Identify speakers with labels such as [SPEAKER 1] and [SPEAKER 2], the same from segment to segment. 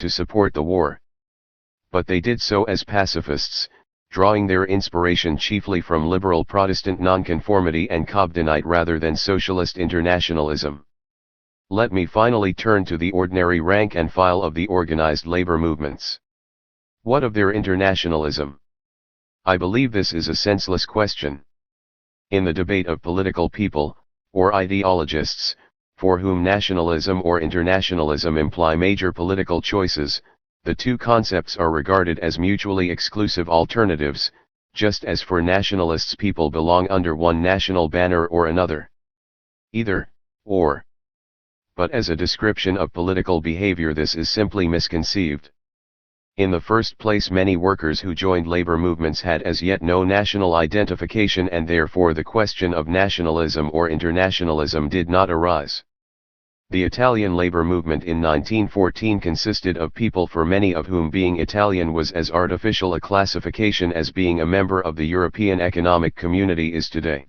[SPEAKER 1] to support the war. But they did so as pacifists, drawing their inspiration chiefly from liberal Protestant nonconformity and Cobdenite rather than socialist internationalism. Let me finally turn to the ordinary rank and file of the organized labor movements. What of their internationalism? I believe this is a senseless question. In the debate of political people, or ideologists, for whom nationalism or internationalism imply major political choices, the two concepts are regarded as mutually exclusive alternatives, just as for nationalists people belong under one national banner or another. Either, or. But as a description of political behavior this is simply misconceived. In the first place, many workers who joined labor movements had as yet no national identification, and therefore the question of nationalism or internationalism did not arise. The Italian labor movement in 1914 consisted of people for many of whom being Italian was as artificial a classification as being a member of the European Economic Community is today.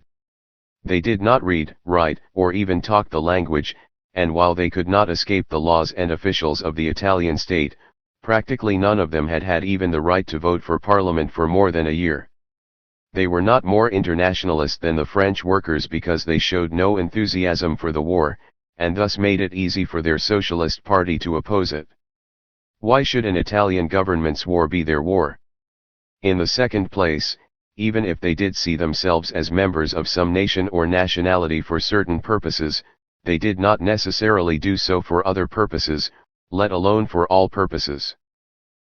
[SPEAKER 1] They did not read, write, or even talk the language, and while they could not escape the laws and officials of the Italian state, practically none of them had had even the right to vote for parliament for more than a year. They were not more internationalist than the French workers because they showed no enthusiasm for the war, and thus made it easy for their socialist party to oppose it. Why should an Italian government's war be their war? In the second place, even if they did see themselves as members of some nation or nationality for certain purposes, they did not necessarily do so for other purposes, let alone for all purposes.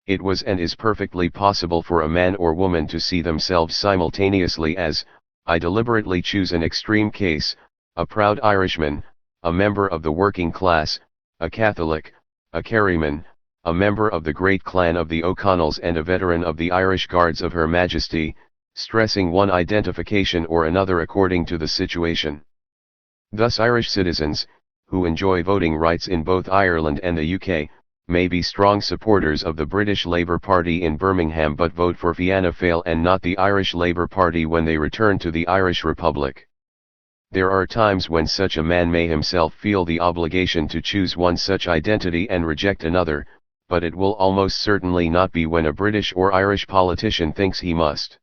[SPEAKER 1] It was and is perfectly possible for a man or woman to see themselves simultaneously as, I deliberately choose an extreme case, a proud Irishman, a member of the working class, a Catholic, a Kerryman, a member of the great clan of the O'Connells and a veteran of the Irish Guards of Her Majesty, stressing one identification or another according to the situation. Thus Irish citizens, who enjoy voting rights in both Ireland and the UK, may be strong supporters of the British Labour Party in Birmingham but vote for Fianna Fáil and not the Irish Labour Party when they return to the Irish Republic. There are times when such a man may himself feel the obligation to choose one such identity and reject another, but it will almost certainly not be when a British or Irish politician thinks he must.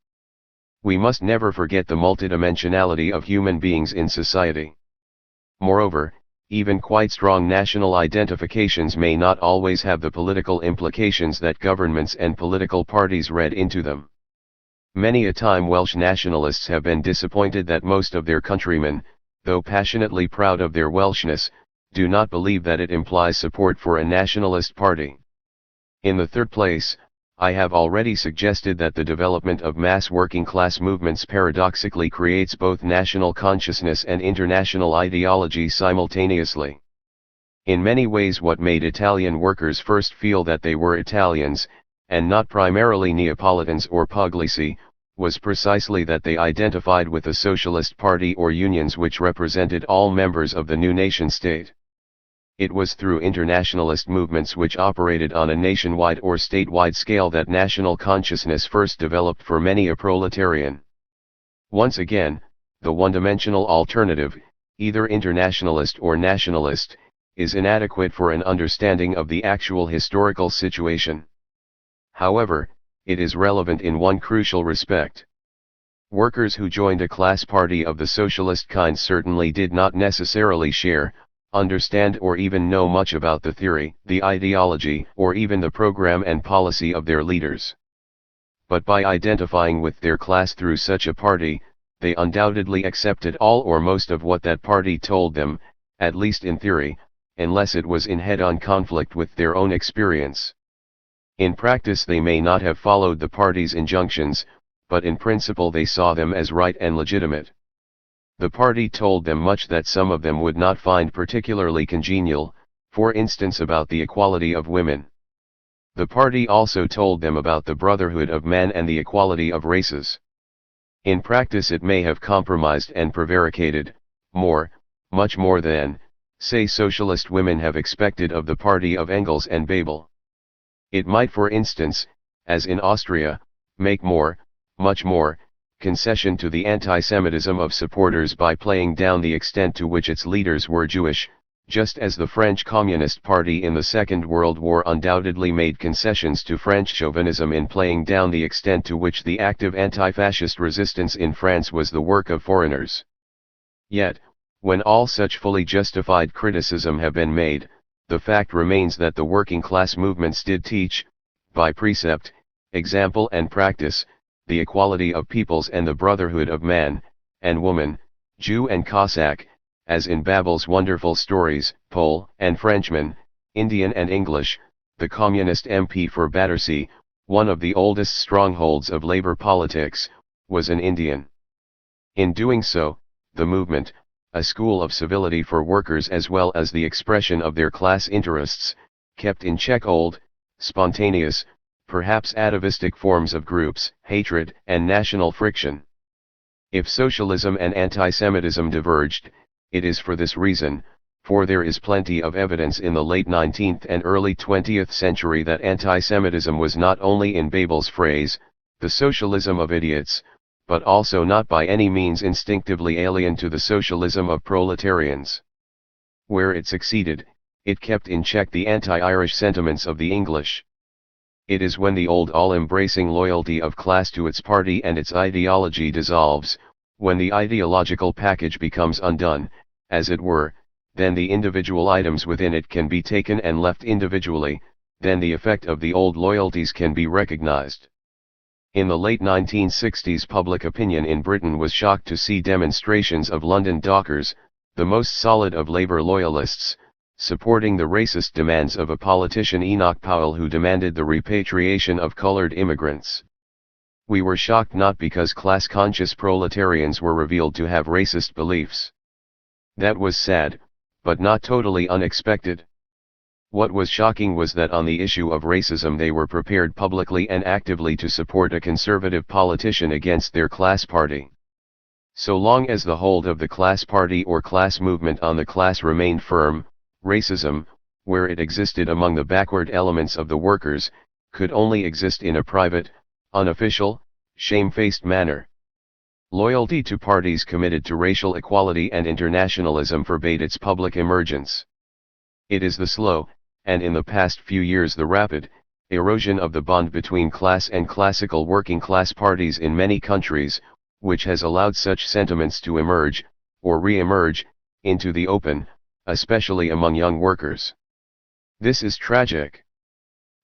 [SPEAKER 1] We must never forget the multidimensionality of human beings in society. Moreover, even quite strong national identifications may not always have the political implications that governments and political parties read into them. Many a time Welsh nationalists have been disappointed that most of their countrymen, though passionately proud of their Welshness, do not believe that it implies support for a nationalist party. In the third place, I have already suggested that the development of mass working class movements paradoxically creates both national consciousness and international ideology simultaneously. In many ways what made Italian workers first feel that they were Italians, and not primarily Neapolitans or Pugliesi, was precisely that they identified with a socialist party or unions which represented all members of the new nation-state. It was through internationalist movements which operated on a nationwide or statewide scale that national consciousness first developed for many a proletarian. Once again, the one-dimensional alternative, either internationalist or nationalist, is inadequate for an understanding of the actual historical situation. However, it is relevant in one crucial respect. Workers who joined a class party of the socialist kind certainly did not necessarily share, understand or even know much about the theory, the ideology, or even the program and policy of their leaders. But by identifying with their class through such a party, they undoubtedly accepted all or most of what that party told them, at least in theory, unless it was in head-on conflict with their own experience. In practice they may not have followed the party's injunctions, but in principle they saw them as right and legitimate. The party told them much that some of them would not find particularly congenial, for instance about the equality of women. The party also told them about the brotherhood of man and the equality of races. In practice it may have compromised and prevaricated, much more than, say, socialist women have expected of the party of Engels and Bebel. It might, for instance, as in Austria, make much more, concession to the anti-Semitism of supporters by playing down the extent to which its leaders were Jewish, Just as the French Communist Party in the Second World War undoubtedly made concessions to French chauvinism in playing down the extent to which the active anti-fascist resistance in France was the work of foreigners. Yet, when all such fully justified criticism have been made, the fact remains that the working class movements did teach, by precept, example and practice, the equality of peoples and the brotherhood of man and woman, Jew and Cossack, as in Babel's wonderful stories, Pole and Frenchman, Indian and English. The Communist MP for Battersea, one of the oldest strongholds of labor politics, was an Indian. In doing so, the movement, a school of civility for workers as well as the expression of their class interests, kept in check old, spontaneous, perhaps atavistic forms of groups, hatred and national friction. If socialism and anti-Semitism diverged, it is for this reason, for there is plenty of evidence in the late 19th and early 20th century that anti-Semitism was not only in Babel's phrase, the socialism of idiots, but also not by any means instinctively alien to the socialism of proletarians. Where it succeeded, it kept in check the anti-Irish sentiments of the English. It is when the old all-embracing loyalty of class to its party and its ideology dissolves, when the ideological package becomes undone, as it were, then the individual items within it can be taken and left individually, then the effect of the old loyalties can be recognized. In the late 1960s, public opinion in Britain was shocked to see demonstrations of London dockers, the most solid of Labour loyalists, supporting the racist demands of a politician, Enoch Powell, who demanded the repatriation of coloured immigrants. We were shocked not because class-conscious proletarians were revealed to have racist beliefs. That was sad, but not totally unexpected. What was shocking was that on the issue of racism they were prepared publicly and actively to support a conservative politician against their class party. So long as the hold of the class party or class movement on the class remained firm, racism, where it existed among the backward elements of the workers, could only exist in a private, unofficial, shamefaced manner. Loyalty to parties committed to racial equality and internationalism forbade its public emergence. It is the slow, and in the past few years the rapid, erosion of the bond between class and classical working class parties in many countries, which has allowed such sentiments to emerge, or re-emerge, into the open, especially among young workers. This is tragic.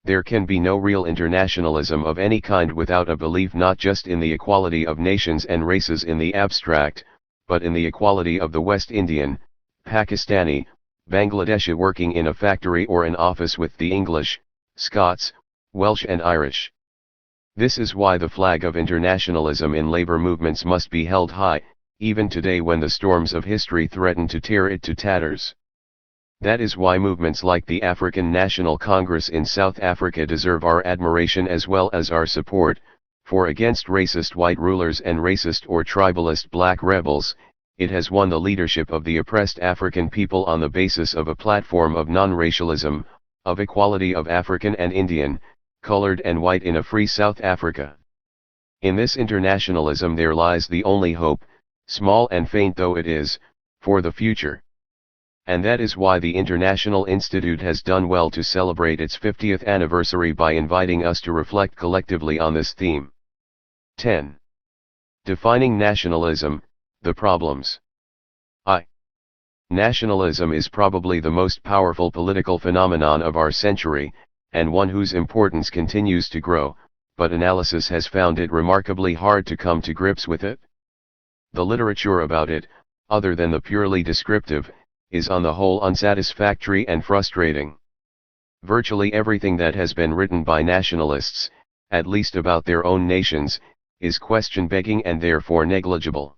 [SPEAKER 1] There can be no real internationalism of any kind without a belief not just in the equality of nations and races in the abstract, but in the equality of the West Indian, Pakistani, Bangladeshi working in a factory or an office with the English, Scots, Welsh and Irish. This is why the flag of internationalism in labor movements must be held high, even today when the storms of history threaten to tear it to tatters. That is why movements like the African National Congress in South Africa deserve our admiration as well as our support, for against racist white rulers and racist or tribalist black rebels, it has won the leadership of the oppressed African people on the basis of a platform of non-racialism, of equality of African and Indian, colored and white in a free South Africa. In this internationalism there lies the only hope, small and faint though it is, for the future. And that is why the International Institute has done well to celebrate its 50th anniversary by inviting us to reflect collectively on this theme. 10. Defining nationalism, the problems. Nationalism is probably the most powerful political phenomenon of our century, and one whose importance continues to grow, but analysis has found it remarkably hard to come to grips with it. The literature about it, other than the purely descriptive, is on the whole unsatisfactory and frustrating. Virtually everything that has been written by nationalists, at least about their own nations, is question-begging and therefore negligible.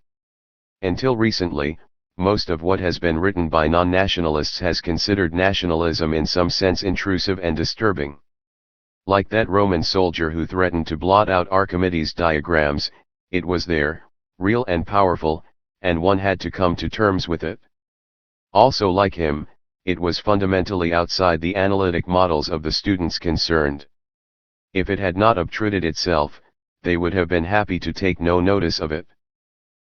[SPEAKER 1] Until recently, most of what has been written by non-nationalists has considered nationalism in some sense intrusive and disturbing. Like that Roman soldier who threatened to blot out Archimedes' diagrams, it was there, real and powerful, and one had to come to terms with it. Also like him, it was fundamentally outside the analytic models of the students concerned. If it had not obtruded itself, they would have been happy to take no notice of it.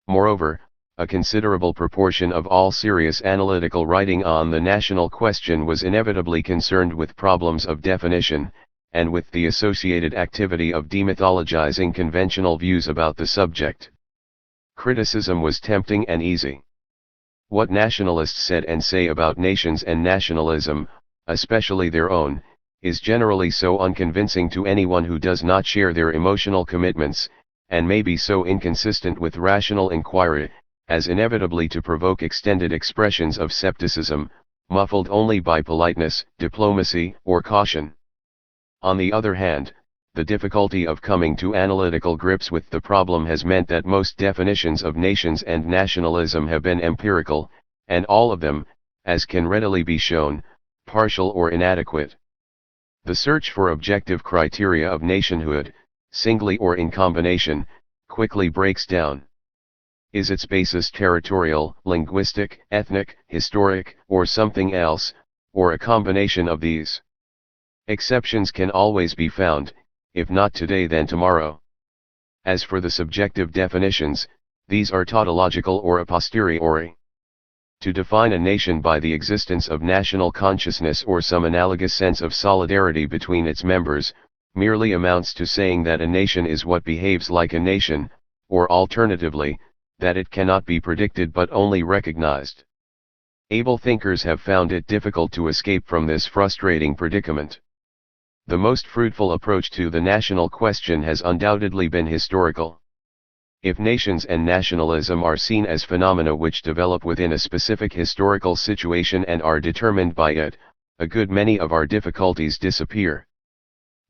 [SPEAKER 1] Moreover, a considerable proportion of all serious analytical writing on the national question was inevitably concerned with problems of definition, and with the associated activity of demythologizing conventional views about the subject. Criticism was tempting and easy. What nationalists said and say about nations and nationalism, especially their own, is generally so unconvincing to anyone who does not share their emotional commitments, and may be so inconsistent with rational inquiry, as inevitably to provoke extended expressions of scepticism, muffled only by politeness, diplomacy, or caution. On the other hand, the difficulty of coming to analytical grips with the problem has meant that most definitions of nations and nationalism have been empirical, and all of them, as can readily be shown, partial or inadequate. The search for objective criteria of nationhood, singly or in combination, quickly breaks down. Is its basis territorial, linguistic, ethnic, historic, or something else, or a combination of these? Exceptions can always be found, if not today then tomorrow. As for the subjective definitions, these are tautological or a posteriori. To define a nation by the existence of national consciousness or some analogous sense of solidarity between its members, merely amounts to saying that a nation is what behaves like a nation, or alternatively, that it cannot be predicted but only recognized. Able thinkers have found it difficult to escape from this frustrating predicament. The most fruitful approach to the national question has undoubtedly been historical. If nations and nationalism are seen as phenomena which develop within a specific historical situation and are determined by it, a good many of our difficulties disappear.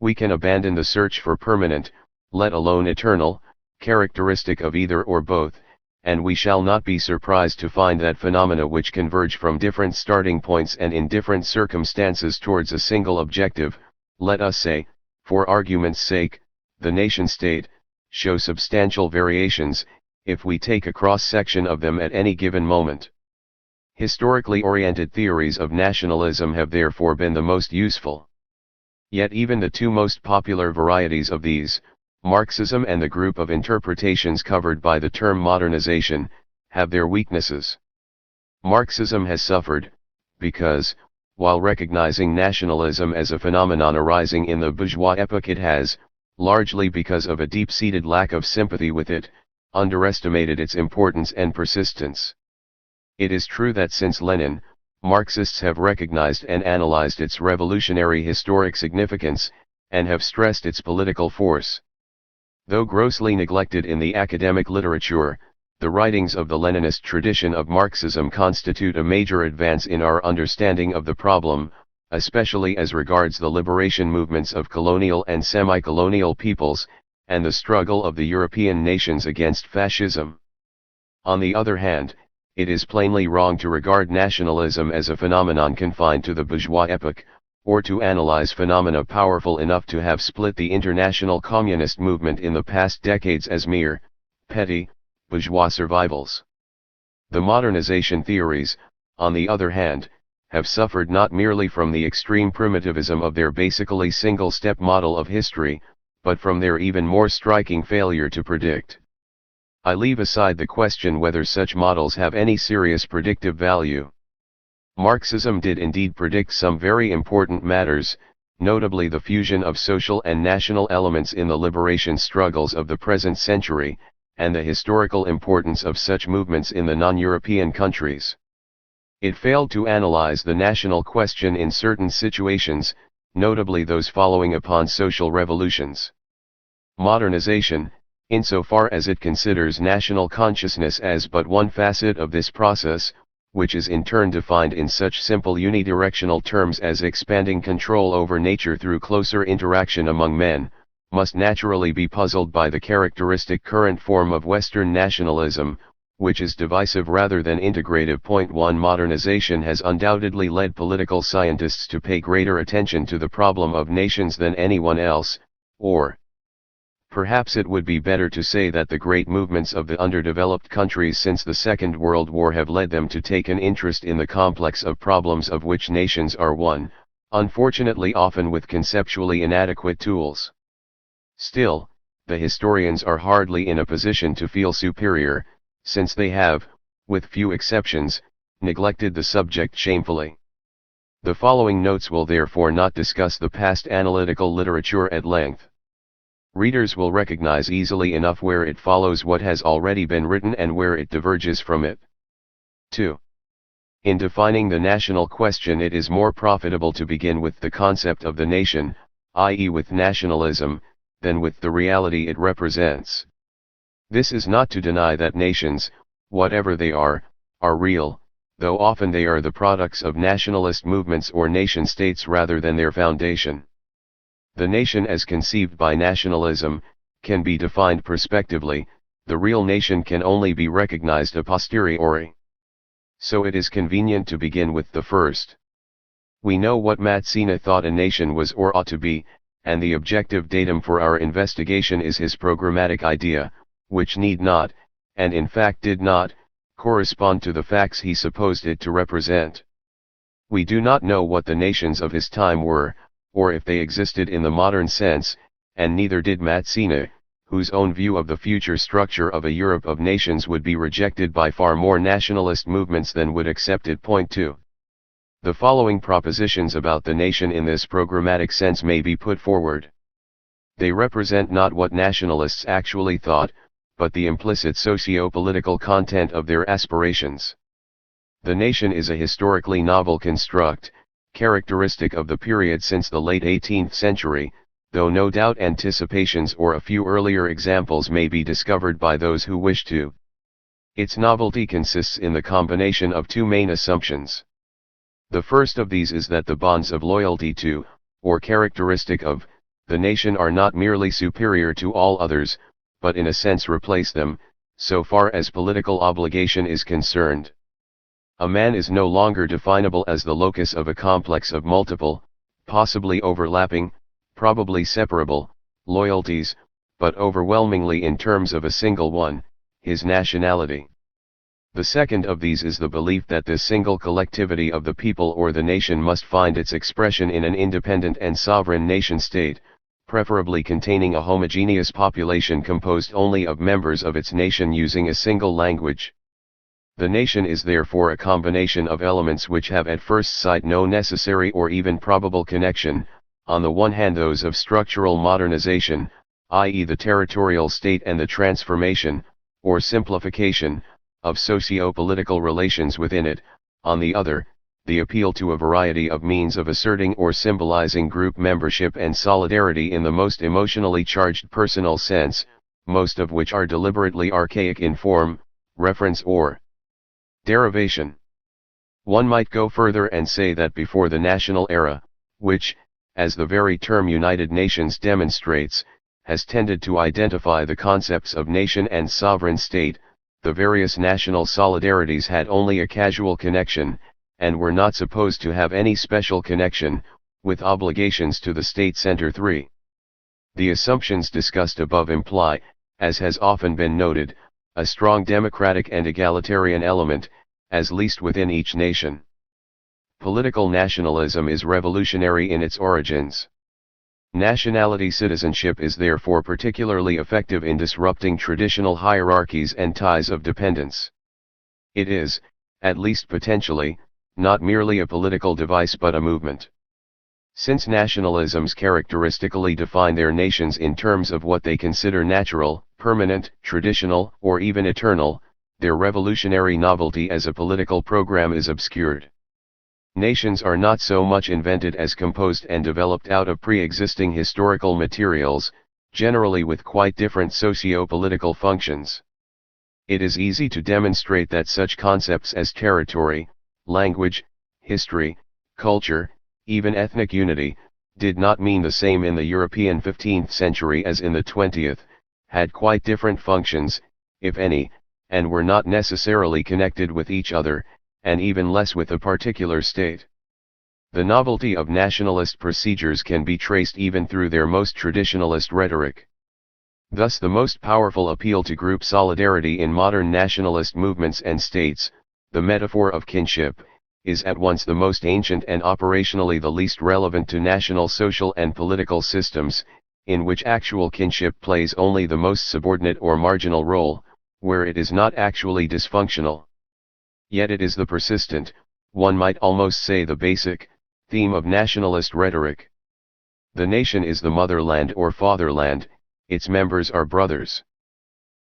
[SPEAKER 1] We can abandon the search for permanent, let alone eternal, characteristic of either or both, and we shall not be surprised to find that phenomena which converge from different starting points and in different circumstances towards a single objective, let us say, for argument's sake, the nation-state, show substantial variations, if we take a cross-section of them at any given moment. Historically oriented theories of nationalism have therefore been the most useful. Yet even the two most popular varieties of these, Marxism and the group of interpretations covered by the term modernization, have their weaknesses. Marxism has suffered, because, while recognizing nationalism as a phenomenon arising in the bourgeois epoch, it has, largely because of a deep-seated lack of sympathy with it, underestimated its importance and persistence. It is true that since Lenin, Marxists have recognized and analyzed its revolutionary historic significance, and have stressed its political force. Though grossly neglected in the academic literature, the writings of the Leninist tradition of Marxism constitute a major advance in our understanding of the problem, especially as regards the liberation movements of colonial and semi-colonial peoples, and the struggle of the European nations against fascism. On the other hand, it is plainly wrong to regard nationalism as a phenomenon confined to the bourgeois epoch, or to analyze phenomena powerful enough to have split the international communist movement in the past decades as mere, petty, bourgeois survivals. The modernization theories, on the other hand, have suffered not merely from the extreme primitivism of their basically single-step model of history, but from their even more striking failure to predict. I leave aside the question whether such models have any serious predictive value. Marxism did indeed predict some very important matters, notably the fusion of social and national elements in the liberation struggles of the present century, and the historical importance of such movements in the non-European countries. It failed to analyze the national question in certain situations, notably those following upon social revolutions. Modernization, insofar as it considers national consciousness as but one facet of this process, which is in turn defined in such simple unidirectional terms as expanding control over nature through closer interaction among men, must naturally be puzzled by the characteristic current form of Western nationalism, which is divisive rather than integrative. 1 Modernization has undoubtedly led political scientists to pay greater attention to the problem of nations than anyone else, or perhaps it would be better to say that the great movements of the underdeveloped countries since the Second World War have led them to take an interest in the complex of problems of which nations are one, unfortunately often with conceptually inadequate tools. Still, the historians are hardly in a position to feel superior, since they have, with few exceptions, neglected the subject shamefully. The following notes will therefore not discuss the past analytical literature at length. Readers will recognize easily enough where it follows what has already been written and where it diverges from it. 2. In defining the national question, it is more profitable to begin with the concept of the nation, i.e. with nationalism, than with the reality it represents. This is not to deny that nations, whatever they are real, though often they are the products of nationalist movements or nation-states rather than their foundation. The nation as conceived by nationalism, can be defined prospectively, the real nation can only be recognized a posteriori. So it is convenient to begin with the first. We know what Mazzina thought a nation was or ought to be, and the objective datum for our investigation is his programmatic idea, which need not, and in fact did not, correspond to the facts he supposed it to represent. We do not know what the nations of his time were, or if they existed in the modern sense, and neither did Mazzina, whose own view of the future structure of a Europe of nations would be rejected by far more nationalist movements than would accept it. Point 2. The following propositions about the nation in this programmatic sense may be put forward. They represent not what nationalists actually thought, but the implicit socio-political content of their aspirations. The nation is a historically novel construct, characteristic of the period since the late 18th century, though no doubt anticipations or a few earlier examples may be discovered by those who wish to. Its novelty consists in the combination of two main assumptions. The first of these is that the bonds of loyalty to, or characteristic of, the nation are not merely superior to all others, but in a sense replace them, so far as political obligation is concerned. A man is no longer definable as the locus of a complex of multiple, possibly overlapping, probably separable, loyalties, but overwhelmingly in terms of a single one, his nationality. The second of these is the belief that this single collectivity of the people or the nation must find its expression in an independent and sovereign nation-state, preferably containing a homogeneous population composed only of members of its nation using a single language. The nation is therefore a combination of elements which have at first sight no necessary or even probable connection, on the one hand those of structural modernization, i.e. the territorial state, and the transformation, or simplification, of socio-political relations within it, on the other, the appeal to a variety of means of asserting or symbolizing group membership and solidarity in the most emotionally charged personal sense, most of which are deliberately archaic in form, reference or derivation. One might go further and say that before the national era, which, as the very term United Nations demonstrates, has tended to identify the concepts of nation and sovereign state, the various national solidarities had only a casual connection, and were not supposed to have any special connection, with obligations to the state center. 3. The assumptions discussed above imply, as has often been noted, a strong democratic and egalitarian element, as least within each nation. Political nationalism is revolutionary in its origins. Nationality citizenship is therefore particularly effective in disrupting traditional hierarchies and ties of dependence. It is, at least potentially, not merely a political device but a movement. Since nationalisms characteristically define their nations in terms of what they consider natural, permanent, traditional, or even eternal, their revolutionary novelty as a political program is obscured. Nations are not so much invented as composed and developed out of pre-existing historical materials, generally with quite different socio-political functions. It is easy to demonstrate that such concepts as territory, language, history, culture, even ethnic unity, did not mean the same in the European 15th century as in the 20th, had quite different functions, if any, and were not necessarily connected with each other, and even less with a particular state. The novelty of nationalist procedures can be traced even through their most traditionalist rhetoric. Thus the most powerful appeal to group solidarity in modern nationalist movements and states, the metaphor of kinship, is at once the most ancient and operationally the least relevant to national social and political systems, in which actual kinship plays only the most subordinate or marginal role, where it is not actually dysfunctional. Yet it is the persistent, one might almost say the basic, theme of nationalist rhetoric. The nation is the motherland or fatherland, its members are brothers.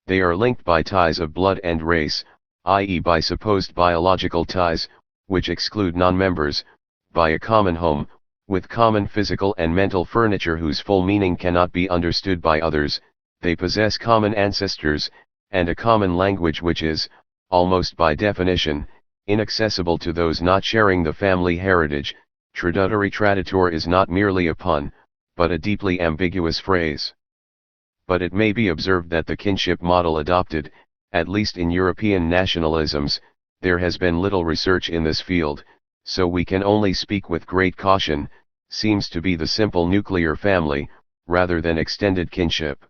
[SPEAKER 1] They are linked by ties of blood and race, i.e. by supposed biological ties, which exclude non-members, by a common home, with common physical and mental furniture whose full meaning cannot be understood by others. They possess common ancestors, and a common language which is, almost by definition, inaccessible to those not sharing the family heritage. Traduttore traditor is not merely a pun, but a deeply ambiguous phrase. But it may be observed that the kinship model adopted, at least in European nationalisms, there has been little research in this field, so we can only speak with great caution, seems to be the simple nuclear family, rather than extended kinship.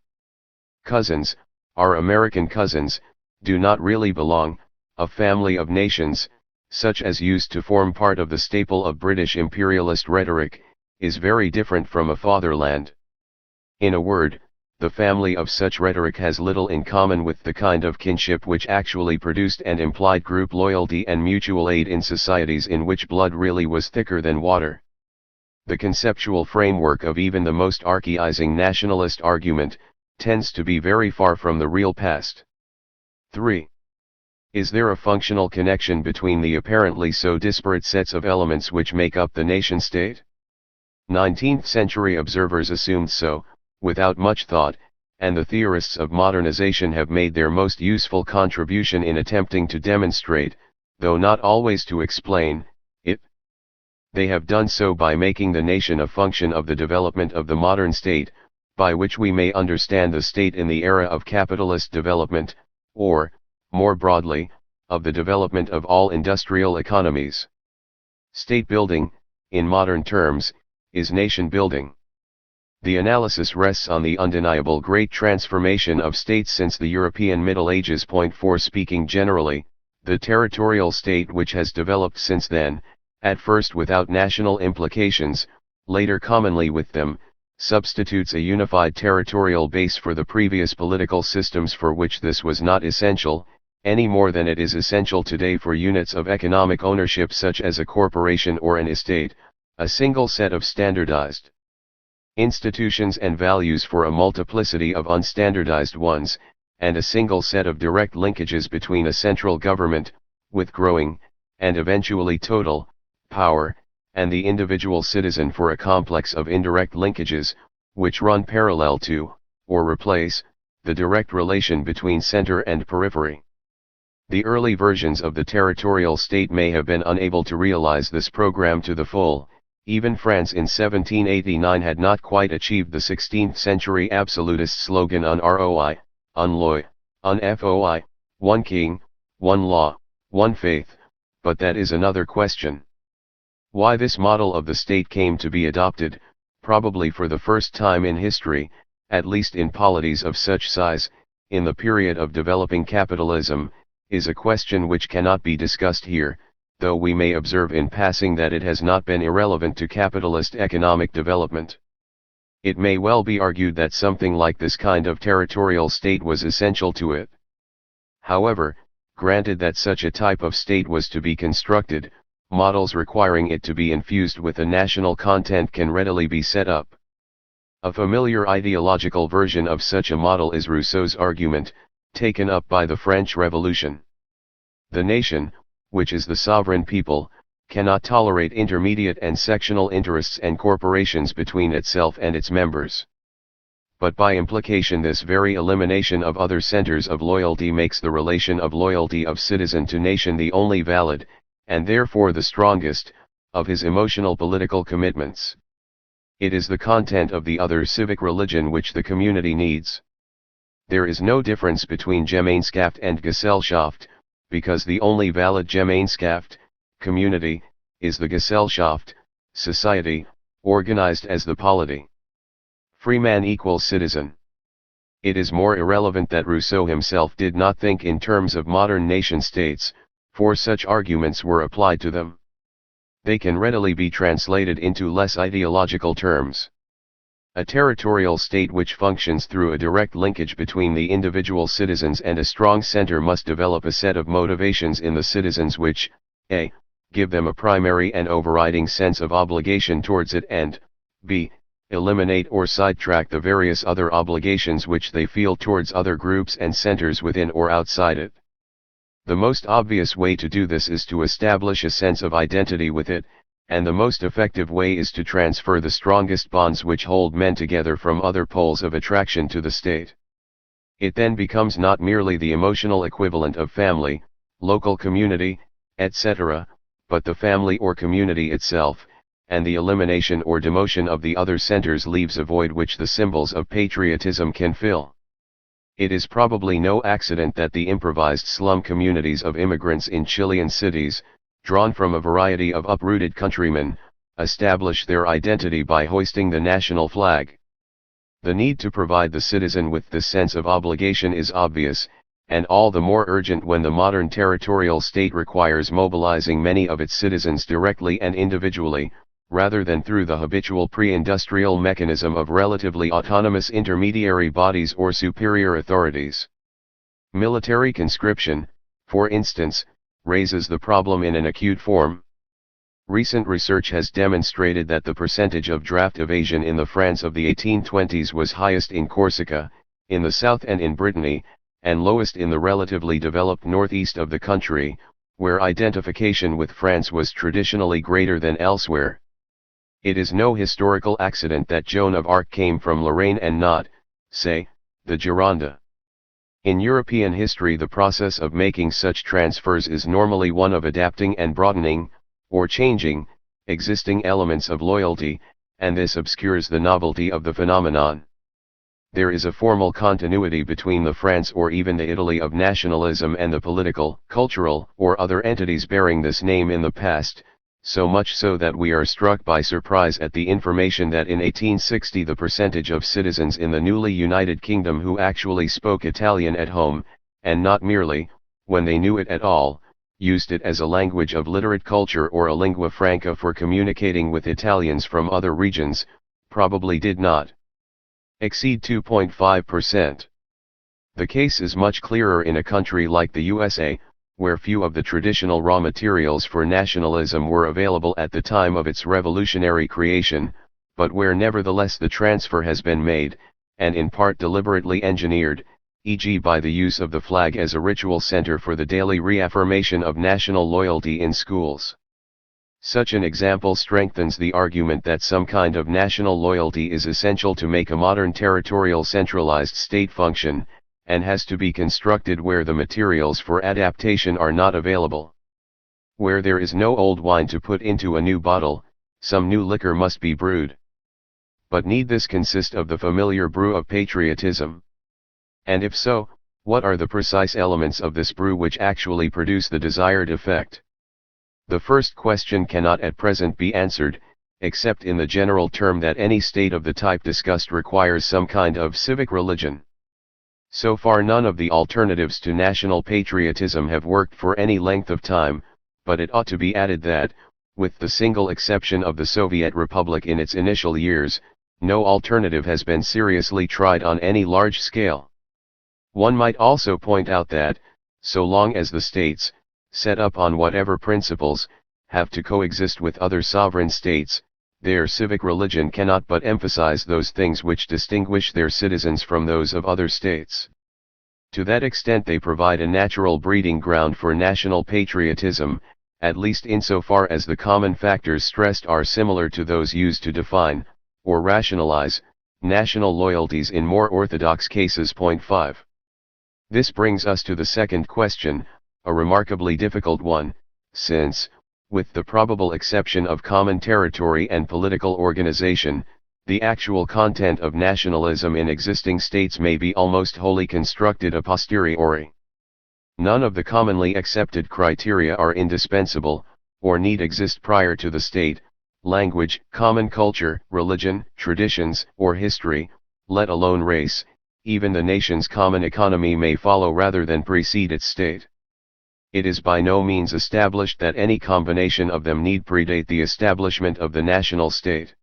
[SPEAKER 1] Cousins, our American cousins, do not really belong, a family of nations, such as used to form part of the staple of British imperialist rhetoric, is very different from a fatherland. In a word, the family of such rhetoric has little in common with the kind of kinship which actually produced and implied group loyalty and mutual aid in societies in which blood really was thicker than water. The conceptual framework of even the most archaizing nationalist argument tends to be very far from the real past. 3. Is there a functional connection between the apparently so disparate sets of elements which make up the nation-state? 19th century observers assumed so, without much thought, and the theorists of modernization have made their most useful contribution in attempting to demonstrate, though not always to explain, it. They have done so by making the nation a function of the development of the modern state, by which we may understand the state in the era of capitalist development, or, more broadly, of the development of all industrial economies. State building, in modern terms, is nation building. The analysis rests on the undeniable great transformation of states since the European Middle Ages. 4 Speaking generally, the territorial state which has developed since then, at first without national implications, later commonly with them, substitutes a unified territorial base for the previous political systems for which this was not essential, any more than it is essential today for units of economic ownership such as a corporation or an estate, a single set of standardized institutions and values for a multiplicity of unstandardized ones, and a single set of direct linkages between a central government, with growing, and eventually total, power, and the individual citizen for a complex of indirect linkages, which run parallel to, or replace, the direct relation between center and periphery. The early versions of the territorial state may have been unable to realize this program to the full. Even France in 1789 had not quite achieved the 16th century absolutist slogan un roi, un loi, un foi, one king, one law, one faith, but that is another question. Why this model of the state came to be adopted, probably for the first time in history, at least in polities of such size, in the period of developing capitalism, is a question which cannot be discussed here, though we may observe in passing that it has not been irrelevant to capitalist economic development. It may well be argued that something like this kind of territorial state was essential to it. However, granted that such a type of state was to be constructed, models requiring it to be infused with a national content can readily be set up. A familiar ideological version of such a model is Rousseau's argument, taken up by the French Revolution. The nation, which is the sovereign people, cannot tolerate intermediate and sectional interests and corporations between itself and its members. But by implication this very elimination of other centers of loyalty makes the relation of loyalty of citizen to nation the only valid, and therefore the strongest, of his emotional political commitments. It is the content of the other civic religion which the community needs. There is no difference between Gemeinschaft and Gesellschaft, because the only valid Gemeinschaft, community, is the Gesellschaft, society, organized as the polity. Free man equals citizen. It is more irrelevant that Rousseau himself did not think in terms of modern nation-states, for such arguments were applied to them. They can readily be translated into less ideological terms. A territorial state which functions through a direct linkage between the individual citizens and a strong center must develop a set of motivations in the citizens which, a. give them a primary and overriding sense of obligation towards it and, b. eliminate or sidetrack the various other obligations which they feel towards other groups and centers within or outside it. The most obvious way to do this is to establish a sense of identity with it, and the most effective way is to transfer the strongest bonds which hold men together from other poles of attraction to the state. It then becomes not merely the emotional equivalent of family, local community, etc., but the family or community itself, and the elimination or demotion of the other centers leaves a void which the symbols of patriotism can fill. It is probably no accident that the improvised slum communities of immigrants in Chilean cities, drawn from a variety of uprooted countrymen, establish their identity by hoisting the national flag. The need to provide the citizen with this sense of obligation is obvious, and all the more urgent when the modern territorial state requires mobilizing many of its citizens directly and individually, rather than through the habitual pre-industrial mechanism of relatively autonomous intermediary bodies or superior authorities. Military conscription, for instance, raises the problem in an acute form. Recent research has demonstrated that the percentage of draft evasion in the France of the 1820s was highest in Corsica, in the south and in Brittany, and lowest in the relatively developed northeast of the country, where identification with France was traditionally greater than elsewhere. It is no historical accident that Joan of Arc came from Lorraine and not, say, the Gironde. In European history, the process of making such transfers is normally one of adapting and broadening, or changing, existing elements of loyalty, and this obscures the novelty of the phenomenon. There is a formal continuity between the France or even the Italy of nationalism and the political, cultural, or other entities bearing this name in the past, so much so that we are struck by surprise at the information that in 1860 the percentage of citizens in the newly United Kingdom who actually spoke Italian at home, and not merely, when they knew it at all, used it as a language of literate culture or a lingua franca for communicating with Italians from other regions, probably did not exceed 2.5%. The case is much clearer in a country like the USA, where few of the traditional raw materials for nationalism were available at the time of its revolutionary creation, but where nevertheless the transfer has been made, and in part deliberately engineered, e.g. by the use of the flag as a ritual center for the daily reaffirmation of national loyalty in schools. Such an example strengthens the argument that some kind of national loyalty is essential to make a modern territorial centralized state function, and has to be constructed where the materials for adaptation are not available. Where there is no old wine to put into a new bottle, some new liquor must be brewed. But need this consist of the familiar brew of patriotism? And if so, what are the precise elements of this brew which actually produce the desired effect? The first question cannot at present be answered, except in the general term that any state of the type discussed requires some kind of civic religion. So far none of the alternatives to national patriotism have worked for any length of time, but it ought to be added that, with the single exception of the Soviet Republic in its initial years, no alternative has been seriously tried on any large scale. One might also point out that, so long as the states, set up on whatever principles, have to coexist with other sovereign states, their civic religion cannot but emphasize those things which distinguish their citizens from those of other states. To that extent they provide a natural breeding ground for national patriotism, at least insofar as the common factors stressed are similar to those used to define, or rationalize, national loyalties in more orthodox cases. 5. This brings us to the second question, a remarkably difficult one, since, with the probable exception of common territory and political organization, the actual content of nationalism in existing states may be almost wholly constructed a posteriori. None of the commonly accepted criteria are indispensable, or need exist prior to the state: language, common culture, religion, traditions, or history, let alone race. Even the nation's common economy may follow rather than precede its state. It is by no means established that any combination of them need predate the establishment of the national state.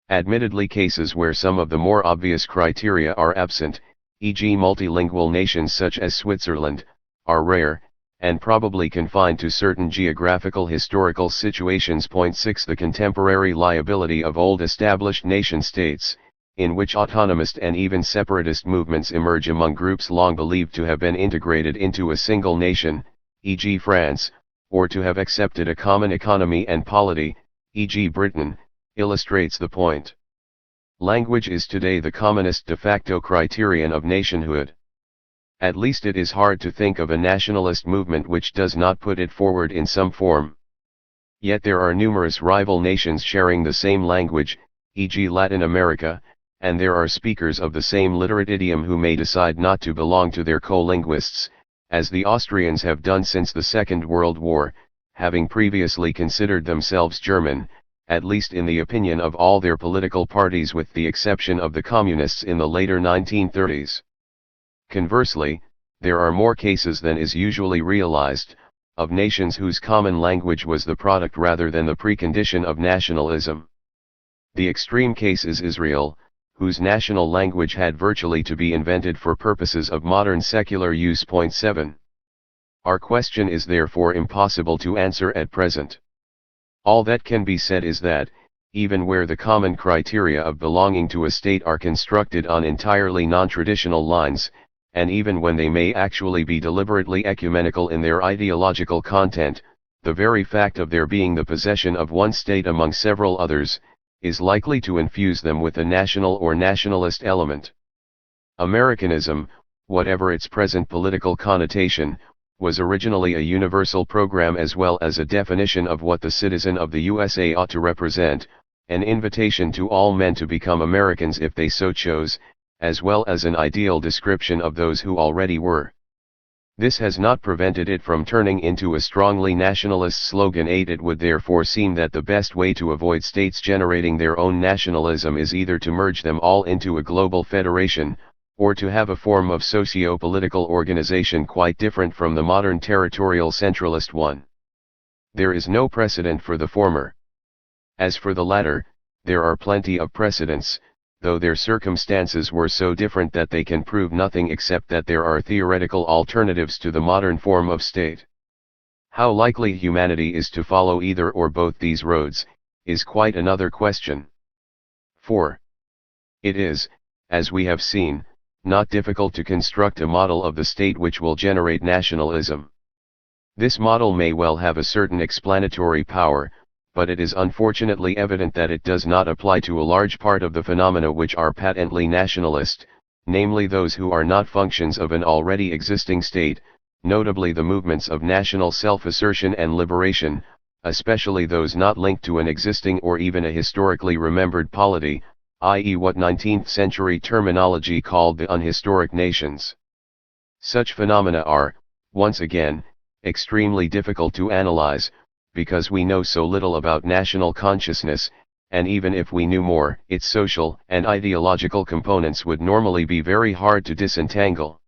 [SPEAKER 1] Admittedly, cases where some of the more obvious criteria are absent, e.g. multilingual nations such as Switzerland, are rare, and probably confined to certain geographical historical situations. 6. The contemporary liability of old established nation-states, in which autonomist and even separatist movements emerge among groups long believed to have been integrated into a single nation, e.g. France, or to have accepted a common economy and polity, e.g. Britain, illustrates the point. Language is today the commonest de facto criterion of nationhood. At least it is hard to think of a nationalist movement which does not put it forward in some form. Yet there are numerous rival nations sharing the same language, e.g. Latin America, and there are speakers of the same literate idiom who may decide not to belong to their co-linguists, as the Austrians have done since the Second World War, having previously considered themselves German, at least in the opinion of all their political parties with the exception of the Communists in the later 1930s. Conversely, there are more cases than is usually realized, of nations whose common language was the product rather than the precondition of nationalism. The extreme case is Israel, whose national language had virtually to be invented for purposes of modern secular use. 7. Our question is therefore impossible to answer at present. All that can be said is that, even where the common criteria of belonging to a state are constructed on entirely non-traditional lines, and even when they may actually be deliberately ecumenical in their ideological content, the very fact of their being the possession of one state among several others, is likely to infuse them with a national or nationalist element. Americanism, whatever its present political connotation, was originally a universal program as well as a definition of what the citizen of the USA ought to represent, an invitation to all men to become Americans if they so chose, as well as an ideal description of those who already were. This has not prevented it from turning into a strongly nationalist slogan. 8. It would therefore seem that the best way to avoid states generating their own nationalism is either to merge them all into a global federation, or to have a form of socio-political organization quite different from the modern territorial centralist one. There is no precedent for the former. As for the latter, there are plenty of precedents, though their circumstances were so different that they can prove nothing except that there are theoretical alternatives to the modern form of state. How likely humanity is to follow either or both these roads, is quite another question. 4. It is, as we have seen, not difficult to construct a model of the state which will generate nationalism. This model may well have a certain explanatory power, but it is unfortunately evident that it does not apply to a large part of the phenomena which are patently nationalist, namely those who are not functions of an already existing state, notably the movements of national self-assertion and liberation, especially those not linked to an existing or even a historically remembered polity, i.e. what 19th century terminology called the unhistoric nations. Such phenomena are, once again, extremely difficult to analyze, because we know so little about national consciousness, and even if we knew more, its social and ideological components would normally be very hard to disentangle.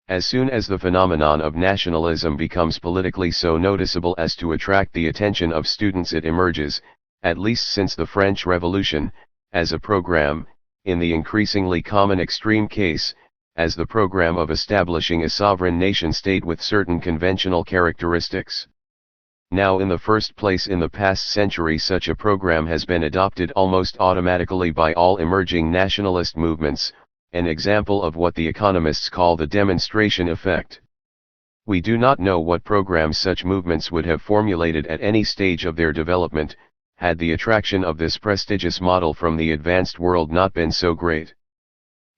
[SPEAKER 1] As soon as the phenomenon of nationalism becomes politically so noticeable as to attract the attention of students, it emerges, at least since the French Revolution, as a program, in the increasingly common extreme case, as the program of establishing a sovereign nation-state with certain conventional characteristics. Now, in the first place, in the past century such a program has been adopted almost automatically by all emerging nationalist movements, an example of what the economists call the demonstration effect. We do not know what programs such movements would have formulated at any stage of their development, had the attraction of this prestigious model from the advanced world not been so great.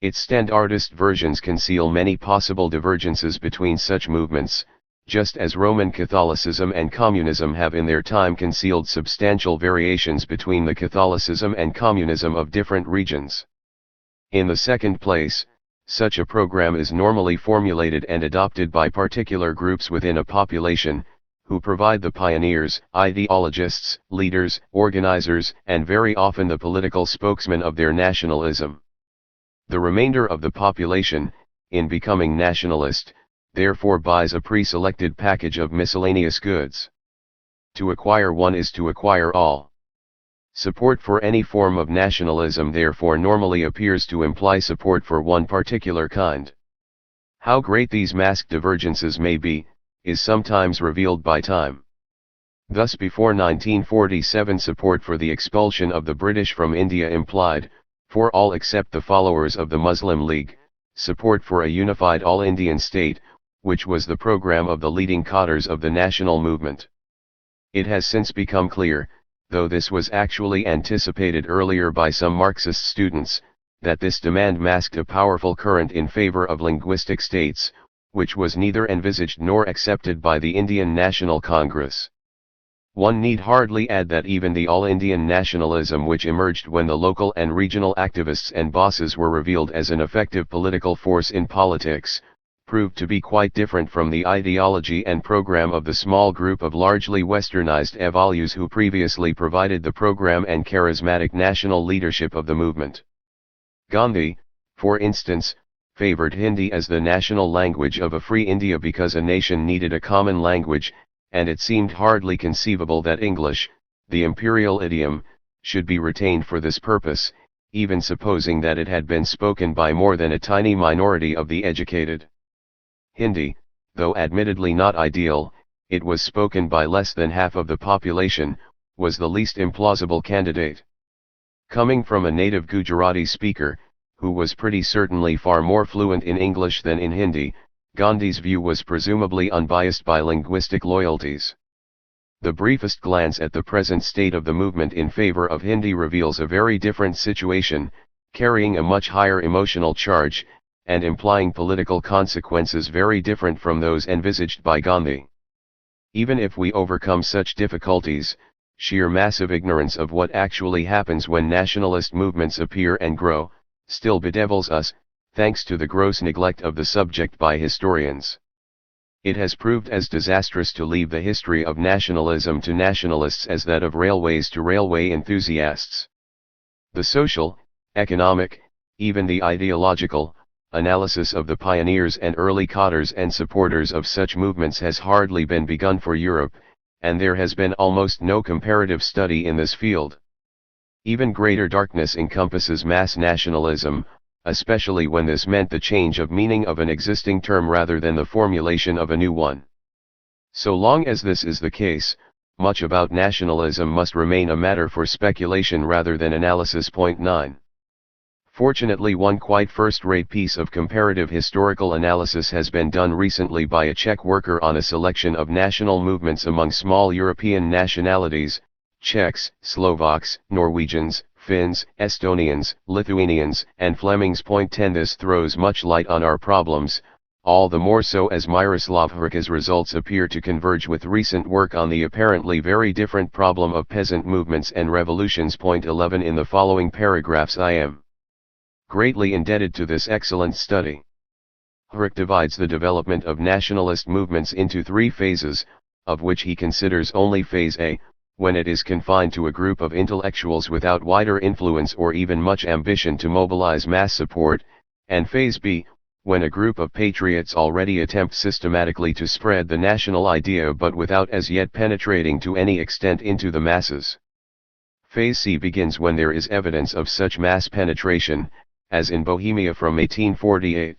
[SPEAKER 1] Its standardist versions conceal many possible divergences between such movements, just as Roman Catholicism and Communism have in their time concealed substantial variations between the Catholicism and Communism of different regions. In the second place, such a program is normally formulated and adopted by particular groups within a population, who provide the pioneers, ideologists, leaders, organizers, and very often the political spokesmen of their nationalism. The remainder of the population, in becoming nationalist, therefore buys a pre-selected package of miscellaneous goods. To acquire one is to acquire all. Support for any form of nationalism therefore normally appears to imply support for one particular kind. How great these masked divergences may be, is sometimes revealed by time. Thus before 1947 support for the expulsion of the British from India implied, for all except the followers of the Muslim League, support for a unified all-Indian state, which was the program of the leading cadres of the national movement. It has since become clear, though this was actually anticipated earlier by some Marxist students, that this demand masked a powerful current in favor of linguistic states, which was neither envisaged nor accepted by the Indian National Congress. One need hardly add that even the all-Indian nationalism which emerged when the local and regional activists and bosses were revealed as an effective political force in politics, proved to be quite different from the ideology and program of the small group of largely westernized evolus who previously provided the program and charismatic national leadership of the movement. Gandhi, for instance, favored Hindi as the national language of a free India because a nation needed a common language, and it seemed hardly conceivable that English, the imperial idiom, should be retained for this purpose, even supposing that it had been spoken by more than a tiny minority of the educated. Hindi, though admittedly not ideal, it was spoken by less than half of the population, was the least implausible candidate. Coming from a native Gujarati speaker, who was pretty certainly far more fluent in English than in Hindi, Gandhi's view was presumably unbiased by linguistic loyalties. The briefest glance at the present state of the movement in favor of Hindi reveals a very different situation, carrying a much higher emotional charge, and implying political consequences very different from those envisaged by Gandhi. Even if we overcome such difficulties, sheer massive ignorance of what actually happens when nationalist movements appear and grow, still bedevils us, thanks to the gross neglect of the subject by historians. It has proved as disastrous to leave the history of nationalism to nationalists as that of railways to railway enthusiasts. The social, economic, even the ideological, analysis of the pioneers and early cadres and supporters of such movements has hardly been begun for Europe, and there has been almost no comparative study in this field. Even greater darkness encompasses mass nationalism, especially when this meant the change of meaning of an existing term rather than the formulation of a new one. So long as this is the case, much about nationalism must remain a matter for speculation rather than analysis. 9. Fortunately, one quite first-rate piece of comparative historical analysis has been done recently by a Czech worker on a selection of national movements among small European nationalities, Czechs, Slovaks, Norwegians, Finns, Estonians, Lithuanians, and Flemings. 10 This throws much light on our problems, all the more so as Miroslav Hrka's results appear to converge with recent work on the apparently very different problem of peasant movements and revolutions. 11 In the following paragraphs I am greatly indebted to this excellent study. Hrka divides the development of nationalist movements into three phases, of which he considers only phase A, when it is confined to a group of intellectuals without wider influence or even much ambition to mobilize mass support, and phase B, when a group of patriots already attempt systematically to spread the national idea but without as yet penetrating to any extent into the masses. Phase C begins when there is evidence of such mass penetration, as in Bohemia from 1848.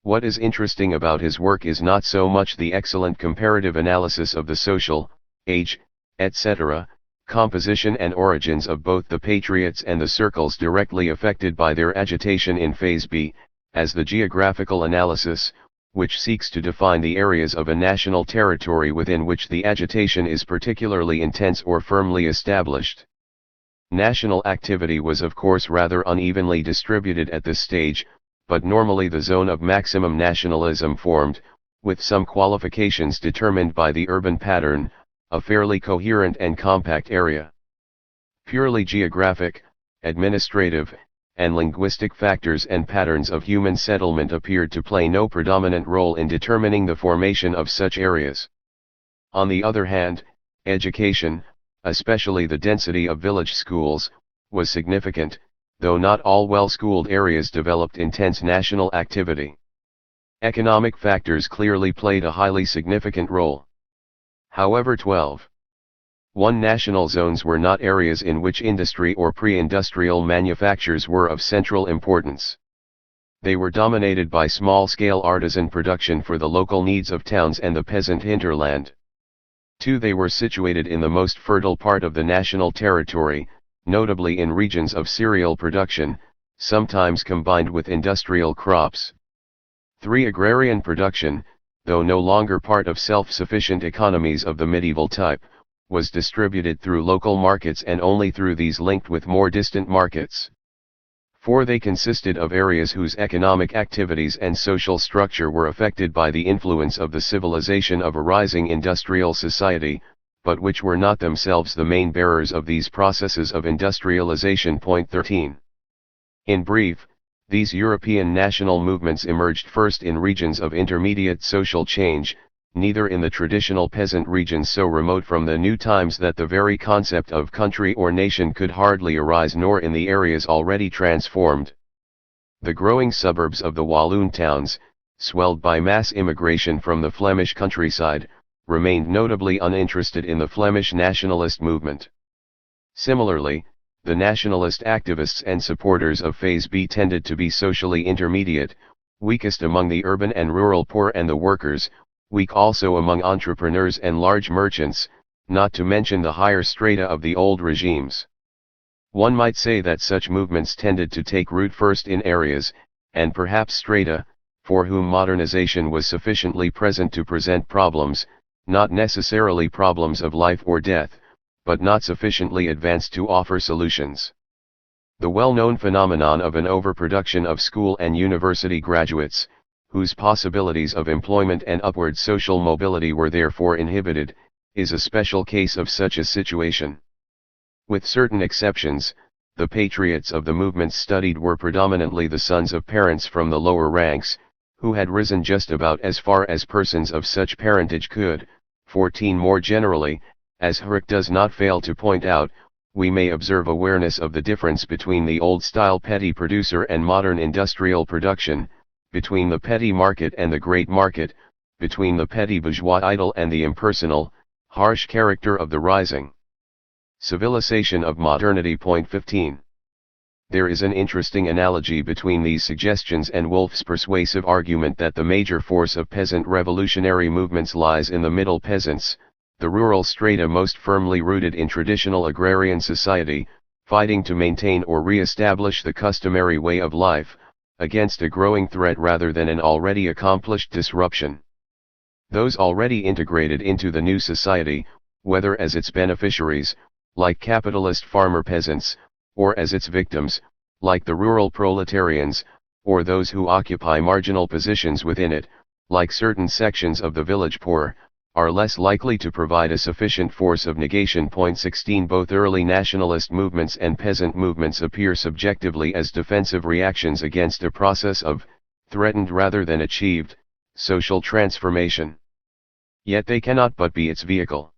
[SPEAKER 1] What is interesting about his work is not so much the excellent comparative analysis of the social, age, etc., composition and origins of both the patriots and the circles directly affected by their agitation in Phase B, as the geographical analysis, which seeks to define the areas of a national territory within which the agitation is particularly intense or firmly established. National activity was of course rather unevenly distributed at this stage, but normally the zone of maximum nationalism formed, with some qualifications determined by the urban pattern, a fairly coherent and compact area. Purely geographic, administrative, and linguistic factors and patterns of human settlement appeared to play no predominant role in determining the formation of such areas. On the other hand, education, especially the density of village schools, was significant, though not all well-schooled areas developed intense national activity. Economic factors clearly played a highly significant role. However, 12. 1. National zones were not areas in which industry or pre-industrial manufactures were of central importance. They were dominated by small-scale artisan production for the local needs of towns and the peasant hinterland. 2. They were situated in the most fertile part of the national territory, notably in regions of cereal production, sometimes combined with industrial crops. 3. Agrarian production, though no longer part of self-sufficient economies of the medieval type, was distributed through local markets and only through these linked with more distant markets. 4. They consisted of areas whose economic activities and social structure were affected by the influence of the civilization of a rising industrial society, but which were not themselves the main bearers of these processes of industrialization. 13. In brief, these European national movements emerged first in regions of intermediate social change, neither in the traditional peasant regions so remote from the new times that the very concept of country or nation could hardly arise, nor in the areas already transformed. The growing suburbs of the Walloon towns, swelled by mass immigration from the Flemish countryside, remained notably uninterested in the Flemish nationalist movement. Similarly, the nationalist activists and supporters of Phase B tended to be socially intermediate, weakest among the urban and rural poor and the workers, weak also among entrepreneurs and large merchants, not to mention the higher strata of the old regimes. One might say that such movements tended to take root first in areas, and perhaps strata, for whom modernization was sufficiently present to present problems, not necessarily problems of life or death, but not sufficiently advanced to offer solutions. The well-known phenomenon of an overproduction of school and university graduates, whose possibilities of employment and upward social mobility were therefore inhibited, is a special case of such a situation. With certain exceptions, the patriots of the movements studied were predominantly the sons of parents from the lower ranks, who had risen just about as far as persons of such parentage could. 14. More generally, as Herrick does not fail to point out, we may observe awareness of the difference between the old-style petty producer and modern industrial production, between the petty market and the great market, between the petty bourgeois idle and the impersonal, harsh character of the rising civilization of modernity. 15. There is an interesting analogy between these suggestions and Wolff's persuasive argument that the major force of peasant revolutionary movements lies in the middle peasants, the rural strata most firmly rooted in traditional agrarian society, fighting to maintain or re-establish the customary way of life, against a growing threat rather than an already accomplished disruption. Those already integrated into the new society, whether as its beneficiaries, like capitalist farmer peasants, or as its victims, like the rural proletarians, or those who occupy marginal positions within it, like certain sections of the village poor, are less likely to provide a sufficient force of negation. 16. Both early nationalist movements and peasant movements appear subjectively as defensive reactions against a process of, threatened rather than achieved, social transformation. Yet they cannot but be its vehicle.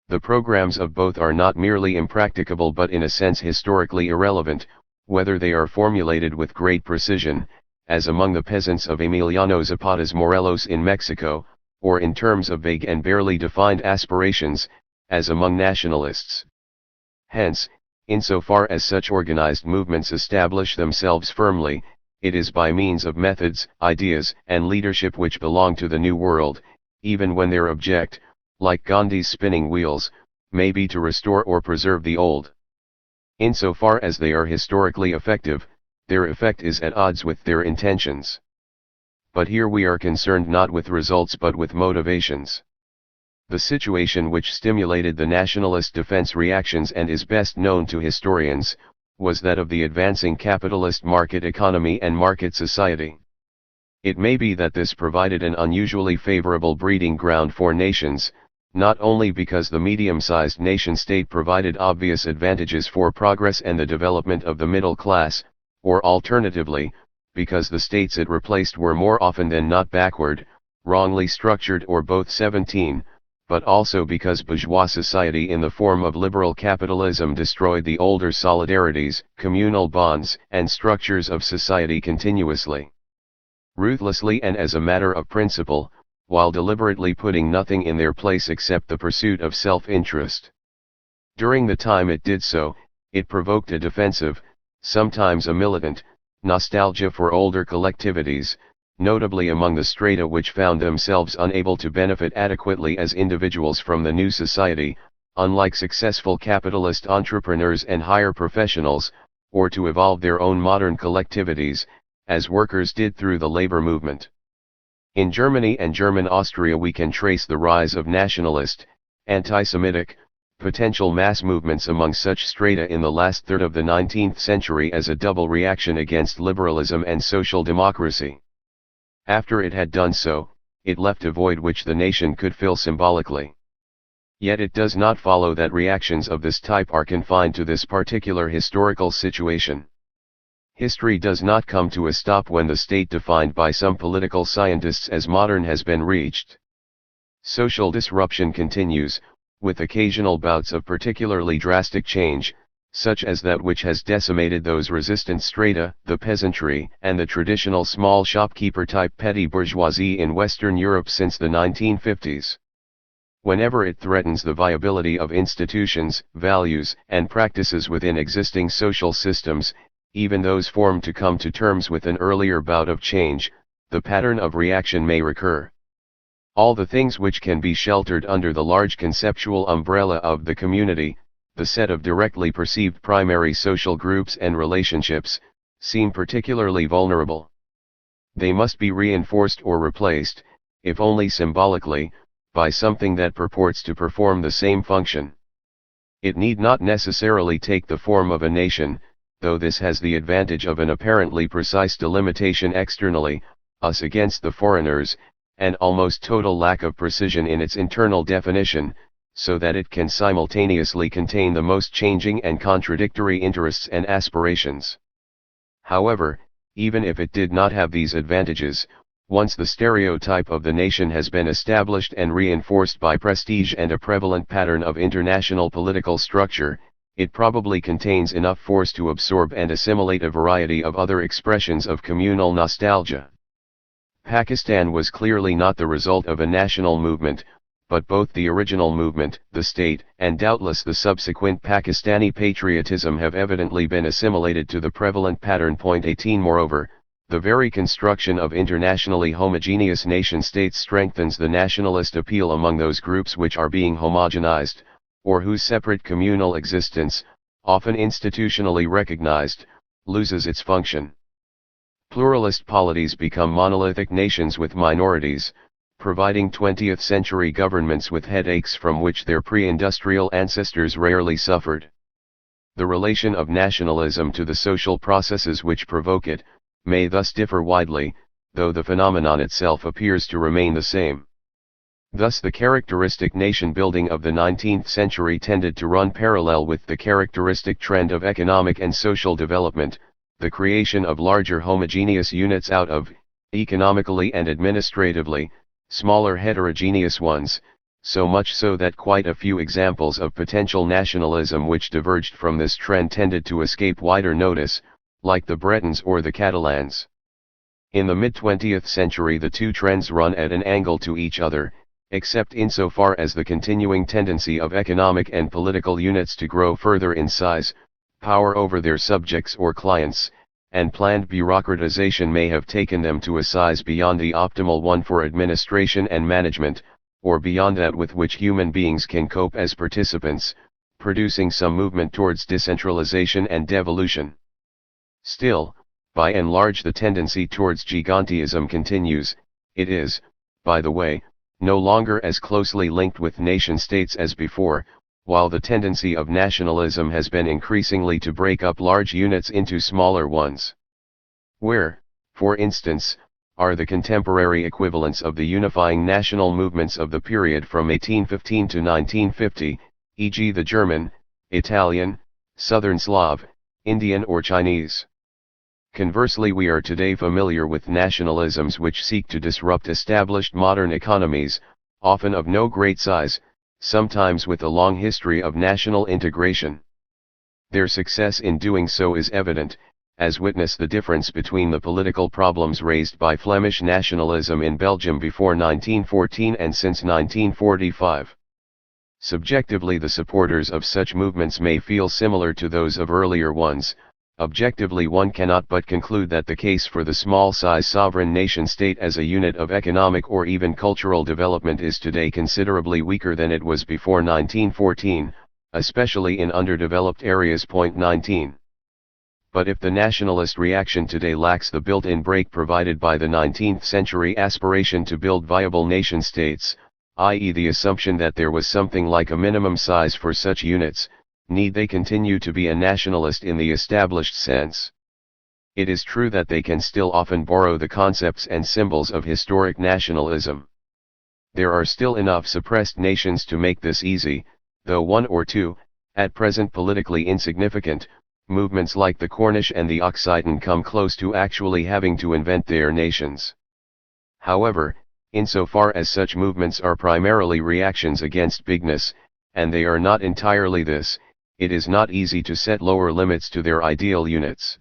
[SPEAKER 1] The programs of both are not merely impracticable but in a sense historically irrelevant, whether they are formulated with great precision, as among the peasants of Emiliano Zapata's Morelos in Mexico, or in terms of vague and barely defined aspirations, as among nationalists. Hence, insofar as such organized movements establish themselves firmly, it is by means of methods, ideas, and leadership which belong to the New World, even when their object, like Gandhi's spinning wheels, may be to restore or preserve the old. Insofar as they are historically effective, their effect is at odds with their intentions. But here we are concerned not with results but with motivations. The situation which stimulated the nationalist defense reactions and is best known to historians, was that of the advancing capitalist market economy and market society. It may be that this provided an unusually favorable breeding ground for nations, not only because the medium-sized nation-state provided obvious advantages for progress and the development of the middle class, or alternatively, because the states it replaced were more often than not backward, wrongly structured or both. 17, but also because bourgeois society in the form of liberal capitalism destroyed the older solidarities, communal bonds, and structures of society continuously, ruthlessly and as a matter of principle, while deliberately putting nothing in their place except the pursuit of self-interest. During the time it did so, it provoked a defensive, sometimes a militant, nostalgia for older collectivities, notably among the strata which found themselves unable to benefit adequately as individuals from the new society, unlike successful capitalist entrepreneurs and higher professionals, or to evolve their own modern collectivities, as workers did through the labor movement. In Germany and German Austria we can trace the rise of nationalist, anti-Semitic, potential mass movements among such strata in the last third of the 19th century as a double reaction against liberalism and social democracy. After it had done so, it left a void which the nation could fill symbolically. Yet it does not follow that reactions of this type are confined to this particular historical situation. History does not come to a stop when the state defined by some political scientists as modern has been reached. Social disruption continues, with occasional bouts of particularly drastic change, such as that which has decimated those resistant strata, the peasantry, and the traditional small shopkeeper-type petty bourgeoisie in Western Europe since the 1950s. Whenever it threatens the viability of institutions, values, and practices within existing social systems, even those formed to come to terms with an earlier bout of change, the pattern of reaction may recur. All the things which can be sheltered under the large conceptual umbrella of the community, the set of directly perceived primary social groups and relationships, seem particularly vulnerable. They must be reinforced or replaced, if only symbolically, by something that purports to perform the same function. It need not necessarily take the form of a nation, though this has the advantage of an apparently precise delimitation externally, us against the foreigners, and almost total lack of precision in its internal definition, so that it can simultaneously contain the most changing and contradictory interests and aspirations. However, even if it did not have these advantages, once the stereotype of the nation has been established and reinforced by prestige and a prevalent pattern of international political structure, it probably contains enough force to absorb and assimilate a variety of other expressions of communal nostalgia. Pakistan was clearly not the result of a national movement, but both the original movement, the state, and doubtless the subsequent Pakistani patriotism have evidently been assimilated to the prevalent pattern. 18 Moreover, the very construction of internationally homogeneous nation-states strengthens the nationalist appeal among those groups which are being homogenized, or whose separate communal existence, often institutionally recognized, loses its function. Pluralist polities become monolithic nations with minorities, providing 20th-century governments with headaches from which their pre-industrial ancestors rarely suffered. The relation of nationalism to the social processes which provoke it, may thus differ widely, though the phenomenon itself appears to remain the same. Thus the characteristic nation-building of the 19th century tended to run parallel with the characteristic trend of economic and social development, the creation of larger homogeneous units out of, economically and administratively, smaller heterogeneous ones, so much so that quite a few examples of potential nationalism which diverged from this trend tended to escape wider notice, like the Bretons or the Catalans. In the mid-20th century the two trends run at an angle to each other, except insofar as the continuing tendency of economic and political units to grow further in size, power over their subjects or clients, and planned bureaucratization may have taken them to a size beyond the optimal one for administration and management, or beyond that with which human beings can cope as participants, producing some movement towards decentralization and devolution. Still, by and large the tendency towards gigantism continues. It is, by the way, no longer as closely linked with nation-states as before, while the tendency of nationalism has been increasingly to break up large units into smaller ones. Where, for instance, are the contemporary equivalents of the unifying national movements of the period from 1815 to 1950, e.g. the German, Italian, Southern Slav, Indian or Chinese? Conversely, we are today familiar with nationalisms which seek to disrupt established modern economies, often of no great size, sometimes with a long history of national integration. Their success in doing so is evident, as witness the difference between the political problems raised by Flemish nationalism in Belgium before 1914 and since 1945. Subjectively, the supporters of such movements may feel similar to those of earlier ones. Objectively, one cannot but conclude that the case for the small-size sovereign nation-state as a unit of economic or even cultural development is today considerably weaker than it was before 1914, especially in underdeveloped areas. 19. But if the nationalist reaction today lacks the built-in brake provided by the 19th century aspiration to build viable nation-states, i.e. the assumption that there was something like a minimum size for such units, need they continue to be a nationalist in the established sense? It is true that they can still often borrow the concepts and symbols of historic nationalism. There are still enough suppressed nations to make this easy, though one or two, at present politically insignificant, movements like the Cornish and the Occitan come close to actually having to invent their nations. However, insofar as such movements are primarily reactions against bigness, and they are not entirely this, it is not easy to set lower limits to their ideal units.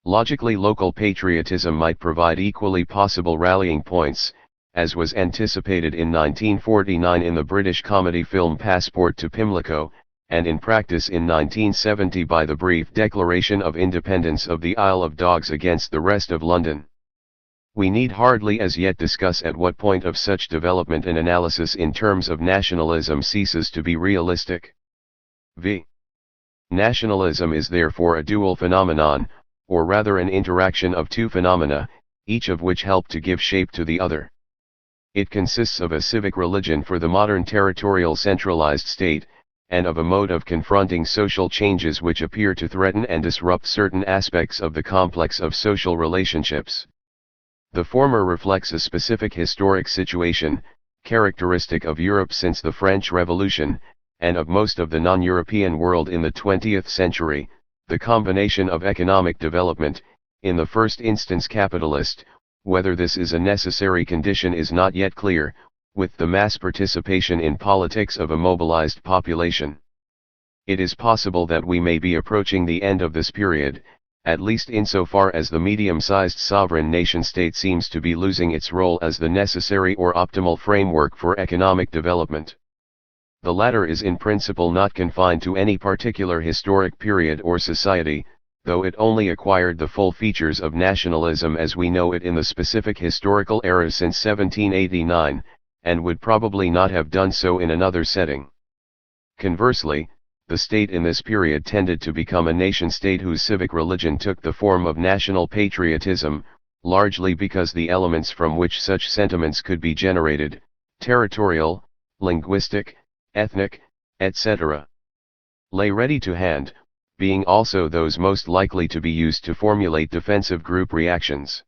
[SPEAKER 1] Logically, local patriotism might provide equally possible rallying points, as was anticipated in 1949 in the British comedy film Passport to Pimlico, and in practice in 1970 by the brief Declaration of Independence of the Isle of Dogs against the rest of London. We need hardly as yet discuss at what point of such development an analysis in terms of nationalism ceases to be realistic. V. Nationalism is therefore a dual phenomenon, or rather an interaction of two phenomena, each of which help to give shape to the other. It consists of a civic religion for the modern territorial centralized state, and of a mode of confronting social changes which appear to threaten and disrupt certain aspects of the complex of social relationships. The former reflects a specific historic situation, characteristic of Europe since the French Revolution, and of most of the non-European world in the 20th century, the combination of economic development, in the first instance capitalist, whether this is a necessary condition is not yet clear, with the mass participation in politics of a mobilized population. It is possible that we may be approaching the end of this period, at least insofar as the medium-sized sovereign nation-state seems to be losing its role as the necessary or optimal framework for economic development. The latter is in principle not confined to any particular historic period or society, though it only acquired the full features of nationalism as we know it in the specific historical era since 1789, and would probably not have done so in another setting. Conversely, the state in this period tended to become a nation-state whose civic religion took the form of national patriotism, largely because the elements from which such sentiments could be generated, territorial, linguistic, ethnic, etc., lay ready to hand, being also those most likely to be used to formulate defensive group reactions.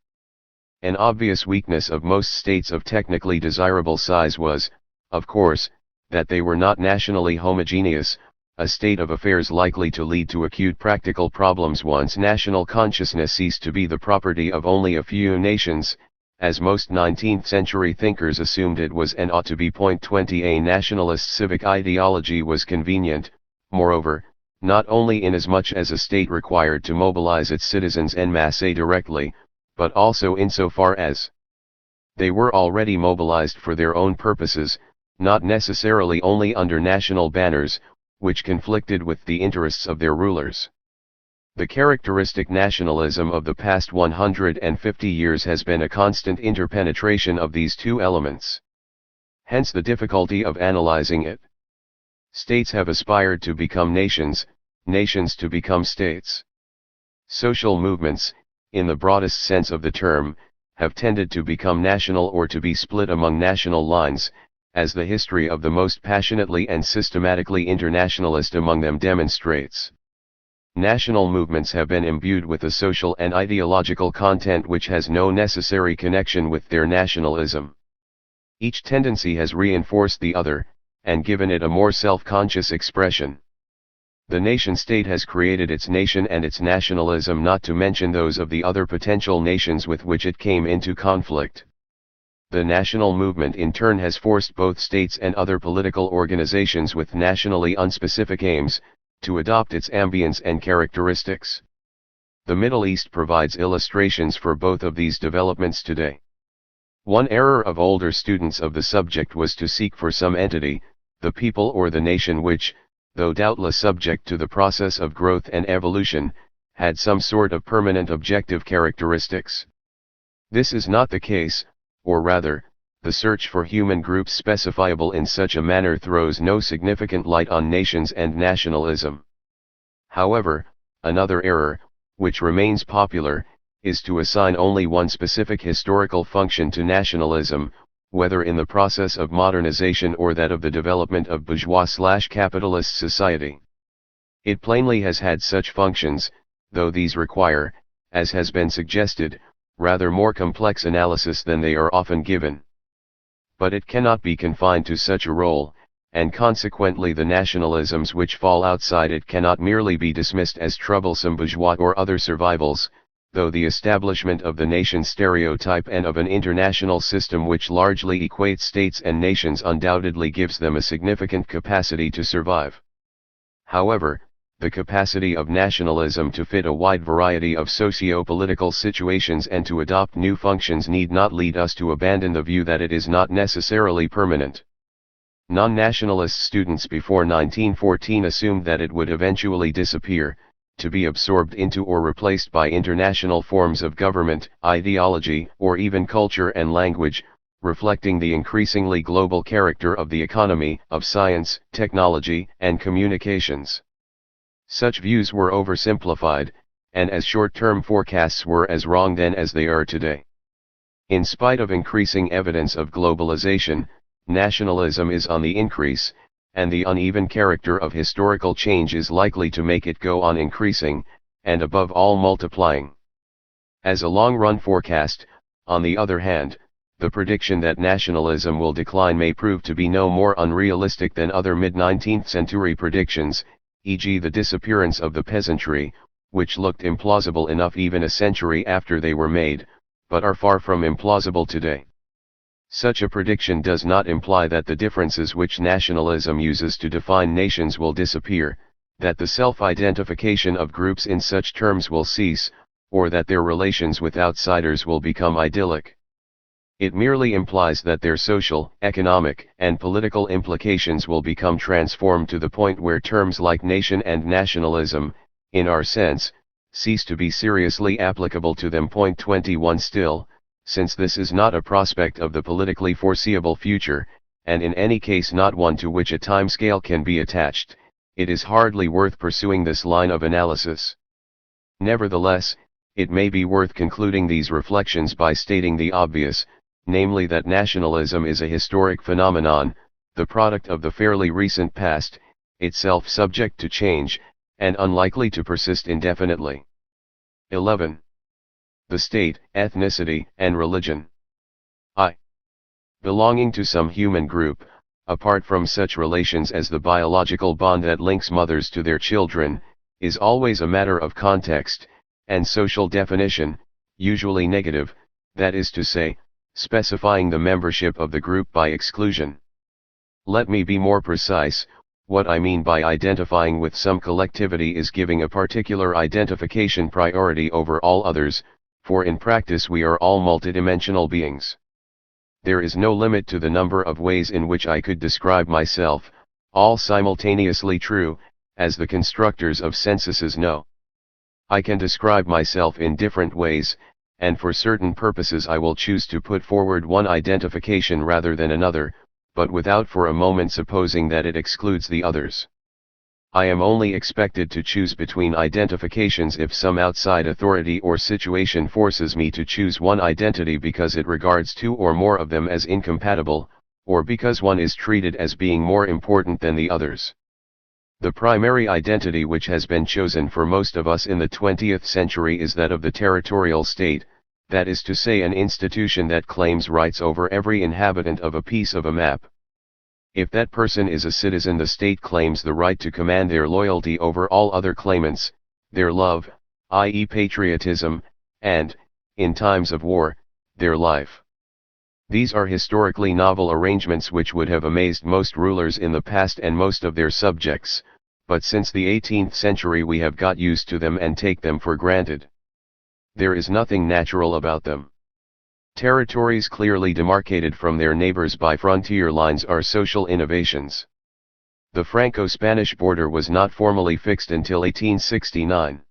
[SPEAKER 1] An obvious weakness of most states of technically desirable size was, of course, that they were not nationally homogeneous, a state of affairs likely to lead to acute practical problems once national consciousness ceased to be the property of only a few nations, as most 19th century thinkers assumed it was and ought to be. 20. A nationalist civic ideology was convenient, moreover, not only inasmuch as a state required to mobilize its citizens en masse directly, but also insofar as they were already mobilized for their own purposes, not necessarily only under national banners, which conflicted with the interests of their rulers. The characteristic nationalism of the past 150 years has been a constant interpenetration of these two elements. Hence the difficulty of analyzing it. States have aspired to become nations, nations to become states. Social movements, in the broadest sense of the term, have tended to become national or to be split among national lines, as the history of the most passionately and systematically internationalist among them demonstrates. National movements have been imbued with a social and ideological content which has no necessary connection with their nationalism. Each tendency has reinforced the other, and given it a more self-conscious expression. The nation-state has created its nation and its nationalism, not to mention those of the other potential nations with which it came into conflict. The national movement in turn has forced both states and other political organizations with nationally unspecific aims, to adopt its ambience and characteristics. The Middle East provides illustrations for both of these developments today. One error of older students of the subject was to seek for some entity, the people or the nation which, though doubtless subject to the process of growth and evolution, had some sort of permanent objective characteristics. This is not the case, or rather, the search for human groups specifiable in such a manner throws no significant light on nations and nationalism. However, another error, which remains popular, is to assign only one specific historical function to nationalism, whether in the process of modernization or that of the development of bourgeois/capitalist society. It plainly has had such functions, though these require, as has been suggested, rather more complex analysis than they are often given. But it cannot be confined to such a role, and consequently the nationalisms which fall outside it cannot merely be dismissed as troublesome bourgeois or other survivals, though the establishment of the nation stereotype and of an international system which largely equates states and nations undoubtedly gives them a significant capacity to survive. However, the capacity of nationalism to fit a wide variety of socio-political situations and to adopt new functions need not lead us to abandon the view that it is not necessarily permanent. Non-nationalist students before 1914 assumed that it would eventually disappear, to be absorbed into or replaced by international forms of government, ideology, or even culture and language, reflecting the increasingly global character of the economy, of science, technology, and communications. Such views were oversimplified, and as short-term forecasts were as wrong then as they are today. In spite of increasing evidence of globalization, nationalism is on the increase, and the uneven character of historical change is likely to make it go on increasing, and above all multiplying. As a long-run forecast, on the other hand, the prediction that nationalism will decline may prove to be no more unrealistic than other mid-19th century predictions, e.g. the disappearance of the peasantry, which looked implausible enough even a century after they were made, but are far from implausible today. Such a prediction does not imply that the differences which nationalism uses to define nations will disappear, that the self-identification of groups in such terms will cease, or that their relations with outsiders will become idyllic. It merely implies that their social, economic, and political implications will become transformed to the point where terms like nation and nationalism, in our sense, cease to be seriously applicable to them. 21 Still, since this is not a prospect of the politically foreseeable future, and in any case not one to which a timescale can be attached, it is hardly worth pursuing this line of analysis. Nevertheless, it may be worth concluding these reflections by stating the obvious, namely that nationalism is a historic phenomenon, the product of the fairly recent past, itself subject to change, and unlikely to persist indefinitely. 11. The state, ethnicity, and religion. I. Belonging to some human group, apart from such relations as the biological bond that links mothers to their children, is always a matter of context, and social definition, usually negative, that is to say, specifying the membership of the group by exclusion. Let me be more precise. What I mean by identifying with some collectivity is giving a particular identification priority over all others, for in practice we are all multidimensional beings. There is no limit to the number of ways in which I could describe myself, all simultaneously true, as the constructors of censuses know. I can describe myself in different ways, and for certain purposes I will choose to put forward one identification rather than another, but without for a moment supposing that it excludes the others. I am only expected to choose between identifications if some outside authority or situation forces me to choose one identity because it regards two or more of them as incompatible, or because one is treated as being more important than the others. The primary identity which has been chosen for most of us in the 20th century is that of the territorial state, that is to say an institution that claims rights over every inhabitant of a piece of a map. If that person is a citizen, the state claims the right to command their loyalty over all other claimants, their love, i.e. patriotism, and, in times of war, their life. These are historically novel arrangements which would have amazed most rulers in the past and most of their subjects, but since the 18th century we have got used to them and take them for granted. There is nothing natural about them. Territories clearly demarcated from their neighbors by frontier lines are social innovations. The Franco-Spanish border was not formally fixed until 1869.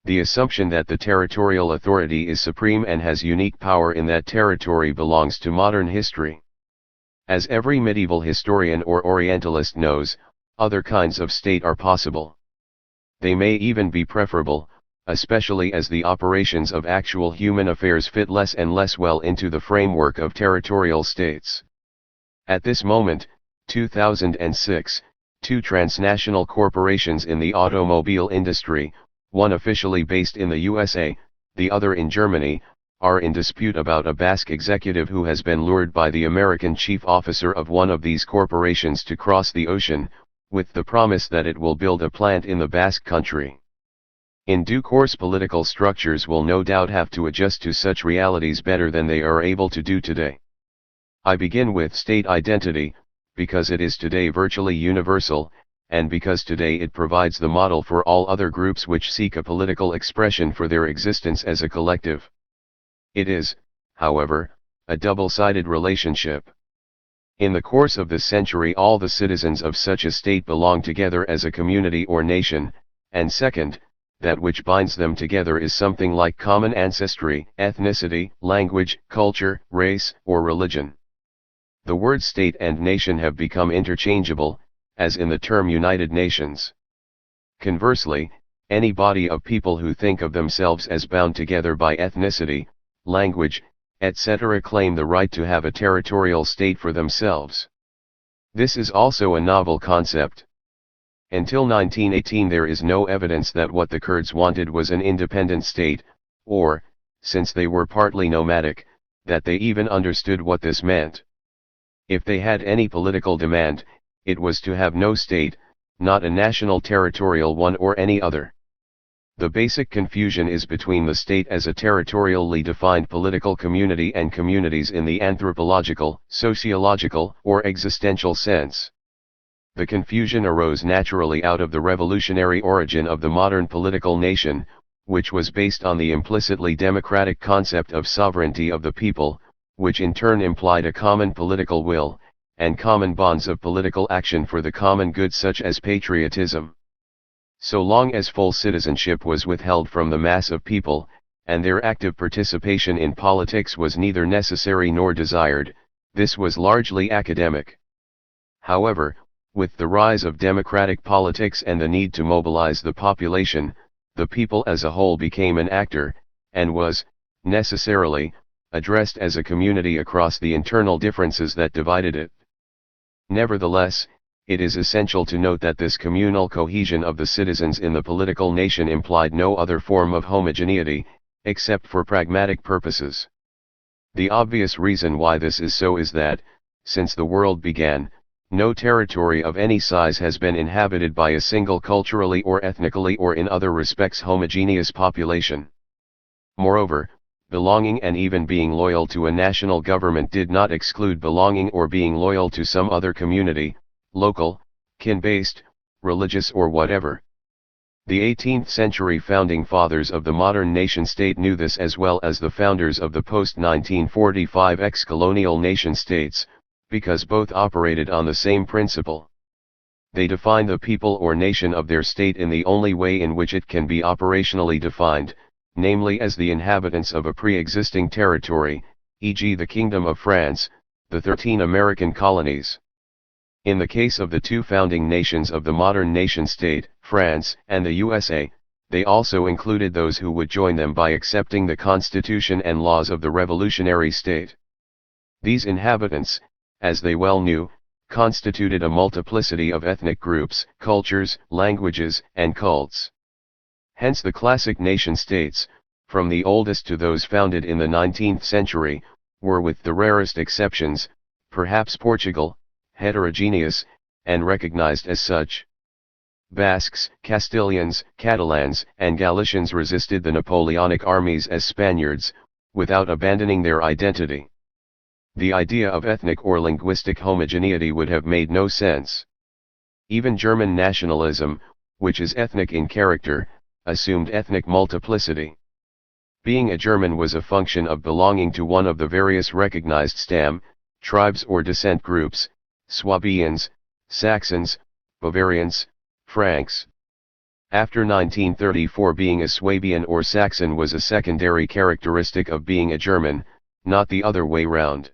[SPEAKER 1] The assumption that the territorial authority is supreme and has unique power in that territory belongs to modern history. As every medieval historian or Orientalist knows, other kinds of state are possible. They may even be preferable, especially as the operations of actual human affairs fit less and less well into the framework of territorial states. At this moment, 2006, two transnational corporations in the automobile industry, one officially based in the USA, the other in Germany, are in dispute about a Basque executive who has been lured by the American chief officer of one of these corporations to cross the ocean, with the promise that it will build a plant in the Basque country. In due course, political structures will no doubt have to adjust to such realities better than they are able to do today. I begin with state identity, because it is today virtually universal, and because today it provides the model for all other groups which seek a political expression for their existence as a collective. It is, however, a double-sided relationship. In the course of this century, all the citizens of such a state belong together as a community or nation, and second, that which binds them together is something like common ancestry, ethnicity, language, culture, race, or religion. The words state and nation have become interchangeable, as in the term United Nations. Conversely, any body of people who think of themselves as bound together by ethnicity, language, etc. claim the right to have a territorial state for themselves. This is also a novel concept. Until 1918 there is no evidence that what the Kurds wanted was an independent state, or, since they were partly nomadic, that they even understood what this meant. If they had any political demand, it was to have no state, not a national territorial one or any other. The basic confusion is between the state as a territorially defined political community and communities in the anthropological, sociological, or existential sense. The confusion arose naturally out of the revolutionary origin of the modern political nation, which was based on the implicitly democratic concept of sovereignty of the people, which in turn implied a common political will, and common bonds of political action for the common good such as patriotism. So long as full citizenship was withheld from the mass of people, and their active participation in politics was neither necessary nor desired, this was largely academic. However, with the rise of democratic politics and the need to mobilize the population, the people as a whole became an actor, and was, necessarily, addressed as a community across the internal differences that divided it. Nevertheless, it is essential to note that this communal cohesion of the citizens in the political nation implied no other form of homogeneity, except for pragmatic purposes. The obvious reason why this is so is that, since the world began, no territory of any size has been inhabited by a single culturally or ethnically or in other respects homogeneous population. Moreover, belonging and even being loyal to a national government did not exclude belonging or being loyal to some other community, local, kin-based, religious or whatever. The 18th century founding fathers of the modern nation-state knew this as well as the founders of the post-1945 ex-colonial nation-states, because both operated on the same principle. They define the people or nation of their state in the only way in which it can be operationally defined, namely as the inhabitants of a pre-existing territory, e.g. the Kingdom of France, the 13 American colonies. In the case of the two founding nations of the modern nation-state, France and the USA, they also included those who would join them by accepting the constitution and laws of the revolutionary state. These inhabitants, as they well knew, constituted a multiplicity of ethnic groups, cultures, languages, and cults. Hence the classic nation-states, from the oldest to those founded in the 19th century, were with the rarest exceptions, perhaps Portugal, heterogeneous, and recognized as such. Basques, Castilians, Catalans, and Galicians resisted the Napoleonic armies as Spaniards, without abandoning their identity. The idea of ethnic or linguistic homogeneity would have made no sense. Even German nationalism, which is ethnic in character, assumed ethnic multiplicity. Being a German was a function of belonging to one of the various recognized stam, tribes or descent groups, Swabians, Saxons, Bavarians, Franks. After 1934, being a Swabian or Saxon was a secondary characteristic of being a German, not the other way round.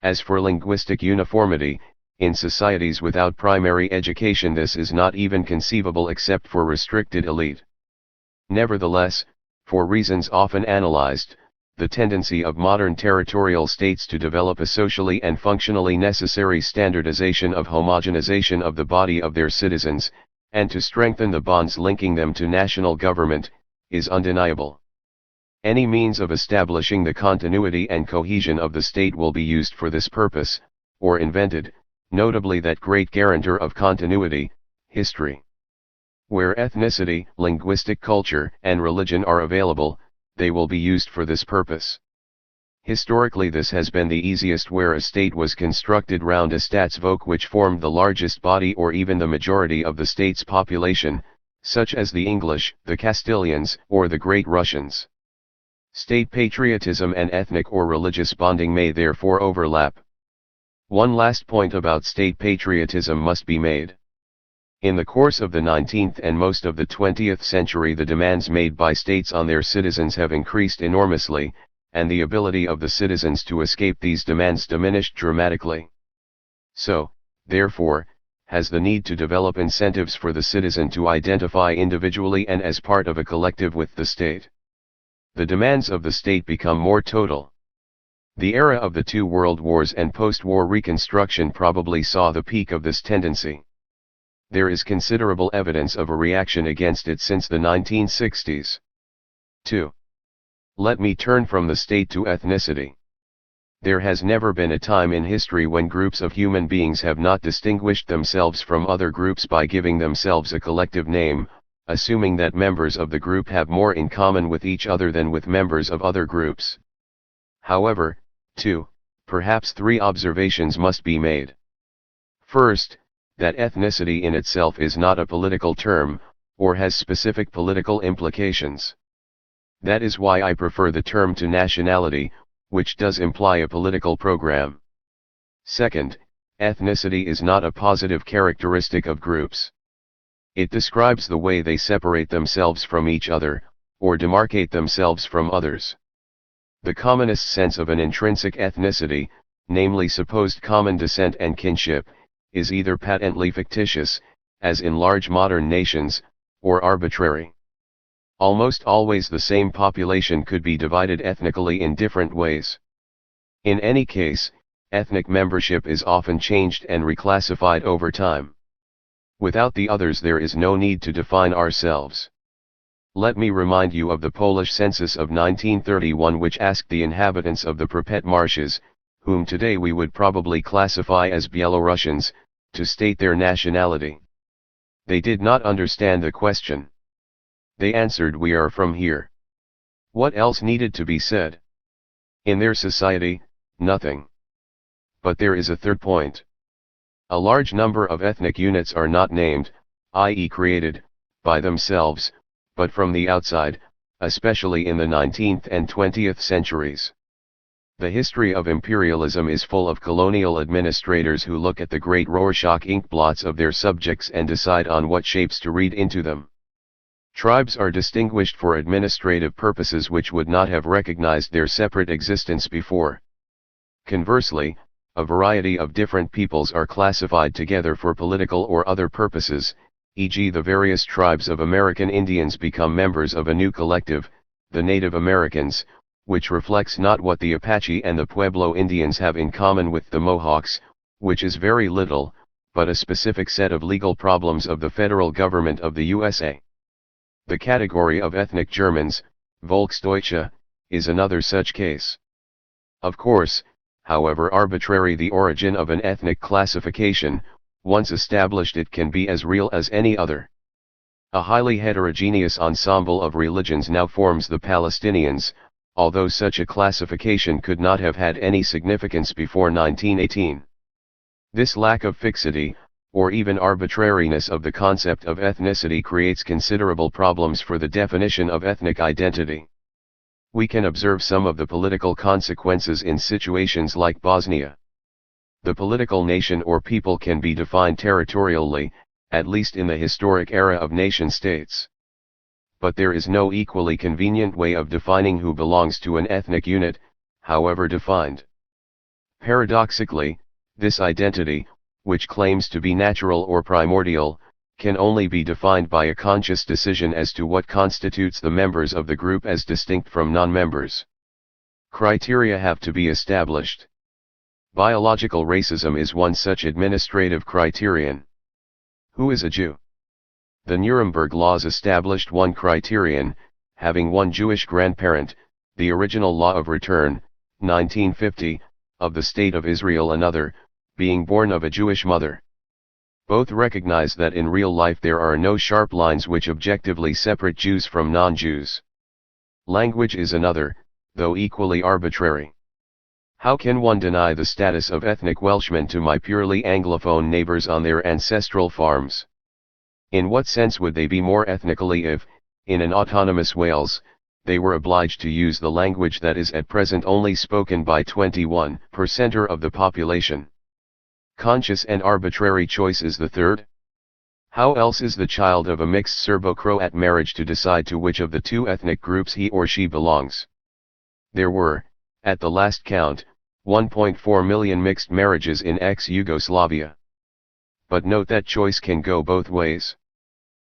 [SPEAKER 1] As for linguistic uniformity, in societies without primary education this is not even conceivable except for restricted elite. Nevertheless, for reasons often analyzed, the tendency of modern territorial states to develop a socially and functionally necessary standardization of homogenization of the body of their citizens, and to strengthen the bonds linking them to national government, is undeniable. Any means of establishing the continuity and cohesion of the state will be used for this purpose, or invented, notably that great guarantor of continuity, history. Where ethnicity, linguistic culture, and religion are available, they will be used for this purpose. Historically this has been the easiest where a state was constructed round a staatsvolk which formed the largest body or even the majority of the state's population, such as the English, the Castilians, or the Great Russians. State patriotism and ethnic or religious bonding may therefore overlap. One last point about state patriotism must be made. In the course of the 19th and most of the 20th century the demands made by states on their citizens have increased enormously, and the ability of the citizens to escape these demands diminished dramatically. So, therefore, has the need to develop incentives for the citizen to identify individually and as part of a collective with the state. The demands of the state become more total. The era of the two world wars and post-war reconstruction probably saw the peak of this tendency. There is considerable evidence of a reaction against it since the 1960s. 2. Let me turn from the state to ethnicity. There has never been a time in history when groups of human beings have not distinguished themselves from other groups by giving themselves a collective name, assuming that members of the group have more in common with each other than with members of other groups. However, 2, perhaps 3 observations must be made. First, that ethnicity in itself is not a political term, or has specific political implications. That is why I prefer the term to nationality, which does imply a political program. Second, ethnicity is not a positive characteristic of groups. It describes the way they separate themselves from each other, or demarcate themselves from others. The commonest sense of an intrinsic ethnicity, namely supposed common descent and kinship, is either patently fictitious, as in large modern nations, or arbitrary. Almost always the same population could be divided ethnically in different ways. In any case, ethnic membership is often changed and reclassified over time. Without the others there is no need to define ourselves. Let me remind you of the Polish census of 1931 which asked the inhabitants of the Pripet marshes, whom today we would probably classify as Belarusians, to state their nationality. They did not understand the question. They answered, "We are from here." What else needed to be said? In their society, nothing. But there is a third point. A large number of ethnic units are not named, i.e. created, by themselves, but from the outside, especially in the 19th and 20th centuries. The history of imperialism is full of colonial administrators who look at the great Rorschach inkblots of their subjects and decide on what shapes to read into them. Tribes are distinguished for administrative purposes which would not have recognized their separate existence before. Conversely, a variety of different peoples are classified together for political or other purposes, e.g. the various tribes of American Indians become members of a new collective, the Native Americans, which reflects not what the Apache and the Pueblo Indians have in common with the Mohawks, which is very little, but a specific set of legal problems of the federal government of the USA. The category of ethnic Germans, Volksdeutsche, is another such case. Of course, however arbitrary the origin of an ethnic classification, once established it can be as real as any other. A highly heterogeneous ensemble of religions now forms the Palestinians, although such a classification could not have had any significance before 1918. This lack of fixity, or even arbitrariness of the concept of ethnicity creates considerable problems for the definition of ethnic identity. We can observe some of the political consequences in situations like Bosnia. The political nation or people can be defined territorially, at least in the historic era of nation-states. But there is no equally convenient way of defining who belongs to an ethnic unit, however defined. Paradoxically, this identity, which claims to be natural or primordial, can only be defined by a conscious decision as to what constitutes the members of the group as distinct from non-members. Criteria have to be established. Biological racism is one such administrative criterion. Who is a Jew? The Nuremberg laws established one criterion: having one Jewish grandparent, the original law of return, 1950, of the State of Israel another, being born of a Jewish mother. Both recognize that in real life there are no sharp lines which objectively separate Jews from non-Jews. Language is another, though equally arbitrary. How can one deny the status of ethnic Welshmen to my purely Anglophone neighbors on their ancestral farms? In what sense would they be more ethnically if, in an autonomous Wales, they were obliged to use the language that is at present only spoken by 21% of the population? Conscious and arbitrary choice is the third. How else is the child of a mixed Serbo-Croat marriage to decide to which of the two ethnic groups he or she belongs? There were, at the last count, 1.4 million mixed marriages in ex-Yugoslavia. But note that choice can go both ways.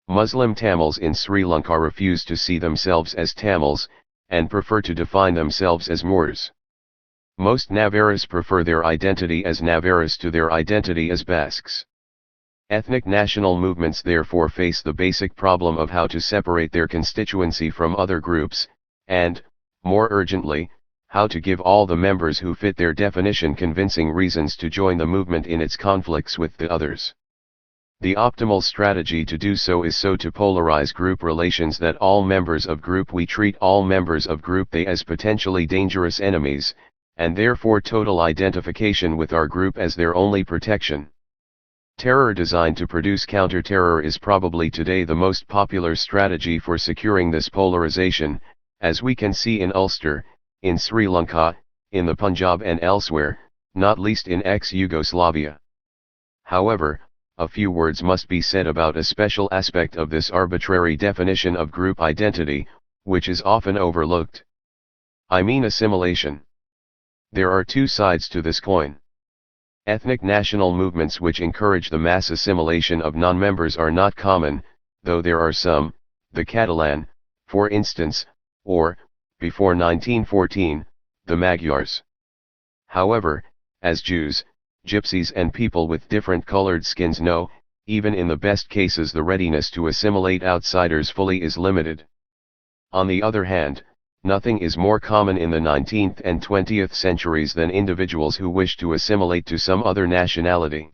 [SPEAKER 1] Muslim Tamils in Sri Lanka refuse to see themselves as Tamils, and prefer to define themselves as Moors. Most Navarras prefer their identity as Navarras to their identity as Basques. Ethnic national movements therefore face the basic problem of how to separate their constituency from other groups, and, more urgently, how to give all the members who fit their definition convincing reasons to join the movement in its conflicts with the others. The optimal strategy to do so is so to polarize group relations that all members of group we treat all members of group they as potentially dangerous enemies, and therefore total identification with our group as their only protection. Terror designed to produce counter-terror is probably today the most popular strategy for securing this polarization, as we can see in Ulster, in Sri Lanka, in the Punjab and elsewhere, not least in ex-Yugoslavia. However, a few words must be said about a special aspect of this arbitrary definition of group identity, which is often overlooked. I mean assimilation. There are two sides to this coin. Ethnic national movements which encourage the mass assimilation of non-members are not common, though there are some, the Catalan, for instance, or, before 1914, the Magyars. However, as Jews, Gypsies and people with different colored skins know, even in the best cases the readiness to assimilate outsiders fully is limited. On the other hand, nothing is more common in the 19th and 20th centuries than individuals who wish to assimilate to some other nationality.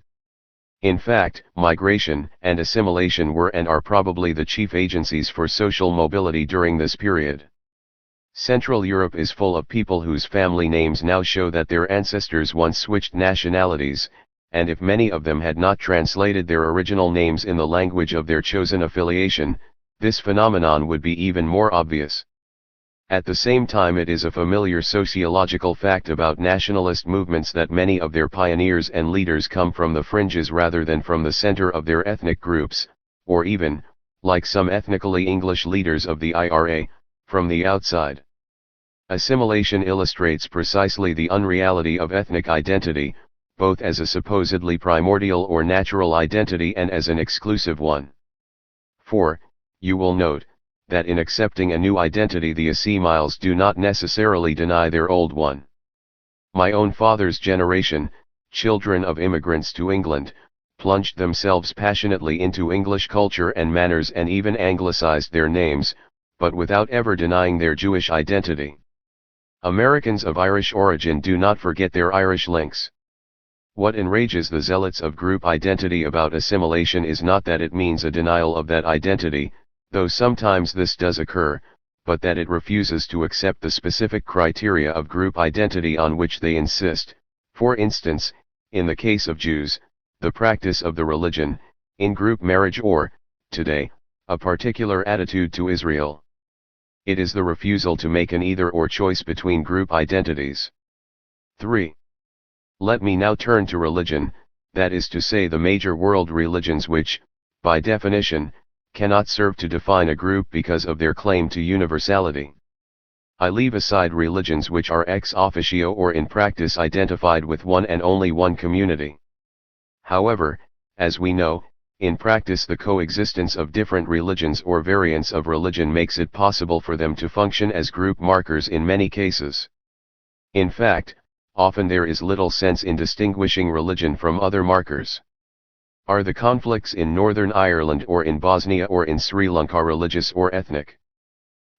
[SPEAKER 1] In fact, migration and assimilation were and are probably the chief agencies for social mobility during this period. Central Europe is full of people whose family names now show that their ancestors once switched nationalities, and if many of them had not translated their original names in the language of their chosen affiliation, this phenomenon would be even more obvious. At the same time, it is a familiar sociological fact about nationalist movements that many of their pioneers and leaders come from the fringes rather than from the center of their ethnic groups, or even, like some ethnically English leaders of the IRA, from the outside. Assimilation illustrates precisely the unreality of ethnic identity, both as a supposedly primordial or natural identity and as an exclusive one. For, you will note, that in accepting a new identity the assimiles do not necessarily deny their old one. My own father's generation, children of immigrants to England, plunged themselves passionately into English culture and manners and even anglicized their names, but without ever denying their Jewish identity. Americans of Irish origin do not forget their Irish links. What enrages the zealots of group identity about assimilation is not that it means a denial of that identity, though sometimes this does occur, but that it refuses to accept the specific criteria of group identity on which they insist, for instance, in the case of Jews, the practice of the religion, in-group marriage or, today, a particular attitude to Israel. It is the refusal to make an either-or choice between group identities. 3. Let me now turn to religion, that is to say the major world religions which, by definition, cannot serve to define a group because of their claim to universality. I leave aside religions which are ex officio or in practice identified with one and only one community. However, as we know, in practice the coexistence of different religions or variants of religion makes it possible for them to function as group markers in many cases. In fact, often there is little sense in distinguishing religion from other markers. Are the conflicts in Northern Ireland or in Bosnia or in Sri Lanka religious or ethnic?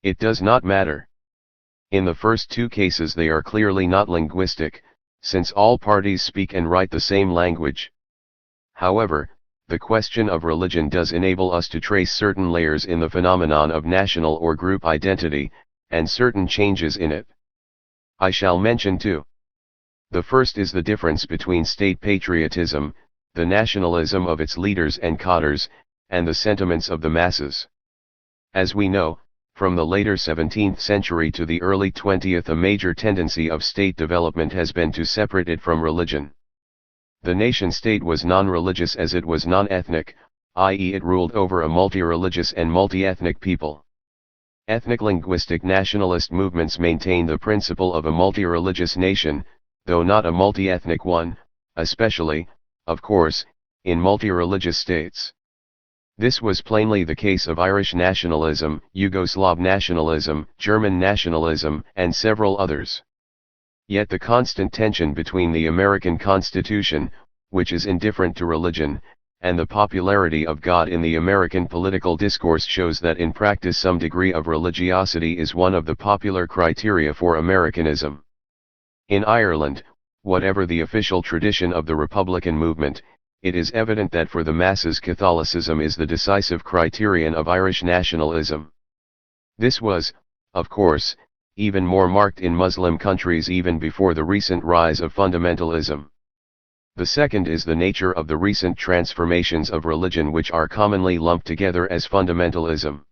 [SPEAKER 1] It does not matter. In the first two cases they are clearly not linguistic, since all parties speak and write the same language. However, the question of religion does enable us to trace certain layers in the phenomenon of national or group identity, and certain changes in it. I shall mention two. The first is the difference between state patriotism, the nationalism of its leaders and cadres, and the sentiments of the masses. As we know, from the later 17th century to the early 20th, a major tendency of state development has been to separate it from religion. The nation-state was non-religious as it was non-ethnic, i.e. it ruled over a multi-religious and multi-ethnic people. Ethnic linguistic nationalist movements maintain the principle of a multi-religious nation, though not a multi-ethnic one, especially, of course, in multi-religious states. This was plainly the case of Irish nationalism, Yugoslav nationalism, German nationalism, and several others. Yet the constant tension between the American Constitution, which is indifferent to religion, and the popularity of God in the American political discourse shows that in practice some degree of religiosity is one of the popular criteria for Americanism. In Ireland, whatever the official tradition of the Republican movement, it is evident that for the masses Catholicism is the decisive criterion of Irish nationalism. This was, of course, even more marked in Muslim countries even before the recent rise of fundamentalism. The second is the nature of the recent transformations of religion which are commonly lumped together as fundamentalism.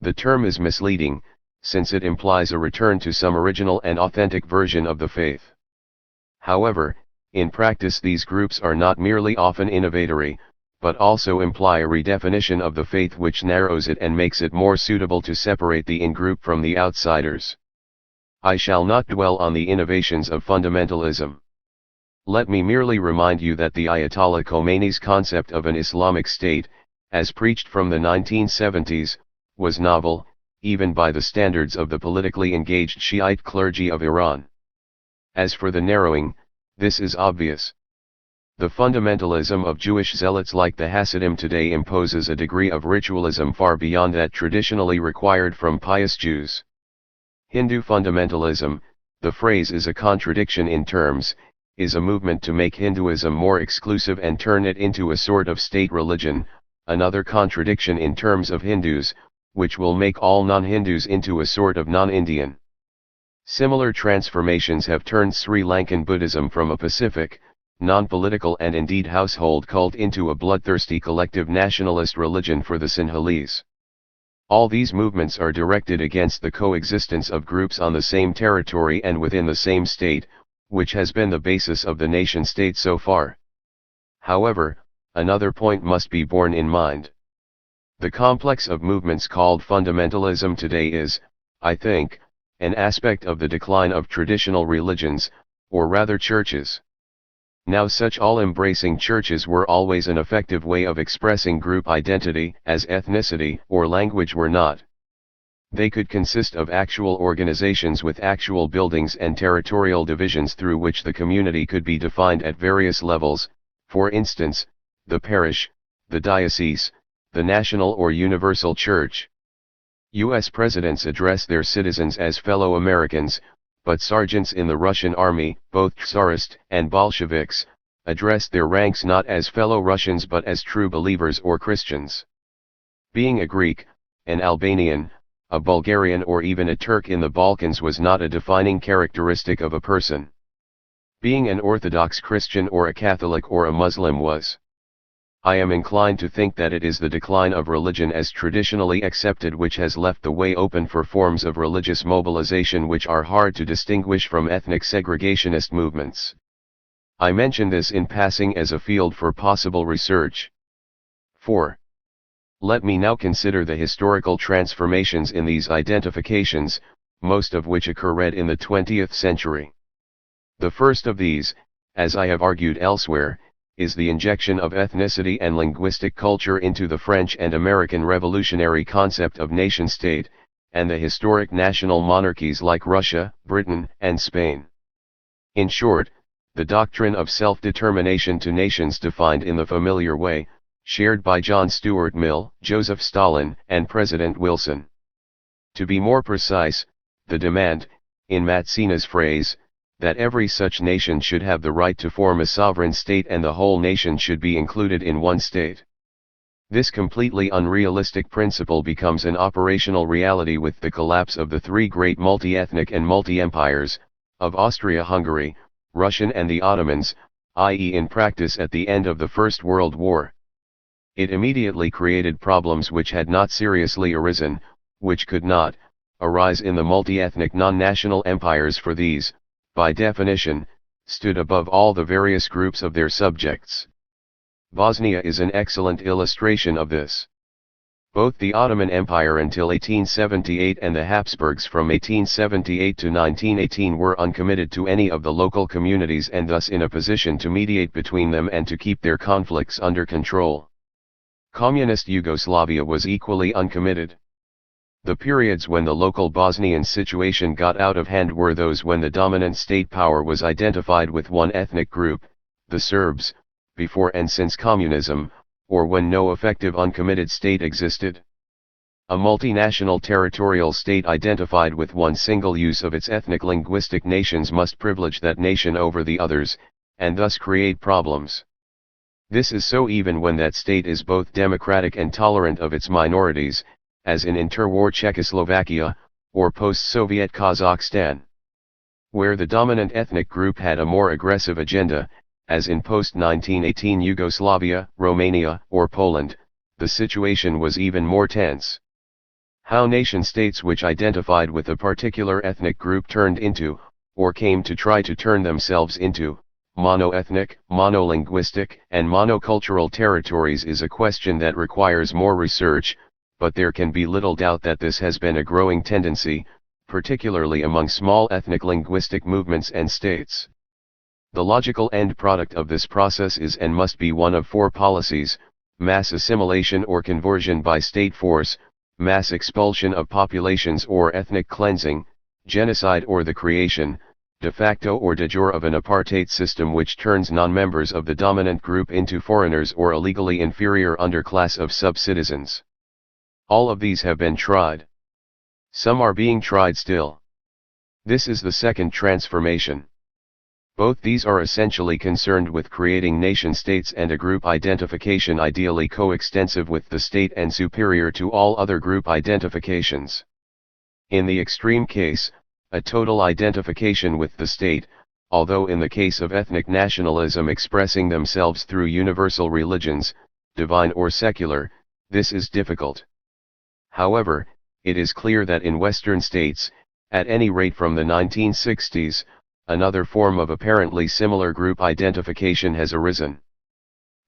[SPEAKER 1] The term is misleading, since it implies a return to some original and authentic version of the faith. However, in practice these groups are not merely often innovatory, but also imply a redefinition of the faith which narrows it and makes it more suitable to separate the in-group from the outsiders. I shall not dwell on the innovations of fundamentalism. Let me merely remind you that the Ayatollah Khomeini's concept of an Islamic State, as preached from the 1970s, was novel, even by the standards of the politically engaged Shiite clergy of Iran. As for the narrowing, this is obvious. The fundamentalism of Jewish zealots like the Hasidim today imposes a degree of ritualism far beyond that traditionally required from pious Jews. Hindu fundamentalism, the phrase is a contradiction in terms, is a movement to make Hinduism more exclusive and turn it into a sort of state religion, another contradiction in terms of Hindus, which will make all non-Hindus into a sort of non-Indian. Similar transformations have turned Sri Lankan Buddhism from a pacific, non-political and indeed household cult into a bloodthirsty collective nationalist religion for the Sinhalese. All these movements are directed against the coexistence of groups on the same territory and within the same state, which has been the basis of the nation-state so far. However, another point must be borne in mind. The complex of movements called fundamentalism today is, I think, an aspect of the decline of traditional religions, or rather churches. Now such all-embracing churches were always an effective way of expressing group identity, as ethnicity or language were not. They could consist of actual organizations with actual buildings and territorial divisions through which the community could be defined at various levels, for instance, the parish, the diocese, the national or universal church. U.S. presidents address their citizens as fellow Americans, but sergeants in the Russian army, both Tsarist and Bolsheviks, addressed their ranks not as fellow Russians but as true believers or Christians. Being a Greek, an Albanian, a Bulgarian or even a Turk in the Balkans was not a defining characteristic of a person. Being an Orthodox Christian or a Catholic or a Muslim was. I am inclined to think that it is the decline of religion as traditionally accepted which has left the way open for forms of religious mobilization which are hard to distinguish from ethnic segregationist movements. I mention this in passing as a field for possible research. 4. Let me now consider the historical transformations in these identifications, most of which occurred in the 20th century. The first of these, as I have argued elsewhere, is the injection of ethnicity and linguistic culture into the French and American revolutionary concept of nation-state, and the historic national monarchies like Russia, Britain, and Spain. In short, the doctrine of self-determination to nations defined in the familiar way, shared by John Stuart Mill, Joseph Stalin, and President Wilson. To be more precise, the demand, in Mazzini's phrase, that every such nation should have the right to form a sovereign state and the whole nation should be included in one state. This completely unrealistic principle becomes an operational reality with the collapse of the three great multi-ethnic and multi-empires, of Austria-Hungary, Russian and the Ottomans, i.e. in practice at the end of the First World War. It immediately created problems which had not seriously arisen, which could not, arise in the multi-ethnic non-national empires, for these, by definition, stood above all the various groups of their subjects. Bosnia is an excellent illustration of this. Both the Ottoman Empire until 1878 and the Habsburgs from 1878 to 1918 were uncommitted to any of the local communities and thus in a position to mediate between them and to keep their conflicts under control. Communist Yugoslavia was equally uncommitted. The periods when the local Bosnian situation got out of hand were those when the dominant state power was identified with one ethnic group, the Serbs, before and since communism, or when no effective uncommitted state existed. A multinational territorial state identified with one single use of its ethnic linguistic nations must privilege that nation over the others, and thus create problems. This is so even when that state is both democratic and tolerant of its minorities, as in interwar Czechoslovakia, or post-Soviet Kazakhstan. Where the dominant ethnic group had a more aggressive agenda, as in post-1918 Yugoslavia, Romania, or Poland, the situation was even more tense. How nation-states which identified with a particular ethnic group turned into, or came to try to turn themselves into, monoethnic, monolinguistic, and monocultural territories is a question that requires more research, but there can be little doubt that this has been a growing tendency, particularly among small ethnic linguistic movements and states. The logical end product of this process is and must be one of four policies: mass assimilation or conversion by state force, mass expulsion of populations or ethnic cleansing, genocide or the creation, de facto or de jure of an apartheid system which turns non-members of the dominant group into foreigners or a legally inferior underclass of sub-citizens. All of these have been tried. Some are being tried still. This is the second transformation. Both these are essentially concerned with creating nation-states and a group identification ideally coextensive with the state and superior to all other group identifications. In the extreme case, a total identification with the state, although in the case of ethnic nationalism expressing themselves through universal religions, divine or secular, this is difficult. However, it is clear that in Western states, at any rate from the 1960s, another form of apparently similar group identification has arisen.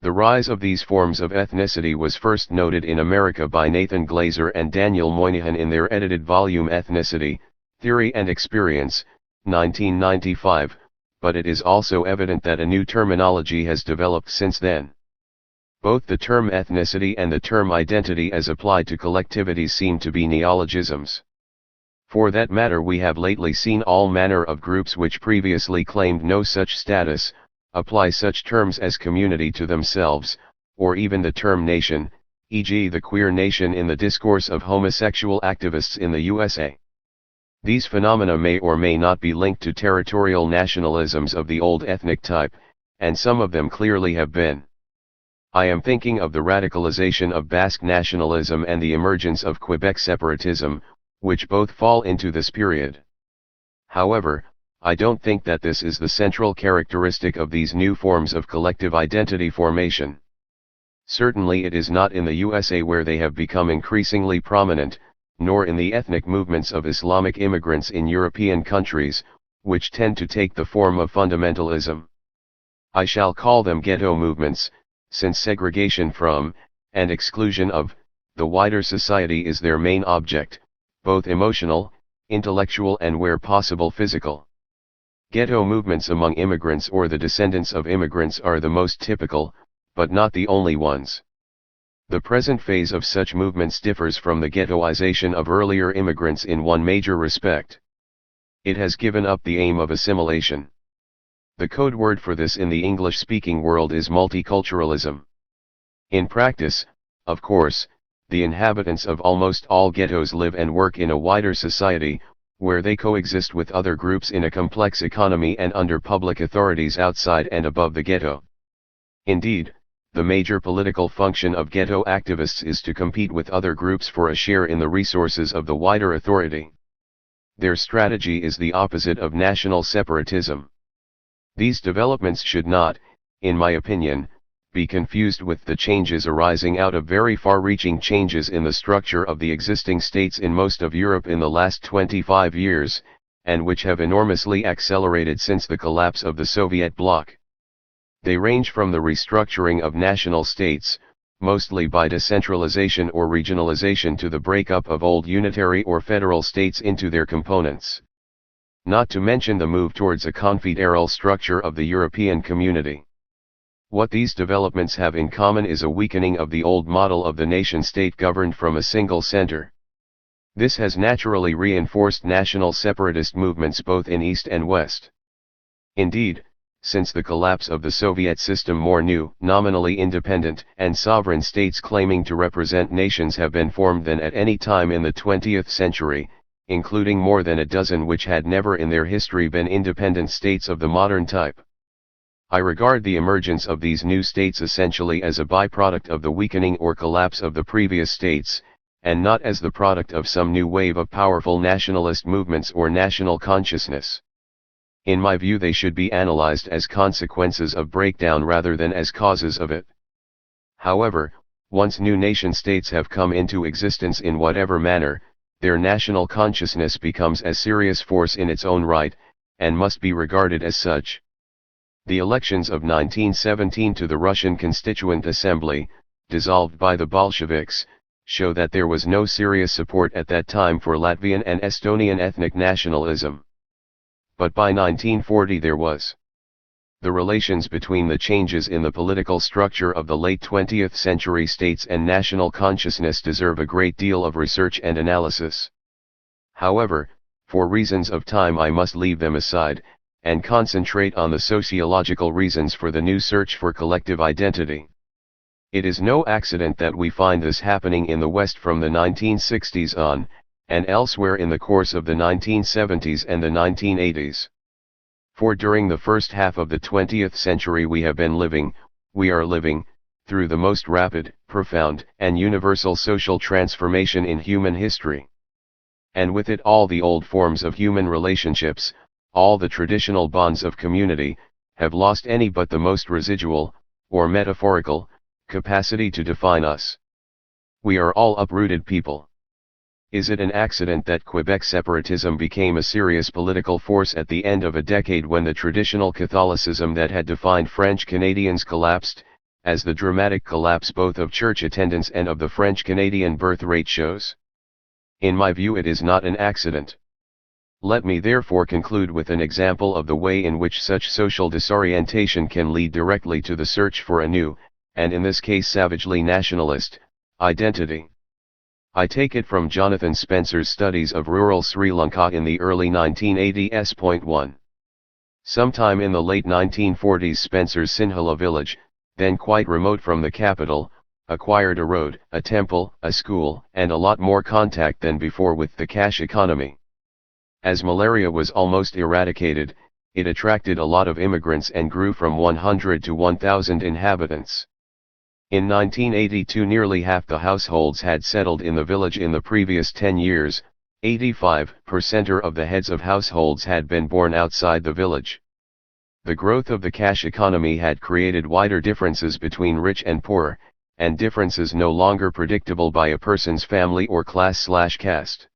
[SPEAKER 1] The rise of these forms of ethnicity was first noted in America by Nathan Glazer and Daniel Moynihan in their edited volume Ethnicity, Theory and Experience, 1995, but it is also evident that a new terminology has developed since then. Both the term ethnicity and the term identity as applied to collectivities seem to be neologisms. For that matter, we have lately seen all manner of groups which previously claimed no such status, apply such terms as community to themselves, or even the term nation, e.g. the queer nation in the discourse of homosexual activists in the USA. These phenomena may or may not be linked to territorial nationalisms of the old ethnic type, and some of them clearly have been. I am thinking of the radicalization of Basque nationalism and the emergence of Quebec separatism, which both fall into this period. However, I don't think that this is the central characteristic of these new forms of collective identity formation. Certainly it is not in the USA, where they have become increasingly prominent, nor in the ethnic movements of Islamic immigrants in European countries, which tend to take the form of fundamentalism. I shall call them ghetto movements, since segregation from, and exclusion of, the wider society is their main object, both emotional, intellectual and where possible physical. Ghetto movements among immigrants or the descendants of immigrants are the most typical, but not the only ones. The present phase of such movements differs from the ghettoization of earlier immigrants in one major respect. It has given up the aim of assimilation. The code word for this in the English-speaking world is multiculturalism. In practice, of course, the inhabitants of almost all ghettos live and work in a wider society, where they coexist with other groups in a complex economy and under public authorities outside and above the ghetto. Indeed, the major political function of ghetto activists is to compete with other groups for a share in the resources of the wider authority. Their strategy is the opposite of national separatism. These developments should not, in my opinion, be confused with the changes arising out of very far-reaching changes in the structure of the existing states in most of Europe in the last 25 years, and which have enormously accelerated since the collapse of the Soviet bloc. They range from the restructuring of national states, mostly by decentralization or regionalization, to the breakup of old unitary or federal states into their components. Not to mention the move towards a confederal structure of the European community. What these developments have in common is a weakening of the old model of the nation-state governed from a single center. This has naturally reinforced national separatist movements both in East and West. Indeed, since the collapse of the Soviet system, more new, nominally independent, and sovereign states claiming to represent nations have been formed than at any time in the 20th century, including more than a dozen which had never in their history been independent states of the modern type. I regard the emergence of these new states essentially as a byproduct of the weakening or collapse of the previous states, and not as the product of some new wave of powerful nationalist movements or national consciousness. In my view, they should be analyzed as consequences of breakdown rather than as causes of it. However, once new nation-states have come into existence in whatever manner, their national consciousness becomes a serious force in its own right, and must be regarded as such. The elections of 1917 to the Russian Constituent Assembly, dissolved by the Bolsheviks, show that there was no serious support at that time for Latvian and Estonian ethnic nationalism. But by 1940 there was. The relations between the changes in the political structure of the late 20th century states and national consciousness deserve a great deal of research and analysis. However, for reasons of time I must leave them aside, and concentrate on the sociological reasons for the new search for collective identity. It is no accident that we find this happening in the West from the 1960s on, and elsewhere in the course of the 1970s and the 1980s. For during the first half of the 20th century we are living, through the most rapid, profound, and universal social transformation in human history. And with it all the old forms of human relationships, all the traditional bonds of community, have lost any but the most residual, or metaphorical, capacity to define us. We are all uprooted people. Is it an accident that Quebec separatism became a serious political force at the end of a decade when the traditional Catholicism that had defined French Canadians collapsed, as the dramatic collapse both of church attendance and of the French Canadian birth rate shows? In my view, it is not an accident. Let me therefore conclude with an example of the way in which such social disorientation can lead directly to the search for a new, and in this case savagely nationalist, identity. I take it from Jonathan Spencer's studies of rural Sri Lanka in the early 1980s. 1. Sometime in the late 1940s, Spencer's Sinhala village, then quite remote from the capital, acquired a road, a temple, a school, and a lot more contact than before with the cash economy. As malaria was almost eradicated, it attracted a lot of immigrants and grew from 100 to 1,000 inhabitants. In 1982 nearly half the households had settled in the village in the previous 10 years, 85% of the heads of households had been born outside the village. The growth of the cash economy had created wider differences between rich and poor, and differences no longer predictable by a person's family or class/caste.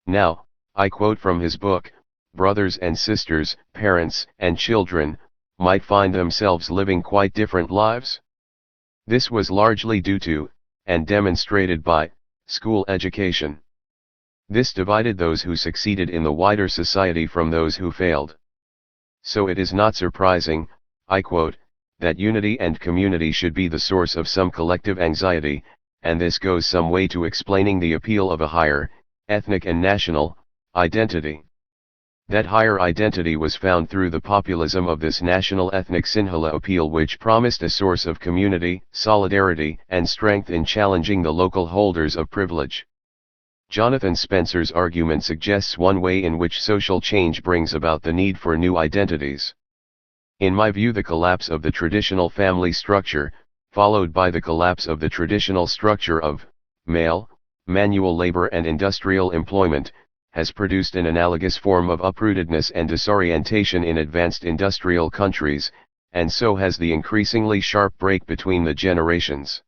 [SPEAKER 1] Now, I quote from his book, brothers and sisters, parents and children, might find themselves living quite different lives. This was largely due to, and demonstrated by school education. This divided those who succeeded in the wider society from those who failed. So it is not surprising, I quote, that unity and community should be the source of some collective anxiety, and this goes some way to explaining the appeal of a higher, ethnic and national, identity. That higher identity was found through the populism of this national ethnic Sinhala appeal, which promised a source of community, solidarity, and strength in challenging the local holders of privilege. Jonathan Spencer's argument suggests one way in which social change brings about the need for new identities. In my view, the collapse of the traditional family structure, followed by the collapse of the traditional structure of male, manual labor and industrial employment, has produced an analogous form of uprootedness and disorientation in advanced industrial countries, and so has the increasingly sharp break between the generations.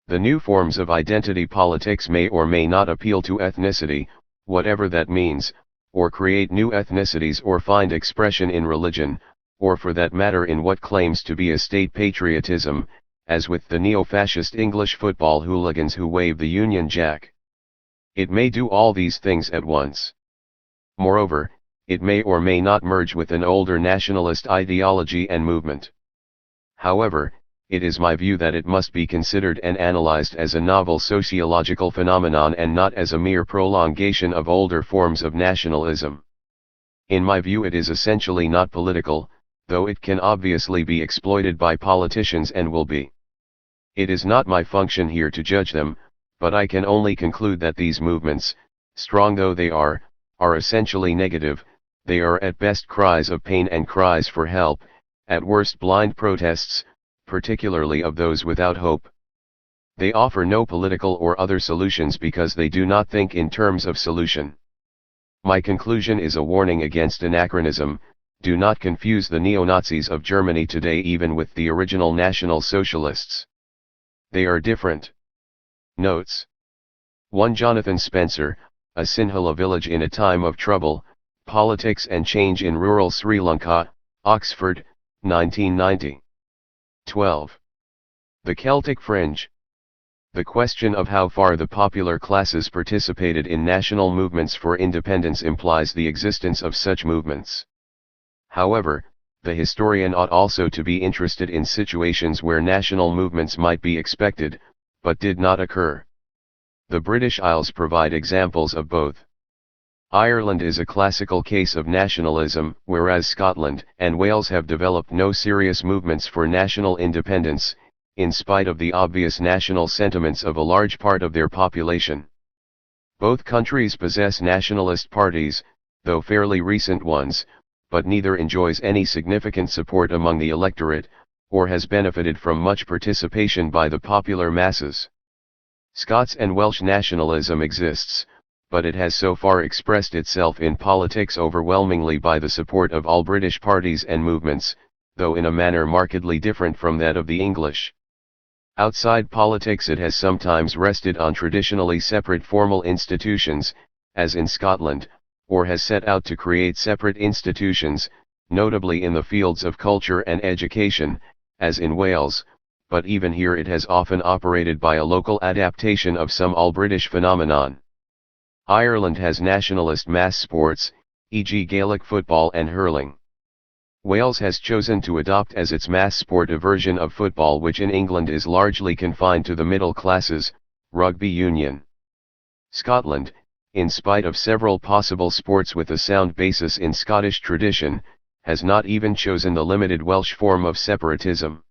[SPEAKER 1] The new forms of identity politics may or may not appeal to ethnicity, whatever that means, or create new ethnicities or find expression in religion, or for that matter in what claims to be a state patriotism, as with the neo-fascist English football hooligans who wave the Union Jack. It may do all these things at once. Moreover, it may or may not merge with an older nationalist ideology and movement. However, it is my view that it must be considered and analyzed as a novel sociological phenomenon and not as a mere prolongation of older forms of nationalism. In my view, it is essentially not political, though it can obviously be exploited by politicians and will be. It is not my function here to judge them, but I can only conclude that these movements, strong though they are essentially negative. They are at best cries of pain and cries for help, at worst blind protests, particularly of those without hope. They offer no political or other solutions because they do not think in terms of solution. My conclusion is a warning against anachronism. Do not confuse the neo-Nazis of Germany today even with the original National Socialists. They are different. Notes. 1. Jonathan Spencer, A Sinhala Village in a Time of Trouble, Politics and Change in Rural Sri Lanka, Oxford, 1990. 12. The Celtic Fringe. The question of how far the popular classes participated in national movements for independence implies the existence of such movements. However, the historian ought also to be interested in situations where national movements might be expected, but did not occur. The British Isles provide examples of both. Ireland is a classical case of nationalism, whereas Scotland and Wales have developed no serious movements for national independence, in spite of the obvious national sentiments of a large part of their population. Both countries possess nationalist parties, though fairly recent ones, but neither enjoys any significant support among the electorate, or has benefited from much participation by the popular masses. Scots and Welsh nationalism exists, but it has so far expressed itself in politics overwhelmingly by the support of all British parties and movements, though in a manner markedly different from that of the English. Outside politics it has sometimes rested on traditionally separate formal institutions, as in Scotland, or has set out to create separate institutions, notably in the fields of culture and education, as in Wales, but even here it has often operated by a local adaptation of some all-British phenomenon. Ireland has nationalist mass sports, e.g. Gaelic football and hurling. Wales has chosen to adopt as its mass sport a version of football which in England is largely confined to the middle classes, rugby union. Scotland, in spite of several possible sports with a sound basis in Scottish tradition, has not even chosen the limited Welsh form of separatism.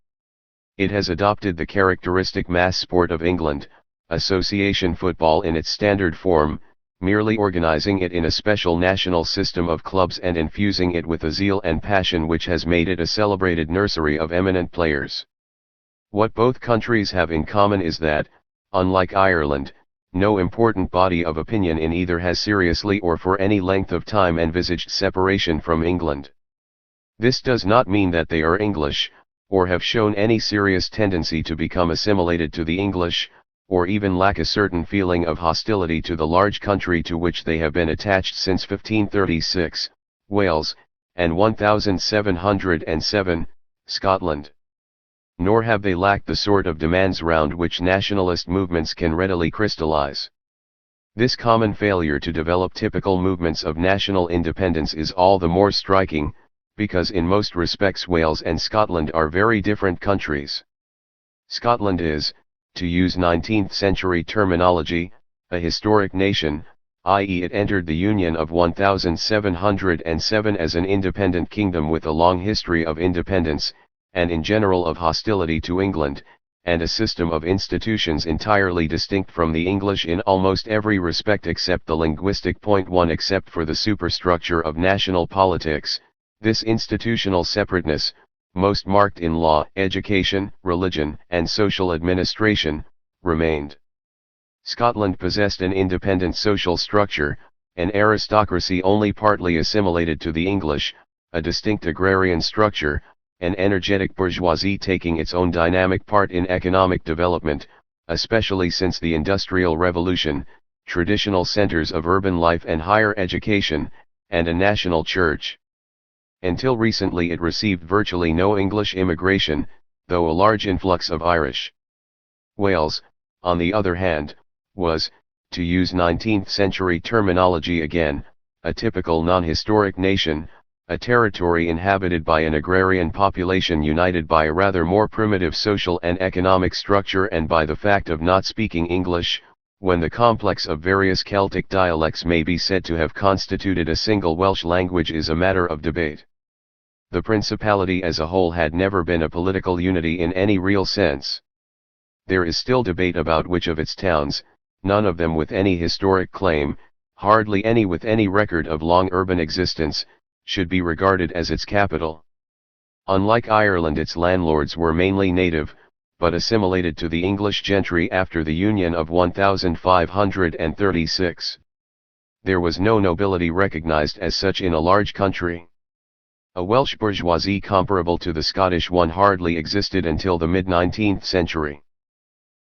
[SPEAKER 1] It has adopted the characteristic mass sport of England, association football in its standard form, merely organizing it in a special national system of clubs and infusing it with a zeal and passion which has made it a celebrated nursery of eminent players. What both countries have in common is that, unlike Ireland, no important body of opinion in either has seriously or for any length of time envisaged separation from England. This does not mean that they are English, or have shown any serious tendency to become assimilated to the English, or even lack a certain feeling of hostility to the large country to which they have been attached since 1536, Wales, and 1707, Scotland. nor have they lacked the sort of demands round which nationalist movements can readily crystallize. This common failure to develop typical movements of national independence is all the more striking, because in most respects Wales and Scotland are very different countries. Scotland is, to use 19th century terminology, a historic nation, i.e. it entered the Union of 1707 as an independent kingdom with a long history of independence, and in general of hostility to England, and a system of institutions entirely distinct from the English in almost every respect except the linguistic point. Except for the superstructure of national politics, this institutional separateness, most marked in law, education, religion, and social administration, remained. Scotland possessed an independent social structure, an aristocracy only partly assimilated to the English, a distinct agrarian structure, an energetic bourgeoisie taking its own dynamic part in economic development, especially since the Industrial Revolution, traditional centers of urban life and higher education, and a national church. Until recently it received virtually no English immigration, though a large influx of Irish. Wales, on the other hand, was, to use 19th century terminology again, a typical non-historic nation, a territory inhabited by an agrarian population united by a rather more primitive social and economic structure and by the fact of not speaking English, when the complex of various Celtic dialects may be said to have constituted a single Welsh language is a matter of debate. The Principality as a whole had never been a political unity in any real sense. There is still debate about which of its towns, none of them with any historic claim, hardly any with any record of long urban existence, should be regarded as its capital. Unlike Ireland, its landlords were mainly native, but assimilated to the English gentry after the Union of 1536. There was no nobility recognized as such in a large country. A Welsh bourgeoisie comparable to the Scottish one hardly existed until the mid-19th century.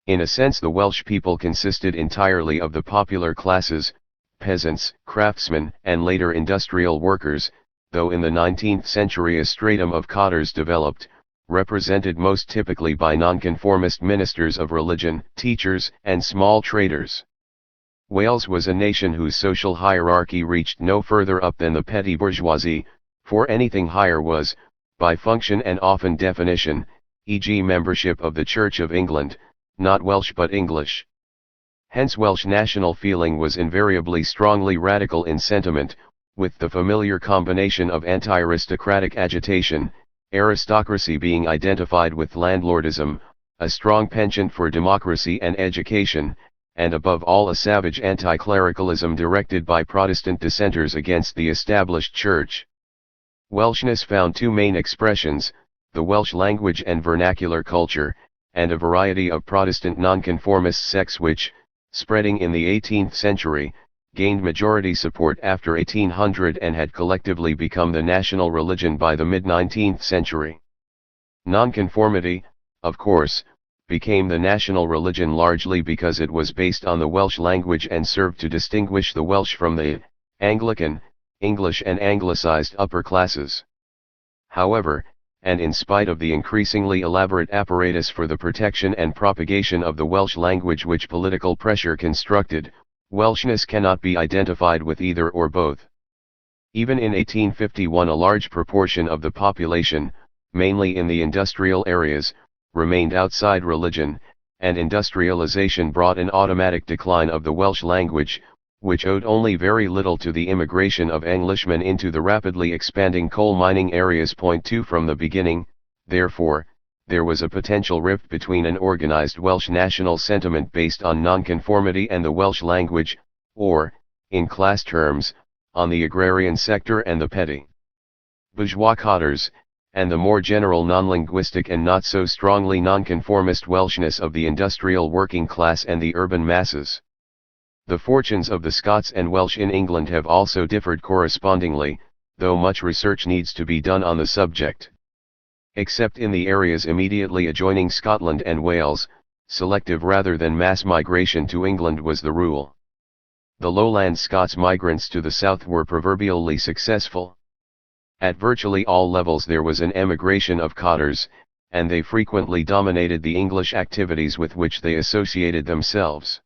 [SPEAKER 1] In a sense, the Welsh people consisted entirely of the popular classes, peasants, craftsmen, and later industrial workers, though in the 19th century a stratum of cottars developed, represented most typically by nonconformist ministers of religion, teachers, and small traders. Wales was a nation whose social hierarchy reached no further up than the petty bourgeoisie, for anything higher was, by function and often definition, e.g. membership of the Church of England, not Welsh but English. Hence Welsh national feeling was invariably strongly radical in sentiment, with the familiar combination of anti-aristocratic agitation, aristocracy being identified with landlordism, a strong penchant for democracy and education, and above all a savage anti-clericalism directed by Protestant dissenters against the established church. Welshness found two main expressions, the Welsh language and vernacular culture, and a variety of Protestant nonconformist sects which, spreading in the 18th century, gained majority support after 1800 and had collectively become the national religion by the mid-19th century. Nonconformity, of course, became the national religion largely because it was based on the Welsh language and served to distinguish the Welsh from the Anglican, English and Anglicized upper classes. However, and in spite of the increasingly elaborate apparatus for the protection and propagation of the Welsh language which political pressure constructed, Welshness cannot be identified with either or both. Even in 1851 a large proportion of the population, mainly in the industrial areas, remained outside religion, and industrialization brought an automatic decline of the Welsh language, which owed only very little to the immigration of Englishmen into the rapidly expanding coal mining areas. 2 From the beginning, therefore, there was a potential rift between an organized Welsh national sentiment based on nonconformity and the Welsh language, or, in class terms, on the agrarian sector and the petty bourgeois cottars, and the more general non-linguistic and not so strongly nonconformist Welshness of the industrial working class and the urban masses. The fortunes of the Scots and Welsh in England have also differed correspondingly, though much research needs to be done on the subject. Except in the areas immediately adjoining Scotland and Wales, selective rather than mass migration to England was the rule. The lowland Scots migrants to the south were proverbially successful. At virtually all levels there was an emigration of cottars, and they frequently dominated the English activities with which they associated themselves.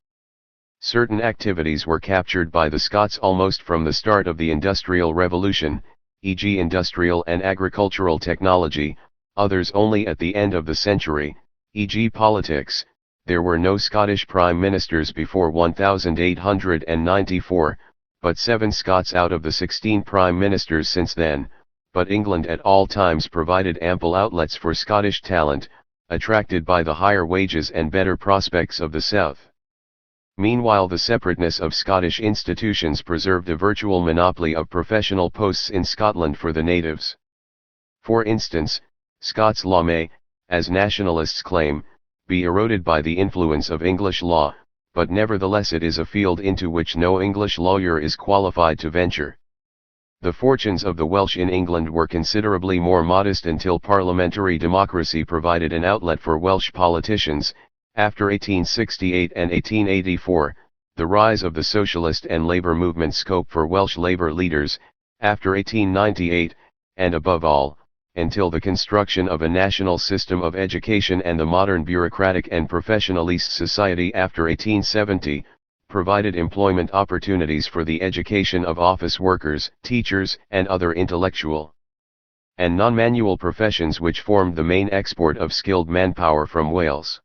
[SPEAKER 1] Certain activities were captured by the Scots almost from the start of the Industrial Revolution, e.g. industrial and agricultural technology, others only at the end of the century, e.g. politics. There were no Scottish prime ministers before 1894, but 7 Scots out of the 16 prime ministers since then, but England at all times provided ample outlets for Scottish talent, attracted by the higher wages and better prospects of the south. Meanwhile, the separateness of Scottish institutions preserved a virtual monopoly of professional posts in Scotland for the natives. For instance, Scots law may, as nationalists claim, be eroded by the influence of English law, but nevertheless it is a field into which no English lawyer is qualified to venture. The fortunes of the Welsh in England were considerably more modest until parliamentary democracy provided an outlet for Welsh politicians. After 1868 and 1884, the rise of the socialist and labour movement scope for Welsh labour leaders, after 1898, and above all, until the construction of a national system of education and the modern bureaucratic and professionalist society after 1870, provided employment opportunities for the education of office workers, teachers, and other intellectual and non-manual professions which formed the main export of skilled manpower from Wales.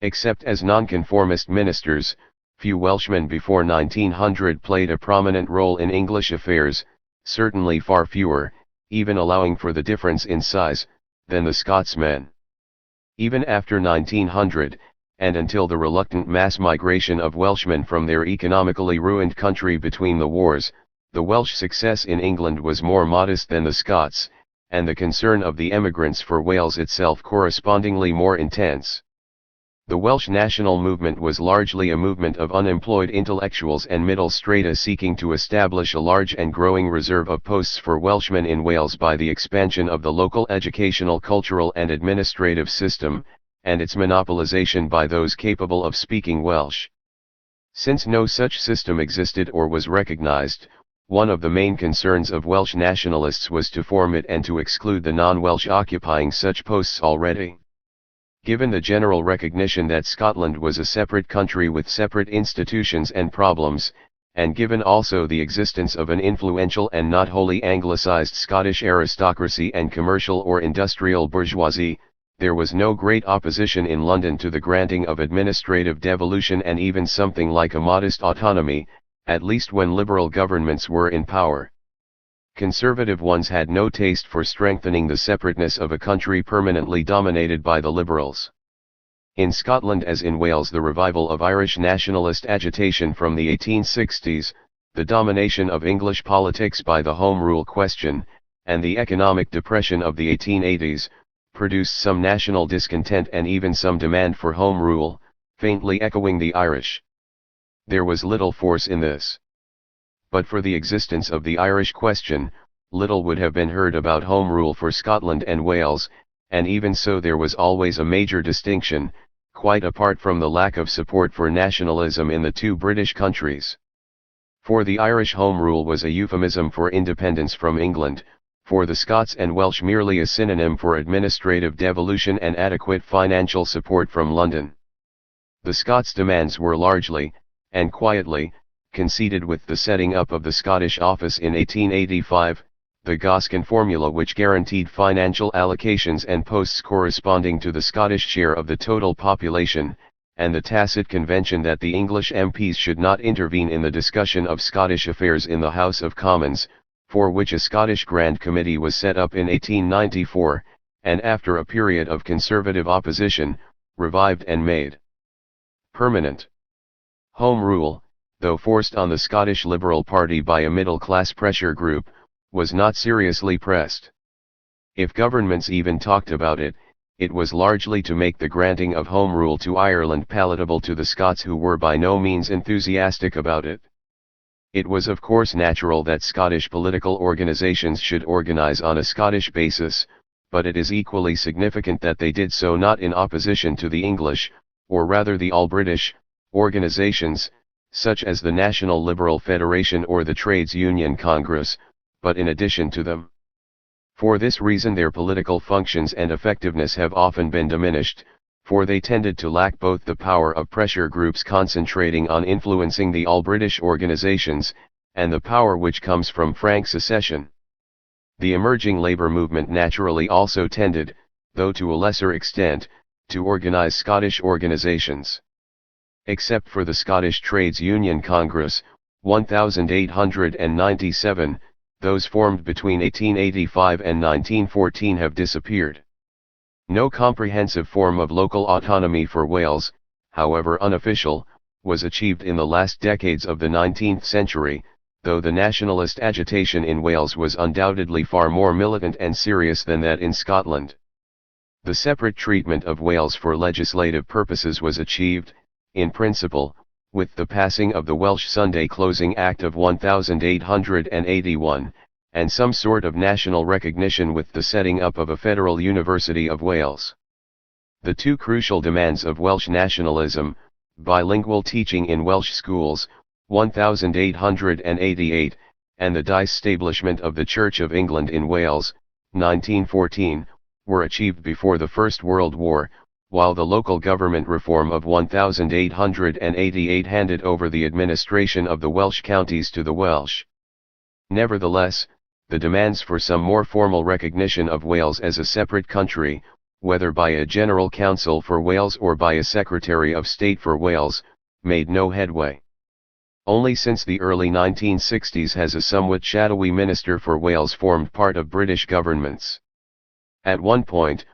[SPEAKER 1] Except as nonconformist ministers, few Welshmen before 1900 played a prominent role in English affairs, certainly far fewer, even allowing for the difference in size, than the Scotsmen. Even after 1900, and until the reluctant mass migration of Welshmen from their economically ruined country between the wars, the Welsh success in England was more modest than the Scots, and the concern of the emigrants for Wales itself correspondingly more intense. The Welsh national movement was largely a movement of unemployed intellectuals and middle strata seeking to establish a large and growing reserve of posts for Welshmen in Wales by the expansion of the local educational, cultural and administrative system, and its monopolization by those capable of speaking Welsh. Since no such system existed or was recognized, one of the main concerns of Welsh nationalists was to form it and to exclude the non-Welsh occupying such posts already. Given the general recognition that Scotland was a separate country with separate institutions and problems, and given also the existence of an influential and not wholly anglicised Scottish aristocracy and commercial or industrial bourgeoisie, there was no great opposition in London to the granting of administrative devolution and even something like a modest autonomy, at least when Liberal governments were in power. Conservative ones had no taste for strengthening the separateness of a country permanently dominated by the Liberals. In Scotland as in Wales, the revival of Irish nationalist agitation from the 1860s, the domination of English politics by the Home Rule question, and the economic depression of the 1880s, produced some national discontent and even some demand for Home Rule, faintly echoing the Irish. There was little force in this. But for the existence of the Irish question, little would have been heard about Home Rule for Scotland and Wales, and even so there was always a major distinction, quite apart from the lack of support for nationalism in the two British countries. For the Irish Home Rule was a euphemism for independence from England, for the Scots and Welsh merely a synonym for administrative devolution and adequate financial support from London. The Scots' demands were largely, and quietly, conceded with the setting up of the Scottish Office in 1885, the Gascon formula which guaranteed financial allocations and posts corresponding to the Scottish share of the total population, and the tacit convention that the English MPs should not intervene in the discussion of Scottish affairs in the House of Commons, for which a Scottish Grand Committee was set up in 1894, and after a period of conservative opposition, revived and made permanent. Home Rule, though forced on the Scottish Liberal Party by a middle-class pressure group, was not seriously pressed. If governments even talked about it, it was largely to make the granting of Home Rule to Ireland palatable to the Scots who were by no means enthusiastic about it. It was of course natural that Scottish political organisations should organise on a Scottish basis, but it is equally significant that they did so not in opposition to the English, or rather the all-British, organisations, such as the National Liberal Federation or the Trades Union Congress, but in addition to them. For this reason their political functions and effectiveness have often been diminished, for they tended to lack both the power of pressure groups concentrating on influencing the all-British organisations, and the power which comes from frank secession. The emerging labour movement naturally also tended, though to a lesser extent, to organise Scottish organisations. Except for the Scottish Trades Union Congress, 1897, those formed between 1885 and 1914 have disappeared. No comprehensive form of local autonomy for Wales, however unofficial, was achieved in the last decades of the 19th century, though the nationalist agitation in Wales was undoubtedly far more militant and serious than that in Scotland. The separate treatment of Wales for legislative purposes was achieved, in principle, with the passing of the Welsh Sunday Closing Act of 1881, and some sort of national recognition with the setting up of a federal University of Wales. The two crucial demands of Welsh nationalism, bilingual teaching in Welsh schools, 1888, and the disestablishment of the Church of England in Wales, 1914, were achieved before the First World War, while the local government reform of 1888 handed over the administration of the Welsh counties to the Welsh. Nevertheless, the demands for some more formal recognition of Wales as a separate country, whether by a General Council for Wales or by a Secretary of State for Wales, made no headway. Only since the early 1960s has a somewhat shadowy Minister for Wales formed part of British governments. At one point,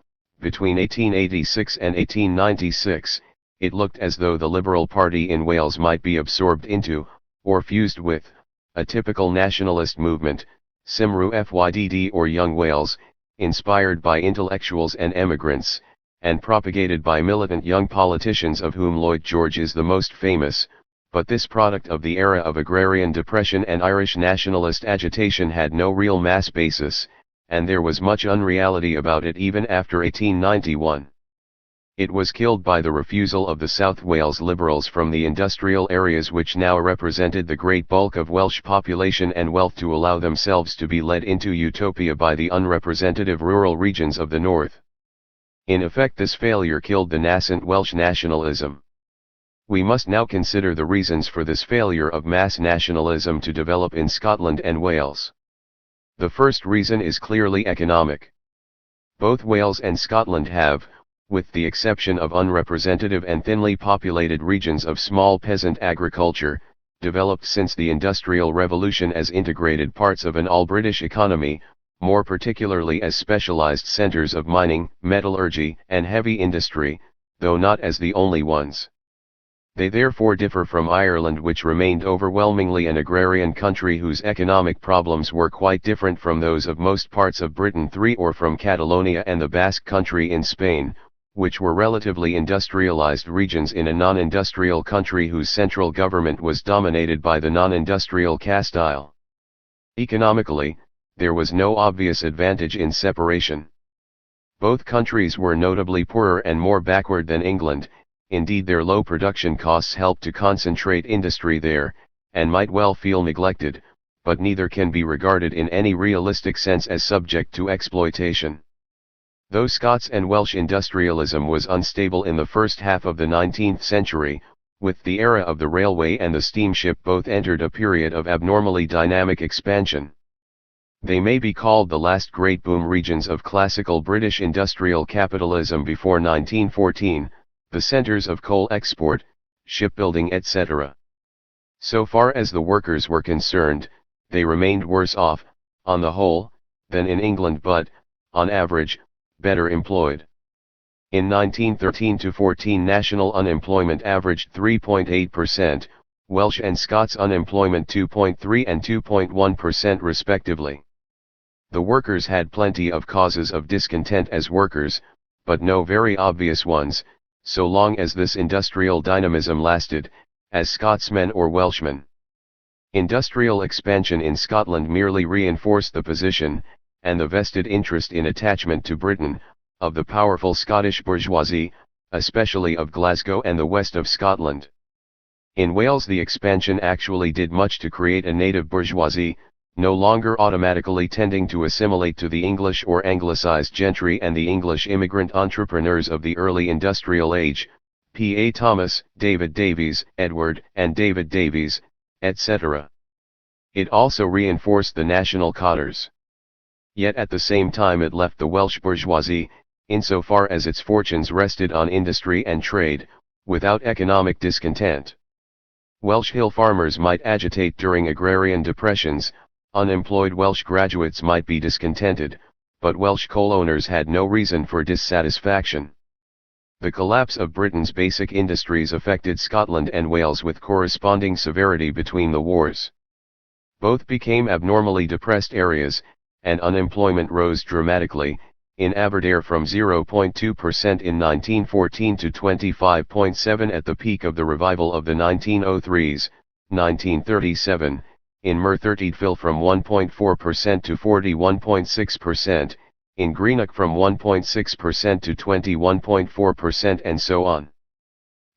[SPEAKER 1] between 1886 and 1896, it looked as though the Liberal Party in Wales might be absorbed into, or fused with, a typical nationalist movement, Cymru Fydd or Young Wales, inspired by intellectuals and emigrants, and propagated by militant young politicians of whom Lloyd George is the most famous, but this product of the era of agrarian depression and Irish nationalist agitation had no real mass basis, and there was much unreality about it even after 1891. It was killed by the refusal of the South Wales Liberals from the industrial areas which now represented the great bulk of Welsh population and wealth to allow themselves to be led into utopia by the unrepresentative rural regions of the north. In effect, this failure killed the nascent Welsh nationalism. We must now consider the reasons for this failure of mass nationalism to develop in Scotland and Wales. The first reason is clearly economic. Both Wales and Scotland have, with the exception of unrepresentative and thinly populated regions of small peasant agriculture, developed since the Industrial Revolution as integrated parts of an all-British economy, more particularly as specialised centres of mining, metallurgy, and heavy industry, though not as the only ones. They therefore differ from Ireland, which remained overwhelmingly an agrarian country whose economic problems were quite different from those of most parts of Britain, or from Catalonia and the Basque Country in Spain, which were relatively industrialized regions in a non-industrial country whose central government was dominated by the non-industrial Castile. Economically, there was no obvious advantage in separation. Both countries were notably poorer and more backward than England. Indeed, their low production costs helped to concentrate industry there, and might well feel neglected, but neither can be regarded in any realistic sense as subject to exploitation. Though Scots and Welsh industrialism was unstable in the first half of the 19th century, with the era of the railway and the steamship both entered a period of abnormally dynamic expansion. They may be called the last great boom regions of classical British industrial capitalism before 1914, the centres of coal export, shipbuilding, etc. So far as the workers were concerned, they remained worse off, on the whole, than in England, but, on average, better employed. In 1913-14 national unemployment averaged 3.8%, Welsh and Scots unemployment 2.3 and 2.1% respectively. The workers had plenty of causes of discontent as workers, but no very obvious ones, so long as this industrial dynamism lasted, as Scotsmen or Welshmen. Industrial expansion in Scotland merely reinforced the position, and the vested interest in attachment to Britain, of the powerful Scottish bourgeoisie, especially of Glasgow and the west of Scotland. In Wales the expansion actually did much to create a native bourgeoisie, no longer automatically tending to assimilate to the English or Anglicized gentry and the English immigrant entrepreneurs of the early industrial age, P. A. Thomas, David Davies, Edward and David Davies, etc. It also reinforced the national cottars. Yet at the same time it left the Welsh bourgeoisie, insofar as its fortunes rested on industry and trade, without economic discontent. Welsh hill farmers might agitate during agrarian depressions, unemployed Welsh graduates might be discontented, but Welsh coal owners had no reason for dissatisfaction. The collapse of Britain's basic industries affected Scotland and Wales with corresponding severity between the wars. Both became abnormally depressed areas, and unemployment rose dramatically, in Aberdare from 0.2% in 1914 to 25.7% at the peak of the revival of the 1903s, 1937, in Merthyr from 1.4% to 41.6%, in Greenock from 1.6% to 21.4% and so on.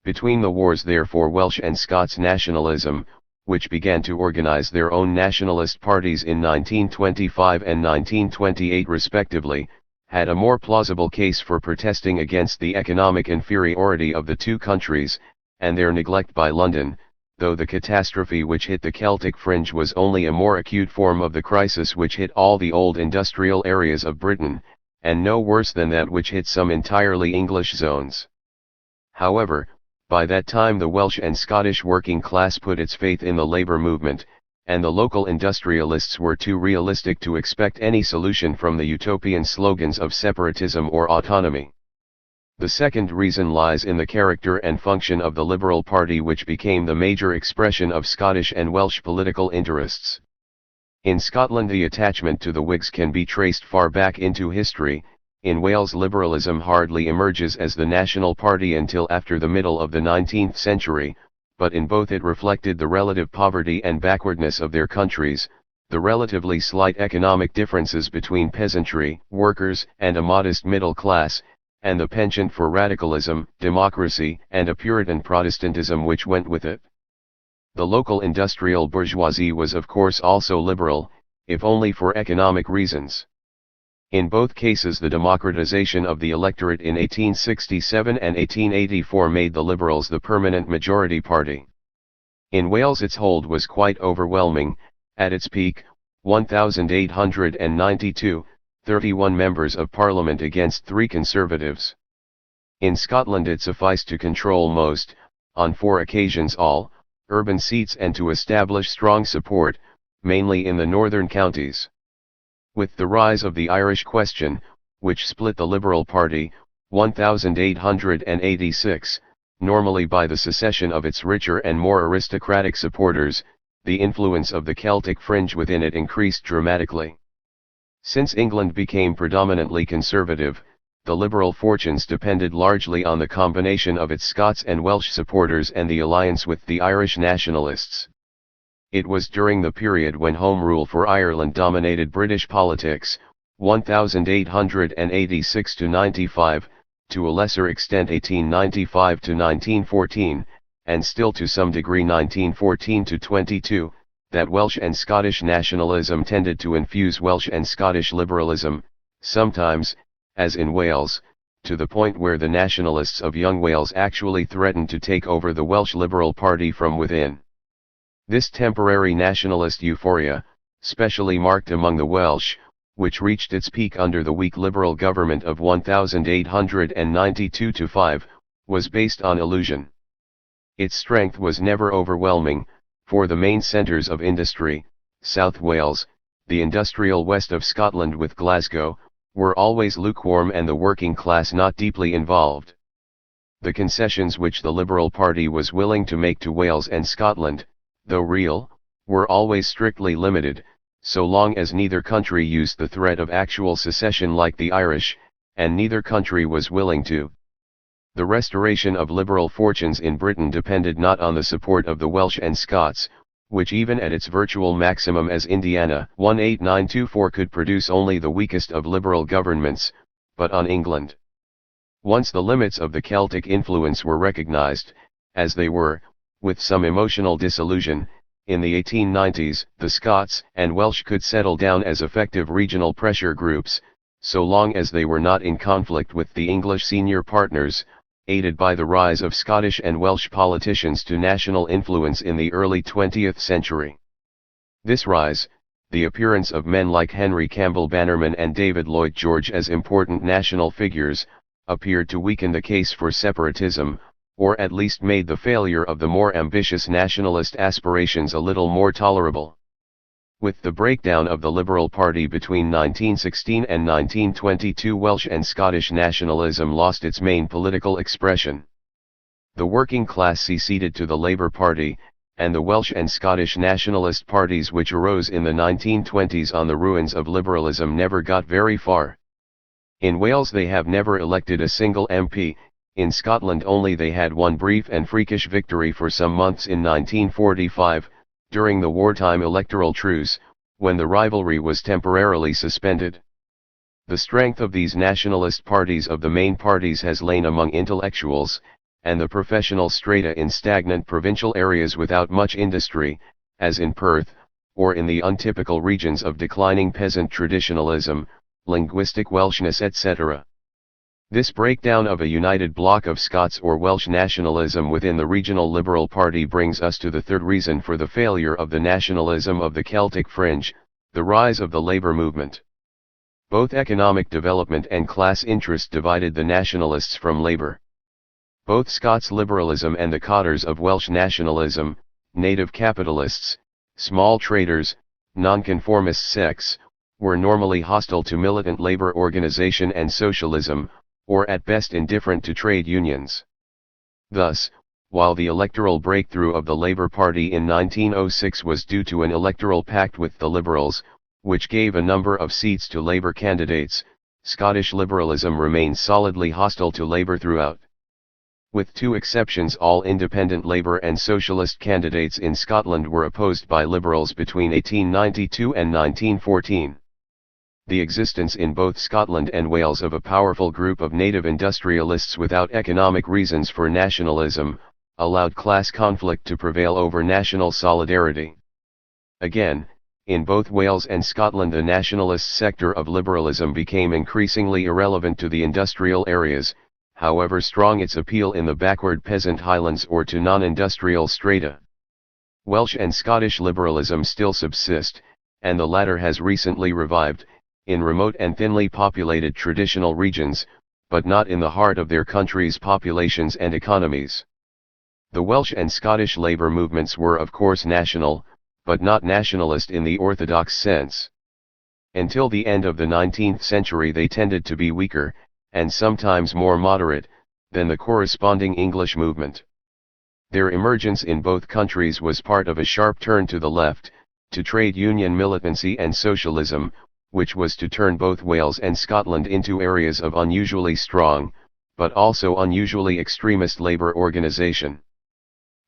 [SPEAKER 1] Between the wars therefore Welsh and Scots nationalism, which began to organise their own nationalist parties in 1925 and 1928 respectively, had a more plausible case for protesting against the economic inferiority of the two countries, and their neglect by London, though the catastrophe which hit the Celtic fringe was only a more acute form of the crisis which hit all the old industrial areas of Britain, and no worse than that which hit some entirely English zones. However, by that time the Welsh and Scottish working class put its faith in the labour movement, and the local industrialists were too realistic to expect any solution from the utopian slogans of separatism or autonomy. The second reason lies in the character and function of the Liberal Party, which became the major expression of Scottish and Welsh political interests. In Scotland the attachment to the Whigs can be traced far back into history. In Wales liberalism hardly emerges as the national party until after the middle of the 19th century, but in both it reflected the relative poverty and backwardness of their countries, the relatively slight economic differences between peasantry, workers, and a modest middle class, and the penchant for radicalism, democracy, and a Puritan Protestantism which went with it. The local industrial bourgeoisie was of course also liberal, if only for economic reasons. In both cases the democratization of the electorate in 1867 and 1884 made the Liberals the permanent majority party. In Wales its hold was quite overwhelming. At its peak, 1,892, 31 members of Parliament against 3 Conservatives. In Scotland it sufficed to control most, on 4 occasions all, urban seats and to establish strong support, mainly in the northern counties. With the rise of the Irish question, which split the Liberal Party, 1886, normally by the secession of its richer and more aristocratic supporters, the influence of the Celtic fringe within it increased dramatically. Since England became predominantly conservative, the Liberal fortunes depended largely on the combination of its Scots and Welsh supporters and the alliance with the Irish nationalists. It was during the period when Home Rule for Ireland dominated British politics, 1886 to 95, to a lesser extent 1895 to 1914, and still to some degree 1914 to 22, that Welsh and Scottish nationalism tended to infuse Welsh and Scottish liberalism, sometimes, as in Wales, to the point where the nationalists of Young Wales actually threatened to take over the Welsh Liberal Party from within. This temporary nationalist euphoria, specially marked among the Welsh, which reached its peak under the weak Liberal government of 1892-5, was based on illusion. Its strength was never overwhelming, for the main centres of industry, South Wales, the industrial west of Scotland with Glasgow, were always lukewarm and the working class not deeply involved. The concessions which the Liberal Party was willing to make to Wales and Scotland, though real, were always strictly limited, so long as neither country used the threat of actual secession like the Irish, and neither country was willing to. The restoration of liberal fortunes in Britain depended not on the support of the Welsh and Scots, which even at its virtual maximum as Indiana 18924 could produce only the weakest of liberal governments, but on England. Once the limits of the Celtic influence were recognized, as they were, with some emotional disillusion, in the 1890s, the Scots and Welsh could settle down as effective regional pressure groups, so long as they were not in conflict with the English senior partners, aided by the rise of Scottish and Welsh politicians to national influence in the early 20th century. This rise, the appearance of men like Henry Campbell Bannerman and David Lloyd George as important national figures, appeared to weaken the case for separatism, or at least made the failure of the more ambitious nationalist aspirations a little more tolerable. With the breakdown of the Liberal Party between 1916 and 1922, Welsh and Scottish nationalism lost its main political expression. The working class seceded to the Labour Party, and the Welsh and Scottish nationalist parties which arose in the 1920s on the ruins of liberalism never got very far. In Wales they have never elected a single MP, in Scotland only they had one brief and freakish victory for some months in 1945, during the wartime electoral truce, when the rivalry was temporarily suspended. The strength of these nationalist parties of the main parties has lain among intellectuals, and the professional strata in stagnant provincial areas without much industry, as in Perth, or in the untypical regions of declining peasant traditionalism, linguistic Welshness etc. This breakdown of a united bloc of Scots or Welsh nationalism within the regional Liberal Party brings us to the third reason for the failure of the nationalism of the Celtic fringe, the rise of the labour movement. Both economic development and class interest divided the nationalists from Labour. Both Scots liberalism and the cottars of Welsh nationalism, native capitalists, small traders, nonconformist sects, were normally hostile to militant labour organisation and socialism, or at best indifferent to trade unions. Thus, while the electoral breakthrough of the Labour Party in 1906 was due to an electoral pact with the Liberals, which gave a number of seats to Labour candidates, Scottish liberalism remained solidly hostile to Labour throughout. With two exceptions, all independent Labour and Socialist candidates in Scotland were opposed by Liberals between 1892 and 1914. The existence in both Scotland and Wales of a powerful group of native industrialists without economic reasons for nationalism, allowed class conflict to prevail over national solidarity. Again, in both Wales and Scotland the nationalist sector of liberalism became increasingly irrelevant to the industrial areas, however strong its appeal in the backward peasant highlands or to non-industrial strata. Welsh and Scottish liberalism still subsist, and the latter has recently revived, in remote and thinly populated traditional regions, but not in the heart of their country's populations and economies. The Welsh and Scottish labour movements were of course national, but not nationalist in the orthodox sense. Until the end of the 19th century they tended to be weaker, and sometimes more moderate, than the corresponding English movement. Their emergence in both countries was part of a sharp turn to the left, to trade union militancy and socialism, which was to turn both Wales and Scotland into areas of unusually strong, but also unusually extremist labour organisation.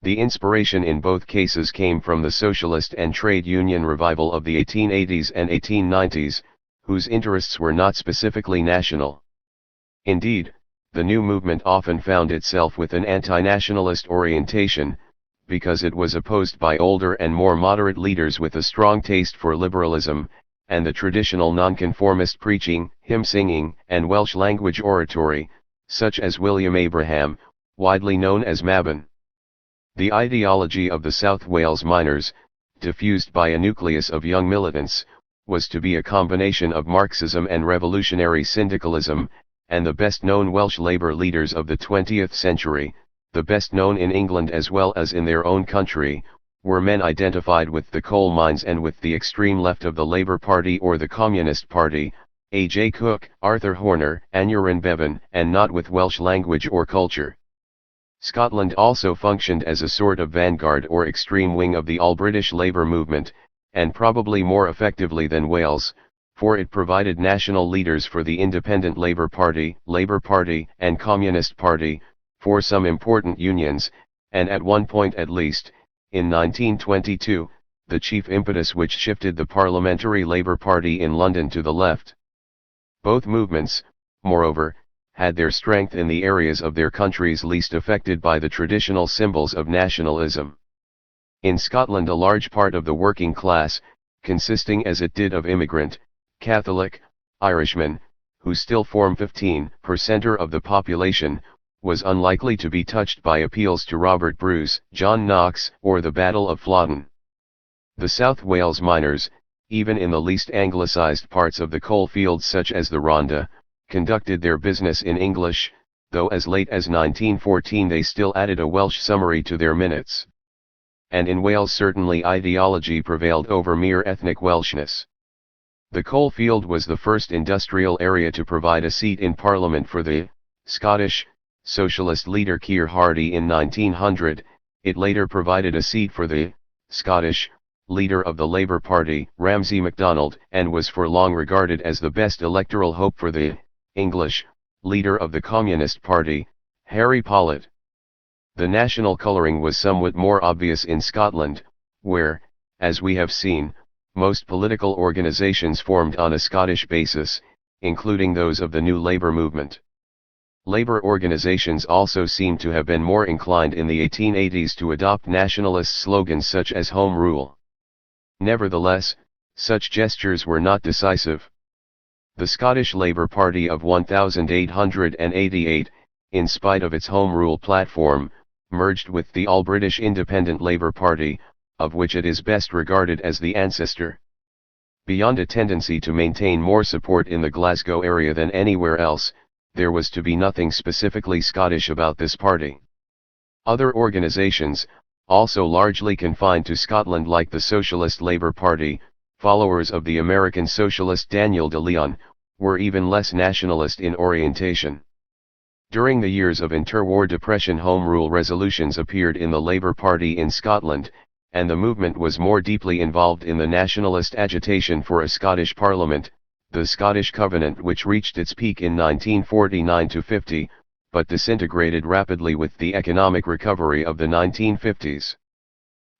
[SPEAKER 1] The inspiration in both cases came from the socialist and trade union revival of the 1880s and 1890s, whose interests were not specifically national. Indeed, the new movement often found itself with an anti-nationalist orientation, because it was opposed by older and more moderate leaders with a strong taste for liberalism, and the traditional nonconformist preaching, hymn-singing, and Welsh language oratory, such as William Abraham, widely known as Mabon. The ideology of the South Wales miners, diffused by a nucleus of young militants, was to be a combination of Marxism and revolutionary syndicalism, and the best-known Welsh labour leaders of the 20th century, the best known in England as well as in their own country, were men identified with the coal mines and with the extreme left of the Labour Party or the Communist Party, A. J. Cook, Arthur Horner, Aneurin Bevan, and not with Welsh language or culture. Scotland also functioned as a sort of vanguard or extreme wing of the all-British Labour movement, and probably more effectively than Wales, for it provided national leaders for the Independent Labour Party, and Communist Party, for some important unions, and at one point at least, in 1922, the chief impetus which shifted the Parliamentary Labour Party in London to the left. Both movements, moreover, had their strength in the areas of their countries least affected by the traditional symbols of nationalism. In Scotland, a large part of the working class, consisting as it did of immigrant, Catholic, Irishmen, who still form 15% of the population, was unlikely to be touched by appeals to Robert Bruce, John Knox, or the Battle of Flodden. The South Wales miners, even in the least anglicised parts of the coal fields such as the Rhondda, conducted their business in English, though as late as 1914 they still added a Welsh summary to their minutes. And in Wales certainly ideology prevailed over mere ethnic Welshness. The coal field was the first industrial area to provide a seat in Parliament for the Scottish socialist leader Keir Hardie in 1900, it later provided a seat for the Scottish leader of the Labour Party, Ramsay MacDonald, and was for long regarded as the best electoral hope for the English leader of the Communist Party, Harry Pollitt. The national colouring was somewhat more obvious in Scotland, where, as we have seen, most political organisations formed on a Scottish basis, including those of the New Labour movement. Labour organisations also seem to have been more inclined in the 1880s to adopt nationalist slogans such as Home Rule. Nevertheless, such gestures were not decisive. The Scottish Labour Party of 1888, in spite of its Home Rule platform, merged with the All-British Independent Labour Party, of which it is best regarded as the ancestor. Beyond a tendency to maintain more support in the Glasgow area than anywhere else, there was to be nothing specifically Scottish about this party. Other organisations, also largely confined to Scotland like the Socialist Labour Party, followers of the American socialist Daniel de Leon, were even less nationalist in orientation. During the years of interwar depression, Home Rule resolutions appeared in the Labour Party in Scotland, and the movement was more deeply involved in the nationalist agitation for a Scottish Parliament, the Scottish Covenant, which reached its peak in 1949-50, but disintegrated rapidly with the economic recovery of the 1950s.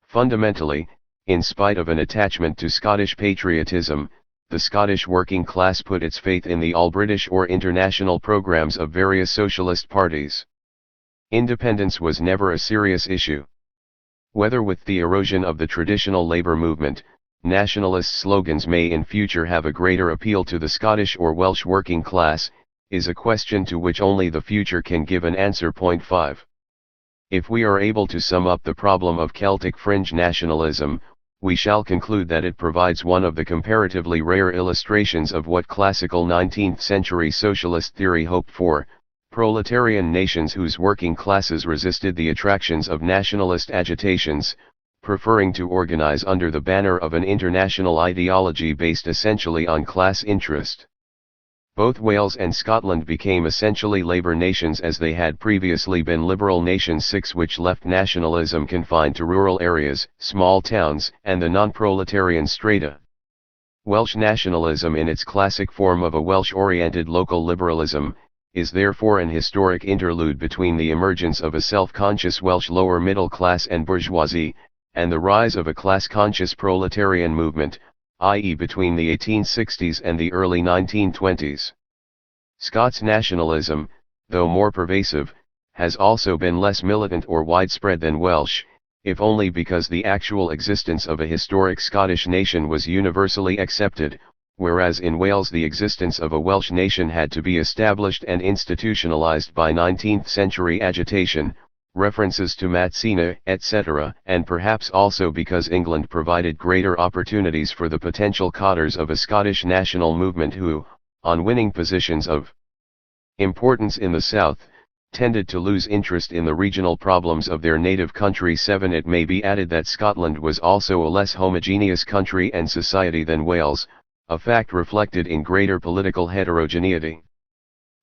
[SPEAKER 1] Fundamentally, in spite of an attachment to Scottish patriotism, the Scottish working class put its faith in the all-British or international programs of various socialist parties. Independence was never a serious issue. Whether with the erosion of the traditional labour movement, nationalist slogans may in future have a greater appeal to the Scottish or Welsh working class, is a question to which only the future can give an answer. 5. If we are able to sum up the problem of Celtic fringe nationalism, we shall conclude that it provides one of the comparatively rare illustrations of what classical 19th-century socialist theory hoped for: proletarian nations whose working classes resisted the attractions of nationalist agitations, preferring to organize under the banner of an international ideology based essentially on class interest. Both Wales and Scotland became essentially Labour nations as they had previously been Liberal nations. 6. Which left nationalism confined to rural areas, small towns, and the non-proletarian strata. Welsh nationalism, in its classic form of a Welsh-oriented local liberalism, is therefore an historic interlude between the emergence of a self-conscious Welsh lower middle class and bourgeoisie, and the rise of a class-conscious proletarian movement, i.e. between the 1860s and the early 1920s. Scots nationalism, though more pervasive, has also been less militant or widespread than Welsh, if only because the actual existence of a historic Scottish nation was universally accepted, whereas in Wales the existence of a Welsh nation had to be established and institutionalised by 19th-century agitation, references to Mazzina, etc., and perhaps also because England provided greater opportunities for the potential cotters of a Scottish national movement who, on winning positions of importance in the south, tended to lose interest in the regional problems of their native country. 7. It may be added that Scotland was also a less homogeneous country and society than Wales, a fact reflected in greater political heterogeneity.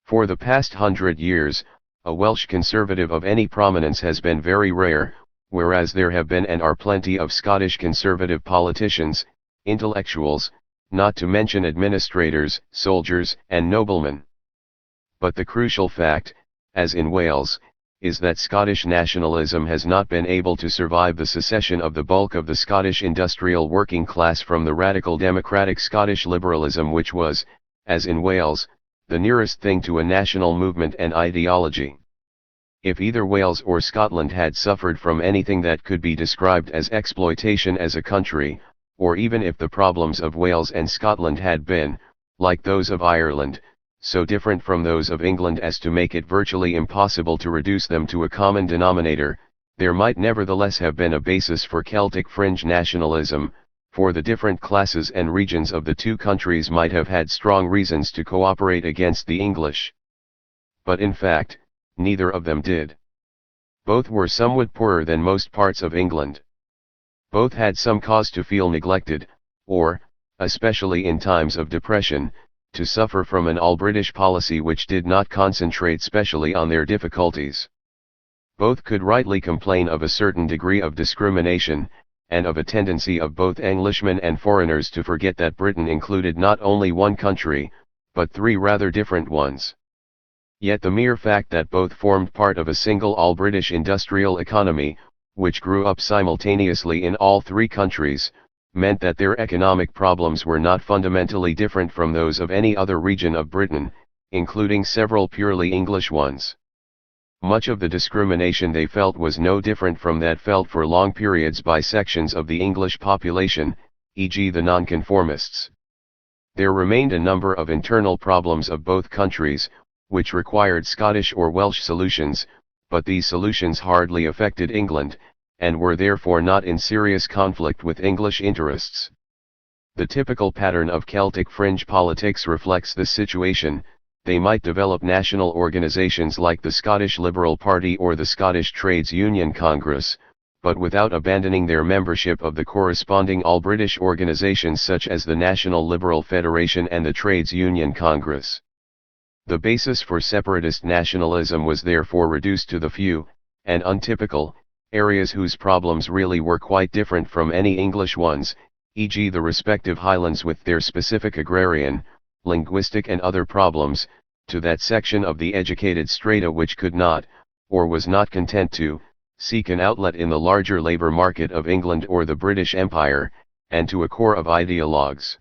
[SPEAKER 1] For the past 100 years, a Welsh conservative of any prominence has been very rare, whereas there have been and are plenty of Scottish conservative politicians, intellectuals, not to mention administrators, soldiers, and noblemen. But the crucial fact, as in Wales, is that Scottish nationalism has not been able to survive the secession of the bulk of the Scottish industrial working class from the radical democratic Scottish liberalism, which was, as in Wales, the nearest thing to a national movement and ideology. If either Wales or Scotland had suffered from anything that could be described as exploitation as a country, or even if the problems of Wales and Scotland had been, like those of Ireland, so different from those of England as to make it virtually impossible to reduce them to a common denominator, there might nevertheless have been a basis for Celtic fringe nationalism, for the different classes and regions of the two countries might have had strong reasons to cooperate against the English. But in fact, neither of them did. Both were somewhat poorer than most parts of England. Both had some cause to feel neglected, or, especially in times of depression, to suffer from an all-British policy which did not concentrate specially on their difficulties. Both could rightly complain of a certain degree of discrimination, and of a tendency of both Englishmen and foreigners to forget that Britain included not only one country, but three rather different ones. Yet the mere fact that both formed part of a single all-British industrial economy, which grew up simultaneously in all three countries, meant that their economic problems were not fundamentally different from those of any other region of Britain, including several purely English ones. Much of the discrimination they felt was no different from that felt for long periods by sections of the English population, e.g. the nonconformists. There remained a number of internal problems of both countries, which required Scottish or Welsh solutions, but these solutions hardly affected England, and were therefore not in serious conflict with English interests. The typical pattern of Celtic fringe politics reflects this situation. They might develop national organisations like the Scottish Liberal Party or the Scottish Trades Union Congress, but without abandoning their membership of the corresponding all-British organisations such as the National Liberal Federation and the Trades Union Congress. The basis for separatist nationalism was therefore reduced to the few, and untypical, areas whose problems really were quite different from any English ones, e.g. the respective Highlands with their specific agrarian, linguistic and other problems, to that section of the educated strata which could not, or was not content to, seek an outlet in the larger labour market of England or the British Empire, and to a core of ideologues.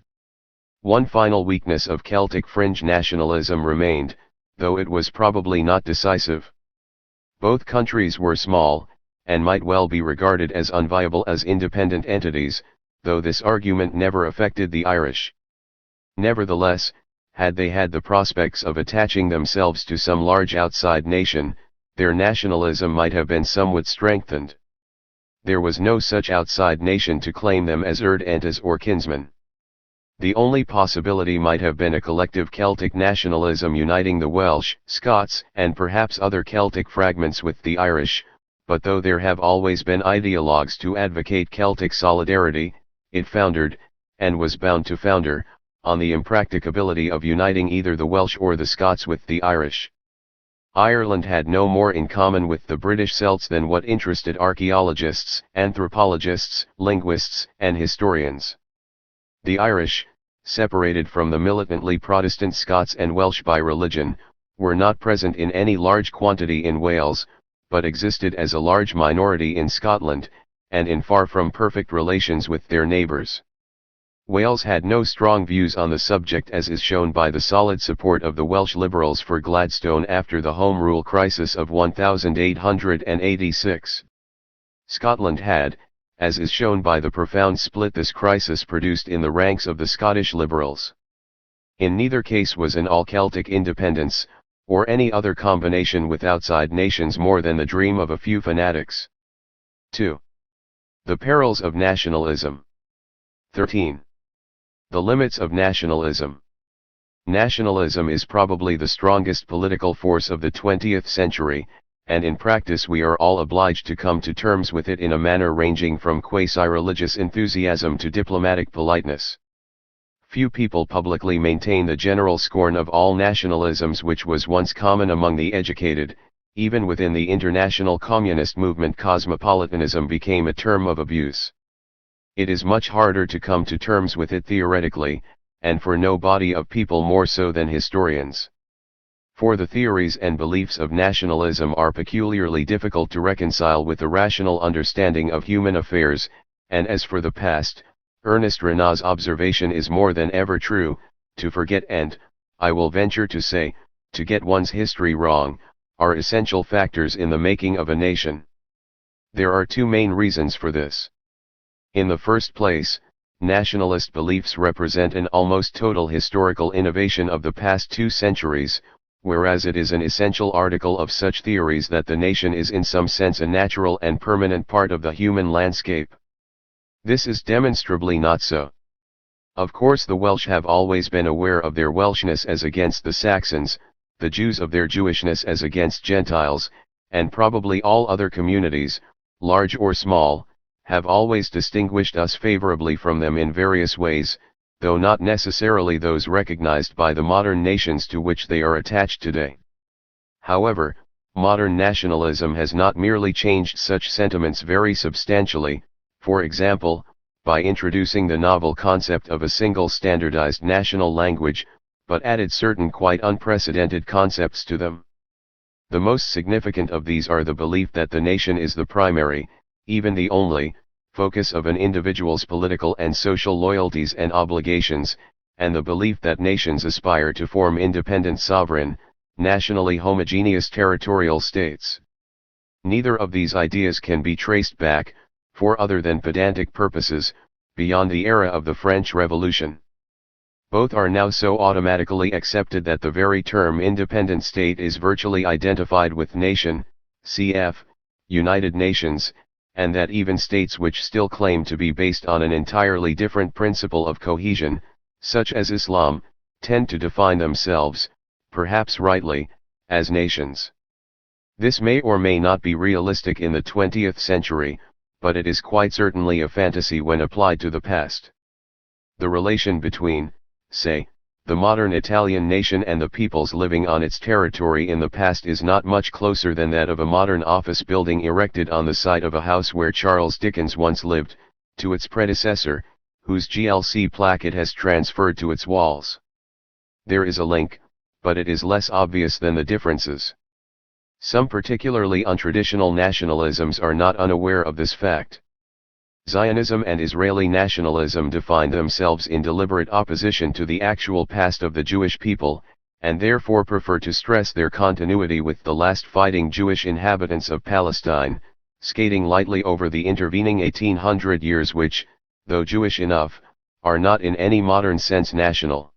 [SPEAKER 1] One final weakness of Celtic fringe nationalism remained, though it was probably not decisive. Both countries were small, and might well be regarded as unviable as independent entities, though this argument never affected the Irish. Nevertheless, had they had the prospects of attaching themselves to some large outside nation, their nationalism might have been somewhat strengthened. There was no such outside nation to claim them as erdentes or kinsmen. The only possibility might have been a collective Celtic nationalism uniting the Welsh, Scots, and perhaps other Celtic fragments with the Irish, but though there have always been ideologues to advocate Celtic solidarity, it foundered, and was bound to founder, on the impracticability of uniting either the Welsh or the Scots with the Irish. Ireland had no more in common with the British Celts than what interested archaeologists, anthropologists, linguists, and historians. The Irish, separated from the militantly Protestant Scots and Welsh by religion, were not present in any large quantity in Wales, but existed as a large minority in Scotland, and in far from perfect relations with their neighbours. Wales had no strong views on the subject, as is shown by the solid support of the Welsh Liberals for Gladstone after the Home Rule crisis of 1886. Scotland had, as is shown by the profound split this crisis produced in the ranks of the Scottish Liberals. In neither case was an all-Celtic independence, or any other combination with outside nations, more than the dream of a few fanatics. 2. The perils of nationalism. 13. The limits of nationalism. Nationalism is probably the strongest political force of the 20th century, and in practice we are all obliged to come to terms with it in a manner ranging from quasi-religious enthusiasm to diplomatic politeness. Few people publicly maintain the general scorn of all nationalisms which was once common among the educated. Even within the international communist movement, cosmopolitanism became a term of abuse. It is much harder to come to terms with it theoretically, and for no body of people more so than historians. For the theories and beliefs of nationalism are peculiarly difficult to reconcile with a rational understanding of human affairs, and as for the past, Ernest Renan's observation is more than ever true: to forget and, I will venture to say, to get one's history wrong, are essential factors in the making of a nation. There are two main reasons for this. In the first place, nationalist beliefs represent an almost total historical innovation of the past 2 centuries, whereas it is an essential article of such theories that the nation is in some sense a natural and permanent part of the human landscape. This is demonstrably not so. Of course, the Welsh have always been aware of their Welshness as against the Saxons, the Jews of their Jewishness as against Gentiles, and probably all other communities, large or small, have always distinguished us favorably from them in various ways, though not necessarily those recognized by the modern nations to which they are attached today. However, modern nationalism has not merely changed such sentiments very substantially, for example, by introducing the novel concept of a single standardized national language, but added certain quite unprecedented concepts to them. The most significant of these are the belief that the nation is the primary, even the only, focus of an individual's political and social loyalties and obligations, and the belief that nations aspire to form independent sovereign, nationally homogeneous territorial states. Neither of these ideas can be traced back, for other than pedantic purposes, beyond the era of the French Revolution. Both are now so automatically accepted that the very term independent state is virtually identified with nation, cf. United Nations, and that even states which still claim to be based on an entirely different principle of cohesion, such as Islam, tend to define themselves, perhaps rightly, as nations. This may or may not be realistic in the 20th century, but it is quite certainly a fantasy when applied to the past. The relation between, say, the modern Italian nation and the peoples living on its territory in the past is not much closer than that of a modern office building erected on the site of a house where Charles Dickens once lived, to its predecessor, whose GLC plaque it has transferred to its walls. There is a link, but it is less obvious than the differences. Some particularly untraditional nationalisms are not unaware of this fact. Zionism and Israeli nationalism define themselves in deliberate opposition to the actual past of the Jewish people, and therefore prefer to stress their continuity with the last fighting Jewish inhabitants of Palestine, skating lightly over the intervening 1800 years which, though Jewish enough, are not in any modern sense national.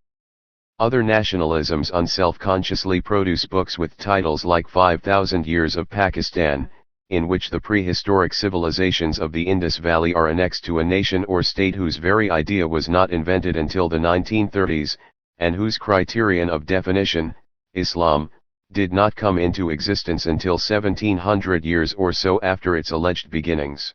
[SPEAKER 1] Other nationalisms unself-consciously produce books with titles like 5,000 Years of Pakistan, in which the prehistoric civilizations of the Indus Valley are annexed to a nation or state whose very idea was not invented until the 1930s, and whose criterion of definition, Islam, did not come into existence until 1700 years or so after its alleged beginnings.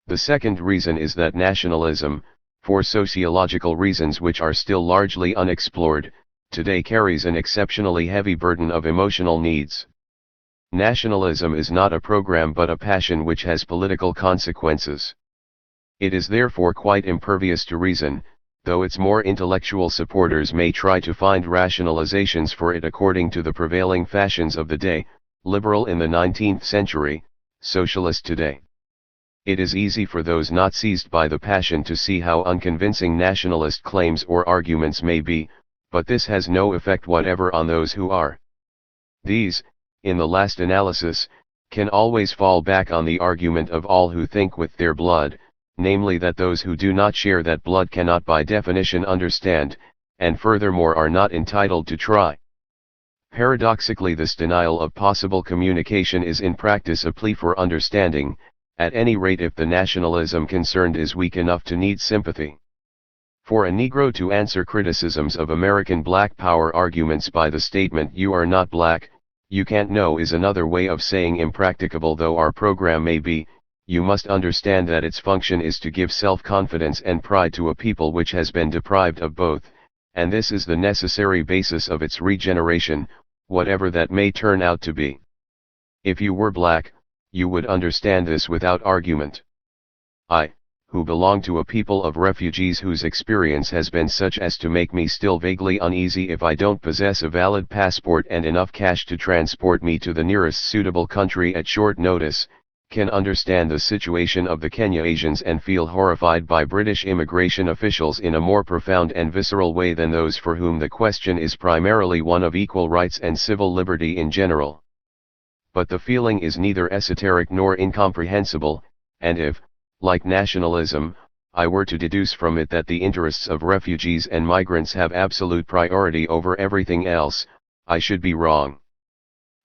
[SPEAKER 1] The second reason is that nationalism, for sociological reasons which are still largely unexplored, today carries an exceptionally heavy burden of emotional needs. Nationalism is not a program but a passion which has political consequences. It is therefore quite impervious to reason, though its more intellectual supporters may try to find rationalizations for it according to the prevailing fashions of the day, liberal in the 19th century, socialist today. It is easy for those not seized by the passion to see how unconvincing nationalist claims or arguments may be, but this has no effect whatever on those who are. These, in the last analysis, can always fall back on the argument of all who think with their blood, namely that those who do not share that blood cannot by definition understand, and furthermore are not entitled to try. Paradoxically, this denial of possible communication is in practice a plea for understanding, at any rate if the nationalism concerned is weak enough to need sympathy. For a Negro to answer criticisms of American black power arguments by the statement "you are not black, you can't know" is another way of saying, impracticable though our program may be, you must understand that its function is to give self-confidence and pride to a people which has been deprived of both, and this is the necessary basis of its regeneration, whatever that may turn out to be. If you were black, you would understand this without argument. I, who belong to a people of refugees whose experience has been such as to make me still vaguely uneasy if I don't possess a valid passport and enough cash to transport me to the nearest suitable country at short notice, can understand the situation of the Kenyans and feel horrified by British immigration officials in a more profound and visceral way than those for whom the question is primarily one of equal rights and civil liberty in general. but the feeling is neither esoteric nor incomprehensible, and if, like nationalism, I were to deduce from it that the interests of refugees and migrants have absolute priority over everything else, I should be wrong.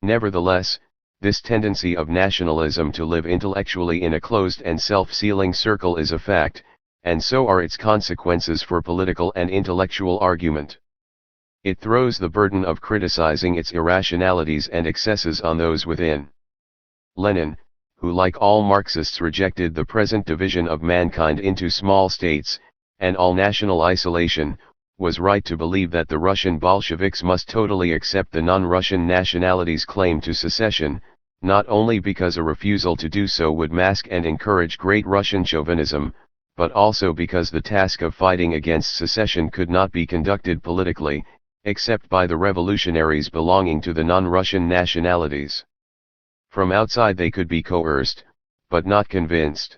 [SPEAKER 1] Nevertheless, this tendency of nationalism to live intellectually in a closed and self-sealing circle is a fact, and so are its consequences for political and intellectual argument. It throws the burden of criticizing its irrationalities and excesses on those within. Lenin, who like all Marxists rejected the present division of mankind into small states, and all national isolation, was right to believe that the Russian Bolsheviks must totally accept the non-Russian nationalities' claim to secession, not only because a refusal to do so would mask and encourage great Russian chauvinism, but also because the task of fighting against secession could not be conducted politically, except by the revolutionaries belonging to the non-Russian nationalities. From outside they could be coerced, but not convinced.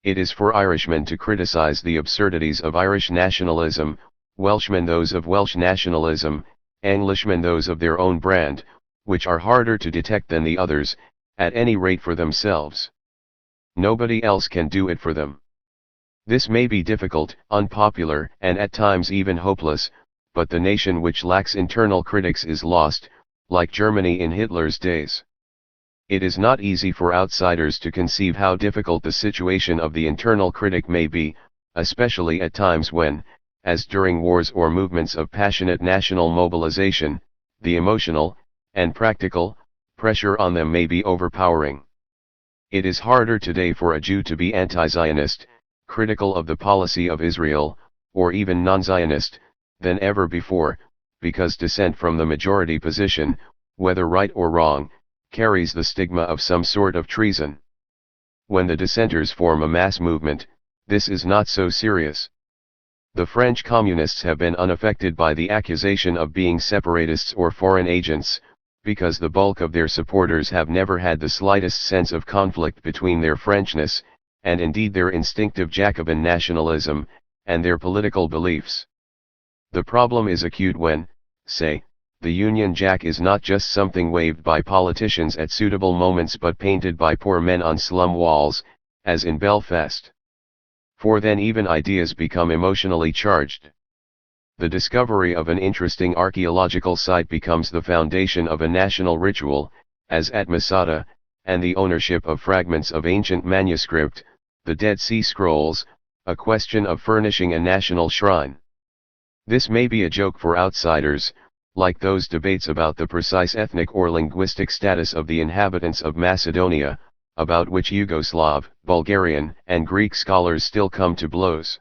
[SPEAKER 1] It is for Irishmen to criticize the absurdities of Irish nationalism, Welshmen those of Welsh nationalism, Englishmen those of their own brand, which are harder to detect than the others, at any rate for themselves. Nobody else can do it for them. This may be difficult, unpopular, and at times even hopeless, but the nation which lacks internal critics is lost, like Germany in Hitler's days. It is not easy for outsiders to conceive how difficult the situation of the internal critic may be, especially at times when, as during wars or movements of passionate national mobilization, the emotional, and practical, pressure on them may be overpowering. It is harder today for a Jew to be anti-Zionist, critical of the policy of Israel, or even non-Zionist, than ever before, because dissent from the majority position, whether right or wrong, carries the stigma of some sort of treason. When the dissenters form a mass movement, this is not so serious. The French communists have been unaffected by the accusation of being separatists or foreign agents, because the bulk of their supporters have never had the slightest sense of conflict between their Frenchness, and indeed their instinctive Jacobin nationalism, and their political beliefs. The problem is acute when, say, the Union Jack is not just something waved by politicians at suitable moments but painted by poor men on slum walls, as in Belfast. For then even ideas become emotionally charged. The discovery of an interesting archaeological site becomes the foundation of a national ritual, as at Masada, and the ownership of fragments of ancient manuscript, the Dead Sea Scrolls, a question of furnishing a national shrine. This may be a joke for outsiders, like those debates about the precise ethnic or linguistic status of the inhabitants of Macedonia, about which Yugoslav, Bulgarian, and Greek scholars still come to blows.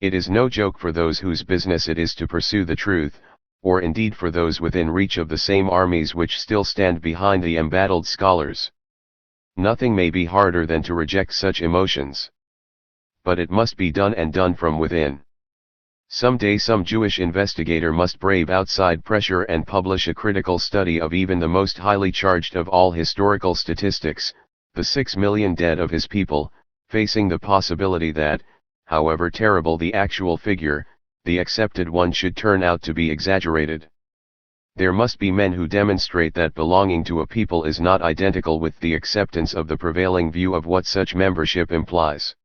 [SPEAKER 1] It is no joke for those whose business it is to pursue the truth, or indeed for those within reach of the same armies which still stand behind the embattled scholars. Nothing may be harder than to reject such emotions. But it must be done, and done from within. Some day some Jewish investigator must brave outside pressure and publish a critical study of even the most highly charged of all historical statistics, the 6 million dead of his people, facing the possibility that, however terrible the actual figure, the accepted one should turn out to be exaggerated. There must be men who demonstrate that belonging to a people is not identical with the acceptance of the prevailing view of what such membership implies.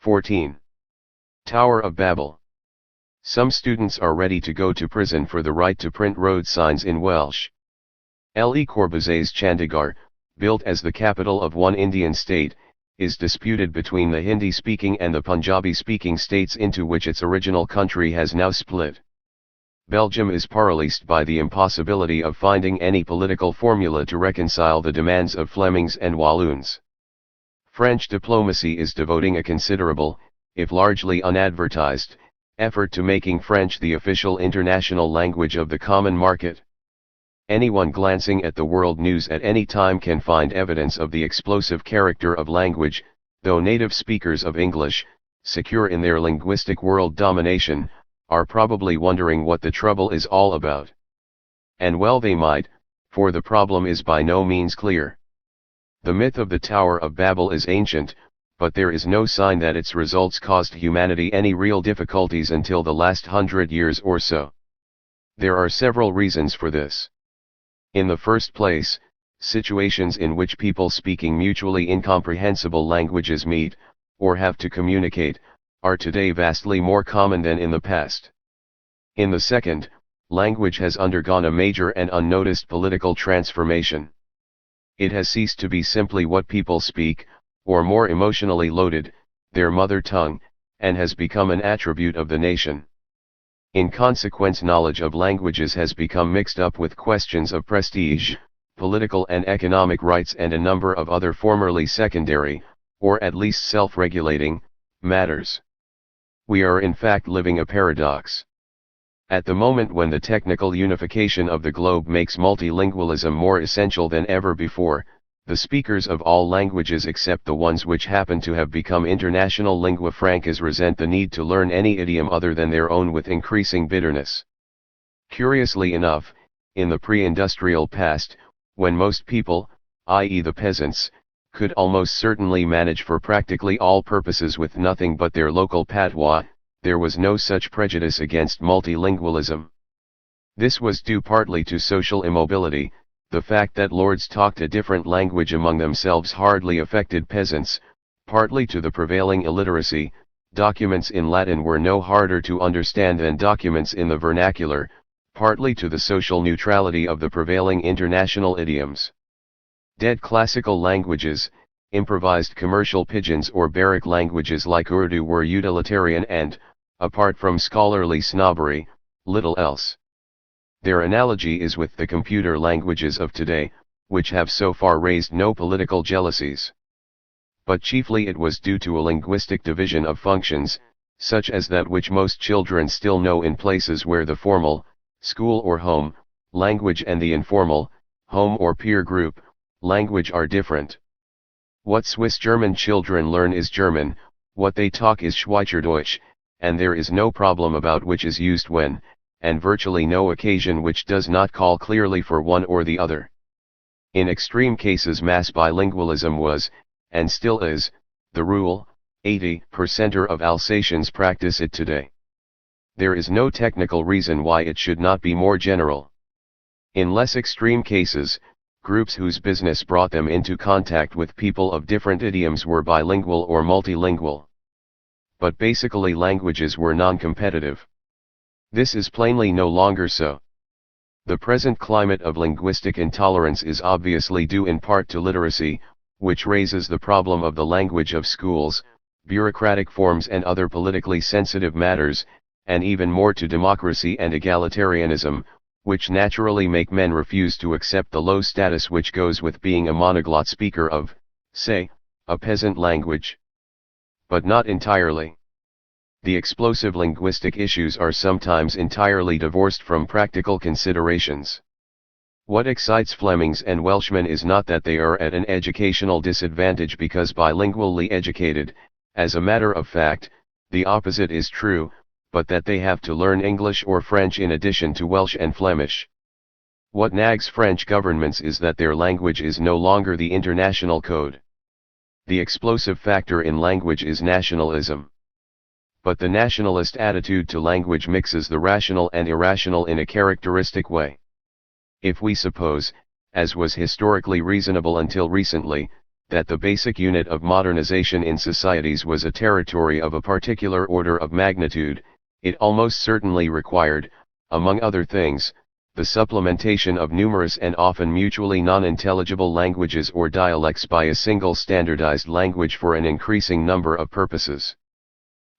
[SPEAKER 1] 14. Tower of Babel. Some students are ready to go to prison for the right to print road signs in Welsh. Le Corbusier's Chandigarh, built as the capital of one Indian state, is disputed between the Hindi-speaking and the Punjabi-speaking states into which its original country has now split. Belgium is paralysed by the impossibility of finding any political formula to reconcile the demands of Flemings and Walloons. French diplomacy is devoting a considerable, if largely unadvertised, effort to making French the official international language of the common market. Anyone glancing at the world news at any time can find evidence of the explosive character of language, though native speakers of English, secure in their linguistic world domination, are probably wondering what the trouble is all about. And well they might, for the problem is by no means clear. The myth of the Tower of Babel is ancient, but there is no sign that its results caused humanity any real difficulties until the last 100 years or so. There are several reasons for this. In the first place, situations in which people speaking mutually incomprehensible languages meet, or have to communicate, are today vastly more common than in the past. In the second, language has undergone a major and unnoticed political transformation. It has ceased to be simply what people speak, or more emotionally loaded, their mother tongue, and has become an attribute of the nation. In consequence, knowledge of languages has become mixed up with questions of prestige, political and economic rights, and a number of other formerly secondary, or at least self-regulating, matters. We are in fact living a paradox. At the moment when the technical unification of the globe makes multilingualism more essential than ever before, the speakers of all languages except the ones which happen to have become international lingua francas resent the need to learn any idiom other than their own with increasing bitterness. Curiously enough, in the pre-industrial past, when most people, i.e. the peasants, could almost certainly manage for practically all purposes with nothing but their local patois, there was no such prejudice against multilingualism. This was due partly to social immobility. The fact that lords talked a different language among themselves hardly affected peasants, partly to the prevailing illiteracy. Documents in Latin were no harder to understand than documents in the vernacular, partly to the social neutrality of the prevailing international idioms. Dead classical languages, improvised commercial pidgins or barrack languages like Urdu were utilitarian and, apart from scholarly snobbery, little else. Their analogy is with the computer languages of today, which have so far raised no political jealousies. But chiefly it was due to a linguistic division of functions, such as that which most children still know in places where the formal, school or home, language and the informal, home or peer group, language are different. What Swiss German children learn is German, what they talk is Schweizerdeutsch, and there is no problem about which is used when, and virtually no occasion which does not call clearly for one or the other. In extreme cases mass bilingualism was, and still is, the rule. 80% of Alsatians practice it today. There is no technical reason why it should not be more general. In less extreme cases, groups whose business brought them into contact with people of different idioms were bilingual or multilingual. But basically languages were non-competitive. This is plainly no longer so. The present climate of linguistic intolerance is obviously due in part to literacy, which raises the problem of the language of schools, bureaucratic forms and other politically sensitive matters, and even more to democracy and egalitarianism, which naturally make men refuse to accept the low status which goes with being a monoglot speaker of, say, a peasant language. But not entirely. The explosive linguistic issues are sometimes entirely divorced from practical considerations. What excites Flemings and Welshmen is not that they are at an educational disadvantage because bilingually educated. As a matter of fact, the opposite is true, but that they have to learn English or French in addition to Welsh and Flemish. What nags French governments is that their language is no longer the international code. The explosive factor in language is nationalism. But the nationalist attitude to language mixes the rational and irrational in a characteristic way. If we suppose, as was historically reasonable until recently, that the basic unit of modernization in societies was a territory of a particular order of magnitude, it almost certainly required, among other things, the supplementation of numerous and often mutually non-intelligible languages or dialects by a single standardized language for an increasing number of purposes.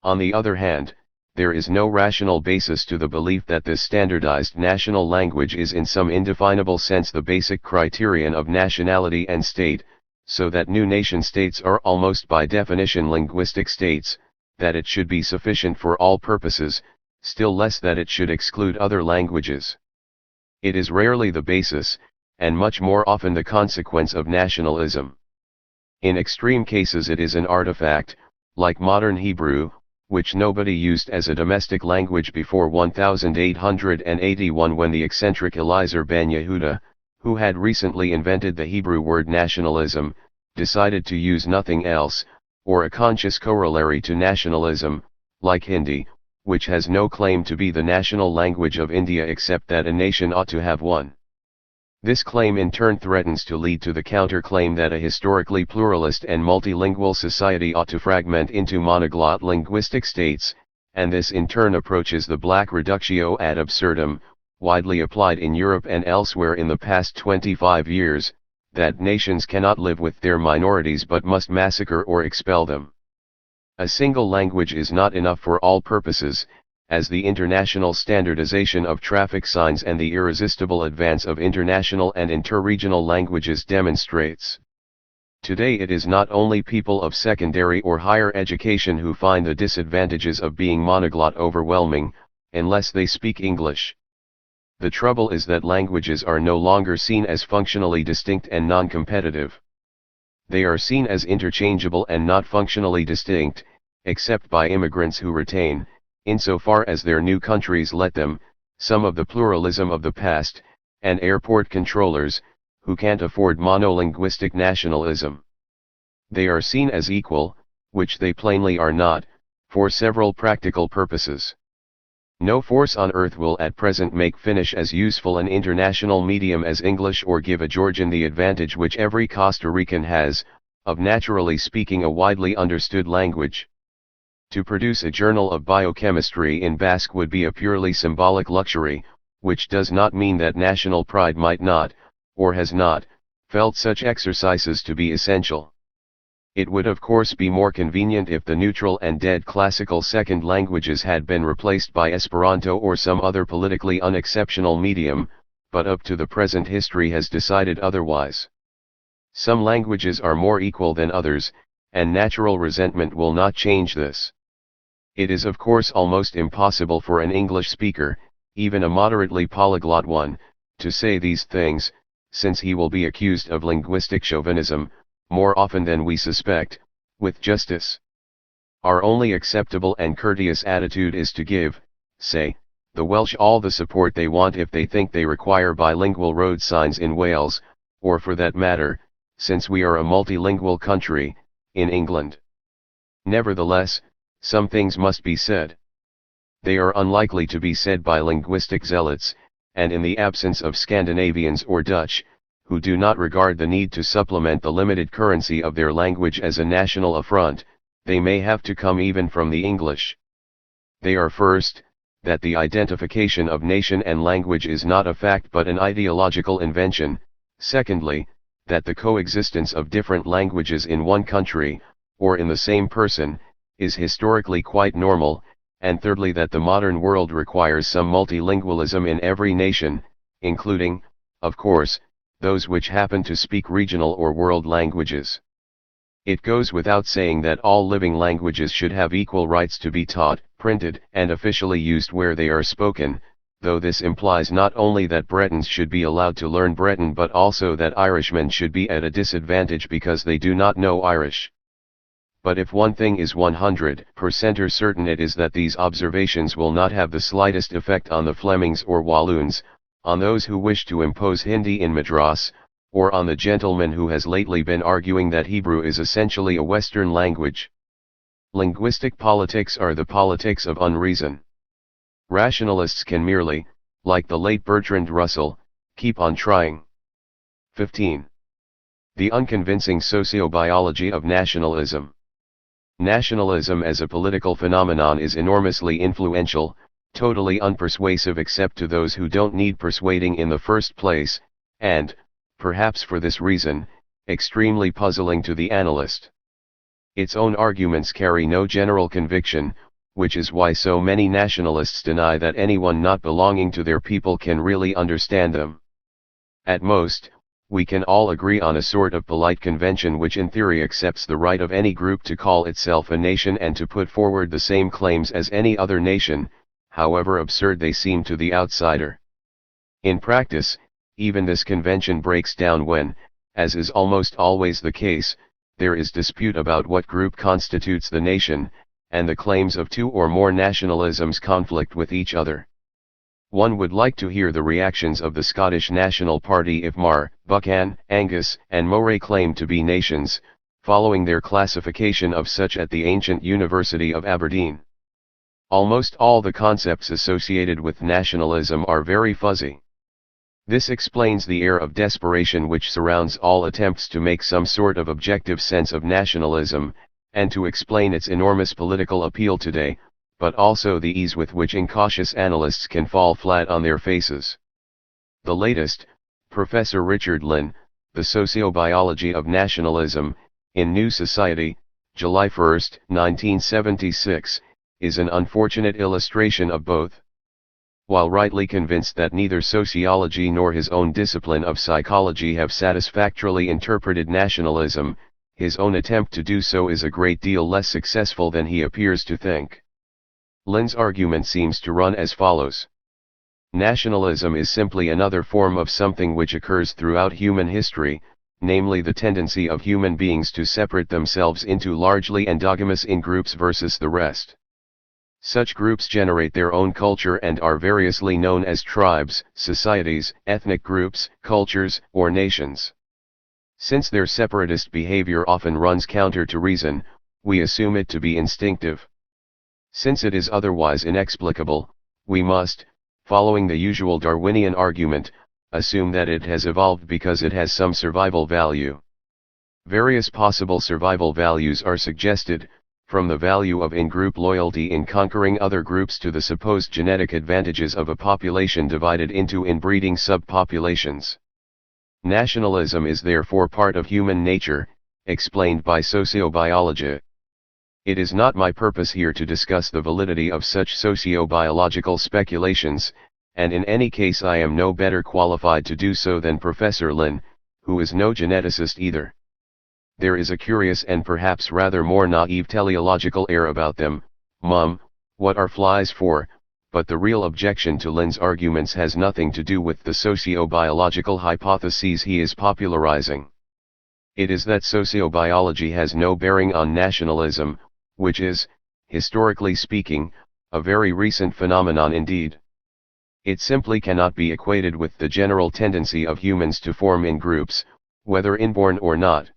[SPEAKER 1] On the other hand, there is no rational basis to the belief that this standardized national language is in some indefinable sense the basic criterion of nationality and state, so that new nation-states are almost by definition linguistic states, that it should be sufficient for all purposes, still less that it should exclude other languages. It is rarely the basis, and much more often the consequence of nationalism. In extreme cases it is an artifact, like modern Hebrew, which nobody used as a domestic language before 1881 when the eccentric Eliezer ben Yehuda, who had recently invented the Hebrew word nationalism, decided to use nothing else, or a conscious corollary to nationalism, like Hindi, which has no claim to be the national language of India except that a nation ought to have one. This claim in turn threatens to lead to the counterclaim that a historically pluralist and multilingual society ought to fragment into monoglot linguistic states, and this in turn approaches the black reductio ad absurdum, widely applied in Europe and elsewhere in the past 25 years, that nations cannot live with their minorities but must massacre or expel them. A single language is not enough for all purposes, as the international standardization of traffic signs and the irresistible advance of international and interregional languages demonstrates. Today it is not only people of secondary or higher education who find the disadvantages of being monoglot overwhelming, unless they speak English. The trouble is that languages are no longer seen as functionally distinct and non-competitive. They are seen as interchangeable and not functionally distinct, except by immigrants who retain, insofar as their new countries let them, some of the pluralism of the past, and airport controllers, who can't afford monolinguistic nationalism. They are seen as equal, which they plainly are not, for several practical purposes. No force on earth will at present make Finnish as useful an international medium as English or give a Georgian the advantage which every Costa Rican has, of naturally speaking a widely understood language. To produce a journal of biochemistry in Basque would be a purely symbolic luxury, which does not mean that national pride might not, or has not, felt such exercises to be essential. It would of course be more convenient if the neutral and dead classical second languages had been replaced by Esperanto or some other politically unexceptional medium, but up to the present history has decided otherwise. Some languages are more equal than others, and natural resentment will not change this. It is of course almost impossible for an English speaker, even a moderately polyglot one, to say these things, since he will be accused of linguistic chauvinism, more often than we suspect, with justice. Our only acceptable and courteous attitude is to give, say, the Welsh all the support they want if they think they require bilingual road signs in Wales, or for that matter, since we are a multilingual country, in England. Nevertheless, some things must be said. They are unlikely to be said by linguistic zealots, and in the absence of Scandinavians or Dutch, who do not regard the need to supplement the limited currency of their language as a national affront, they may have to come even from the English. They are first, that the identification of nation and language is not a fact but an ideological invention; secondly, that the coexistence of different languages in one country, or in the same person, is historically quite normal, and thirdly that the modern world requires some multilingualism in every nation, including, of course, those which happen to speak regional or world languages. It goes without saying that all living languages should have equal rights to be taught, printed, and officially used where they are spoken, though this implies not only that Bretons should be allowed to learn Breton but also that Irishmen should be at a disadvantage because they do not know Irish. But if one thing is 100% certain, it is that these observations will not have the slightest effect on the Flemings or Walloons, on those who wish to impose Hindi in Madras, or on the gentleman who has lately been arguing that Hebrew is essentially a Western language. Linguistic politics are the politics of unreason. Rationalists can merely, like the late Bertrand Russell, keep on trying. 15. The unconvincing sociobiology of nationalism. Nationalism as a political phenomenon is enormously influential, totally unpersuasive except to those who don't need persuading in the first place, and, perhaps for this reason, extremely puzzling to the analyst. Its own arguments carry no general conviction, which is why so many nationalists deny that anyone not belonging to their people can really understand them. At most, we can all agree on a sort of polite convention which in theory accepts the right of any group to call itself a nation and to put forward the same claims as any other nation, however absurd they seem to the outsider. In practice, even this convention breaks down when, as is almost always the case, there is dispute about what group constitutes the nation, and the claims of two or more nationalisms conflict with each other. One would like to hear the reactions of the Scottish National Party if Mar, Buchan, Angus, and Moray claimed to be nations, following their classification of such at the ancient University of Aberdeen. Almost all the concepts associated with nationalism are very fuzzy. This explains the air of desperation which surrounds all attempts to make some sort of objective sense of nationalism, and to explain its enormous political appeal today, but also the ease with which incautious analysts can fall flat on their faces. The latest, Professor Richard Lynn, The Sociobiology of Nationalism, in New Society, July 1, 1976, is an unfortunate illustration of both. While rightly convinced that neither sociology nor his own discipline of psychology have satisfactorily interpreted nationalism, his own attempt to do so is a great deal less successful than he appears to think. Lynn's argument seems to run as follows. Nationalism is simply another form of something which occurs throughout human history, namely the tendency of human beings to separate themselves into largely endogamous in-groups versus the rest. Such groups generate their own culture and are variously known as tribes, societies, ethnic groups, cultures, or nations. Since their separatist behavior often runs counter to reason, we assume it to be instinctive. Since it is otherwise inexplicable, we must, following the usual Darwinian argument, assume that it has evolved because it has some survival value. Various possible survival values are suggested, from the value of in-group loyalty in conquering other groups to the supposed genetic advantages of a population divided into inbreeding subpopulations. Nationalism is therefore part of human nature, explained by sociobiology. It is not my purpose here to discuss the validity of such sociobiological speculations, and in any case I am no better qualified to do so than Professor Lynn, who is no geneticist either. There is a curious and perhaps rather more naive teleological air about them. Mum, what are flies for? But the real objection to Lynn's arguments has nothing to do with the sociobiological hypotheses he is popularizing. It is that sociobiology has no bearing on nationalism, which is, historically speaking, a very recent phenomenon indeed. It simply cannot be equated with the general tendency of humans to form in groups, whether inborn or not.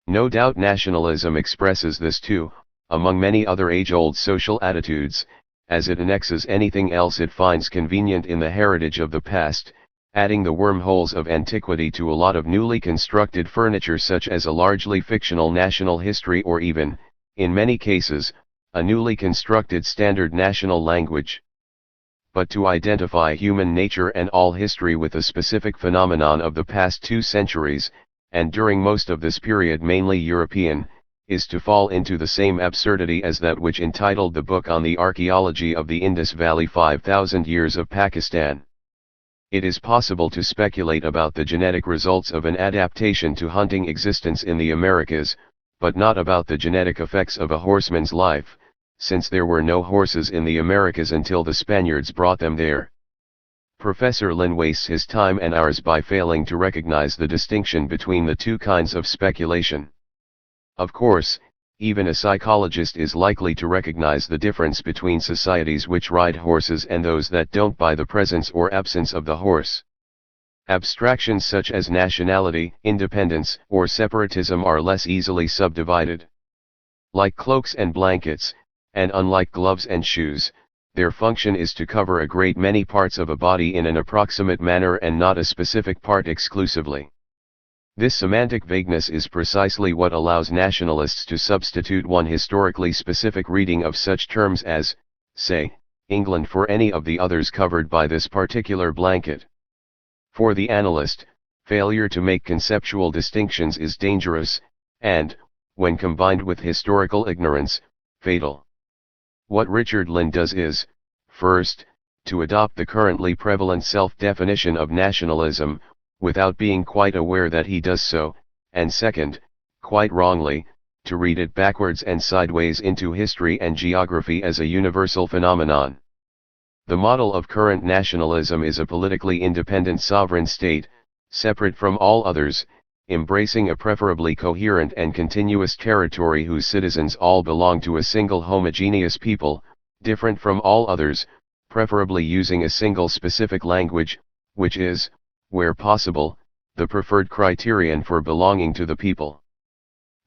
[SPEAKER 1] No doubt nationalism expresses this too, among many other age-old social attitudes, as it annexes anything else it finds convenient in the heritage of the past, adding the wormholes of antiquity to a lot of newly constructed furniture such as a largely fictional national history or even, in many cases, a newly constructed standard national language. But to identify human nature and all history with a specific phenomenon of the past 2 centuries, and during most of this period mainly European, is to fall into the same absurdity as that which entitled the book on the archaeology of the Indus Valley 5,000 Years of Pakistan. It is possible to speculate about the genetic results of an adaptation to hunting existence in the Americas, but not about the genetic effects of a horseman's life, since there were no horses in the Americas until the Spaniards brought them there. Professor Lynn wastes his time and ours by failing to recognize the distinction between the two kinds of speculation. Of course, even a psychologist is likely to recognize the difference between societies which ride horses and those that don't by the presence or absence of the horse. Abstractions such as nationality, independence, or separatism are less easily subdivided. Like cloaks and blankets, and unlike gloves and shoes, their function is to cover a great many parts of a body in an approximate manner and not a specific part exclusively. This semantic vagueness is precisely what allows nationalists to substitute one historically specific reading of such terms as, say, England for any of the others covered by this particular blanket. For the analyst, failure to make conceptual distinctions is dangerous, and, when combined with historical ignorance, fatal. What Richard Lynn does is, first, to adopt the currently prevalent self-definition of nationalism, without being quite aware that he does so, and second, quite wrongly, to read it backwards and sideways into history and geography as a universal phenomenon. The model of current nationalism is a politically independent sovereign state, separate from all others, embracing a preferably coherent and continuous territory whose citizens all belong to a single homogeneous people, different from all others, preferably using a single specific language, which is, where possible, the preferred criterion for belonging to the people.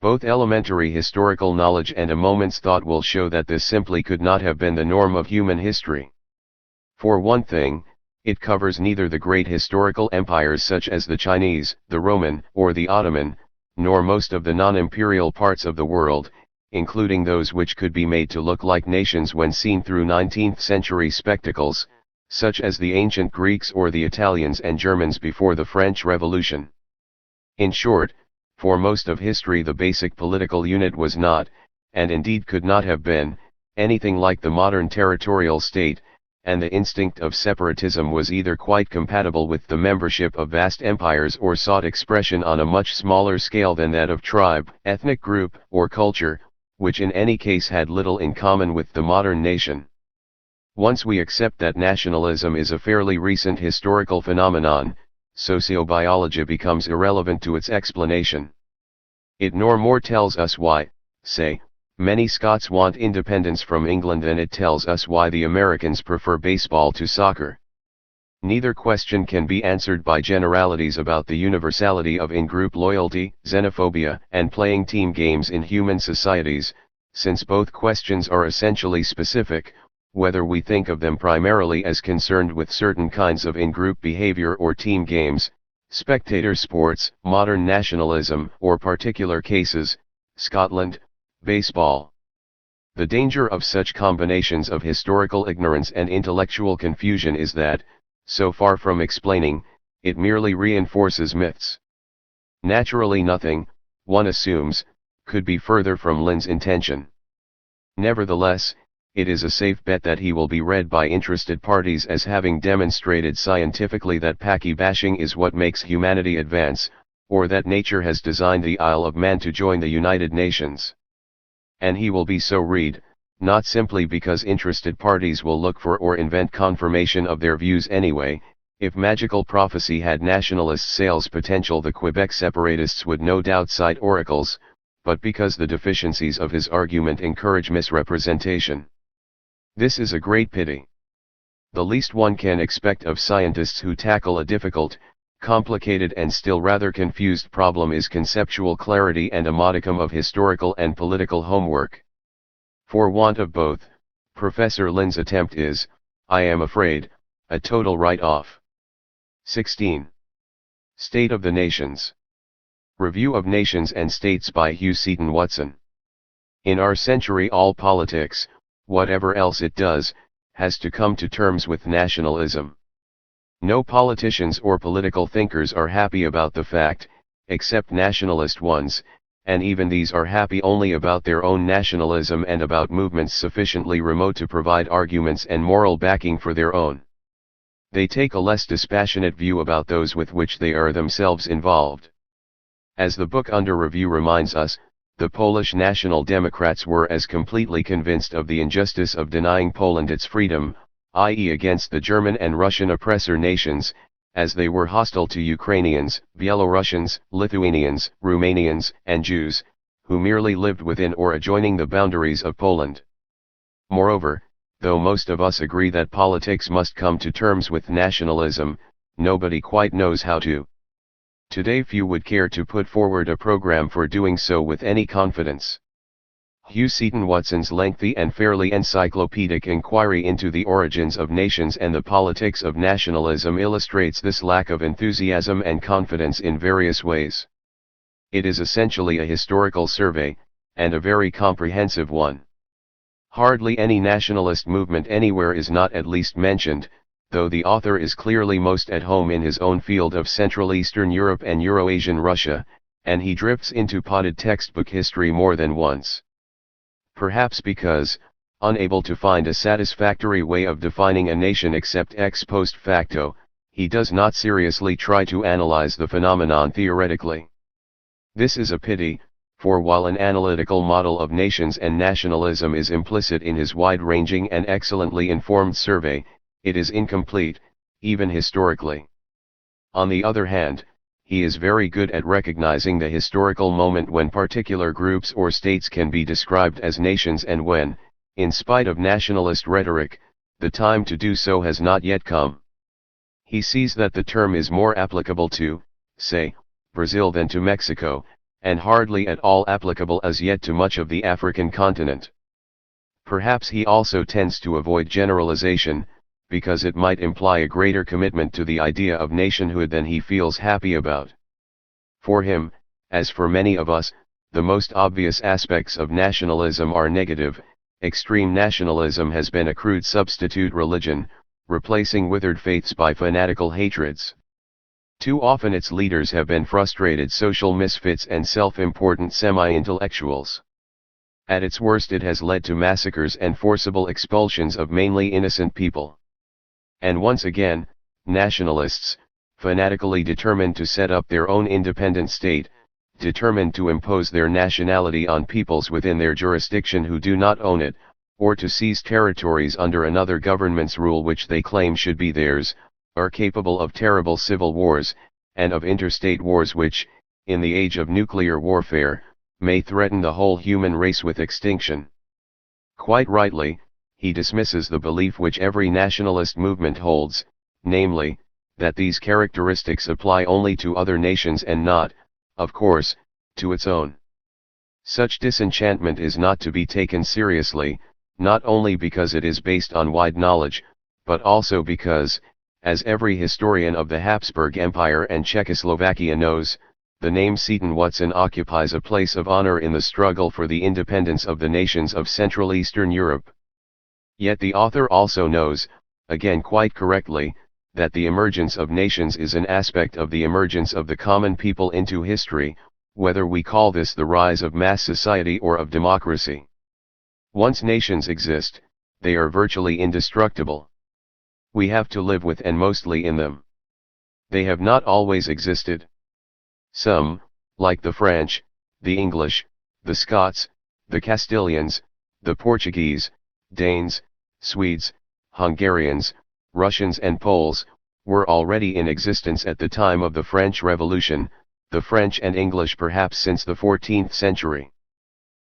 [SPEAKER 1] Both elementary historical knowledge and a moment's thought will show that this simply could not have been the norm of human history. For one thing, It covers neither the great historical empires such as the Chinese, the Roman, or the Ottoman, nor most of the non-imperial parts of the world, including those which could be made to look like nations when seen through 19th-century spectacles, such as the ancient Greeks or the Italians and Germans before the French Revolution. In short, for most of history the basic political unit was not, and indeed could not have been, anything like the modern territorial state, and the instinct of separatism was either quite compatible with the membership of vast empires or sought expression on a much smaller scale than that of tribe, ethnic group, or culture, which in any case had little in common with the modern nation. Once we accept that nationalism is a fairly recent historical phenomenon, sociobiology becomes irrelevant to its explanation. It no more tells us why, say, many Scots want independence from England than it tells us why the Americans prefer baseball to soccer. Neither question can be answered by generalities about the universality of in-group loyalty, xenophobia, and playing team games in human societies, since both questions are essentially specific, whether we think of them primarily as concerned with certain kinds of in-group behavior or team games, spectator sports, modern nationalism, or particular cases, Scotland, baseball. The danger of such combinations of historical ignorance and intellectual confusion is that, so far from explaining, it merely reinforces myths. Naturally nothing, one assumes, could be further from Lynn's intention. Nevertheless, it is a safe bet that he will be read by interested parties as having demonstrated scientifically that Paki bashing is what makes humanity advance, or that nature has designed the Isle of Man to join the United Nations. And he will be so read, not simply because interested parties will look for or invent confirmation of their views anyway. If magical prophecy had nationalist sales potential, the Quebec separatists would no doubt cite oracles, but because the deficiencies of his argument encourage misrepresentation. This is a great pity. The least one can expect of scientists who tackle a difficult, complicated and still rather confused problem is conceptual clarity and a modicum of historical and political homework. For want of both, Professor Lynn's attempt is, I am afraid, a total write-off. 16. State of the Nations. Review of Nations and States by Hugh Seaton Watson. In our century all politics, whatever else it does, has to come to terms with nationalism. No politicians or political thinkers are happy about the fact, except nationalist ones, and even these are happy only about their own nationalism and about movements sufficiently remote to provide arguments and moral backing for their own. They take a less dispassionate view about those with which they are themselves involved. As the book under review reminds us, the Polish National Democrats were as completely convinced of the injustice of denying Poland its freedom, i.e. against the German and Russian oppressor nations, as they were hostile to Ukrainians, Belarusians, Lithuanians, Romanians, and Jews, who merely lived within or adjoining the boundaries of Poland. Moreover, though most of us agree that politics must come to terms with nationalism, nobody quite knows how to. Today few would care to put forward a program for doing so with any confidence. Hugh Seaton Watson's lengthy and fairly encyclopedic inquiry into the origins of nations and the politics of nationalism illustrates this lack of enthusiasm and confidence in various ways. It is essentially a historical survey, and a very comprehensive one. Hardly any nationalist movement anywhere is not at least mentioned, though the author is clearly most at home in his own field of Central Eastern Europe and Eurasian Russia, and he drifts into potted textbook history more than once. Perhaps because, unable to find a satisfactory way of defining a nation except ex post facto, he does not seriously try to analyze the phenomenon theoretically. This is a pity, for while an analytical model of nations and nationalism is implicit in his wide-ranging and excellently informed survey, it is incomplete, even historically. On the other hand, he is very good at recognizing the historical moment when particular groups or states can be described as nations and when, in spite of nationalist rhetoric, the time to do so has not yet come. He sees that the term is more applicable to, say, Brazil than to Mexico, and hardly at all applicable as yet to much of the African continent. Perhaps he also tends to avoid generalization, because it might imply a greater commitment to the idea of nationhood than he feels happy about. For him, as for many of us, the most obvious aspects of nationalism are negative. Extreme nationalism has been a crude substitute religion, replacing withered faiths by fanatical hatreds. Too often its leaders have been frustrated social misfits and self-important semi-intellectuals. At its worst it has led to massacres and forcible expulsions of mainly innocent people. And once again, nationalists, fanatically determined to set up their own independent state, determined to impose their nationality on peoples within their jurisdiction who do not own it, or to seize territories under another government's rule which they claim should be theirs, are capable of terrible civil wars, and of interstate wars which, in the age of nuclear warfare, may threaten the whole human race with extinction. Quite rightly, he dismisses the belief which every nationalist movement holds, namely, that these characteristics apply only to other nations and not, of course, to its own. Such disenchantment is not to be taken seriously, not only because it is based on wide knowledge, but also because, as every historian of the Habsburg Empire and Czechoslovakia knows, the name Seton-Watson occupies a place of honor in the struggle for the independence of the nations of Central Eastern Europe. Yet the author also knows, again quite correctly, that the emergence of nations is an aspect of the emergence of the common people into history, whether we call this the rise of mass society or of democracy. Once nations exist, they are virtually indestructible. We have to live with and mostly in them. They have not always existed. Some, like the French, the English, the Scots, the Castilians, the Portuguese, Danes, Swedes, Hungarians, Russians and Poles, were already in existence at the time of the French Revolution, the French and English perhaps since the 14th century.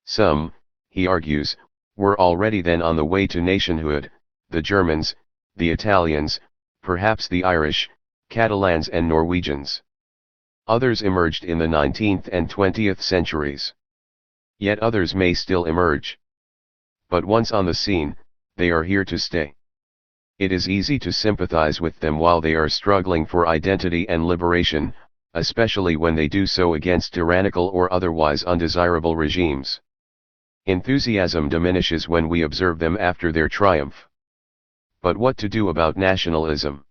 [SPEAKER 1] Some, he argues, were already then on the way to nationhood, the Germans, the Italians, perhaps the Irish, Catalans and Norwegians. Others emerged in the 19th and 20th centuries. Yet others may still emerge. But once on the scene, they are here to stay. It is easy to sympathize with them while they are struggling for identity and liberation, especially when they do so against tyrannical or otherwise undesirable regimes. Enthusiasm diminishes when we observe them after their triumph. But what to do about nationalism?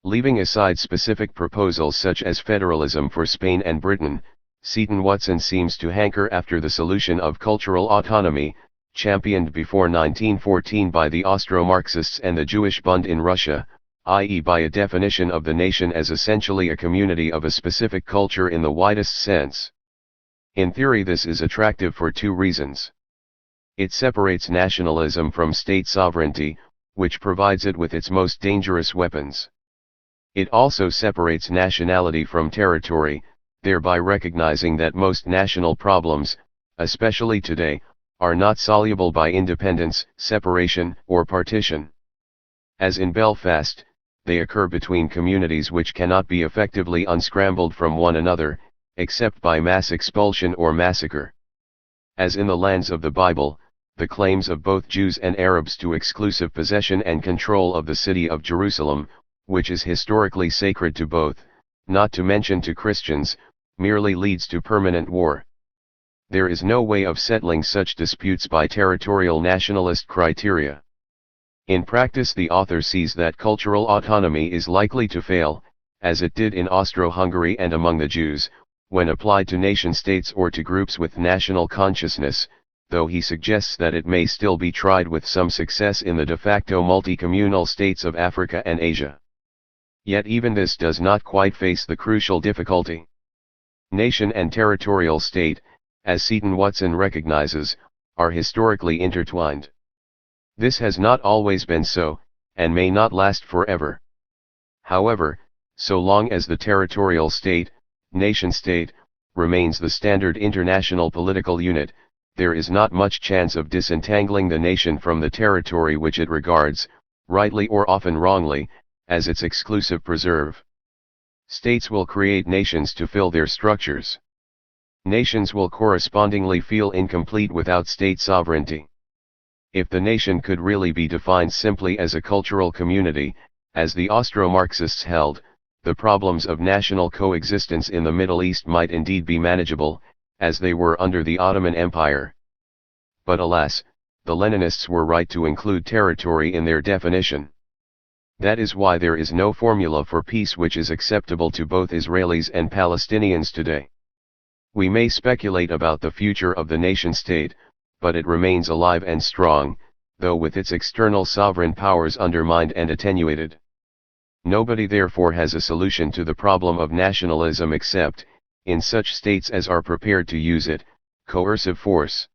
[SPEAKER 1] Leaving aside specific proposals such as federalism for Spain and Britain, Seton-Watson seems to hanker after the solution of cultural autonomy, championed before 1914 by the Austro-Marxists and the Jewish Bund in Russia, i.e. by a definition of the nation as essentially a community of a specific culture in the widest sense. In theory this is attractive for two reasons. It separates nationalism from state sovereignty, which provides it with its most dangerous weapons. It also separates nationality from territory, thereby recognizing that most national problems, especially today, are not soluble by independence, separation, or partition. As in Belfast, they occur between communities which cannot be effectively unscrambled from one another, except by mass expulsion or massacre. As in the lands of the Bible, the claims of both Jews and Arabs to exclusive possession and control of the city of Jerusalem, which is historically sacred to both, not to mention to Christians, merely leads to permanent war. There is no way of settling such disputes by territorial nationalist criteria. In practice the author sees that cultural autonomy is likely to fail, as it did in Austro-Hungary and among the Jews, when applied to nation-states or to groups with national consciousness, though he suggests that it may still be tried with some success in the de facto multi-communal states of Africa and Asia. Yet even this does not quite face the crucial difficulty. Nation and territorial state, as Seton-Watson recognizes, are historically intertwined. This has not always been so, and may not last forever. However, so long as the territorial state, nation-state, remains the standard international political unit, there is not much chance of disentangling the nation from the territory which it regards, rightly or often wrongly, as its exclusive preserve. States will create nations to fill their structures. Nations will correspondingly feel incomplete without state sovereignty. If the nation could really be defined simply as a cultural community, as the Austro-Marxists held, the problems of national coexistence in the Middle East might indeed be manageable, as they were under the Ottoman Empire. But alas, the Leninists were right to include territory in their definition. That is why there is no formula for peace which is acceptable to both Israelis and Palestinians today. We may speculate about the future of the nation-state, but it remains alive and strong, though with its external sovereign powers undermined and attenuated. Nobody therefore has a solution to the problem of nationalism except, in such states as are prepared to use it, coercive force.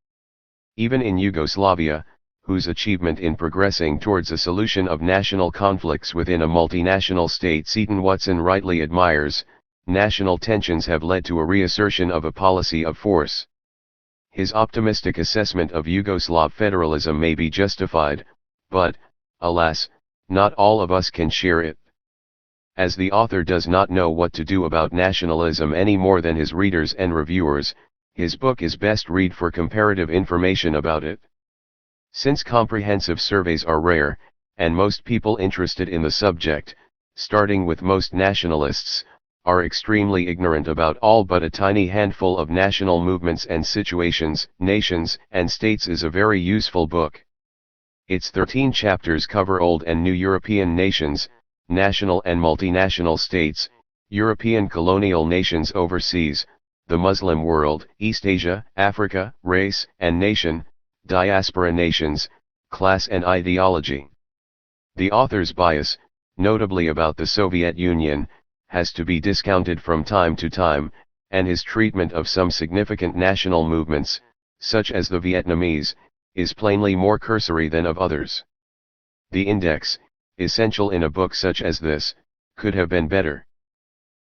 [SPEAKER 1] Even in Yugoslavia, whose achievement in progressing towards a solution of national conflicts within a multinational state Seton Watson rightly admires, national tensions have led to a reassertion of a policy of force. His optimistic assessment of Yugoslav federalism may be justified, but, alas, not all of us can share it. As the author does not know what to do about nationalism any more than his readers and reviewers, his book is best read for comparative information about it. Since comprehensive surveys are rare, and most people interested in the subject, starting with most nationalists, are extremely ignorant about all but a tiny handful of national movements and situations, nations and states, is a very useful book. Its 13 chapters cover old and new European nations, national and multinational states, European colonial nations overseas, the Muslim world, East Asia, Africa, race and nation, diaspora nations, class and ideology. The author's bias, notably about the Soviet Union, has to be discounted from time to time, and his treatment of some significant national movements, such as the Vietnamese, is plainly more cursory than of others. The index, essential in a book such as this, could have been better.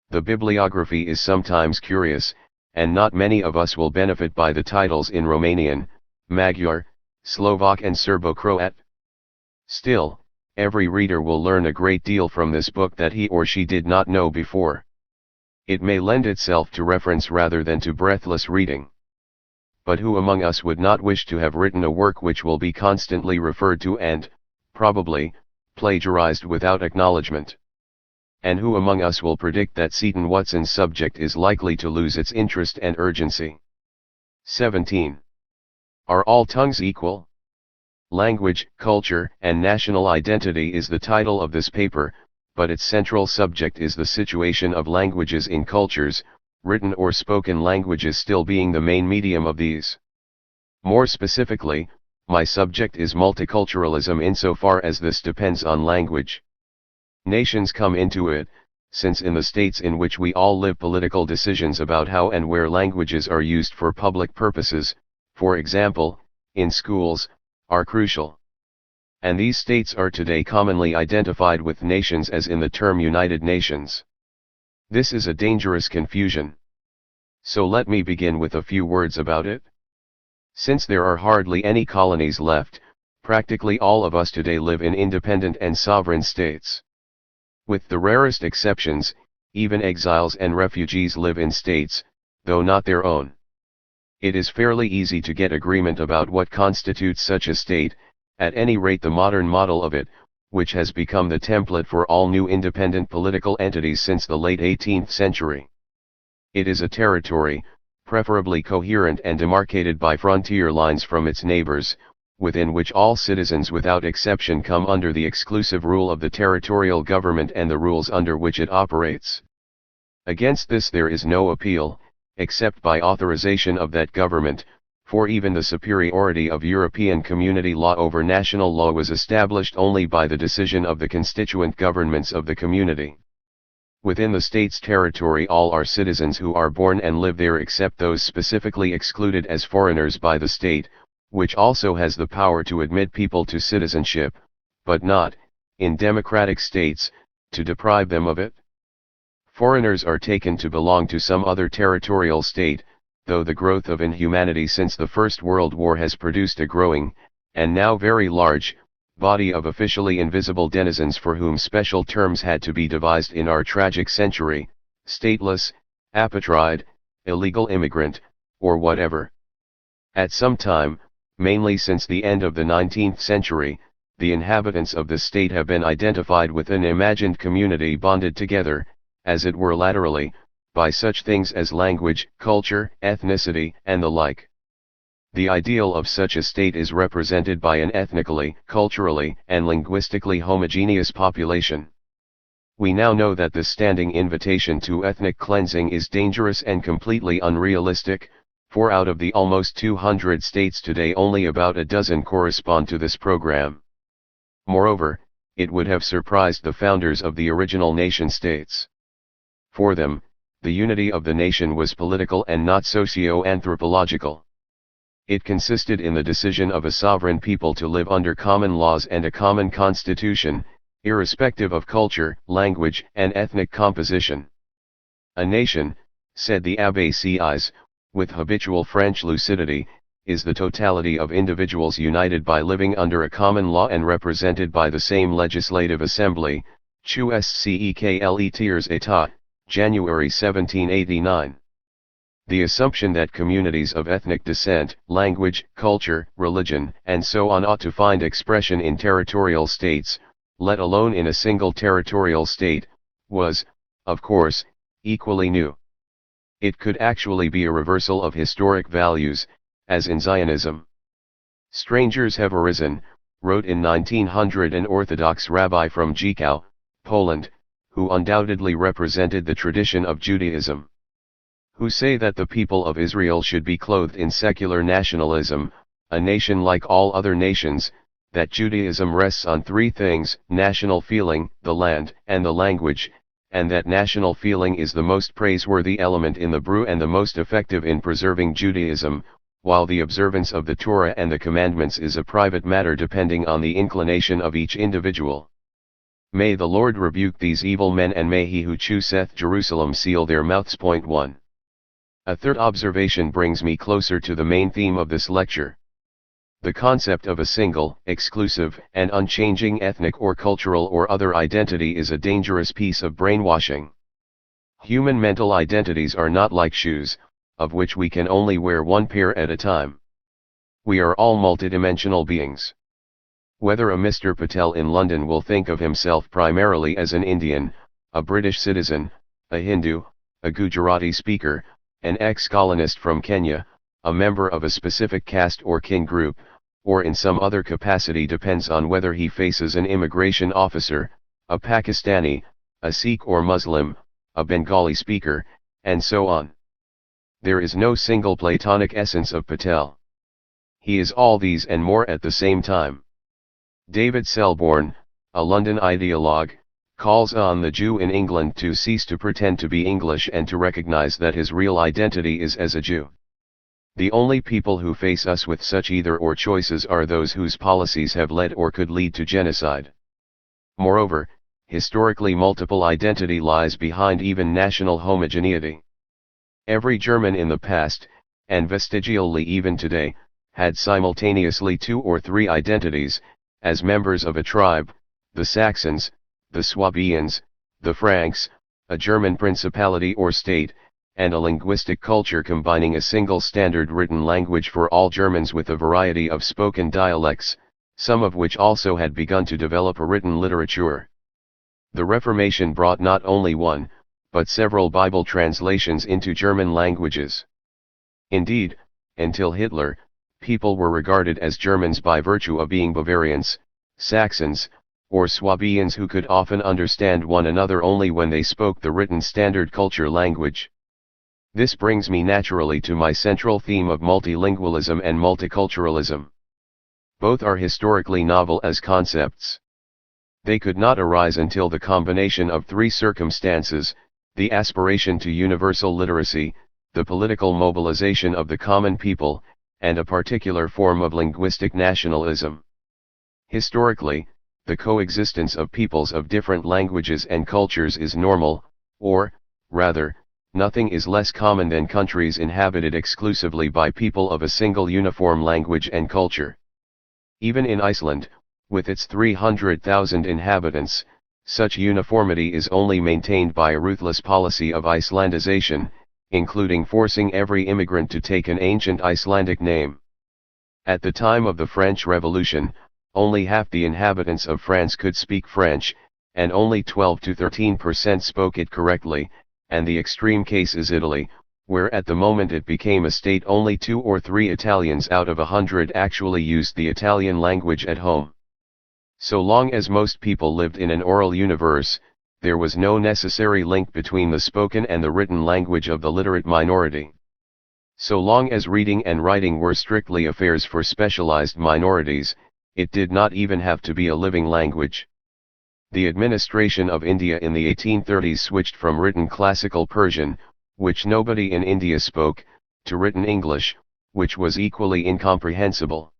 [SPEAKER 1] The bibliography is sometimes curious, and not many of us will benefit by the titles in Romanian, Magyar, Slovak and Serbo-Croat. Still, every reader will learn a great deal from this book that he or she did not know before. It may lend itself to reference rather than to breathless reading. But who among us would not wish to have written a work which will be constantly referred to and, probably, plagiarized without acknowledgement? And who among us will predict that Seton Watson's subject is likely to lose its interest and urgency? 17. Are all tongues equal? Language, Culture, and National Identity is the title of this paper, but its central subject is the situation of languages in cultures, written or spoken languages still being the main medium of these. More specifically, my subject is multiculturalism insofar as this depends on language. Nations come into it, since in the states in which we all live political decisions about how and where languages are used for public purposes, for example, in schools, are crucial. And these states are today commonly identified with nations as in the term United Nations. This is a dangerous confusion. So let me begin with a few words about it. Since there are hardly any colonies left, practically all of us today live in independent and sovereign states. With the rarest exceptions, even exiles and refugees live in states, though not their own. It is fairly easy to get agreement about what constitutes such a state, at any rate the modern model of it, which has become the template for all new independent political entities since the late 18th century. It is a territory, preferably coherent and demarcated by frontier lines from its neighbors, within which all citizens without exception come under the exclusive rule of the territorial government and the rules under which it operates. Against this there is no appeal, except by authorization of that government, for even the superiority of European community law over national law was established only by the decision of the constituent governments of the community. Within the state's territory all are citizens who are born and live there except those specifically excluded as foreigners by the state, which also has the power to admit people to citizenship, but not, in democratic states, to deprive them of it. Foreigners are taken to belong to some other territorial state, though the growth of inhumanity since the First World War has produced a growing, and now very large, body of officially invisible denizens for whom special terms had to be devised in our tragic century, stateless, apatride, illegal immigrant, or whatever. At some time, Mainly since the end of the 19th century, the inhabitants of the state have been identified with an imagined community bonded together, as it were laterally, by such things as language, culture, ethnicity, and the like. The ideal of such a state is represented by an ethnically, culturally, and linguistically homogeneous population. We now know that this standing invitation to ethnic cleansing is dangerous and completely unrealistic, for out of the almost 200 states today only about a dozen correspond to this program. Moreover, it would have surprised the founders of the original nation-states. For them, the unity of the nation was political and not socio-anthropological. It consisted in the decision of a sovereign people to live under common laws and a common constitution, irrespective of culture, language, and ethnic composition. A nation, said the Abbé Sieyès, with habitual French lucidity, is the totality of individuals united by living under a common law and represented by the same legislative assembly, Chu Scecle Tiers État, January 1789. The assumption that communities of ethnic descent, language, culture, religion, and so on ought to find expression in territorial states, let alone in a single territorial state, was, of course, equally new. It could actually be a reversal of historic values, as in Zionism. Strangers have arisen, wrote in 1900 an Orthodox rabbi from Zwickau, Poland, who undoubtedly represented the tradition of Judaism. Who say that the people of Israel should be clothed in secular nationalism, a nation like all other nations, that Judaism rests on three things: national feeling, the land, and the language, and that national feeling is the most praiseworthy element in the brew and the most effective in preserving Judaism, while the observance of the Torah and the commandments is a private matter depending on the inclination of each individual. May the Lord rebuke these evil men, and may he who chooseth Jerusalem seal their mouths. 1. A third observation brings me closer to the main theme of this lecture. The concept of a single, exclusive, and unchanging ethnic or cultural or other identity is a dangerous piece of brainwashing. Human mental identities are not like shoes, of which we can only wear one pair at a time. We are all multidimensional beings. Whether a Mr. Patel in London will think of himself primarily as an Indian, a British citizen, a Hindu, a Gujarati speaker, an ex-colonist from Kenya, a member of a specific caste or kin group, or in some other capacity depends on whether he faces an immigration officer, a Pakistani, a Sikh or Muslim, a Bengali speaker, and so on. There is no single Platonic essence of Patel. He is all these and more at the same time. David Selborne, a London ideologue, calls on the Jew in England to cease to pretend to be English and to recognize that his real identity is as a Jew. The only people who face us with such either-or choices are those whose policies have led or could lead to genocide. Moreover, historically multiple identity lies behind even national homogeneity. Every German in the past, and vestigially even today, had simultaneously 2 or 3 identities, as members of a tribe: the Saxons, the Swabians, the Franks, a German principality or state, and a linguistic culture combining a single standard written language for all Germans with a variety of spoken dialects, some of which also had begun to develop a written literature. The Reformation brought not only one, but several Bible translations into German languages. Indeed, until Hitler, people were regarded as Germans by virtue of being Bavarians, Saxons, or Swabians who could often understand one another only when they spoke the written standard culture language. This brings me naturally to my central theme of multilingualism and multiculturalism. Both are historically novel as concepts. They could not arise until the combination of 3 circumstances: the aspiration to universal literacy, the political mobilization of the common people, and a particular form of linguistic nationalism. Historically, the coexistence of peoples of different languages and cultures is normal, or, rather, nothing is less common than countries inhabited exclusively by people of a single uniform language and culture. Even in Iceland, with its 300,000 inhabitants, such uniformity is only maintained by a ruthless policy of Icelandization, including forcing every immigrant to take an ancient Icelandic name. At the time of the French Revolution, only half the inhabitants of France could speak French, and only 12 to 13% spoke it correctly, and the extreme case is Italy, where at the moment it became a state only 2 or 3 Italians out of 100 actually used the Italian language at home. So long as most people lived in an oral universe, there was no necessary link between the spoken and the written language of the literate minority. So long as reading and writing were strictly affairs for specialized minorities, it did not even have to be a living language. The administration of India in the 1830s switched from written classical Persian, which nobody in India spoke, to written English, which was equally incomprehensible.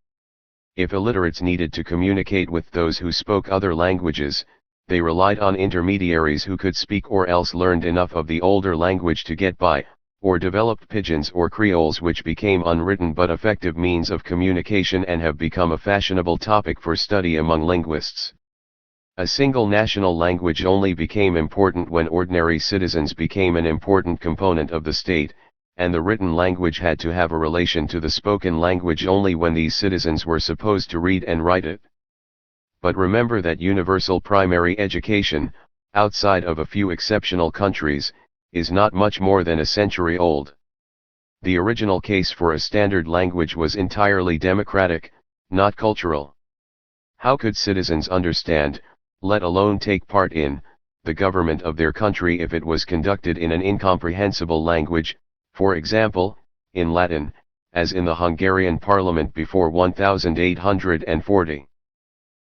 [SPEAKER 1] If illiterates needed to communicate with those who spoke other languages, they relied on intermediaries who could speak or else learned enough of the older language to get by, or developed pidgins or creoles, which became unwritten but effective means of communication and have become a fashionable topic for study among linguists. A single national language only became important when ordinary citizens became an important component of the state, and the written language had to have a relation to the spoken language only when these citizens were supposed to read and write it. But remember that universal primary education, outside of a few exceptional countries, is not much more than a century old. The original case for a standard language was entirely democratic, not cultural. How could citizens understand, let alone take part in, the government of their country if it was conducted in an incomprehensible language, for example, in Latin, as in the Hungarian parliament before 1840?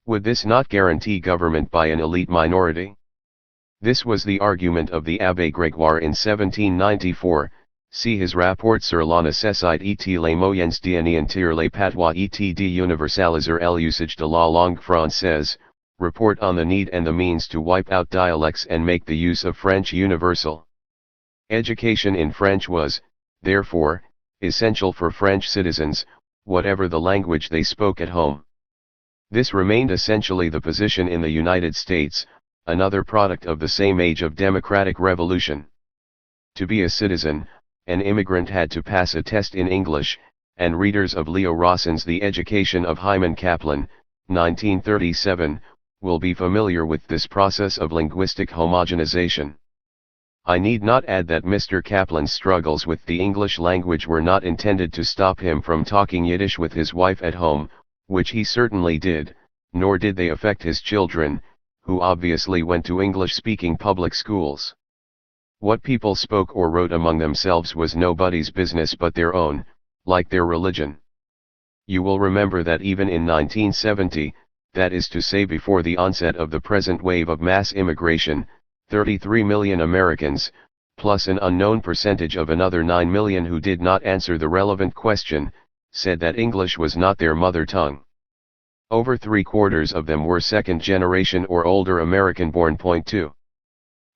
[SPEAKER 1] Would this not guarantee government by an elite minority? This was the argument of the Abbé Grégoire in 1794, see his rapport sur la nécessité et les moyens d'anéantir les patois et d'universaliser l'usage de la langue française, report on the need and the means to wipe out dialects and make the use of French universal. Education in French was, therefore, essential for French citizens, whatever the language they spoke at home. This remained essentially the position in the United States, another product of the same age of democratic revolution. To be a citizen, an immigrant had to pass a test in English, and readers of Leo Rossen's The Education of Hyman Kaplan, 1937, will be familiar with this process of linguistic homogenization. I need not add that Mr. Kaplan's struggles with the English language were not intended to stop him from talking Yiddish with his wife at home, which he certainly did, nor did they affect his children, who obviously went to English-speaking public schools. What people spoke or wrote among themselves was nobody's business but their own, like their religion. You will remember that even in 1970, that is to say before the onset of the present wave of mass immigration, 33 million Americans, plus an unknown percentage of another 9 million who did not answer the relevant question, said that English was not their mother tongue. Over 3/4 of them were second generation or older American-born. 2.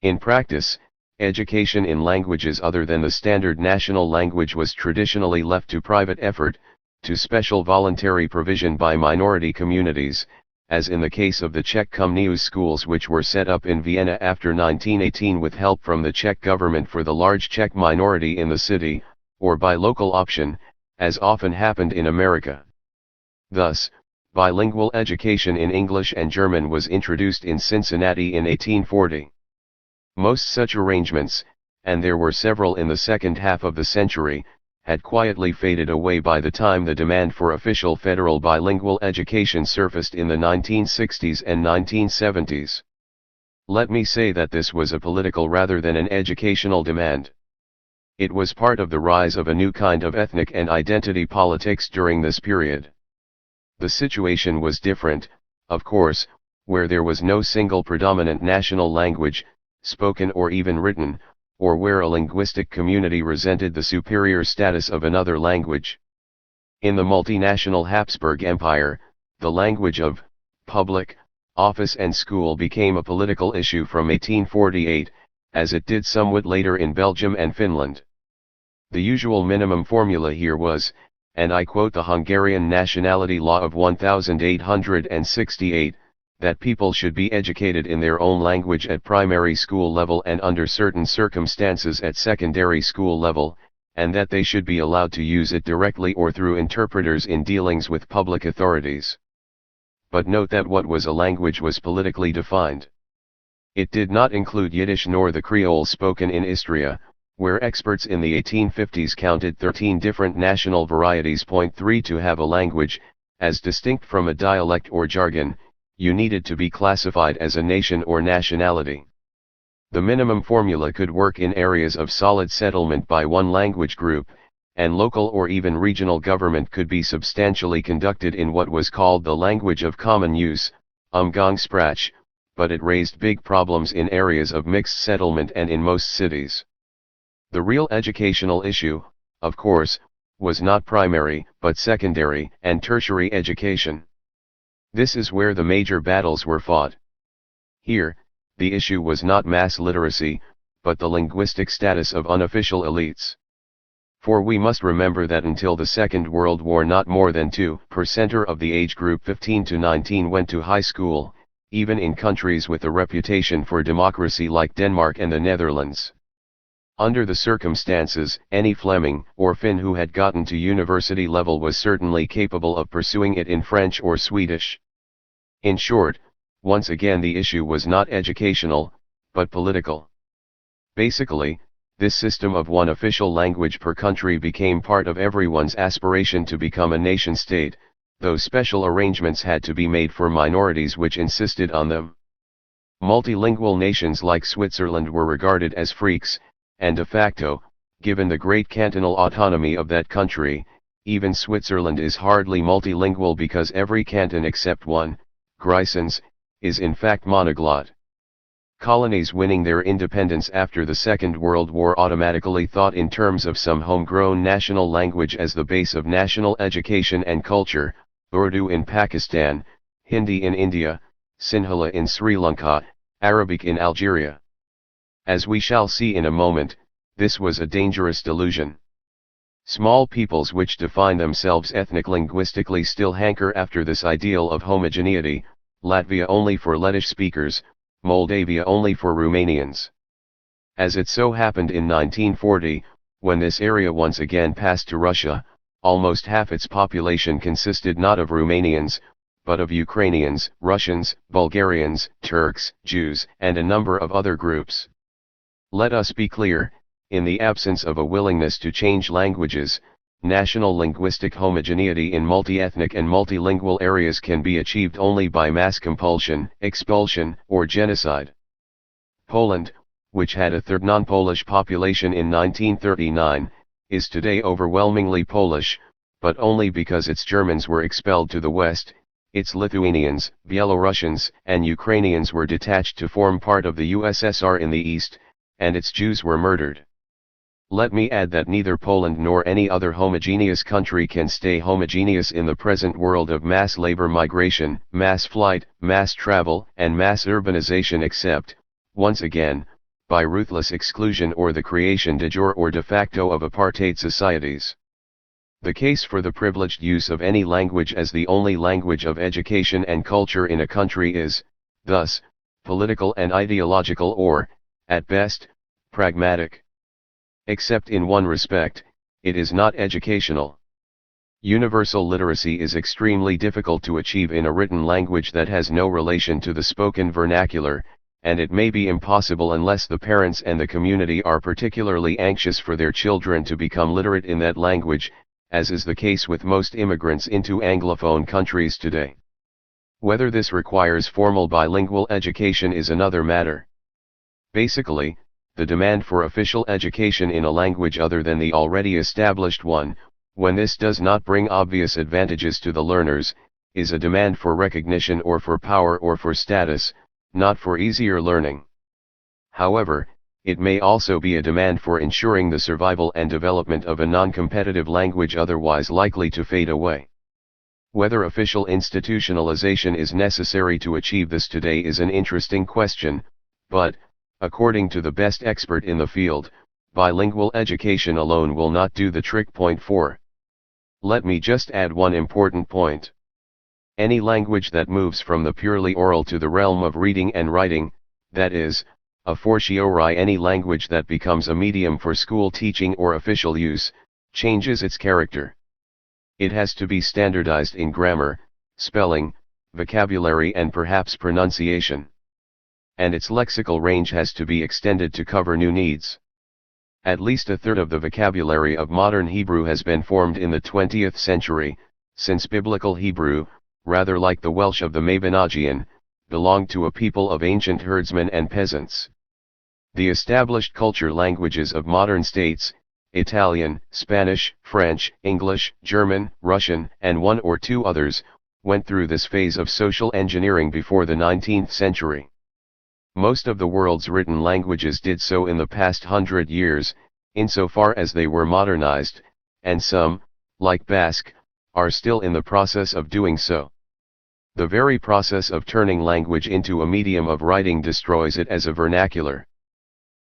[SPEAKER 1] In practice, education in languages other than the standard national language was traditionally left to private effort, to special voluntary provision by minority communities, as in the case of the Czech Comenius schools, which were set up in Vienna after 1918 with help from the Czech government for the large Czech minority in the city, or by local option, as often happened in America. Thus, bilingual education in English and German was introduced in Cincinnati in 1840. Most such arrangements, and there were several in the second half of the century, had quietly faded away by the time the demand for official federal bilingual education surfaced in the 1960s and 1970s. Let me say that this was a political rather than an educational demand. It was part of the rise of a new kind of ethnic and identity politics during this period. The situation was different, of course, where there was no single predominant national language, spoken or even written, or where a linguistic community resented the superior status of another language. In the multinational Habsburg Empire, the language of public, office and school became a political issue from 1848, as it did somewhat later in Belgium and Finland. The usual minimum formula here was, and I quote the Hungarian nationality law of 1868, that people should be educated in their own language at primary school level and under certain circumstances at secondary school level, and that they should be allowed to use it directly or through interpreters in dealings with public authorities. But note that what was a language was politically defined. It did not include Yiddish nor the Creole spoken in Istria, where experts in the 1850s counted 13 different national varieties. 3 To have a language, as distinct from a dialect or jargon, you needed to be classified as a nation or nationality. The minimum formula could work in areas of solid settlement by one language group, and local or even regional government could be substantially conducted in what was called the language of common use, Umgangssprache, but it raised big problems in areas of mixed settlement and in most cities. The real educational issue, of course, was not primary, but secondary and tertiary education. This is where the major battles were fought. Here, the issue was not mass literacy, but the linguistic status of unofficial elites. For we must remember that until the Second World War not more than 2% of the age group 15 to 19 went to high school, even in countries with a reputation for democracy like Denmark and the Netherlands. Under the circumstances, any Fleming or Finn who had gotten to university level was certainly capable of pursuing it in French or Swedish. In short, once again the issue was not educational, but political. Basically, this system of one official language per country became part of everyone's aspiration to become a nation-state, though special arrangements had to be made for minorities which insisted on them. Multilingual nations like Switzerland were regarded as freaks, and de facto, given the great cantonal autonomy of that country, even Switzerland is hardly multilingual because every canton except one, Grisons, is in fact monoglot. Colonies winning their independence after the Second World War automatically thought in terms of some homegrown national language as the base of national education and culture, Urdu in Pakistan, Hindi in India, Sinhala in Sri Lanka, Arabic in Algeria. As we shall see in a moment, this was a dangerous delusion. Small peoples which define themselves ethnic-linguistically still hanker after this ideal of homogeneity, Latvia only for Lettish speakers, Moldavia only for Romanians. As it so happened in 1940, when this area once again passed to Russia, almost half its population consisted not of Romanians, but of Ukrainians, Russians, Bulgarians, Turks, Jews, and a number of other groups. Let us be clear, in the absence of a willingness to change languages, national linguistic homogeneity in multi-ethnic and multilingual areas can be achieved only by mass compulsion, expulsion, or genocide. Poland, which had a third non-Polish population in 1939, is today overwhelmingly Polish, but only because its Germans were expelled to the west, its Lithuanians, Belarusians, and Ukrainians were detached to form part of the USSR in the east, and its Jews were murdered. Let me add that neither Poland nor any other homogeneous country can stay homogeneous in the present world of mass labor migration, mass flight, mass travel, and mass urbanization except, once again, by ruthless exclusion or the creation de jure or de facto of apartheid societies. The case for the privileged use of any language as the only language of education and culture in a country is, thus, political and ideological or, at best, pragmatic. Except in one respect, it is not educational. Universal literacy is extremely difficult to achieve in a written language that has no relation to the spoken vernacular, and it may be impossible unless the parents and the community are particularly anxious for their children to become literate in that language, as is the case with most immigrants into Anglophone countries today. Whether this requires formal bilingual education is another matter. Basically, the demand for official education in a language other than the already established one, when this does not bring obvious advantages to the learners, is a demand for recognition or for power or for status, not for easier learning. However, it may also be a demand for ensuring the survival and development of a non-competitive language otherwise likely to fade away. Whether official institutionalization is necessary to achieve this today is an interesting question, but, according to the best expert in the field, bilingual education alone will not do the trick. Point 4. Let me just add one important point. Any language that moves from the purely oral to the realm of reading and writing, that is, a fortiori any language that becomes a medium for school teaching or official use, changes its character. It has to be standardized in grammar, spelling, vocabulary and perhaps pronunciation. And its lexical range has to be extended to cover new needs. At least a third of the vocabulary of modern Hebrew has been formed in the 20th century, since Biblical Hebrew, rather like the Welsh of the Mabinogion, belonged to a people of ancient herdsmen and peasants. The established culture languages of modern states, Italian, Spanish, French, English, German, Russian, and one or two others, went through this phase of social engineering before the 19th century. Most of the world's written languages did so in the past 100 years, insofar as they were modernized, and some, like Basque, are still in the process of doing so. The very process of turning language into a medium of writing destroys it as a vernacular.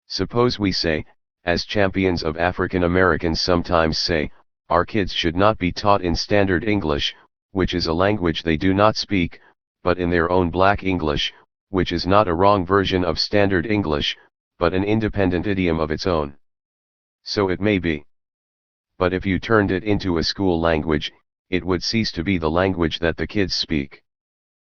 [SPEAKER 1] Suppose we say, as champions of African Americans sometimes say, our kids should not be taught in Standard English, which is a language they do not speak, but in their own Black English, which is not a wrong version of Standard English, but an independent idiom of its own. So it may be. But if you turned it into a school language, it would cease to be the language that the kids speak.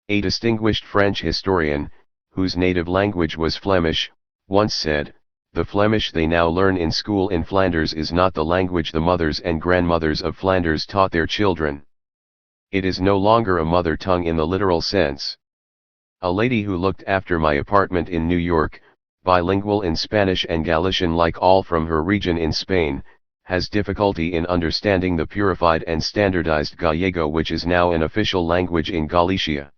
[SPEAKER 1] A distinguished French historian, whose native language was Flemish, once said, "The Flemish they now learn in school in Flanders is not the language the mothers and grandmothers of Flanders taught their children. It is no longer a mother tongue in the literal sense." A lady who looked after my apartment in New York, bilingual in Spanish and Galician like all from her region in Spain, has difficulty in understanding the purified and standardized Gallego which is now an official language in Galicia.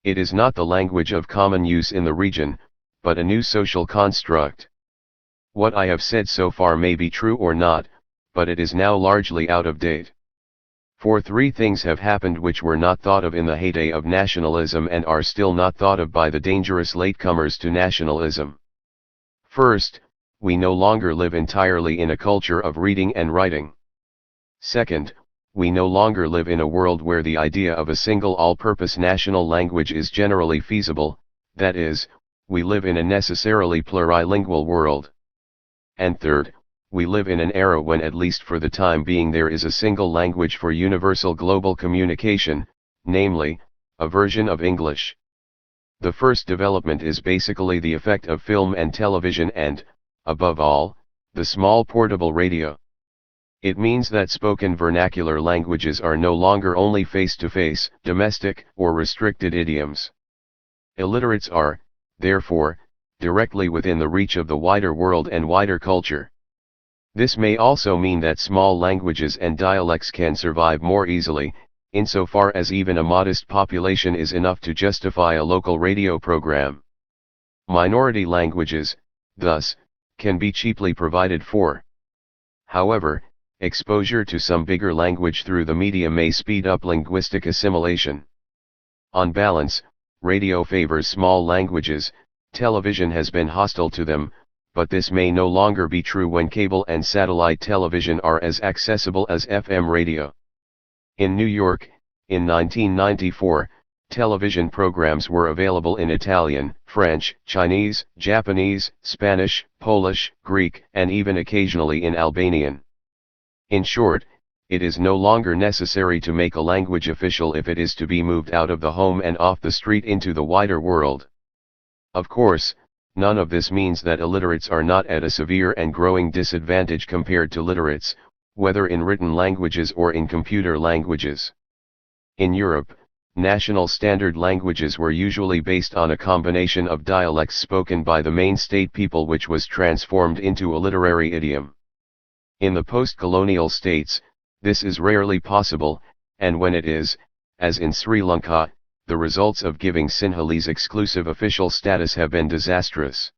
[SPEAKER 1] It is not the language of common use in the region, but a new social construct. What I have said so far may be true or not, but it is now largely out of date. For three things have happened which were not thought of in the heyday of nationalism and are still not thought of by the dangerous latecomers to nationalism. First, we no longer live entirely in a culture of reading and writing. Second, we no longer live in a world where the idea of a single all-purpose national language is generally feasible, that is, we live in a necessarily plurilingual world. And third, we live in an era when at least for the time being there is a single language for universal global communication, namely, a version of English. The first development is basically the effect of film and television and, above all, the small portable radio. It means that spoken vernacular languages are no longer only face-to-face, domestic, or restricted idioms. Illiterates are, therefore, directly within the reach of the wider world and wider culture. This may also mean that small languages and dialects can survive more easily, insofar as even a modest population is enough to justify a local radio program. Minority languages, thus, can be cheaply provided for. However, exposure to some bigger language through the media may speed up linguistic assimilation. On balance, radio favors small languages, television has been hostile to them, but this may no longer be true when cable and satellite television are as accessible as FM radio. In New York, in 1994, television programs were available in Italian, French, Chinese, Japanese, Spanish, Polish, Greek, and even occasionally in Albanian. In short, it is no longer necessary to make a language official if it is to be moved out of the home and off the street into the wider world. Of course, none of this means that illiterates are not at a severe and growing disadvantage compared to literates, whether in written languages or in computer languages. In Europe, national standard languages were usually based on a combination of dialects spoken by the main state people which was transformed into a literary idiom. In the post-colonial states, this is rarely possible, and when it is, as in Sri Lanka, the results of giving Sinhalese exclusive official status have been disastrous.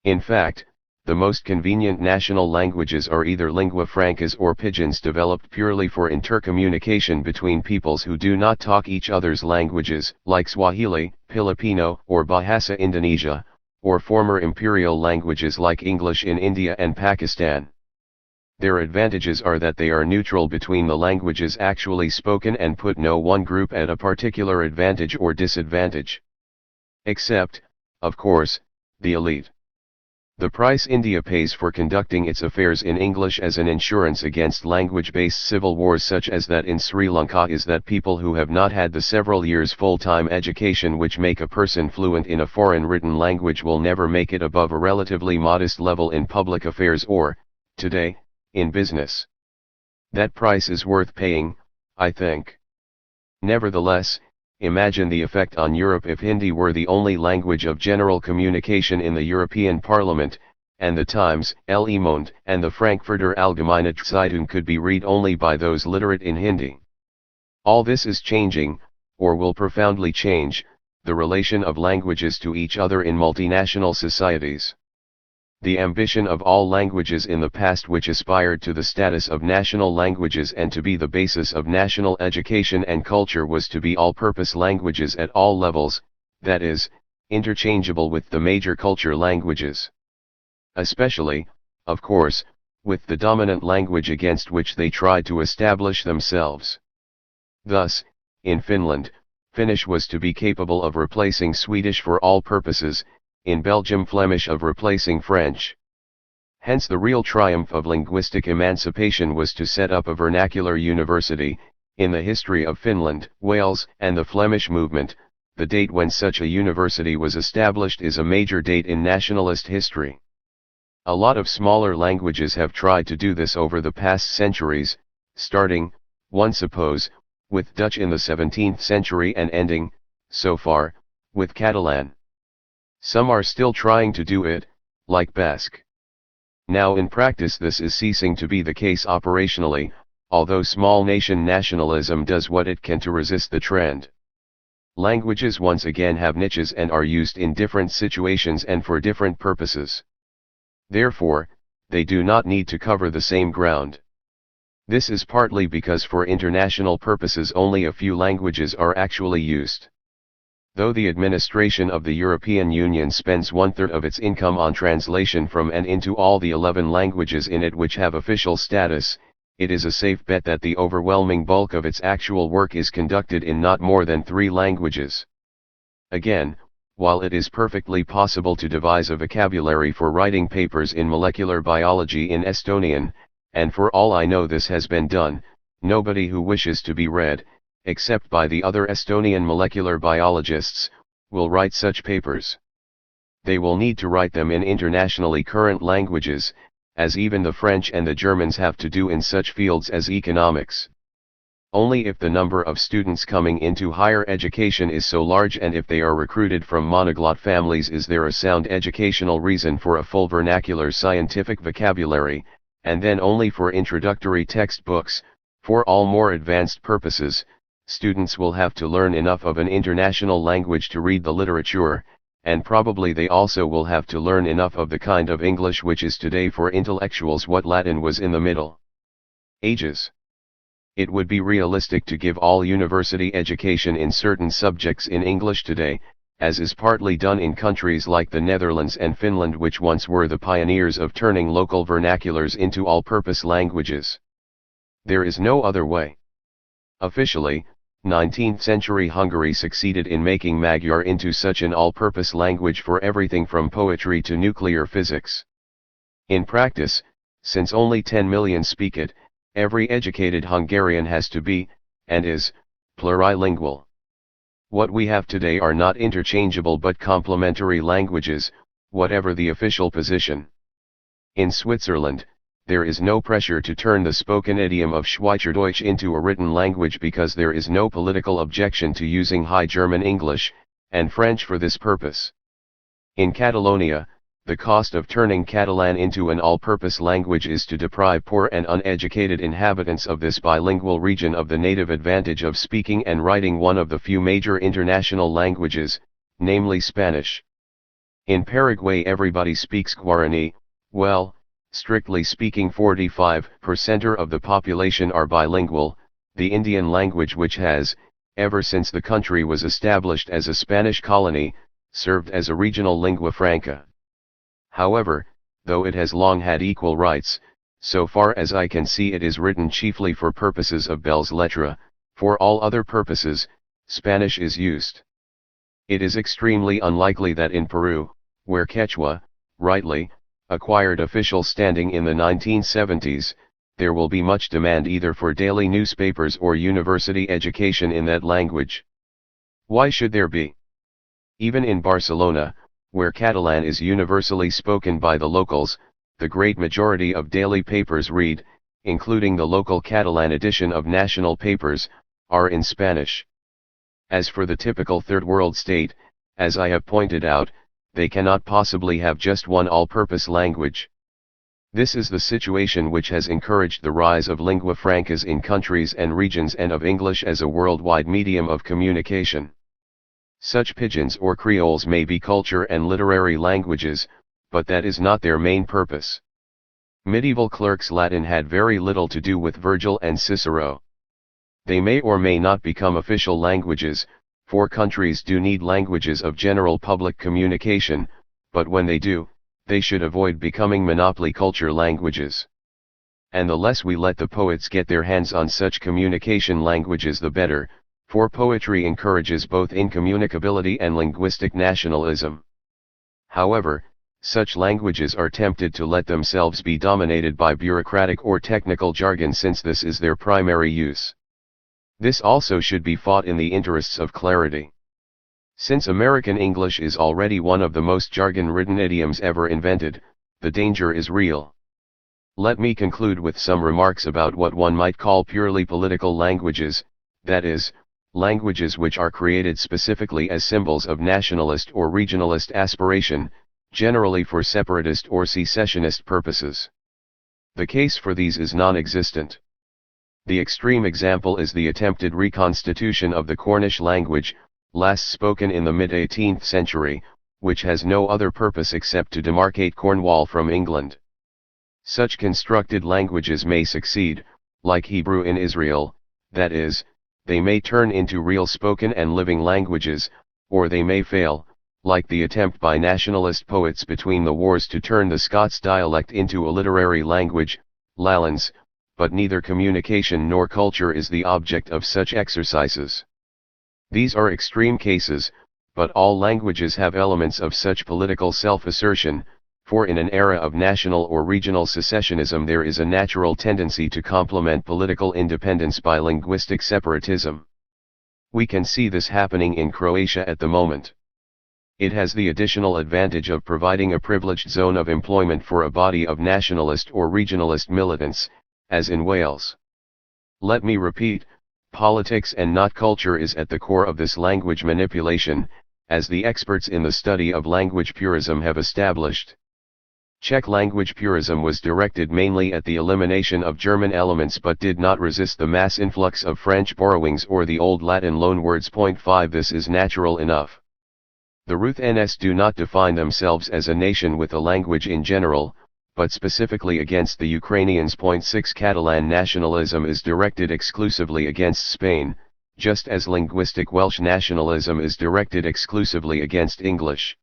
[SPEAKER 1] In fact, the most convenient national languages are either lingua francas or pidgins developed purely for intercommunication between peoples who do not talk each other's languages, like Swahili, Filipino, or Bahasa Indonesia, or former imperial languages like English in India and Pakistan. Their advantages are that they are neutral between the languages actually spoken and put no one group at a particular advantage or disadvantage. Except, of course, the elite. The price India pays for conducting its affairs in English as an insurance against language-based civil wars such as that in Sri Lanka is that people who have not had the several years full-time education which make a person fluent in a foreign written language will never make it above a relatively modest level in public affairs or, today, in business. That price is worth paying, I think. Nevertheless, imagine the effect on Europe if Hindi were the only language of general communication in the European Parliament, and the Times, Le Monde, and the Frankfurter Allgemeine Zeitung could be read only by those literate in Hindi. All this is changing, or will profoundly change, the relation of languages to each other in multinational societies. The ambition of all languages in the past which aspired to the status of national languages and to be the basis of national education and culture was to be all-purpose languages at all levels, that is, interchangeable with the major culture languages. Especially, of course, with the dominant language against which they tried to establish themselves. Thus, in Finland, Finnish was to be capable of replacing Swedish for all purposes, in Belgium Flemish of replacing French. Hence the real triumph of linguistic emancipation was to set up a vernacular university. In the history of Finland, Wales, and the Flemish movement, the date when such a university was established is a major date in nationalist history. A lot of smaller languages have tried to do this over the past centuries, starting, one suppose, with Dutch in the 17th century and ending, so far, with Catalan. Some are still trying to do it, like Basque. Now in practice this is ceasing to be the case operationally, although small nation nationalism does what it can to resist the trend. Languages once again have niches and are used in different situations and for different purposes. Therefore, they do not need to cover the same ground. This is partly because for international purposes only a few languages are actually used. Though the administration of the European Union spends 1/3 of its income on translation from and into all the 11 languages in it which have official status, it is a safe bet that the overwhelming bulk of its actual work is conducted in not more than 3 languages. Again, while it is perfectly possible to devise a vocabulary for writing papers in molecular biology in Estonian, and for all I know this has been done, nobody who wishes to be read, except by the other Estonian molecular biologists, will write such papers. They will need to write them in internationally current languages, as even the French and the Germans have to do in such fields as economics. Only if the number of students coming into higher education is so large and if they are recruited from monoglot families is there a sound educational reason for a full vernacular scientific vocabulary, and then only for introductory textbooks. For all more advanced purposes, students will have to learn enough of an international language to read the literature, and probably they also will have to learn enough of the kind of English which is today for intellectuals what Latin was in the Middle Ages. It would be realistic to give all university education in certain subjects in English today, as is partly done in countries like the Netherlands and Finland which once were the pioneers of turning local vernaculars into all-purpose languages. There is no other way. Officially, 19th century Hungary succeeded in making Magyar into such an all-purpose language for everything from poetry to nuclear physics. In practice, since only 10 million speak it, every educated Hungarian has to be, and is, plurilingual. What we have today are not interchangeable but complementary languages, whatever the official position. In Switzerland, there is no pressure to turn the spoken idiom of Schweizerdeutsch into a written language because there is no political objection to using High German English and French for this purpose. In Catalonia, the cost of turning Catalan into an all-purpose language is to deprive poor and uneducated inhabitants of this bilingual region of the native advantage of speaking and writing one of the few major international languages, namely Spanish. In Paraguay everybody speaks Guarani. Well, strictly speaking 45% of the population are bilingual, the Indian language which has, ever since the country was established as a Spanish colony, served as a regional lingua franca. However, though it has long had equal rights, so far as I can see it is written chiefly for purposes of belles lettres. For all other purposes, Spanish is used. It is extremely unlikely that in Peru, where Quechua, rightly, acquired official standing in the 1970s, there will be much demand either for daily newspapers or university education in that language. Why should there be? Even in Barcelona, where Catalan is universally spoken by the locals, the great majority of daily papers read, including the local Catalan edition of national papers, are in Spanish. As for the typical third world state, as I have pointed out, they cannot possibly have just one all-purpose language. This is the situation which has encouraged the rise of lingua francas in countries and regions and of English as a worldwide medium of communication. Such pidgins or creoles may be culture and literary languages, but that is not their main purpose. Medieval clerks' Latin had very little to do with Virgil and Cicero. They may or may not become official languages, for countries do need languages of general public communication, but when they do, they should avoid becoming monopoly culture languages. And the less we let the poets get their hands on such communication languages the better, for poetry encourages both incommunicability and linguistic nationalism. However, such languages are tempted to let themselves be dominated by bureaucratic or technical jargon since this is their primary use. This also should be fought in the interests of clarity. Since American English is already one of the most jargon-ridden idioms ever invented, the danger is real. Let me conclude with some remarks about what one might call purely political languages, that is, languages which are created specifically as symbols of nationalist or regionalist aspiration, generally for separatist or secessionist purposes. The case for these is non-existent. The extreme example is the attempted reconstitution of the Cornish language, last spoken in the mid-18th century, which has no other purpose except to demarcate Cornwall from England. Such constructed languages may succeed, like Hebrew in Israel, that is, they may turn into real spoken and living languages, or they may fail, like the attempt by nationalist poets between the wars to turn the Scots dialect into a literary language, Lallans, but neither communication nor culture is the object of such exercises. These are extreme cases, but all languages have elements of such political self-assertion, for in an era of national or regional secessionism there is a natural tendency to complement political independence by linguistic separatism. We can see this happening in Croatia at the moment. It has the additional advantage of providing a privileged zone of employment for a body of nationalist or regionalist militants, as in Wales. Let me repeat, politics and not culture is at the core of this language manipulation, as the experts in the study of language purism have established. Czech language purism was directed mainly at the elimination of German elements but did not resist the mass influx of French borrowings or the old Latin loanwords. 5 This is natural enough. The Ruthenians do not define themselves as a nation with a language in general, but specifically against the Ukrainians. 6 Catalan nationalism is directed exclusively against Spain, just as linguistic Welsh nationalism is directed exclusively against English.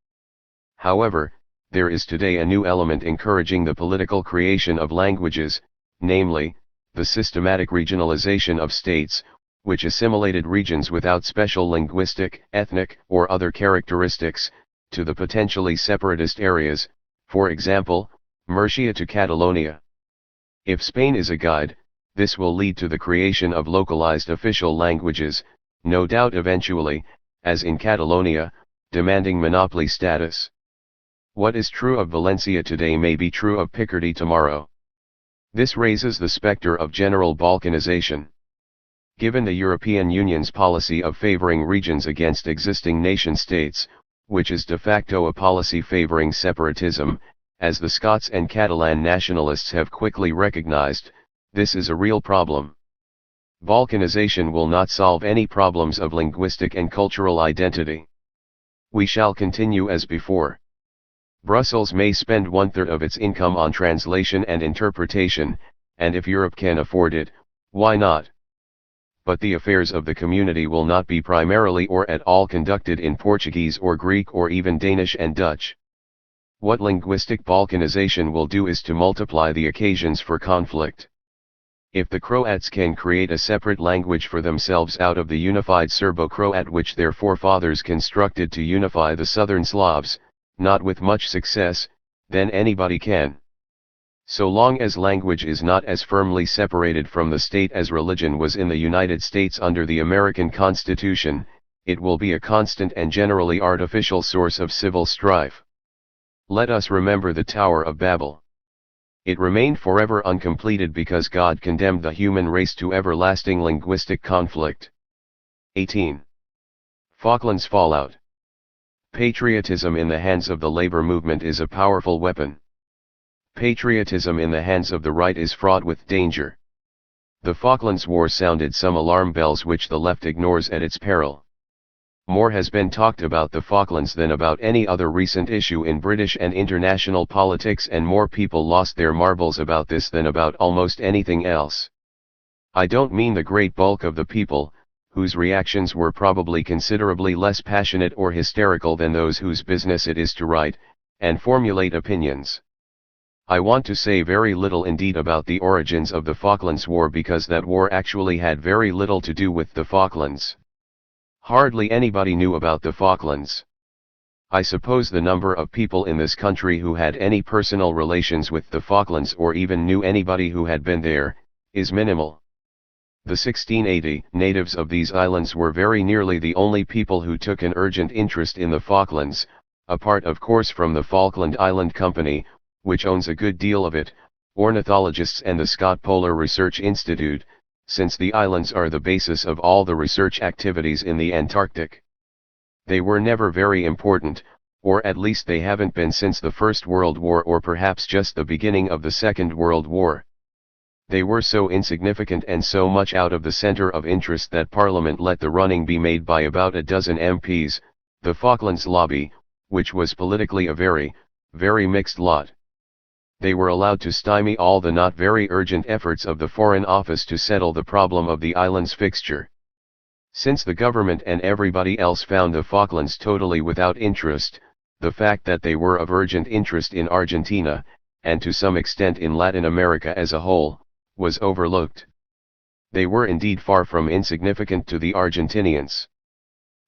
[SPEAKER 1] However, there is today a new element encouraging the political creation of languages, namely, the systematic regionalization of states, which assimilated regions without special linguistic, ethnic, or other characteristics, to the potentially separatist areas, for example, Murcia to Catalonia. If Spain is a guide, this will lead to the creation of localized official languages, no doubt eventually, as in Catalonia, demanding monopoly status. What is true of Valencia today may be true of Picardy tomorrow. This raises the specter of general balkanization. Given the European Union's policy of favoring regions against existing nation-states, which is de facto a policy favoring separatism, as the Scots and Catalan nationalists have quickly recognized, this is a real problem. Balkanization will not solve any problems of linguistic and cultural identity. We shall continue as before. Brussels may spend 1/3 of its income on translation and interpretation, and if Europe can afford it, why not? But the affairs of the community will not be primarily or at all conducted in Portuguese or Greek or even Danish and Dutch. What linguistic balkanization will do is to multiply the occasions for conflict. If the Croats can create a separate language for themselves out of the unified Serbo-Croat which their forefathers constructed to unify the southern Slavs, not with much success, then anybody can. So long as language is not as firmly separated from the state as religion was in the United States under the American Constitution, it will be a constant and generally artificial source of civil strife. Let us remember the Tower of Babel. It remained forever uncompleted because God condemned the human race to everlasting linguistic conflict. 18. Falklands Fallout. Patriotism in the hands of the labor movement is a powerful weapon. Patriotism in the hands of the right is fraught with danger. The Falklands War sounded some alarm bells which the left ignores at its peril. More has been talked about the Falklands than about any other recent issue in British and international politics, and more people lost their marbles about this than about almost anything else. I don't mean the great bulk of the people, whose reactions were probably considerably less passionate or hysterical than those whose business it is to write and formulate opinions. I want to say very little indeed about the origins of the Falklands War, because that war actually had very little to do with the Falklands. Hardly anybody knew about the Falklands. I suppose the number of people in this country who had any personal relations with the Falklands, or even knew anybody who had been there, is minimal. The 1680 natives of these islands were very nearly the only people who took an urgent interest in the Falklands, apart of course from the Falkland Island Company, which owns a good deal of it, ornithologists and the Scott Polar Research Institute, since the islands are the basis of all the research activities in the Antarctic. They were never very important, or at least they haven't been since the First World War, or perhaps just the beginning of the Second World War. They were so insignificant and so much out of the center of interest that Parliament let the running be made by about a dozen MPs, the Falklands lobby, which was politically a very, very mixed lot. They were allowed to stymie all the not very urgent efforts of the Foreign Office to settle the problem of the island's fixture. Since the government and everybody else found the Falklands totally without interest, the fact that they were of urgent interest in Argentina, and to some extent in Latin America as a whole, was overlooked. They were indeed far from insignificant to the Argentinians.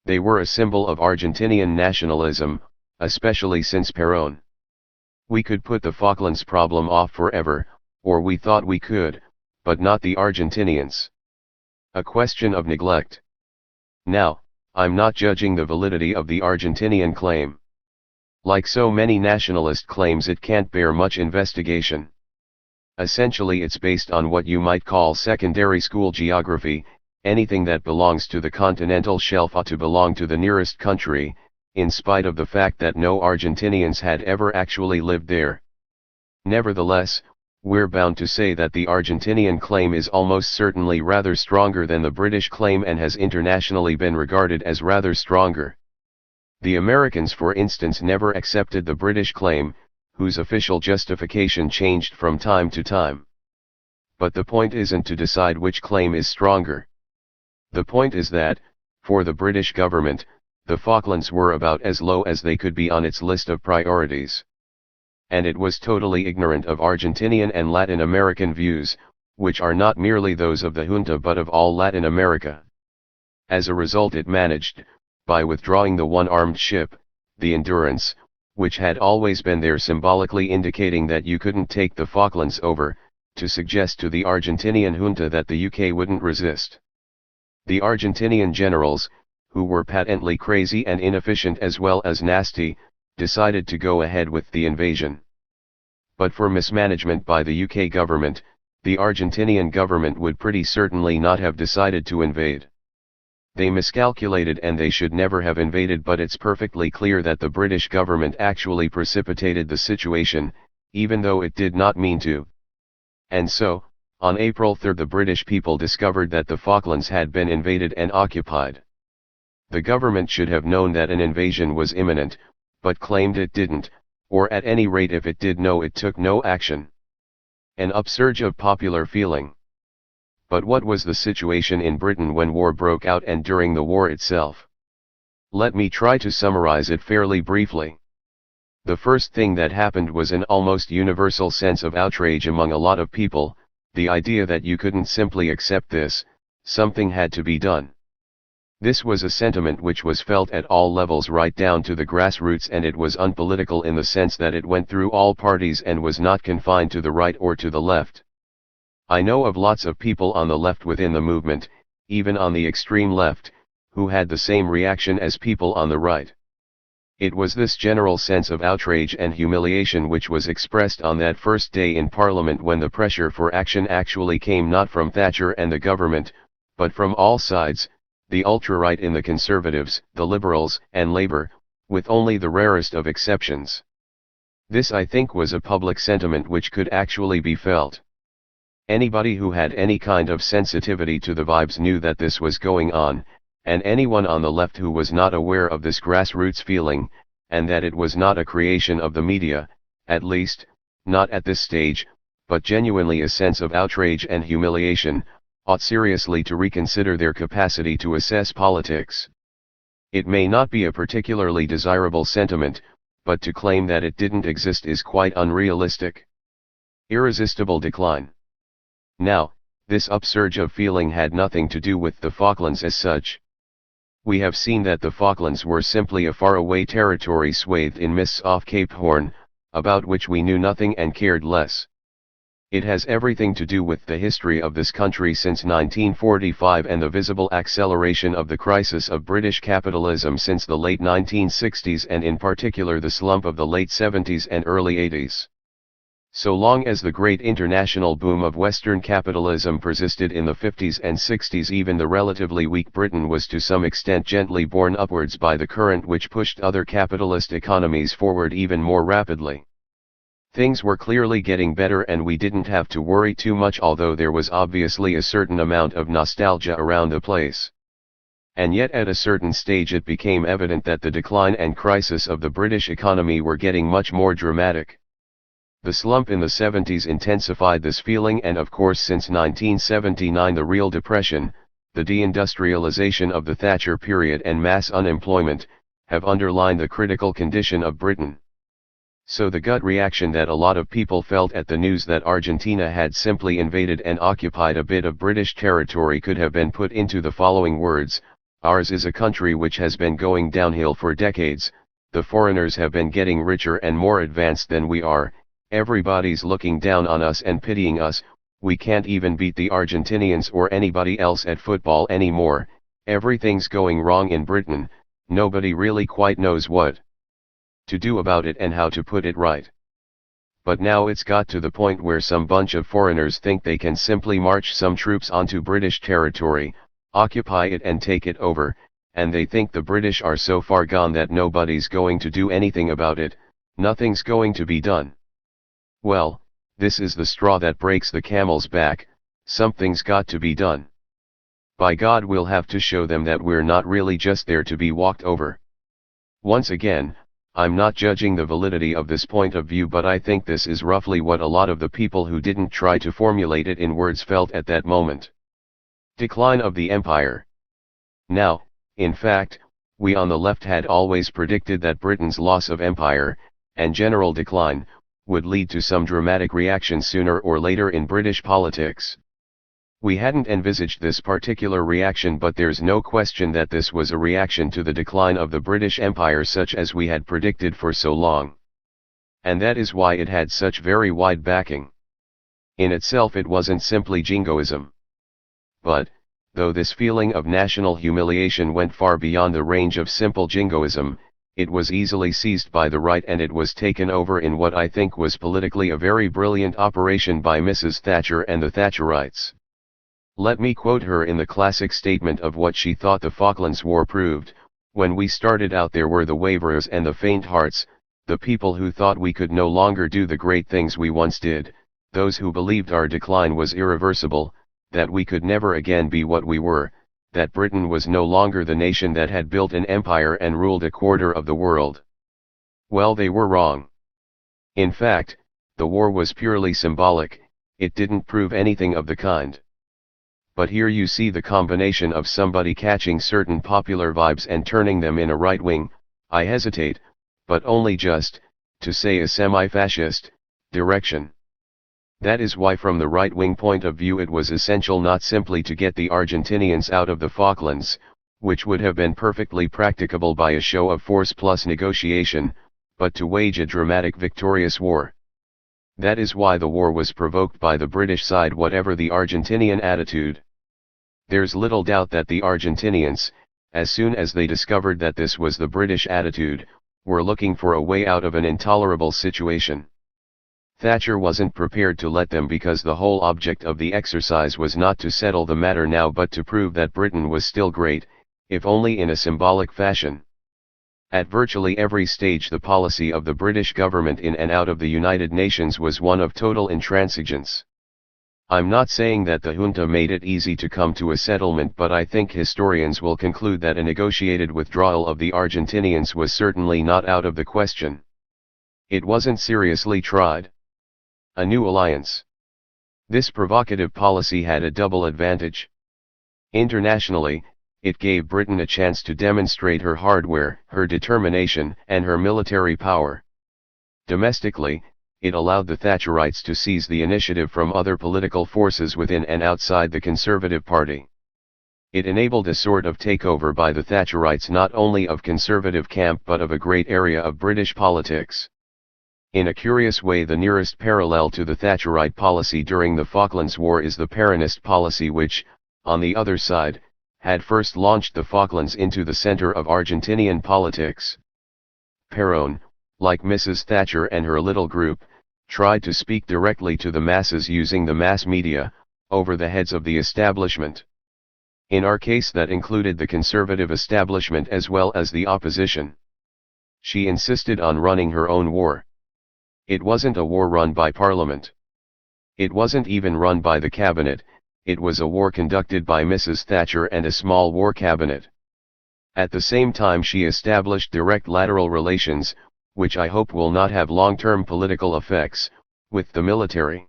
[SPEAKER 1] They were a symbol of Argentinian nationalism, especially since Perón. We could put the Falklands problem off forever, or we thought we could, but not the Argentinians. A question of neglect. Now, I'm not judging the validity of the Argentinian claim. Like so many nationalist claims, it can't bear much investigation. Essentially it's based on what you might call secondary school geography. Anything that belongs to the continental shelf ought to belong to the nearest country, in spite of the fact that no Argentinians had ever actually lived there. Nevertheless, we're bound to say that the Argentinian claim is almost certainly rather stronger than the British claim, and has internationally been regarded as rather stronger. The Americans, for instance, never accepted the British claim, whose official justification changed from time to time. But the point isn't to decide which claim is stronger. The point is that, for the British government, the Falklands were about as low as they could be on its list of priorities. And it was totally ignorant of Argentinian and Latin American views, which are not merely those of the junta but of all Latin America. As a result, it managed, by withdrawing the one-armed ship, the Endurance, which had always been there symbolically indicating that you couldn't take the Falklands over, to suggest to the Argentinian junta that the UK wouldn't resist. The Argentinian generals, who were patently crazy and inefficient as well as nasty, decided to go ahead with the invasion. But for mismanagement by the UK government, the Argentinian government would pretty certainly not have decided to invade. They miscalculated and they should never have invaded, but it's perfectly clear that the British government actually precipitated the situation, even though it did not mean to. And so, on April 3 the British people discovered that the Falklands had been invaded and occupied. The government should have known that an invasion was imminent, but claimed it didn't, or at any rate if it did know, it took no action. An upsurge of popular feeling. But what was the situation in Britain when war broke out and during the war itself? Let me try to summarize it fairly briefly. The first thing that happened was an almost universal sense of outrage among a lot of people, the idea that you couldn't simply accept this, something had to be done. This was a sentiment which was felt at all levels right down to the grassroots, and it was unpolitical in the sense that it went through all parties and was not confined to the right or to the left. I know of lots of people on the left within the movement, even on the extreme left, who had the same reaction as people on the right. It was this general sense of outrage and humiliation which was expressed on that first day in Parliament, when the pressure for action actually came not from Thatcher and the government, but from all sides, the ultra-right in the Conservatives, the Liberals, and Labour, with only the rarest of exceptions. This, I think, was a public sentiment which could actually be felt. Anybody who had any kind of sensitivity to the vibes knew that this was going on, and anyone on the left who was not aware of this grassroots feeling, and that it was not a creation of the media, at least, not at this stage, but genuinely a sense of outrage and humiliation, ought seriously to reconsider their capacity to assess politics. It may not be a particularly desirable sentiment, but to claim that it didn't exist is quite unrealistic. Irresistible decline. Now, this upsurge of feeling had nothing to do with the Falklands as such. We have seen that the Falklands were simply a faraway territory swathed in mists off Cape Horn, about which we knew nothing and cared less. It has everything to do with the history of this country since 1945 and the visible acceleration of the crisis of British capitalism since the late 1960s, and in particular the slump of the late 70s and early 80s. So long as the great international boom of Western capitalism persisted in the 50s and 60s, even the relatively weak Britain was to some extent gently borne upwards by the current which pushed other capitalist economies forward even more rapidly. Things were clearly getting better and we didn't have to worry too much, although there was obviously a certain amount of nostalgia around the place. And yet at a certain stage it became evident that the decline and crisis of the British economy were getting much more dramatic. The slump in the 70s intensified this feeling, and of course since 1979 the real depression, the deindustrialization of the Thatcher period and mass unemployment, have underlined the critical condition of Britain. So the gut reaction that a lot of people felt at the news that Argentina had simply invaded and occupied a bit of British territory could have been put into the following words: ours is a country which has been going downhill for decades, the foreigners have been getting richer and more advanced than we are, everybody's looking down on us and pitying us, we can't even beat the Argentinians or anybody else at football anymore, everything's going wrong in Britain, nobody really quite knows what to do about it and how to put it right. But now it's got to the point where some bunch of foreigners think they can simply march some troops onto British territory, occupy it and take it over, and they think the British are so far gone that nobody's going to do anything about it, nothing's going to be done. Well, this is the straw that breaks the camel's back, something's got to be done. By God, we'll have to show them that we're not really just there to be walked over. Once again, I'm not judging the validity of this point of view, but I think this is roughly what a lot of the people who didn't try to formulate it in words felt at that moment. Decline of the empire. Now, in fact, we on the left had always predicted that Britain's loss of empire, and general decline, would lead to some dramatic reaction sooner or later in British politics. We hadn't envisaged this particular reaction, but there's no question that this was a reaction to the decline of the British Empire such as we had predicted for so long. And that is why it had such very wide backing. In itself it wasn't simply jingoism. But, though this feeling of national humiliation went far beyond the range of simple jingoism, it was easily seized by the right, and it was taken over in what I think was politically a very brilliant operation by Mrs. Thatcher and the Thatcherites. Let me quote her in the classic statement of what she thought the Falklands War proved: when we started out there were the waverers and the faint hearts, the people who thought we could no longer do the great things we once did, those who believed our decline was irreversible, that we could never again be what we were, that Britain was no longer the nation that had built an empire and ruled a quarter of the world. Well, they were wrong. In fact, the war was purely symbolic, it didn't prove anything of the kind. But here you see the combination of somebody catching certain popular vibes and turning them in a right-wing, I hesitate, but only just, to say a semi-fascist, direction. That is why from the right-wing point of view it was essential not simply to get the Argentinians out of the Falklands, which would have been perfectly practicable by a show of force plus negotiation, but to wage a dramatic victorious war. That is why the war was provoked by the British side, whatever the Argentinian attitude. There's little doubt that the Argentinians, as soon as they discovered that this was the British attitude, were looking for a way out of an intolerable situation. Thatcher wasn't prepared to let them, because the whole object of the exercise was not to settle the matter now but to prove that Britain was still great, if only in a symbolic fashion. At virtually every stage the policy of the British government in and out of the United Nations was one of total intransigence. I'm not saying that the junta made it easy to come to a settlement, but I think historians will conclude that a negotiated withdrawal of the Argentinians was certainly not out of the question. It wasn't seriously tried. A new alliance. This provocative policy had a double advantage. Internationally, it gave Britain a chance to demonstrate her hardware, her determination, and her military power. Domestically, it allowed the Thatcherites to seize the initiative from other political forces within and outside the Conservative Party. It enabled a sort of takeover by the Thatcherites not only of Conservative camp but of a great area of British politics. In a curious way, the nearest parallel to the Thatcherite policy during the Falklands War is the Peronist policy which, on the other side, had first launched the Falklands into the center of Argentinian politics. Perón, like Mrs. Thatcher and her little group, tried to speak directly to the masses using the mass media, over the heads of the establishment. In our case, that included the conservative establishment as well as the opposition. She insisted on running her own war. It wasn't a war run by Parliament. It wasn't even run by the cabinet, it was a war conducted by Mrs. Thatcher and a small war cabinet. At the same time she established direct lateral relations, which I hope will not have long-term political effects, with the military.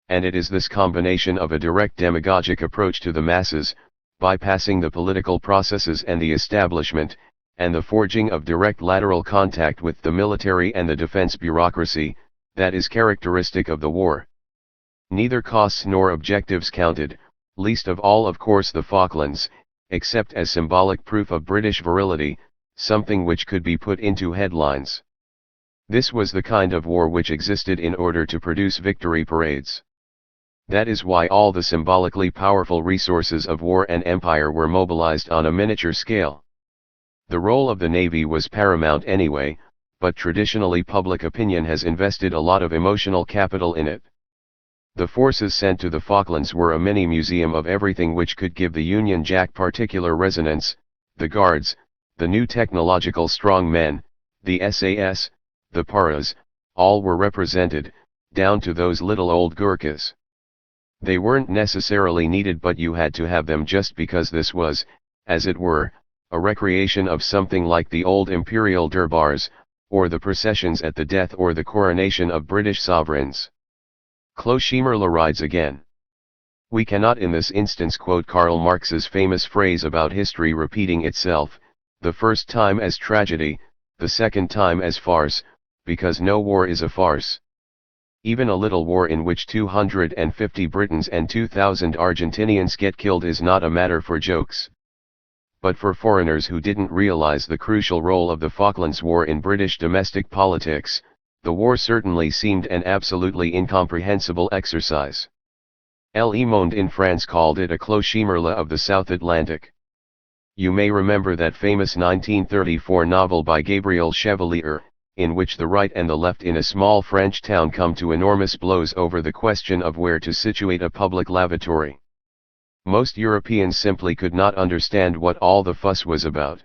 [SPEAKER 1] And it is this combination of a direct demagogic approach to the masses, bypassing the political processes and the establishment, and the forging of direct lateral contact with the military and the defense bureaucracy, that is characteristic of the war. Neither costs nor objectives counted, least of all of course the Falklands, except as symbolic proof of British virility, something which could be put into headlines. This was the kind of war which existed in order to produce victory parades. That is why all the symbolically powerful resources of war and empire were mobilized on a miniature scale. The role of the Navy was paramount anyway, but traditionally public opinion has invested a lot of emotional capital in it. The forces sent to the Falklands were a mini-museum of everything which could give the Union Jack particular resonance: the Guards, the new technological strong men, the SAS, the Paras, all were represented, down to those little old Gurkhas. They weren't necessarily needed, but you had to have them just because this was, as it were, a recreation of something like the old imperial durbars, or the processions at the death or the coronation of British sovereigns. Clochemerle rides again. We cannot in this instance quote Karl Marx's famous phrase about history repeating itself, the first time as tragedy, the second time as farce, because no war is a farce. Even a little war in which 250 Britons and 2,000 Argentinians get killed is not a matter for jokes. But for foreigners who didn't realize the crucial role of the Falklands War in British domestic politics, the war certainly seemed an absolutely incomprehensible exercise. Le Monde in France called it a clochemerle of the South Atlantic. You may remember that famous 1934 novel by Gabriel Chevalier, in which the right and the left in a small French town come to enormous blows over the question of where to situate a public lavatory. Most Europeans simply could not understand what all the fuss was about.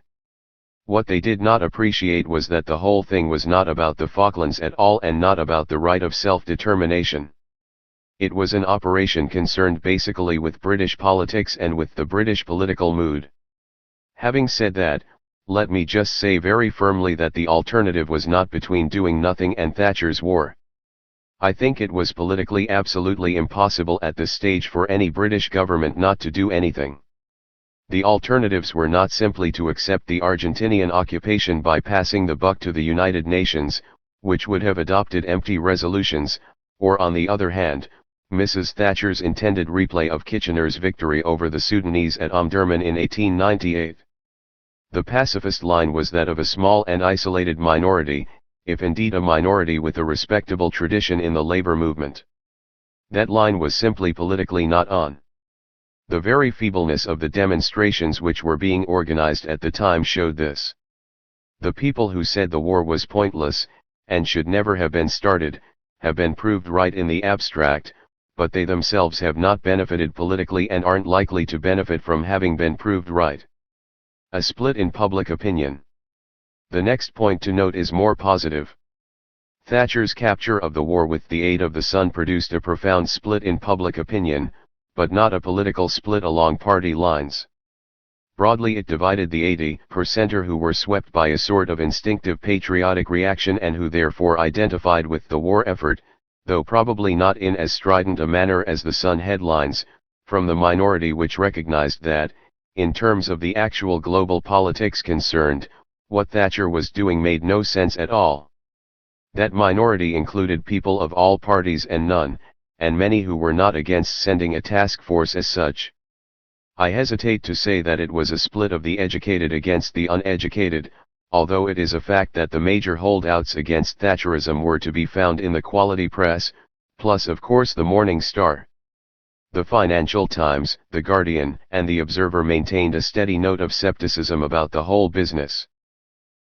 [SPEAKER 1] What they did not appreciate was that the whole thing was not about the Falklands at all and not about the right of self-determination. It was an operation concerned basically with British politics and with the British political mood. Having said that, let me just say very firmly that the alternative was not between doing nothing and Thatcher's war. I think it was politically absolutely impossible at this stage for any British government not to do anything. The alternatives were not simply to accept the Argentinian occupation by passing the buck to the United Nations, which would have adopted empty resolutions, or on the other hand, Mrs. Thatcher's intended replay of Kitchener's victory over the Sudanese at Omdurman in 1898. The pacifist line was that of a small and isolated minority, if indeed a minority with a respectable tradition in the labor movement. That line was simply politically not on. The very feebleness of the demonstrations which were being organized at the time showed this. The people who said the war was pointless, and should never have been started, have been proved right in the abstract, but they themselves have not benefited politically and aren't likely to benefit from having been proved right. A split in public opinion. The next point to note is more positive. Thatcher's capture of the war with the aid of the Sun produced a profound split in public opinion, but not a political split along party lines. Broadly it divided the 80% who were swept by a sort of instinctive patriotic reaction and who therefore identified with the war effort, though probably not in as strident a manner as the Sun headlines, from the minority which recognized that, in terms of the actual global politics concerned, what Thatcher was doing made no sense at all. That minority included people of all parties and none, and many who were not against sending a task force as such. I hesitate to say that it was a split of the educated against the uneducated, although it is a fact that the major holdouts against Thatcherism were to be found in the quality press, plus of course the Morning Star. The Financial Times, The Guardian, and The Observer maintained a steady note of skepticism about the whole business.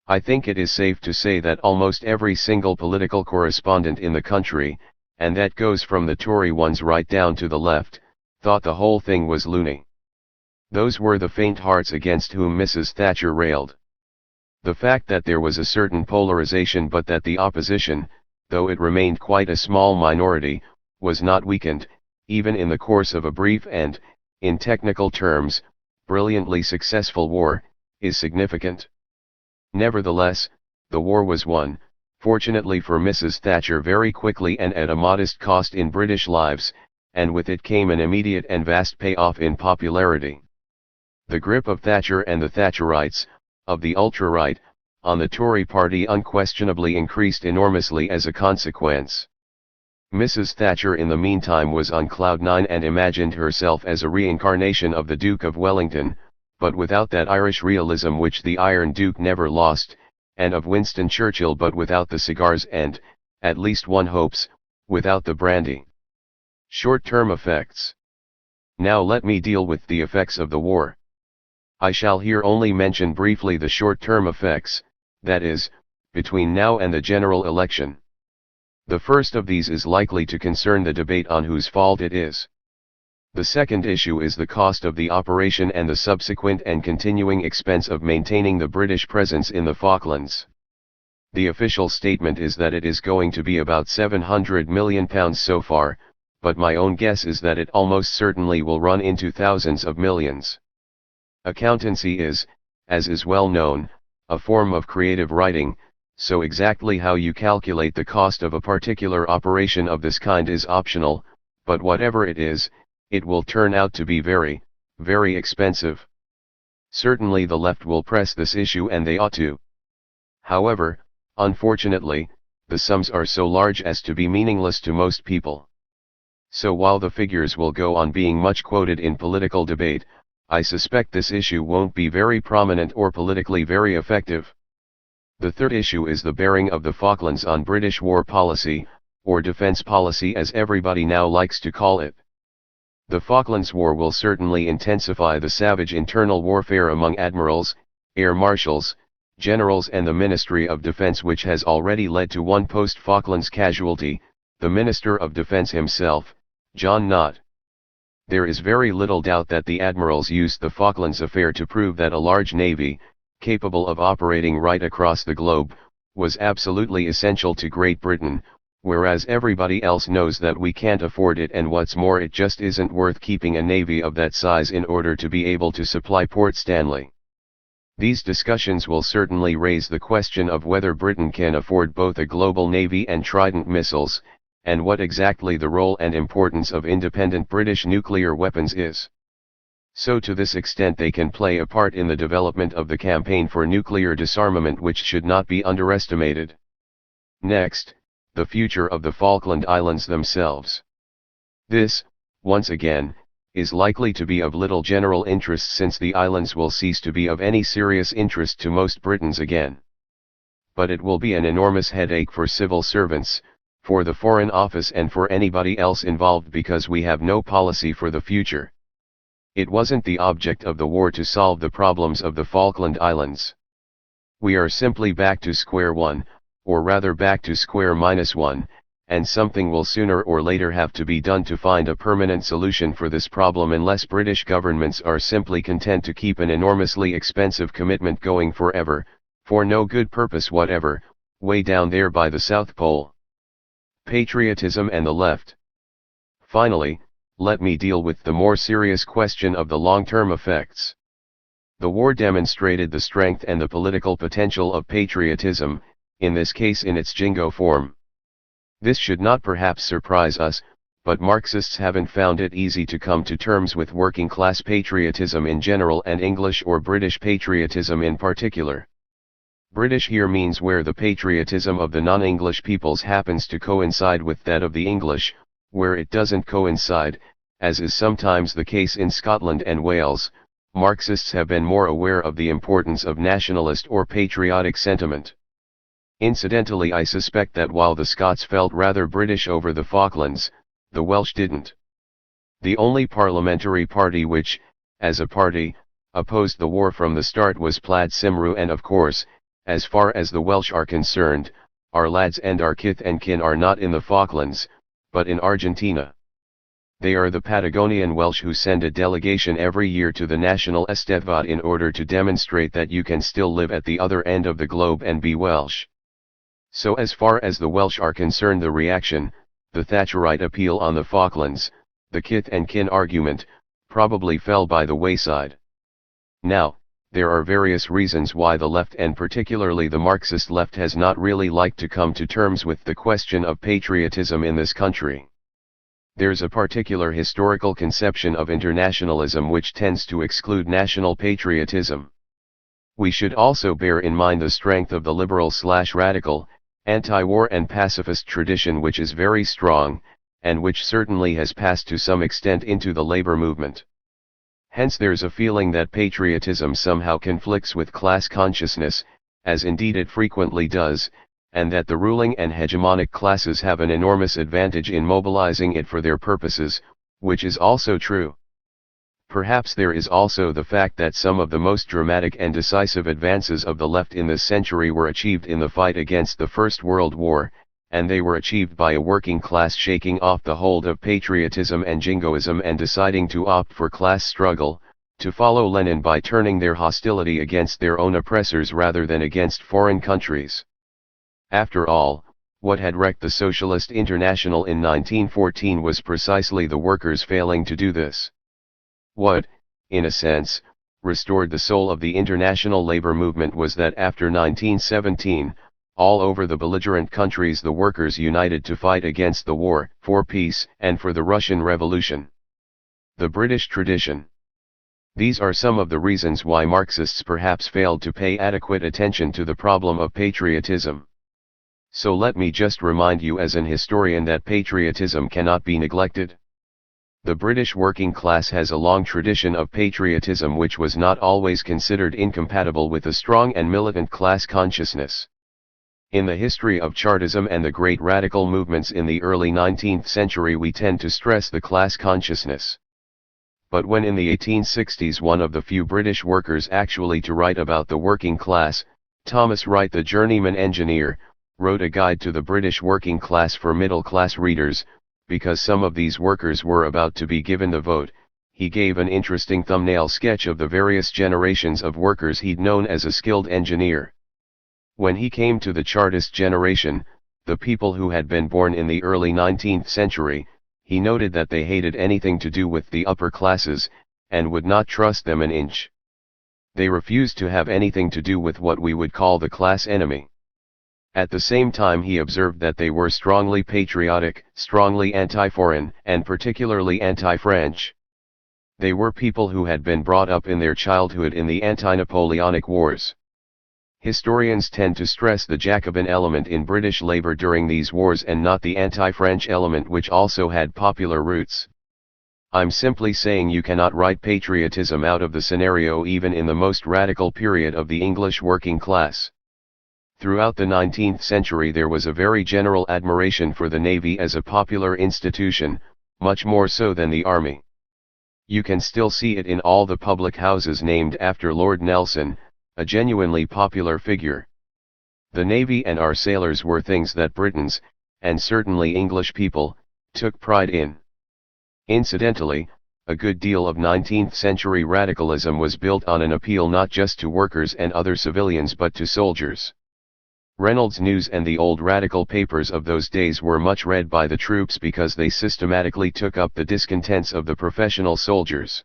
[SPEAKER 1] I think it is safe to say that almost every single political correspondent in the country, and that goes from the Tory ones right down to the left, thought the whole thing was loony. Those were the faint hearts against whom Mrs. Thatcher railed. The fact that there was a certain polarization but that the opposition, though it remained quite a small minority, was not weakened, even in the course of a brief and, in technical terms, brilliantly successful war, is significant. Nevertheless, the war was won, fortunately for Mrs. Thatcher very quickly and at a modest cost in British lives, and with it came an immediate and vast payoff in popularity. The grip of Thatcher and the Thatcherites, of the ultra-right, on the Tory party unquestionably increased enormously as a consequence. Mrs. Thatcher in the meantime was on cloud nine and imagined herself as a reincarnation of the Duke of Wellington, but without that Irish realism which the Iron Duke never lost, and of Winston Churchill but without the cigars and, at least one hopes, without the brandy. Short-term effects. Now let me deal with the effects of the war. I shall here only mention briefly the short-term effects, that is, between now and the general election. The first of these is likely to concern the debate on whose fault it is. The second issue is the cost of the operation and the subsequent and continuing expense of maintaining the British presence in the Falklands. The official statement is that it is going to be about £700 million so far, but my own guess is that it almost certainly will run into thousands of millions. Accountancy is, as is well known, a form of creative writing, so exactly how you calculate the cost of a particular operation of this kind is optional, but whatever it is, it will turn out to be very, very expensive. Certainly the left will press this issue and they ought to. However, unfortunately, the sums are so large as to be meaningless to most people. So while the figures will go on being much quoted in political debate, I suspect this issue won't be very prominent or politically very effective. The third issue is the bearing of the Falklands on British war policy, or defense policy as everybody now likes to call it. The Falklands War will certainly intensify the savage internal warfare among admirals, air marshals, generals and the Ministry of Defense, which has already led to one post-Falklands casualty, the Minister of Defense himself, John Nott. There is very little doubt that the admirals used the Falklands affair to prove that a large navy, capable of operating right across the globe, was absolutely essential to Great Britain, whereas everybody else knows that we can't afford it, and what's more, it just isn't worth keeping a navy of that size in order to be able to supply Port Stanley. These discussions will certainly raise the question of whether Britain can afford both a global navy and Trident missiles, and what exactly the role and importance of independent British nuclear weapons is. So to this extent they can play a part in the development of the campaign for nuclear disarmament, which should not be underestimated. Next, the future of the Falkland Islands themselves. This, once again, is likely to be of little general interest, since the islands will cease to be of any serious interest to most Britons again. But it will be an enormous headache for civil servants, for the Foreign Office, and for anybody else involved, because we have no policy for the future. It wasn't the object of the war to solve the problems of the Falkland Islands. We are simply back to square one, or rather back to square minus one, and something will sooner or later have to be done to find a permanent solution for this problem, unless British governments are simply content to keep an enormously expensive commitment going forever, for no good purpose whatever, way down there by the South Pole. Patriotism and the left. Finally, let me deal with the more serious question of the long-term effects. The war demonstrated the strength and the political potential of patriotism, in this case in its jingo form. This should not perhaps surprise us, but Marxists haven't found it easy to come to terms with working-class patriotism in general and English or British patriotism in particular. British here means where the patriotism of the non-English peoples happens to coincide with that of the English. Where it doesn't coincide, as is sometimes the case in Scotland and Wales, Marxists have been more aware of the importance of nationalist or patriotic sentiment. Incidentally, I suspect that while the Scots felt rather British over the Falklands, the Welsh didn't. The only parliamentary party which, as a party, opposed the war from the start was Plaid Cymru, and of course, as far as the Welsh are concerned, our lads and our kith and kin are not in the Falklands, but in Argentina. They are the Patagonian Welsh who send a delegation every year to the National Eisteddfod in order to demonstrate that you can still live at the other end of the globe and be Welsh. So as far as the Welsh are concerned, the reaction, the Thatcherite appeal on the Falklands, the kith and kin argument, probably fell by the wayside. Now, there are various reasons why the left, and particularly the Marxist left, has not really liked to come to terms with the question of patriotism in this country. There's a particular historical conception of internationalism which tends to exclude national patriotism. We should also bear in mind the strength of the liberal/radical, anti-war and pacifist tradition, which is very strong, and which certainly has passed to some extent into the labor movement. Hence there's a feeling that patriotism somehow conflicts with class consciousness, as indeed it frequently does, and that the ruling and hegemonic classes have an enormous advantage in mobilizing it for their purposes, which is also true. Perhaps there is also the fact that some of the most dramatic and decisive advances of the left in this century were achieved in the fight against the First World War, and they were achieved by a working class shaking off the hold of patriotism and jingoism and deciding to opt for class struggle, to follow Lenin by turning their hostility against their own oppressors rather than against foreign countries. After all, what had wrecked the Socialist International in 1914 was precisely the workers failing to do this. What, in a sense, restored the soul of the international labor movement was that after 1917, all over the belligerent countries the workers united to fight against the war, for peace, and for the Russian Revolution. The British tradition. These are some of the reasons why Marxists perhaps failed to pay adequate attention to the problem of patriotism. So let me just remind you as an historian that patriotism cannot be neglected. The British working class has a long tradition of patriotism which was not always considered incompatible with a strong and militant class consciousness. In the history of Chartism and the great radical movements in the early 19th century we tend to stress the class consciousness. But when in the 1860s one of the few British workers actually to write about the working class, Thomas Wright the journeyman engineer, wrote a guide to the British working class for middle-class readers, because some of these workers were about to be given the vote, he gave an interesting thumbnail sketch of the various generations of workers he'd known as a skilled engineer. When he came to the Chartist generation, the people who had been born in the early 19th century, he noted that they hated anything to do with the upper classes, and would not trust them an inch. They refused to have anything to do with what we would call the class enemy. At the same time he observed that they were strongly patriotic, strongly anti-foreign, and particularly anti-French. They were people who had been brought up in their childhood in the anti-Napoleonic wars. Historians tend to stress the Jacobin element in British Labour during these wars and not the anti-French element, which also had popular roots. I'm simply saying you cannot write patriotism out of the scenario even in the most radical period of the English working class. Throughout the 19th century there was a very general admiration for the Navy as a popular institution, much more so than the Army. You can still see it in all the public houses named after Lord Nelson, a genuinely popular figure. The Navy and our sailors were things that Britons, and certainly English people, took pride in. Incidentally, a good deal of 19th century radicalism was built on an appeal not just to workers and other civilians but to soldiers. Reynolds News and the old radical papers of those days were much read by the troops because they systematically took up the discontents of the professional soldiers.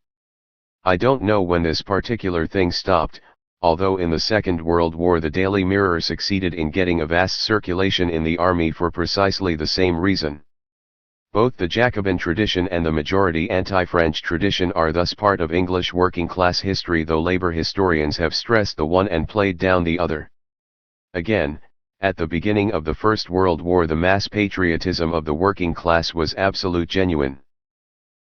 [SPEAKER 1] I don't know when this particular thing stopped, although in the Second World War the Daily Mirror succeeded in getting a vast circulation in the army for precisely the same reason. Both the Jacobin tradition and the majority anti-French tradition are thus part of English working class history, though labor historians have stressed the one and played down the other. Again, at the beginning of the First World War the mass patriotism of the working class was absolute genuine.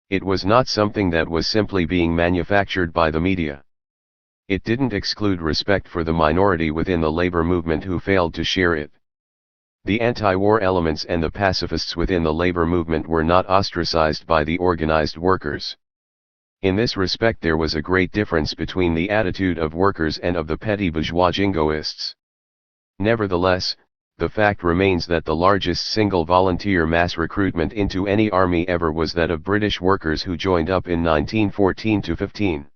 [SPEAKER 1] It was not something that was simply being manufactured by the media. It didn't exclude respect for the minority within the labor movement who failed to share it. The anti-war elements and the pacifists within the labor movement were not ostracized by the organized workers. In this respect there was a great difference between the attitude of workers and of the petty bourgeois jingoists. Nevertheless, the fact remains that the largest single volunteer mass recruitment into any army ever was that of British workers who joined up in 1914–15.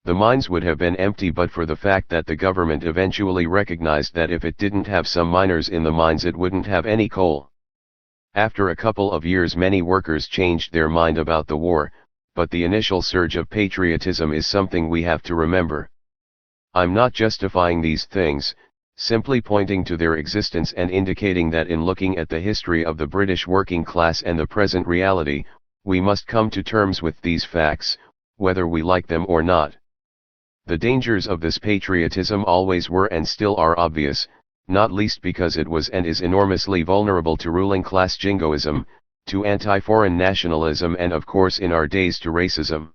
[SPEAKER 1] The mines would have been empty but for the fact that the government eventually recognized that if it didn't have some miners in the mines it wouldn't have any coal. After a couple of years many workers changed their mind about the war, but the initial surge of patriotism is something we have to remember. I'm not justifying these things, simply pointing to their existence and indicating that in looking at the history of the British working class and the present reality, we must come to terms with these facts, whether we like them or not. The dangers of this patriotism always were and still are obvious, not least because it was and is enormously vulnerable to ruling class jingoism, to anti-foreign nationalism and of course in our days to racism.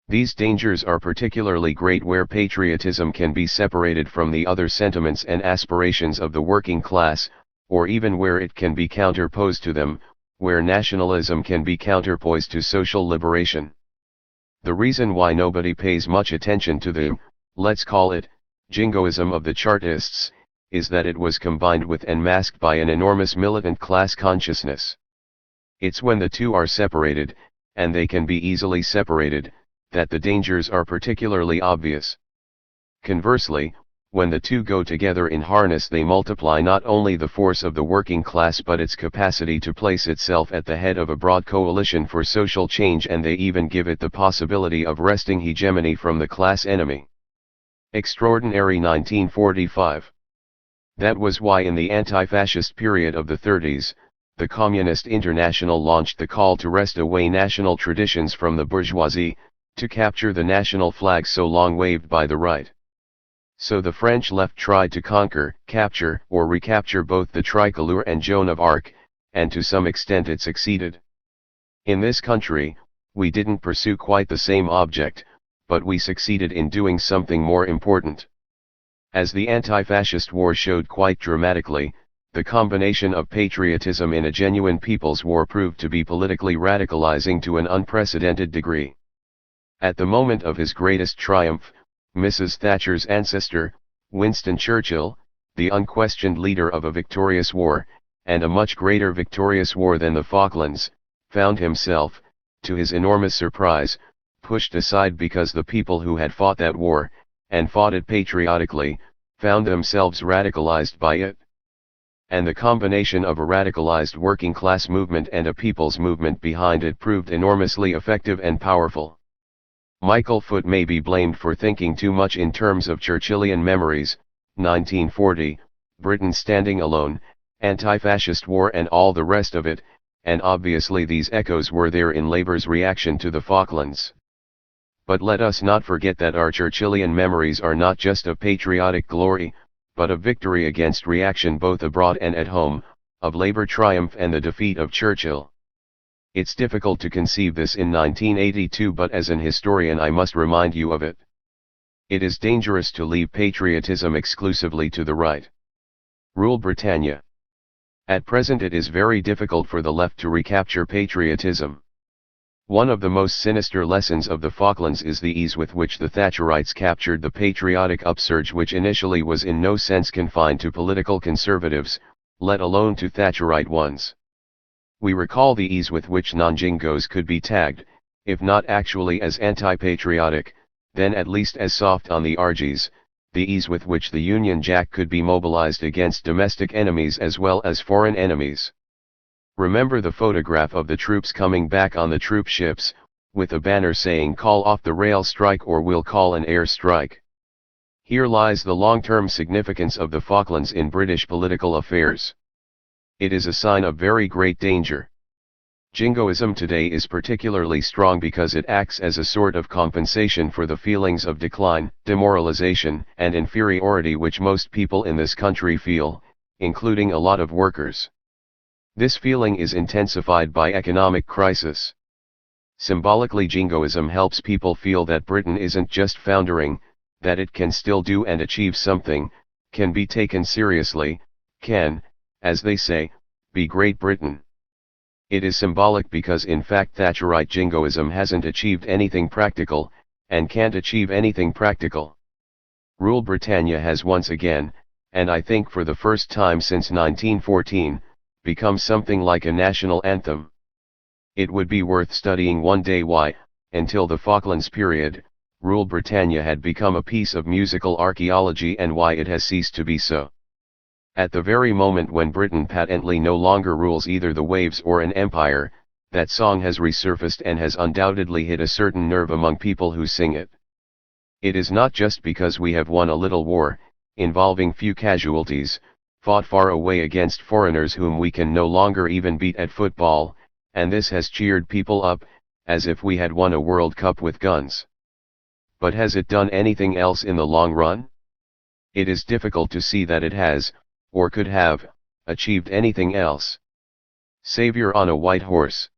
[SPEAKER 1] These dangers are particularly great where patriotism can be separated from the other sentiments and aspirations of the working class, or even where it can be counterposed to them, where nationalism can be counterpoised to social liberation. The reason why nobody pays much attention to the, let's call it, jingoism of the Chartists, is that it was combined with and masked by an enormous militant class consciousness. It's when the two are separated, and they can be easily separated, that the dangers are particularly obvious. Conversely, when the two go together in harness they multiply not only the force of the working class but its capacity to place itself at the head of a broad coalition for social change, and they even give it the possibility of wresting hegemony from the class enemy. Extraordinary 1945. That was why in the anti-fascist period of the 30s, the Communist International launched the call to wrest away national traditions from the bourgeoisie, to capture the national flag so long waved by the right. So the French left tried to conquer, capture, or recapture both the tricolor and Joan of Arc, and to some extent it succeeded. In this country, we didn't pursue quite the same object, but we succeeded in doing something more important. As the anti-fascist war showed quite dramatically, the combination of patriotism in a genuine people's war proved to be politically radicalizing to an unprecedented degree. At the moment of his greatest triumph, Mrs. Thatcher's ancestor, Winston Churchill, the unquestioned leader of a victorious war, and a much greater victorious war than the Falklands, found himself, to his enormous surprise, pushed aside because the people who had fought that war, and fought it patriotically, found themselves radicalized by it. And the combination of a radicalized working class movement and a people's movement behind it proved enormously effective and powerful. Michael Foot may be blamed for thinking too much in terms of Churchillian memories, 1940, Britain standing alone, anti-fascist war and all the rest of it, and obviously these echoes were there in Labour's reaction to the Falklands. But let us not forget that our Churchillian memories are not just of patriotic glory, but of victory against reaction both abroad and at home, of Labour triumph and the defeat of Churchill. It's difficult to conceive this in 1982, but as an historian I must remind you of it. It is dangerous to leave patriotism exclusively to the right. Rule Britannia. At present it is very difficult for the left to recapture patriotism. One of the most sinister lessons of the Falklands is the ease with which the Thatcherites captured the patriotic upsurge, which initially was in no sense confined to political conservatives, let alone to Thatcherite ones. We recall the ease with which non-Jingos could be tagged, if not actually as anti-patriotic, then at least as soft on the argies, the ease with which the Union Jack could be mobilized against domestic enemies as well as foreign enemies. Remember the photograph of the troops coming back on the troop ships, with a banner saying "Call off the rail strike or we'll call an air strike." Here lies the long-term significance of the Falklands in British political affairs. It is a sign of very great danger. Jingoism today is particularly strong because it acts as a sort of compensation for the feelings of decline, demoralization, and inferiority which most people in this country feel, including a lot of workers. This feeling is intensified by economic crisis. Symbolically, Jingoism helps people feel that Britain isn't just foundering, that it can still do and achieve something, can be taken seriously, can, as they say, be Great Britain. It is symbolic because in fact Thatcherite Jingoism hasn't achieved anything practical, and can't achieve anything practical. Rule Britannia has once again, and I think for the first time since 1914, become something like a national anthem. It would be worth studying one day why, until the Falklands period, Rule Britannia had become a piece of musical archaeology and why it has ceased to be so. At the very moment when Britain patently no longer rules either the waves or an empire, that song has resurfaced and has undoubtedly hit a certain nerve among people who sing it. It is not just because we have won a little war, involving few casualties, fought far away against foreigners whom we can no longer even beat at football, and this has cheered people up, as if we had won a World Cup with guns. But has it done anything else in the long run? It is difficult to see that it has, or could have, achieved anything else. Savior on a white horse.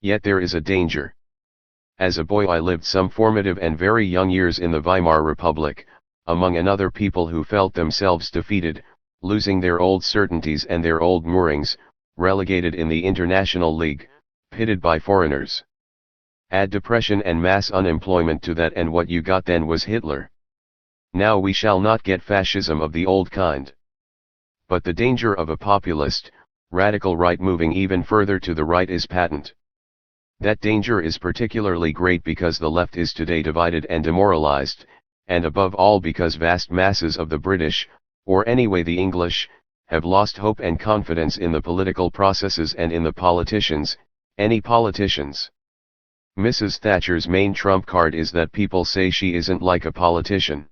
[SPEAKER 1] Yet there is a danger. As a boy I lived some formative and very young years in the Weimar Republic, among another people who felt themselves defeated, losing their old certainties and their old moorings, relegated in the International League, pitted by foreigners. Add depression and mass unemployment to that and what you got then was Hitler. Now we shall not get fascism of the old kind. But the danger of a populist, radical right moving even further to the right is patent. That danger is particularly great because the left is today divided and demoralized, and above all because vast masses of the British, or anyway the English, have lost hope and confidence in the political processes and in the politicians, any politicians. Mrs. Thatcher's main trump card is that people say she isn't like a politician.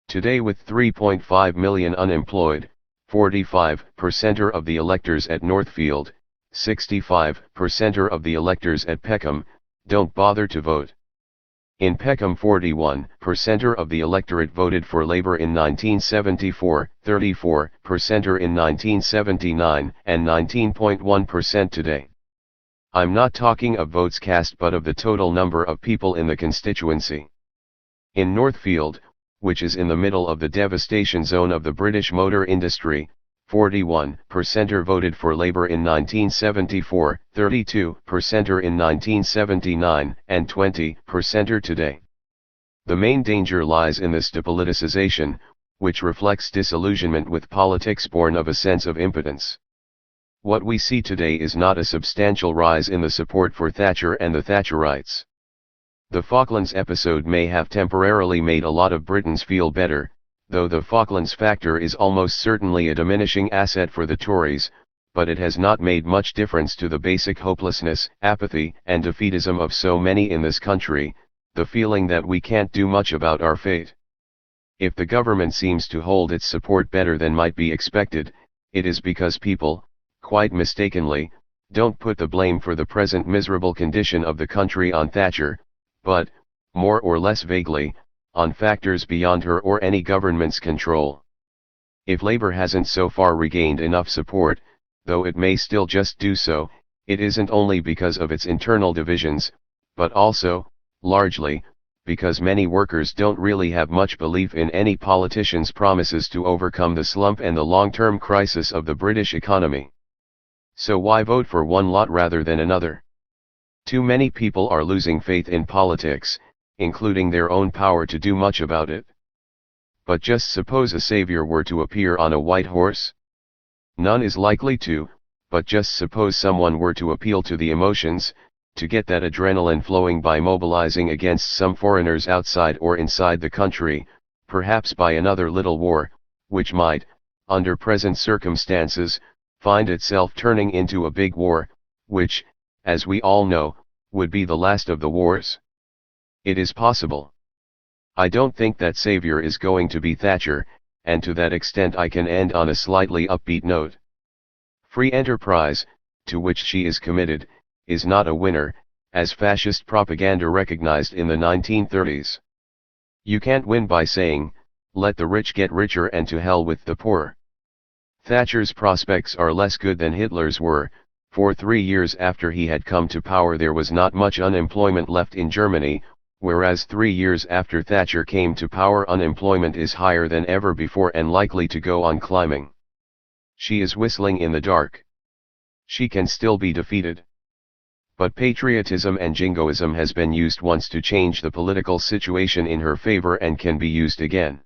[SPEAKER 1] Today with 3.5 million unemployed, 45% of the electors at Northfield, 65% of the electors at Peckham, don't bother to vote. In Peckham 41% of the electorate voted for Labour in 1974, 34% in 1979, and 19.1% today. I'm not talking of votes cast but of the total number of people in the constituency. In Northfield, which is in the middle of the devastation zone of the British motor industry, 41% voted for Labour in 1974, 32% in 1979, and 20% today. The main danger lies in this depoliticization, which reflects disillusionment with politics born of a sense of impotence. What we see today is not a substantial rise in the support for Thatcher and the Thatcherites. The Falklands episode may have temporarily made a lot of Britons feel better, though the Falklands factor is almost certainly a diminishing asset for the Tories, but it has not made much difference to the basic hopelessness, apathy, and defeatism of so many in this country, the feeling that we can't do much about our fate. If the government seems to hold its support better than might be expected, it is because people, quite mistakenly, don't put the blame for the present miserable condition of the country on Thatcher, but, more or less vaguely, on factors beyond her or any government's control. If Labour hasn't so far regained enough support, though it may still just do so, it isn't only because of its internal divisions, but also, largely, because many workers don't really have much belief in any politician's promises to overcome the slump and the long-term crisis of the British economy. So why vote for one lot rather than another? Too many people are losing faith in politics, including their own power to do much about it. But just suppose a savior were to appear on a white horse? None is likely to, but just suppose someone were to appeal to the emotions, to get that adrenaline flowing by mobilizing against some foreigners outside or inside the country, perhaps by another little war, which might, under present circumstances, find itself turning into a big war, which, as we all know, would be the last of the wars. It is possible. I don't think that savior is going to be Thatcher, and to that extent I can end on a slightly upbeat note. Free enterprise, to which she is committed, is not a winner, as fascist propaganda recognized in the 1930s. You can't win by saying, let the rich get richer and to hell with the poor. Thatcher's prospects are less good than Hitler's were. For 3 years after he had come to power there was not much unemployment left in Germany, whereas 3 years after Thatcher came to power unemployment is higher than ever before and likely to go on climbing. She is whistling in the dark. She can still be defeated. But patriotism and jingoism has been used once to change the political situation in her favor and can be used again.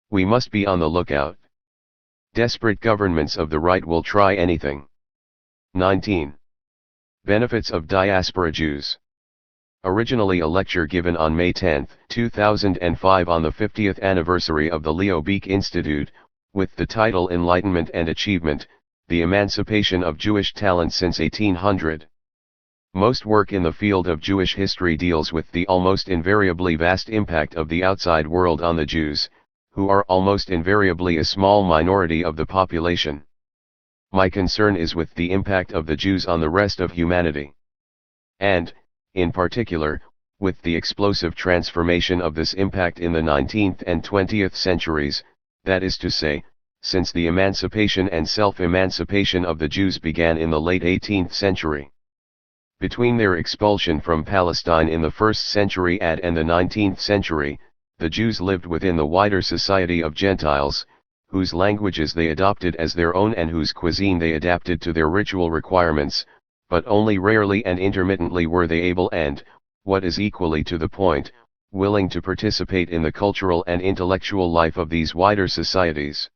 [SPEAKER 1] We must be on the lookout. Desperate governments of the right will try anything. 19. Benefits of Diaspora Jews. Originally a lecture given on May 10, 2005 on the 50th anniversary of the Leo Baeck Institute, with the title Enlightenment and Achievement, the Emancipation of Jewish Talent since 1800. Most work in the field of Jewish history deals with the almost invariably vast impact of the outside world on the Jews, who are almost invariably a small minority of the population. My concern is with the impact of the Jews on the rest of humanity. And, in particular, with the explosive transformation of this impact in the 19th and 20th centuries, that is to say, since the emancipation and self-emancipation of the Jews began in the late 18th century. Between their expulsion from Palestine in the 1st century AD and the 19th century, the Jews lived within the wider society of Gentiles, whose languages they adopted as their own and whose cuisine they adapted to their ritual requirements, but only rarely and intermittently were they able and, what is equally to the point, willing to participate in the cultural and intellectual life of these wider societies.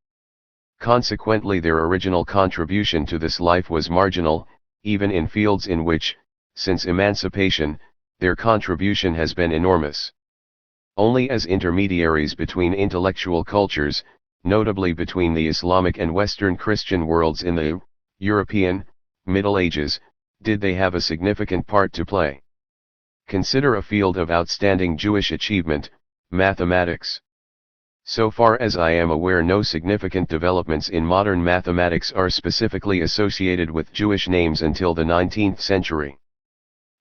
[SPEAKER 1] Consequently, their original contribution to this life was marginal, even in fields in which, since emancipation, their contribution has been enormous. Only as intermediaries between intellectual cultures, notably between the Islamic and Western Christian worlds in the European Middle Ages, did they have a significant part to play. Consider a field of outstanding Jewish achievement, mathematics. So far as I am aware, no significant developments in modern mathematics are specifically associated with Jewish names until the 19th century.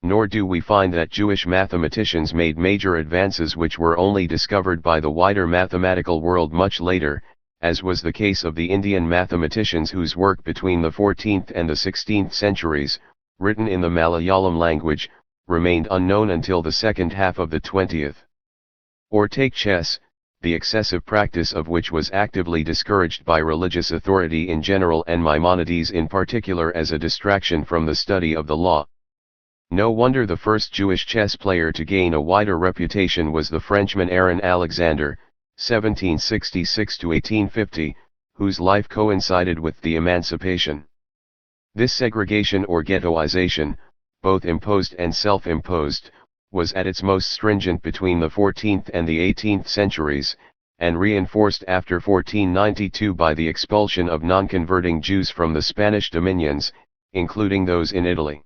[SPEAKER 1] Nor do we find that Jewish mathematicians made major advances which were only discovered by the wider mathematical world much later, as was the case of the Indian mathematicians whose work between the 14th and the 16th centuries, written in the Malayalam language, remained unknown until the second half of the 20th. Or take chess, the excessive practice of which was actively discouraged by religious authority in general and Maimonides in particular as a distraction from the study of the law. No wonder the first Jewish chess player to gain a wider reputation was the Frenchman Aaron Alexander, 1766–1850, whose life coincided with the emancipation. This segregation or ghettoization, both imposed and self-imposed, was at its most stringent between the 14th and the 18th centuries, and reinforced after 1492 by the expulsion of non-converting Jews from the Spanish dominions, including those in Italy.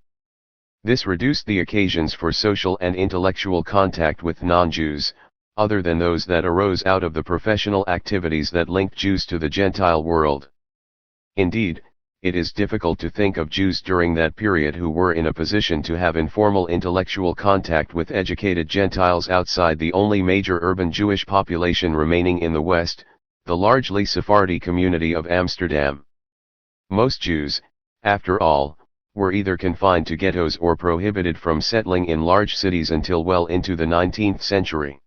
[SPEAKER 1] This reduced the occasions for social and intellectual contact with non-Jews, other than those that arose out of the professional activities that linked Jews to the Gentile world. Indeed, it is difficult to think of Jews during that period who were in a position to have informal intellectual contact with educated Gentiles outside the only major urban Jewish population remaining in the West, the largely Sephardi community of Amsterdam. Most Jews, after all, were either confined to ghettos or prohibited from settling in large cities until well into the 19th century.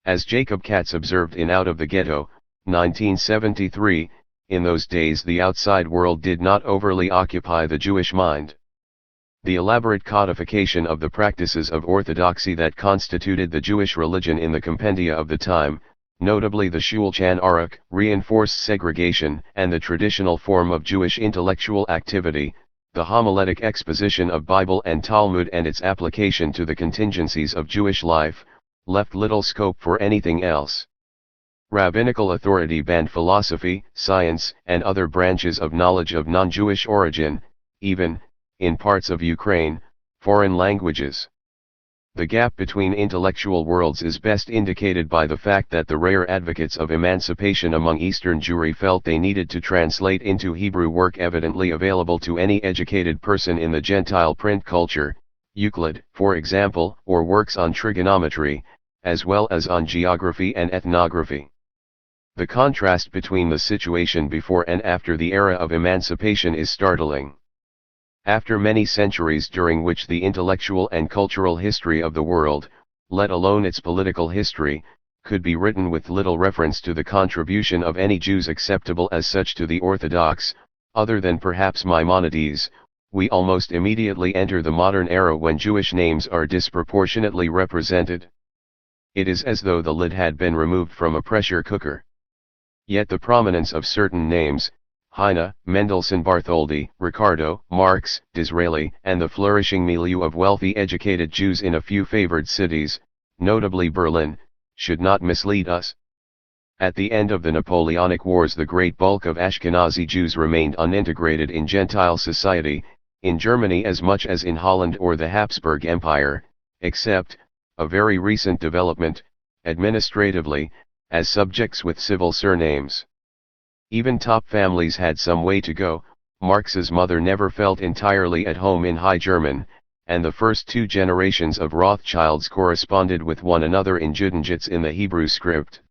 [SPEAKER 1] As Jacob Katz observed in Out of the Ghetto, 1973, in those days the outside world did not overly occupy the Jewish mind. The elaborate codification of the practices of orthodoxy that constituted the Jewish religion in the compendia of the time, notably the Shulchan Aruch, reinforced segregation and the traditional form of Jewish intellectual activity, the homiletic exposition of Bible and Talmud and its application to the contingencies of Jewish life, left little scope for anything else. Rabbinical authority banned philosophy, science, and other branches of knowledge of non-Jewish origin, even, in parts of Ukraine, foreign languages. The gap between intellectual worlds is best indicated by the fact that the rare advocates of emancipation among Eastern Jewry felt they needed to translate into Hebrew work evidently available to any educated person in the Gentile print culture, Euclid, for example, or works on trigonometry, as well as on geography and ethnography. The contrast between the situation before and after the era of emancipation is startling. After many centuries during which the intellectual and cultural history of the world, let alone its political history, could be written with little reference to the contribution of any Jews acceptable as such to the Orthodox, other than perhaps Maimonides, we almost immediately enter the modern era when Jewish names are disproportionately represented. It is as though the lid had been removed from a pressure cooker. Yet the prominence of certain names, Heine, Mendelssohn Bartholdy, Ricardo, Marx, Disraeli, and the flourishing milieu of wealthy educated Jews in a few favored cities, notably Berlin, should not mislead us. At the end of the Napoleonic Wars the great bulk of Ashkenazi Jews remained unintegrated in Gentile society, in Germany as much as in Holland or the Habsburg Empire, except, a very recent development, administratively, as subjects with civil surnames. Even top families had some way to go. Marx's mother never felt entirely at home in High German, and the first two generations of Rothschilds corresponded with one another in Judenjits in the Hebrew script.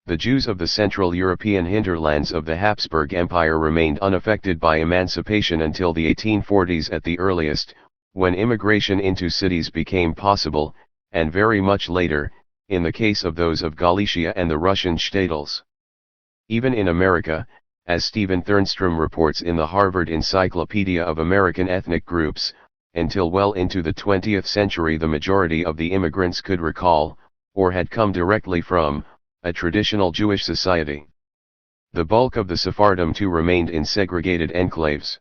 [SPEAKER 1] The Jews of the Central European hinterlands of the Habsburg Empire remained unaffected by emancipation until the 1840s at the earliest, when immigration into cities became possible, and very much later, in the case of those of Galicia and the Russian shtetls. Even in America, as Stephen Thernstrom reports in the Harvard Encyclopedia of American Ethnic Groups, until well into the 20th century the majority of the immigrants could recall, or had come directly from, a traditional Jewish society. The bulk of the Sephardim too remained in segregated enclaves.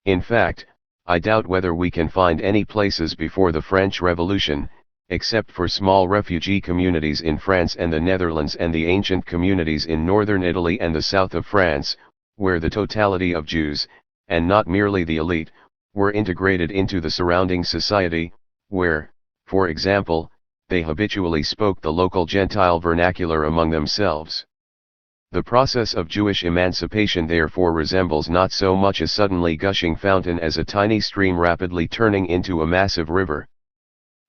[SPEAKER 1] In fact, I doubt whether we can find any places before the French Revolution, except for small refugee communities in France and the Netherlands and the ancient communities in northern Italy and the south of France, where the totality of Jews, and not merely the elite, were integrated into the surrounding society, where, for example, they habitually spoke the local Gentile vernacular among themselves. The process of Jewish emancipation therefore resembles not so much a suddenly gushing fountain as a tiny stream rapidly turning into a massive river.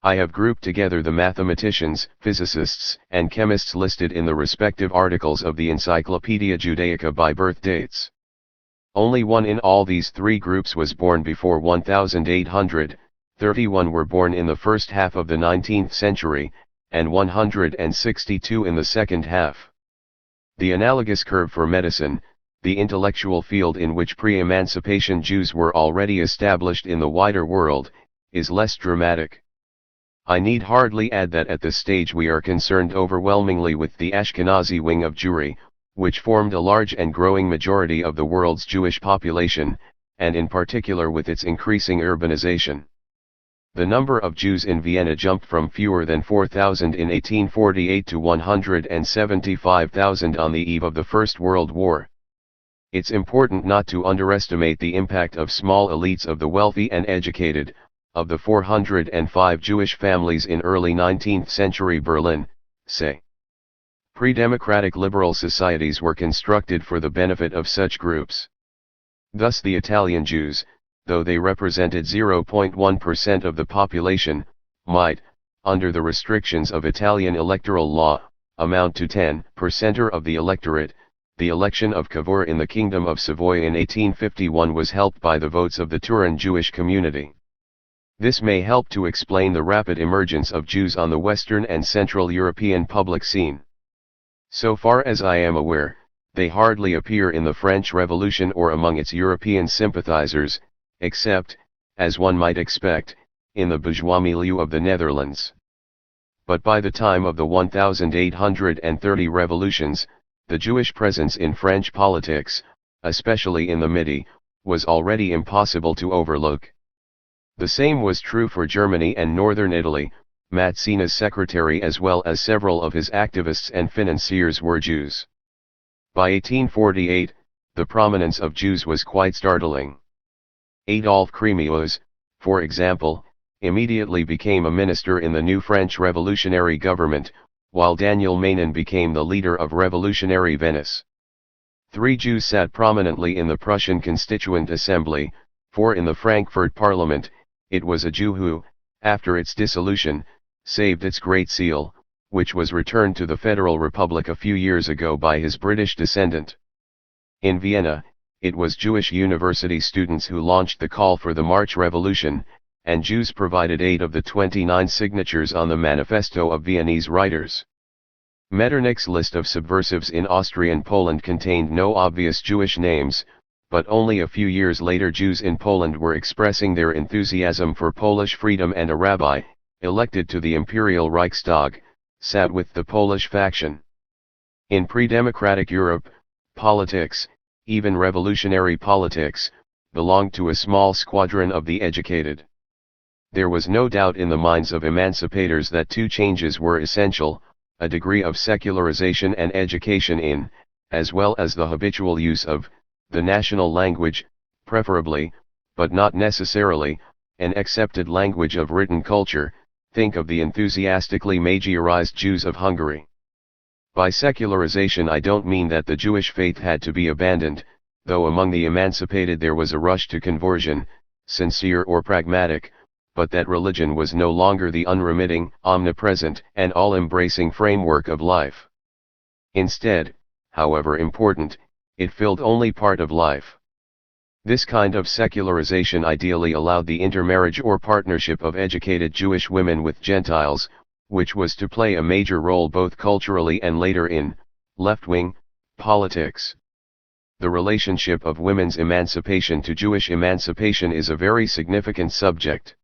[SPEAKER 1] I have grouped together the mathematicians, physicists, and chemists listed in the respective articles of the Encyclopaedia Judaica by birth dates. Only one in all these three groups was born before 1800, 31 were born in the first half of the 19th century, and 162 in the second half. The analogous curve for medicine, the intellectual field in which pre-emancipation Jews were already established in the wider world, is less dramatic. I need hardly add that at this stage we are concerned overwhelmingly with the Ashkenazi wing of Jewry, which formed a large and growing majority of the world's Jewish population, and in particular with its increasing urbanization. The number of Jews in Vienna jumped from fewer than 4,000 in 1848 to 175,000 on the eve of the First World War. It's important not to underestimate the impact of small elites of the wealthy and educated. Of the 405 Jewish families in early 19th century Berlin, say. Pre-democratic liberal societies were constructed for the benefit of such groups. Thus the Italian Jews, though they represented 0.1% of the population, might, under the restrictions of Italian electoral law, amount to 10% of the electorate. The election of Cavour in the Kingdom of Savoy in 1851 was helped by the votes of the Turin Jewish community. This may help to explain the rapid emergence of Jews on the Western and Central European public scene. So far as I am aware, they hardly appear in the French Revolution or among its European sympathizers, except, as one might expect, in the bourgeois milieu of the Netherlands. But by the time of the 1830 revolutions, the Jewish presence in French politics, especially in the Midi, was already impossible to overlook. The same was true for Germany and northern Italy. Mazzini's secretary as well as several of his activists and financiers were Jews. By 1848, the prominence of Jews was quite startling. Adolphe Crémieux, for example, immediately became a minister in the new French revolutionary government, while Daniel Manin became the leader of revolutionary Venice. 3 Jews sat prominently in the Prussian Constituent Assembly, 4 in the Frankfurt Parliament. It was a Jew who, after its dissolution, saved its Great Seal, which was returned to the Federal Republic a few years ago by his British descendant. In Vienna, it was Jewish university students who launched the call for the March Revolution, and Jews provided 8 of the 29 signatures on the Manifesto of Viennese writers. Metternich's list of subversives in Austrian Poland contained no obvious Jewish names, but only a few years later Jews in Poland were expressing their enthusiasm for Polish freedom, and a rabbi, elected to the Imperial Reichstag, sat with the Polish faction. In pre-democratic Europe, politics, even revolutionary politics, belonged to a small squadron of the educated. There was no doubt in the minds of emancipators that 2 changes were essential: a degree of secularization and education in, as well as the habitual use of, the national language, preferably, but not necessarily, an accepted language of written culture. Think of the enthusiastically Magyarized Jews of Hungary. By secularization I don't mean that the Jewish faith had to be abandoned, though among the emancipated there was a rush to conversion, sincere or pragmatic, but that religion was no longer the unremitting, omnipresent, and all-embracing framework of life. Instead, however important, it filled only part of life. This kind of secularization ideally allowed the intermarriage or partnership of educated Jewish women with Gentiles, which was to play a major role both culturally and later in left-wing politics. The relationship of women's emancipation to Jewish emancipation is a very significant subject.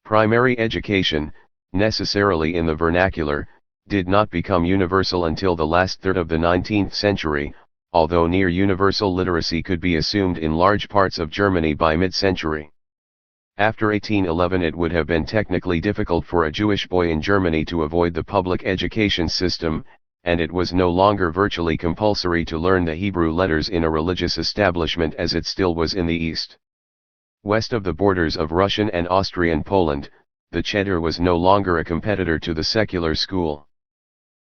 [SPEAKER 1] Primary education, necessarily in the vernacular, did not become universal until the last third of the 19th century, although near universal literacy could be assumed in large parts of Germany by mid-century. After 1811 it would have been technically difficult for a Jewish boy in Germany to avoid the public education system, and it was no longer virtually compulsory to learn the Hebrew letters in a religious establishment as it still was in the East. West of the borders of Russian and Austrian Poland, the cheder was no longer a competitor to the secular school.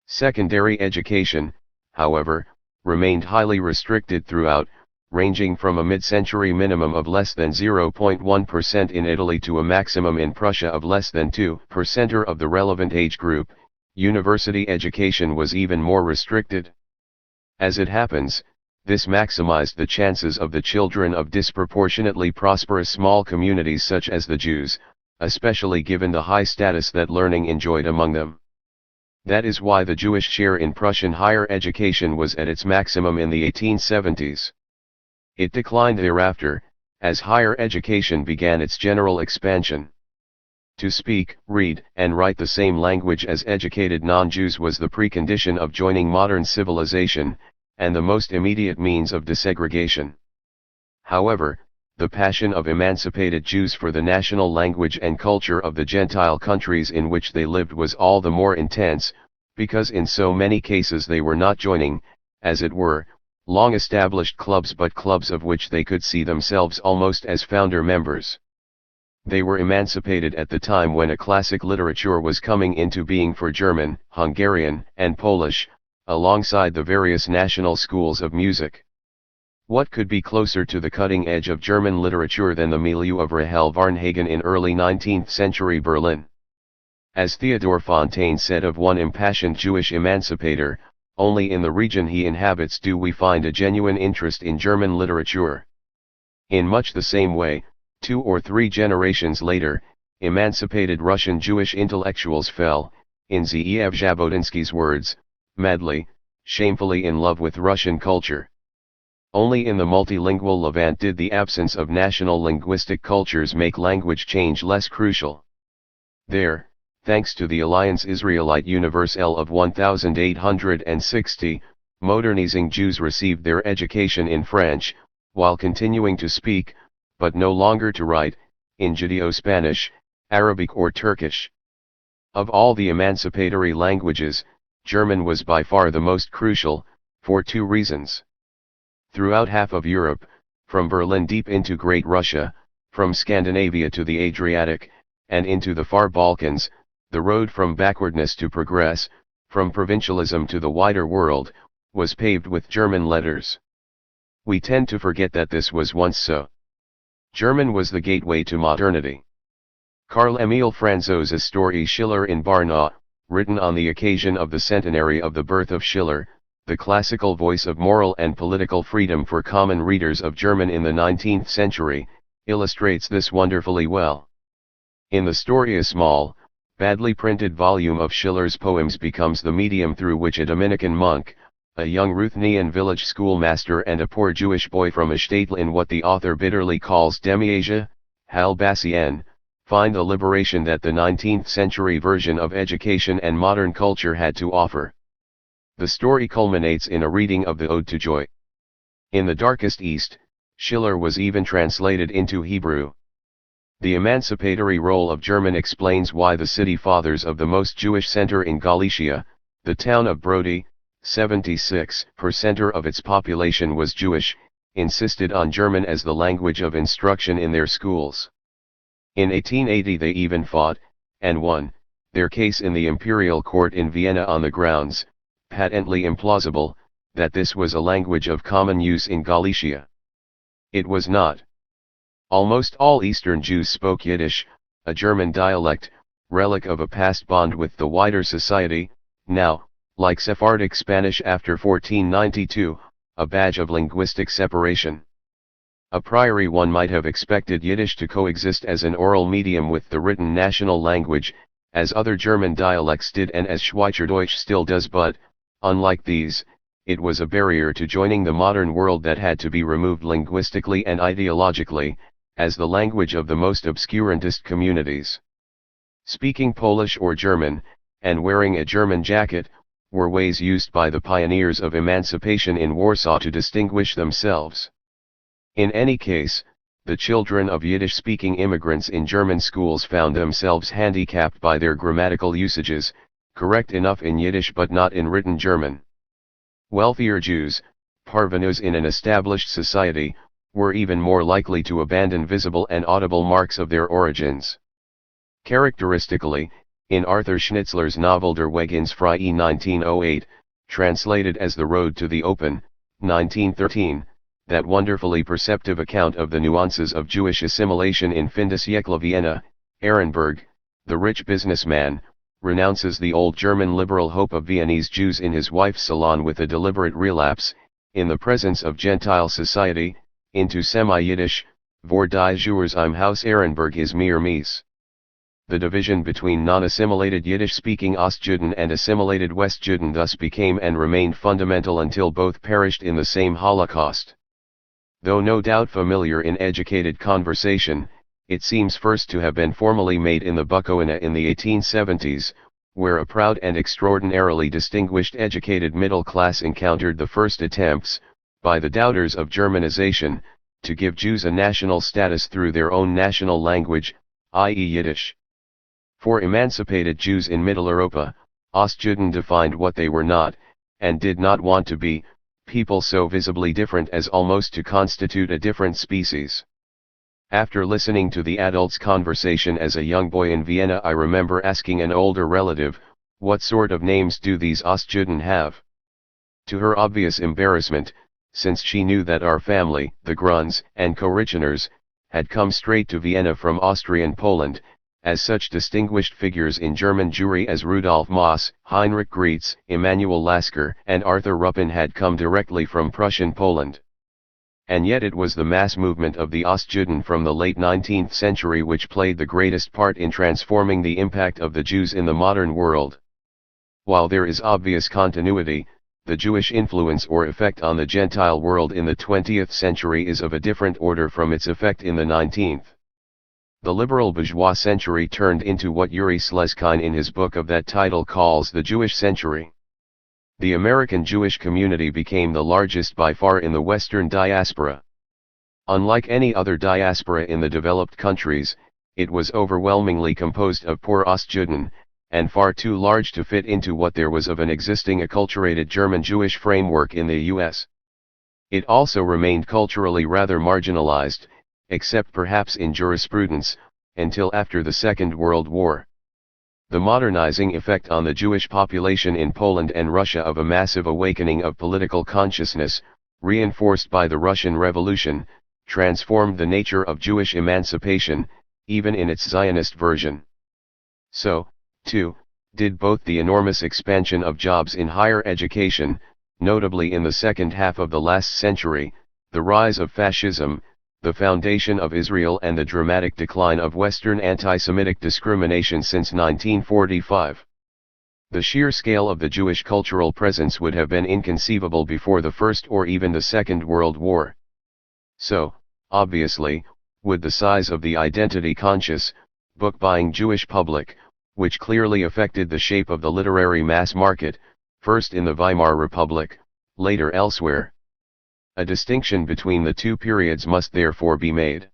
[SPEAKER 1] Secondary education, however, remained highly restricted throughout, ranging from a mid-century minimum of less than 0.1% in Italy to a maximum in Prussia of less than 2% of the relevant age group. University education was even more restricted. As it happens, this maximized the chances of the children of disproportionately prosperous small communities such as the Jews, especially given the high status that learning enjoyed among them. That is why the Jewish share in Prussian higher education was at its maximum in the 1870s. It declined thereafter, as higher education began its general expansion. To speak, read, and write the same language as educated non-Jews was the precondition of joining modern civilization, and the most immediate means of desegregation. However, the passion of emancipated Jews for the national language and culture of the Gentile countries in which they lived was all the more intense, because in so many cases they were not joining, as it were, long-established clubs but clubs of which they could see themselves almost as founder members. They were emancipated at the time when a classic literature was coming into being for German, Hungarian, and Polish, alongside the various national schools of music. What could be closer to the cutting edge of German literature than the milieu of Rahel Varnhagen in early 19th century Berlin? As Theodor Fontaine said of one impassioned Jewish emancipator, only in the region he inhabits do we find a genuine interest in German literature. In much the same way, 2 or 3 generations later, emancipated Russian Jewish intellectuals fell, in Zeev Jabotinsky's words, madly, shamefully in love with Russian culture. Only in the multilingual Levant did the absence of national linguistic cultures make language change less crucial. There, thanks to the Alliance Israelite Universelle of 1860, modernizing Jews received their education in French, while continuing to speak, but no longer to write, in Judeo-Spanish, Arabic or Turkish. Of all the emancipatory languages, German was by far the most crucial, for 2 reasons. Throughout half of Europe, from Berlin deep into Great Russia, from Scandinavia to the Adriatic, and into the far Balkans, the road from backwardness to progress, from provincialism to the wider world, was paved with German letters. We tend to forget that this was once so. German was the gateway to modernity. Karl-Emil Franzos's story Schiller in Varna, written on the occasion of the centenary of the birth of Schiller, the classical voice of moral and political freedom for common readers of German in the 19th century, illustrates this wonderfully well. In the story a small, badly printed volume of Schiller's poems becomes the medium through which a Dominican monk, a young Ruthenian village schoolmaster and a poor Jewish boy from a shtetl in what the author bitterly calls Demi-Asia, Halbasienne, find the liberation that the 19th century version of education and modern culture had to offer. The story culminates in a reading of the Ode to Joy. In the darkest East, Schiller was even translated into Hebrew. The emancipatory role of German explains why the city fathers of the most Jewish center in Galicia, the town of Brody, 76% of its population was Jewish, insisted on German as the language of instruction in their schools. In 1880 they even fought, and won, their case in the imperial court in Vienna on the grounds, patently implausible, that this was a language of common use in Galicia. It was not. Almost all Eastern Jews spoke Yiddish, a German dialect, relic of a past bond with the wider society, now, like Sephardic Spanish after 1492, a badge of linguistic separation. A priori one might have expected Yiddish to coexist as an oral medium with the written national language, as other German dialects did and as Schweizerdeutsch still does, but, unlike these, it was a barrier to joining the modern world that had to be removed linguistically and ideologically, as the language of the most obscurantist communities. Speaking Polish or German, and wearing a German jacket, were ways used by the pioneers of emancipation in Warsaw to distinguish themselves. In any case, the children of Yiddish-speaking immigrants in German schools found themselves handicapped by their grammatical usages, correct enough in Yiddish but not in written German. Wealthier Jews, parvenus in an established society, were even more likely to abandon visible and audible marks of their origins. Characteristically, in Arthur Schnitzler's novel Der Weg ins Freie 1908, translated as The Road to the Open, 1913, that wonderfully perceptive account of the nuances of Jewish assimilation in fin de siècle Vienna, Ehrenberg, the rich businessman, renounces the old German liberal hope of Viennese Jews in his wife's salon with a deliberate relapse, in the presence of Gentile society, into semi-Yiddish, vor die Jours im Haus Ehrenberg is mir mies. The division between non-assimilated Yiddish-speaking Ostjuden and assimilated Westjuden thus became and remained fundamental until both perished in the same Holocaust. Though no doubt familiar in educated conversation, it seems first to have been formally made in the Bukowina in the 1870s, where a proud and extraordinarily distinguished educated middle class encountered the first attempts, by the doubters of Germanization, to give Jews a national status through their own national language, i.e. Yiddish. For emancipated Jews in Middle Europa, Ostjuden defined what they were not, and did not want to be, people so visibly different as almost to constitute a different species. After listening to the adults' conversation as a young boy in Vienna, I remember asking an older relative, "What sort of names do these Ostjuden have?" To her obvious embarrassment, since she knew that our family, the Gruns and Korechiners, had come straight to Vienna from Austrian Poland, as such distinguished figures in German Jewry as Rudolf Moss, Heinrich Gretz, Emanuel Lasker and Arthur Ruppin had come directly from Prussian Poland. And yet it was the mass movement of the Ostjuden from the late 19th century which played the greatest part in transforming the impact of the Jews in the modern world. While there is obvious continuity, the Jewish influence or effect on the Gentile world in the 20th century is of a different order from its effect in the 19th. The liberal bourgeois century turned into what Yuri Slezkine in his book of that title calls the Jewish century. The American Jewish community became the largest by far in the Western diaspora. Unlike any other diaspora in the developed countries, it was overwhelmingly composed of poor Ostjuden, and far too large to fit into what there was of an existing acculturated German Jewish framework in the U.S. It also remained culturally rather marginalized, except perhaps in jurisprudence, until after the Second World War. The modernizing effect on the Jewish population in Poland and Russia of a massive awakening of political consciousness, reinforced by the Russian Revolution, transformed the nature of Jewish emancipation, even in its Zionist version. So, too, did both the enormous expansion of jobs in higher education, notably in the second half of the last century, the rise of fascism, the foundation of Israel and the dramatic decline of Western anti-Semitic discrimination since 1945. The sheer scale of the Jewish cultural presence would have been inconceivable before the First or even the Second World War. So, obviously, would the size of the identity-conscious, book-buying Jewish public, which clearly affected the shape of the literary mass market, first in the Weimar Republic, later elsewhere. A distinction between the two periods must therefore be made.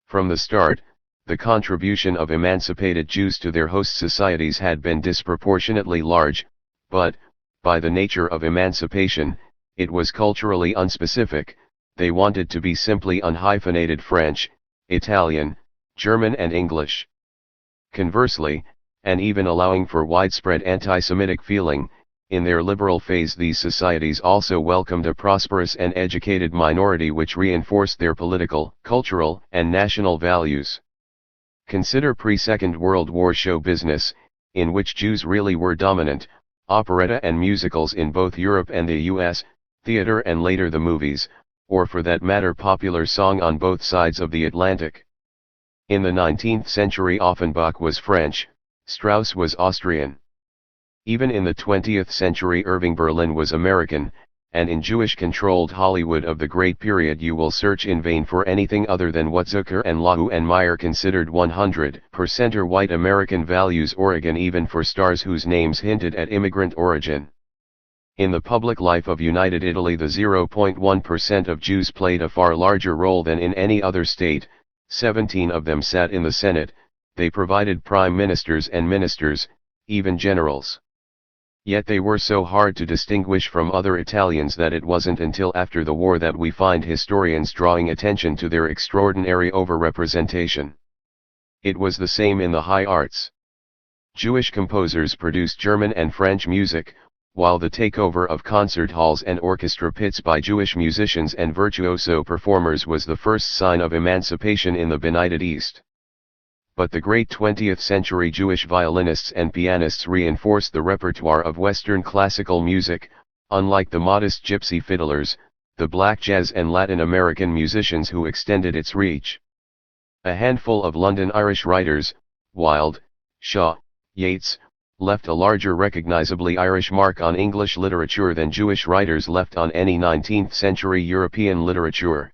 [SPEAKER 1] From the start, the contribution of emancipated Jews to their host societies had been disproportionately large, but, by the nature of emancipation, it was culturally unspecific. They wanted to be simply unhyphenated French, Italian, German and English. Conversely, and even allowing for widespread anti-Semitic feeling, in their liberal phase these societies also welcomed a prosperous and educated minority which reinforced their political, cultural, and national values. Consider pre-Second World War show business, in which Jews really were dominant, operetta and musicals in both Europe and the US, theater and later the movies, or for that matter popular song on both sides of the Atlantic. In the 19th century Offenbach was French, Strauss was Austrian. Even in the 20th century Irving Berlin was American, and in Jewish-controlled Hollywood of the Great Period you will search in vain for anything other than what Zucker and Lahu and Meyer considered 100% or white American values, Oregon even for stars whose names hinted at immigrant origin. In the public life of United Italy the 0.1% of Jews played a far larger role than in any other state. 17 of them sat in the Senate, they provided prime ministers and ministers, even generals. Yet they were so hard to distinguish from other Italians that it wasn't until after the war that we find historians drawing attention to their extraordinary overrepresentation. It was the same in the high arts. Jewish composers produced German and French music, while the takeover of concert halls and orchestra pits by Jewish musicians and virtuoso performers was the first sign of emancipation in the benighted East. But the great 20th century Jewish violinists and pianists reinforced the repertoire of Western classical music, unlike the modest gypsy fiddlers, the black jazz and Latin American musicians who extended its reach. A handful of London Irish writers, Wilde, Shaw, Yeats, left a larger recognizably Irish mark on English literature than Jewish writers left on any 19th century European literature.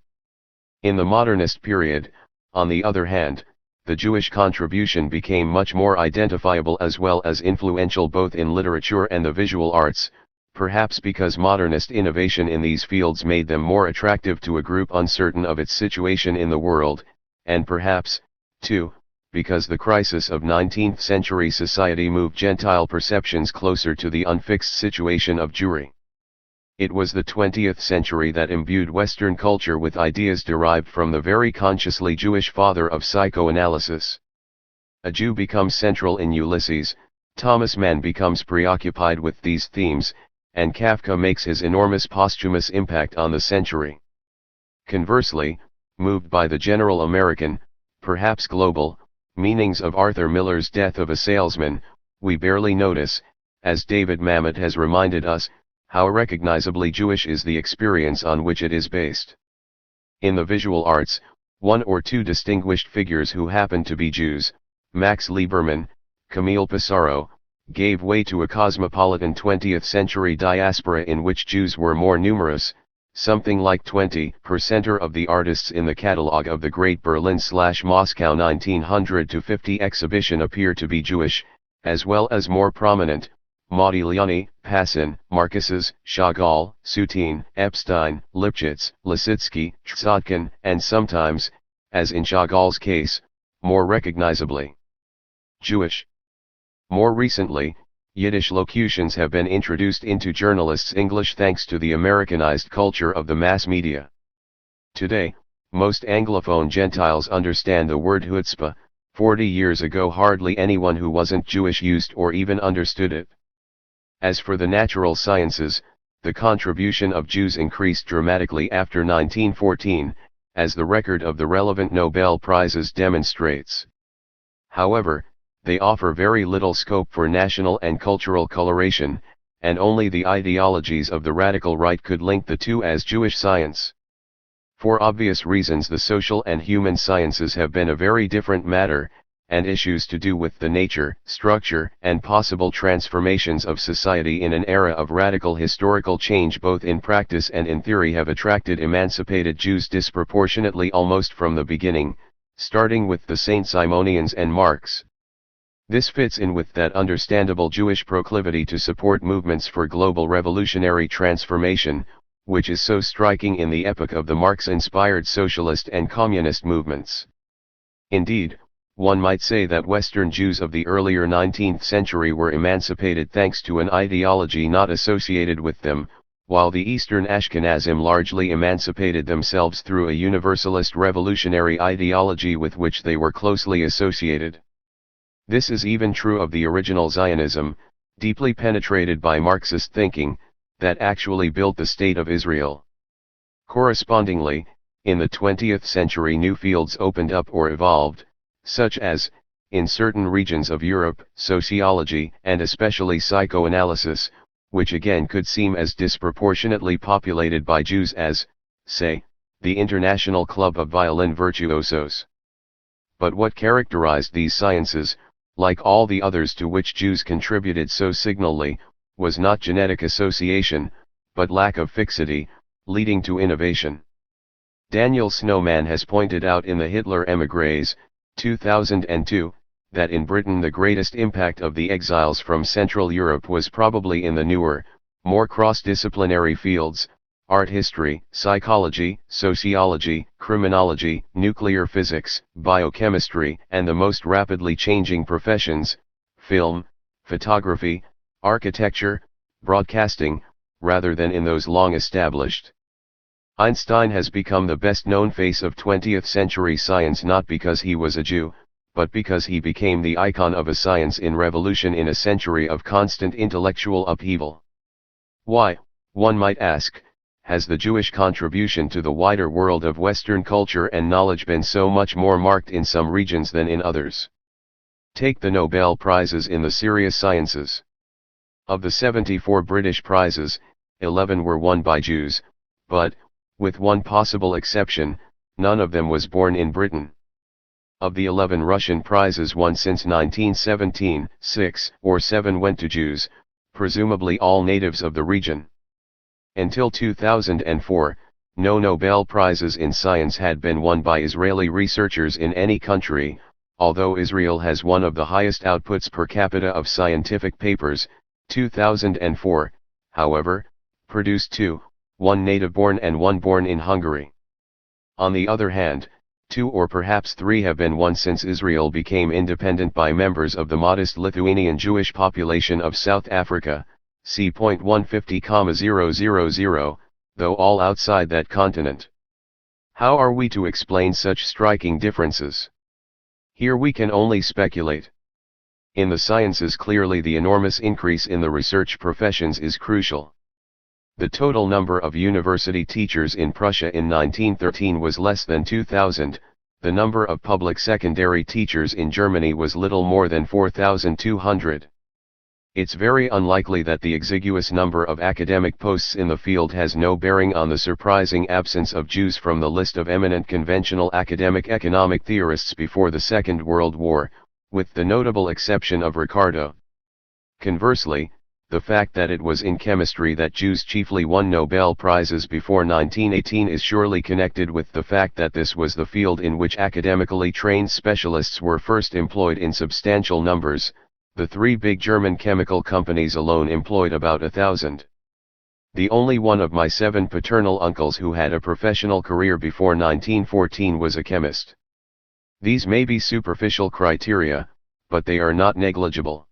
[SPEAKER 1] In the modernist period, on the other hand, the Jewish contribution became much more identifiable as well as influential both in literature and the visual arts, perhaps because modernist innovation in these fields made them more attractive to a group uncertain of its situation in the world, and perhaps, too, because the crisis of 19th century society moved Gentile perceptions closer to the unfixed situation of Jewry. It was the 20th century that imbued Western culture with ideas derived from the very consciously Jewish father of psychoanalysis. A Jew becomes central in Ulysses, Thomas Mann becomes preoccupied with these themes, and Kafka makes his enormous posthumous impact on the century. Conversely, moved by the general American, perhaps global, meanings of Arthur Miller's Death of a Salesman, we barely notice, as David Mamet has reminded us, how recognizably Jewish is the experience on which it is based. In the visual arts, one or two distinguished figures who happen to be Jews, Max Lieberman, Camille Pissarro, gave way to a cosmopolitan 20th century diaspora in which Jews were more numerous. Something like 20% of the artists in the catalogue of the Great Berlin/Moscow 1900-50 exhibition appear to be Jewish, as well as more prominent, Modigliani, Passin, Marcusses, Chagall, Soutine, Epstein, Lipchitz, Lisitsky, Tzotkin, and sometimes, as in Chagall's case, more recognizably Jewish. More recently, Yiddish locutions have been introduced into journalists' English thanks to the Americanized culture of the mass media. Today, most Anglophone Gentiles understand the word chutzpah. 40 years ago hardly anyone who wasn't Jewish used or even understood it. As for the natural sciences, the contribution of Jews increased dramatically after 1914, as the record of the relevant Nobel Prizes demonstrates. However, they offer very little scope for national and cultural coloration, and only the ideologies of the radical right could link the two as Jewish science. For obvious reasons, the social and human sciences have been a very different matter, and issues to do with the nature, structure, and possible transformations of society in an era of radical historical change both in practice and in theory have attracted emancipated Jews disproportionately almost from the beginning, starting with the Saint Simonians and Marx. This fits in with that understandable Jewish proclivity to support movements for global revolutionary transformation, which is so striking in the epoch of the Marx-inspired socialist and communist movements. Indeed, one might say that Western Jews of the earlier 19th century were emancipated thanks to an ideology not associated with them, while the Eastern Ashkenazim largely emancipated themselves through a universalist revolutionary ideology with which they were closely associated. This is even true of the original Zionism, deeply penetrated by Marxist thinking, that actually built the State of Israel. Correspondingly, in the 20th century new fields opened up or evolved, such as, in certain regions of Europe, sociology and especially psychoanalysis, which again could seem as disproportionately populated by Jews as, say, the International Club of Violin Virtuosos. But what characterized these sciences, like all the others to which Jews contributed so signally, was not genetic association, but lack of fixity, leading to innovation. Daniel Snowman has pointed out in the Hitler Émigrés, 2002, that in Britain the greatest impact of the exiles from Central Europe was probably in the newer, more cross-disciplinary fields, art history, psychology, sociology, criminology, nuclear physics, biochemistry, and the most rapidly changing professions, film, photography, architecture, broadcasting, rather than in those long established. Einstein has become the best-known face of 20th century science not because he was a Jew, but because he became the icon of a science in revolution in a century of constant intellectual upheaval. Why, one might ask, has the Jewish contribution to the wider world of Western culture and knowledge been so much more marked in some regions than in others? Take the Nobel Prizes in the serious sciences. Of the 74 British prizes, 11 were won by Jews, but, with one possible exception, none of them was born in Britain. Of the 11 Russian prizes won since 1917, 6 or 7 went to Jews, presumably all natives of the region. Until 2004, no Nobel Prizes in science had been won by Israeli researchers in any country, although Israel has one of the highest outputs per capita of scientific papers. 2004, however, produced 2, one native-born and one born in Hungary. On the other hand, 2 or perhaps 3 have been won since Israel became independent by members of the modest Lithuanian Jewish population of South Africa, c. 150,000, though all outside that continent. How are we to explain such striking differences? Here we can only speculate. In the sciences clearly the enormous increase in the research professions is crucial. The total number of university teachers in Prussia in 1913 was less than 2,000, the number of public secondary teachers in Germany was little more than 4,200. It's very unlikely that the exiguous number of academic posts in the field has no bearing on the surprising absence of Jews from the list of eminent conventional academic economic theorists before the Second World War, with the notable exception of Ricardo. Conversely, the fact that it was in chemistry that Jews chiefly won Nobel Prizes before 1918 is surely connected with the fact that this was the field in which academically trained specialists were first employed in substantial numbers. The three big German chemical companies alone employed about 1,000. The only one of my 7 paternal uncles who had a professional career before 1914 was a chemist. These may be superficial criteria, but they are not negligible.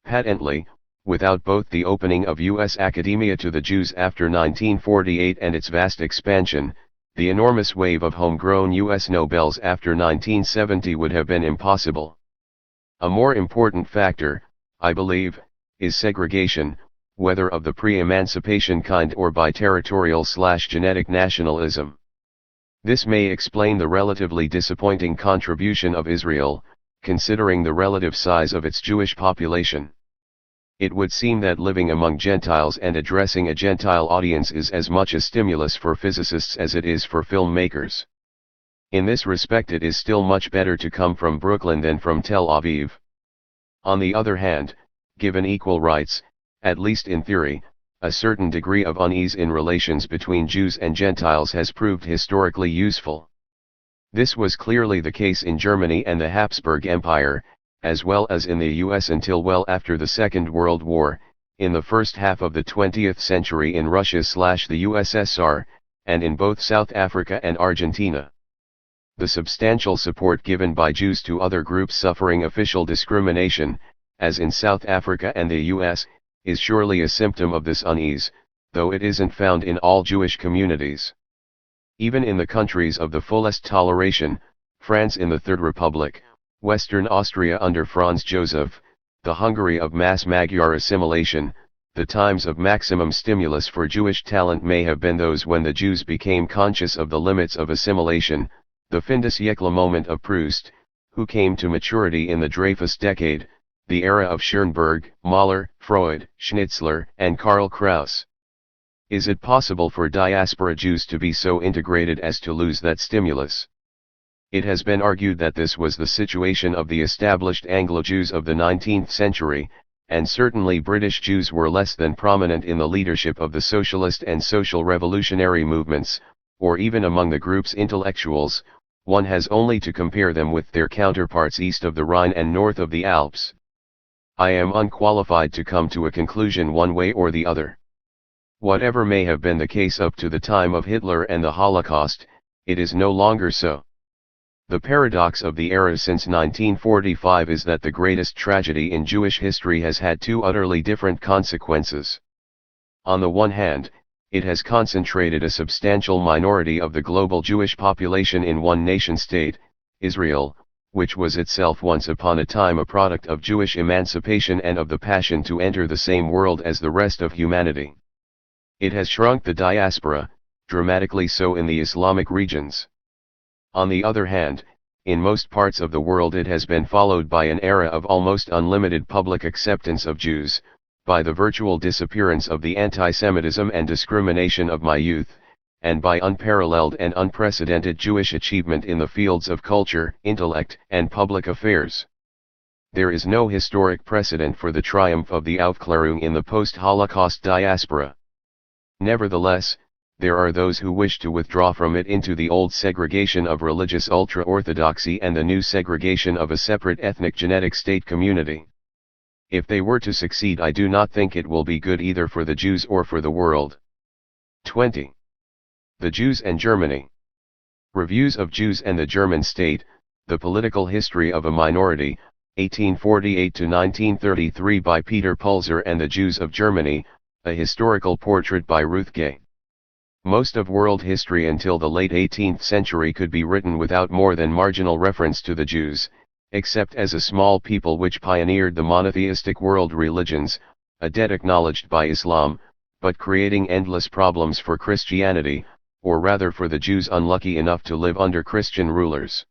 [SPEAKER 1] Patently, without both the opening of U.S. academia to the Jews after 1948 and its vast expansion, the enormous wave of homegrown U.S. Nobels after 1970 would have been impossible. A more important factor, I believe, is segregation, whether of the pre-emancipation kind or by territorial/genetic nationalism. This may explain the relatively disappointing contribution of Israel, considering the relative size of its Jewish population. It would seem that living among Gentiles and addressing a Gentile audience is as much a stimulus for physicists as it is for filmmakers. In this respect, it is still much better to come from Brooklyn than from Tel Aviv. On the other hand, given equal rights, at least in theory, a certain degree of unease in relations between Jews and Gentiles has proved historically useful. This was clearly the case in Germany and the Habsburg Empire, as well as in the US until well after the Second World War, in the first half of the 20th century in Russia/the USSR, and in both South Africa and Argentina. The substantial support given by Jews to other groups suffering official discrimination, as in South Africa and the US, is surely a symptom of this unease, though it isn't found in all Jewish communities. Even in the countries of the fullest toleration, France in the Third Republic, Western Austria under Franz Joseph, the Hungary of mass Magyar assimilation, the times of maximum stimulus for Jewish talent may have been those when the Jews became conscious of the limits of assimilation, the fin de siècle moment of Proust, who came to maturity in the Dreyfus decade, the era of Schoenberg, Mahler, Freud, Schnitzler, and Karl Kraus. Is it possible for diaspora Jews to be so integrated as to lose that stimulus? It has been argued that this was the situation of the established Anglo-Jews of the 19th century, and certainly British Jews were less than prominent in the leadership of the socialist and social revolutionary movements, or even among the group's intellectuals. One has only to compare them with their counterparts east of the Rhine and north of the Alps. I am unqualified to come to a conclusion one way or the other. Whatever may have been the case up to the time of Hitler and the Holocaust, it is no longer so. The paradox of the era since 1945 is that the greatest tragedy in Jewish history has had two utterly different consequences. On the one hand, it has concentrated a substantial minority of the global Jewish population in one nation-state, Israel, which was itself once upon a time a product of Jewish emancipation and of the passion to enter the same world as the rest of humanity. It has shrunk the diaspora, dramatically so in the Islamic regions. On the other hand, in most parts of the world it has been followed by an era of almost unlimited public acceptance of Jews, by the virtual disappearance of the anti-Semitism and discrimination of my youth, and by unparalleled and unprecedented Jewish achievement in the fields of culture, intellect, and public affairs. There is no historic precedent for the triumph of the Aufklärung in the post-Holocaust diaspora. Nevertheless, there are those who wish to withdraw from it into the old segregation of religious ultra-orthodoxy and the new segregation of a separate ethnic genetic state community. If they were to succeed, I do not think it will be good either for the Jews or for the world. 20. The Jews and Germany. Reviews of Jews and the German State, The Political History of a Minority, 1848 to 1933 by Peter Pulzer and the Jews of Germany, a historical portrait by Ruth Gay. Most of world history until the late 18th century could be written without more than marginal reference to the Jews, except as a small people which pioneered the monotheistic world religions, a debt acknowledged by Islam, but creating endless problems for Christianity, or rather for the Jews unlucky enough to live under Christian rulers.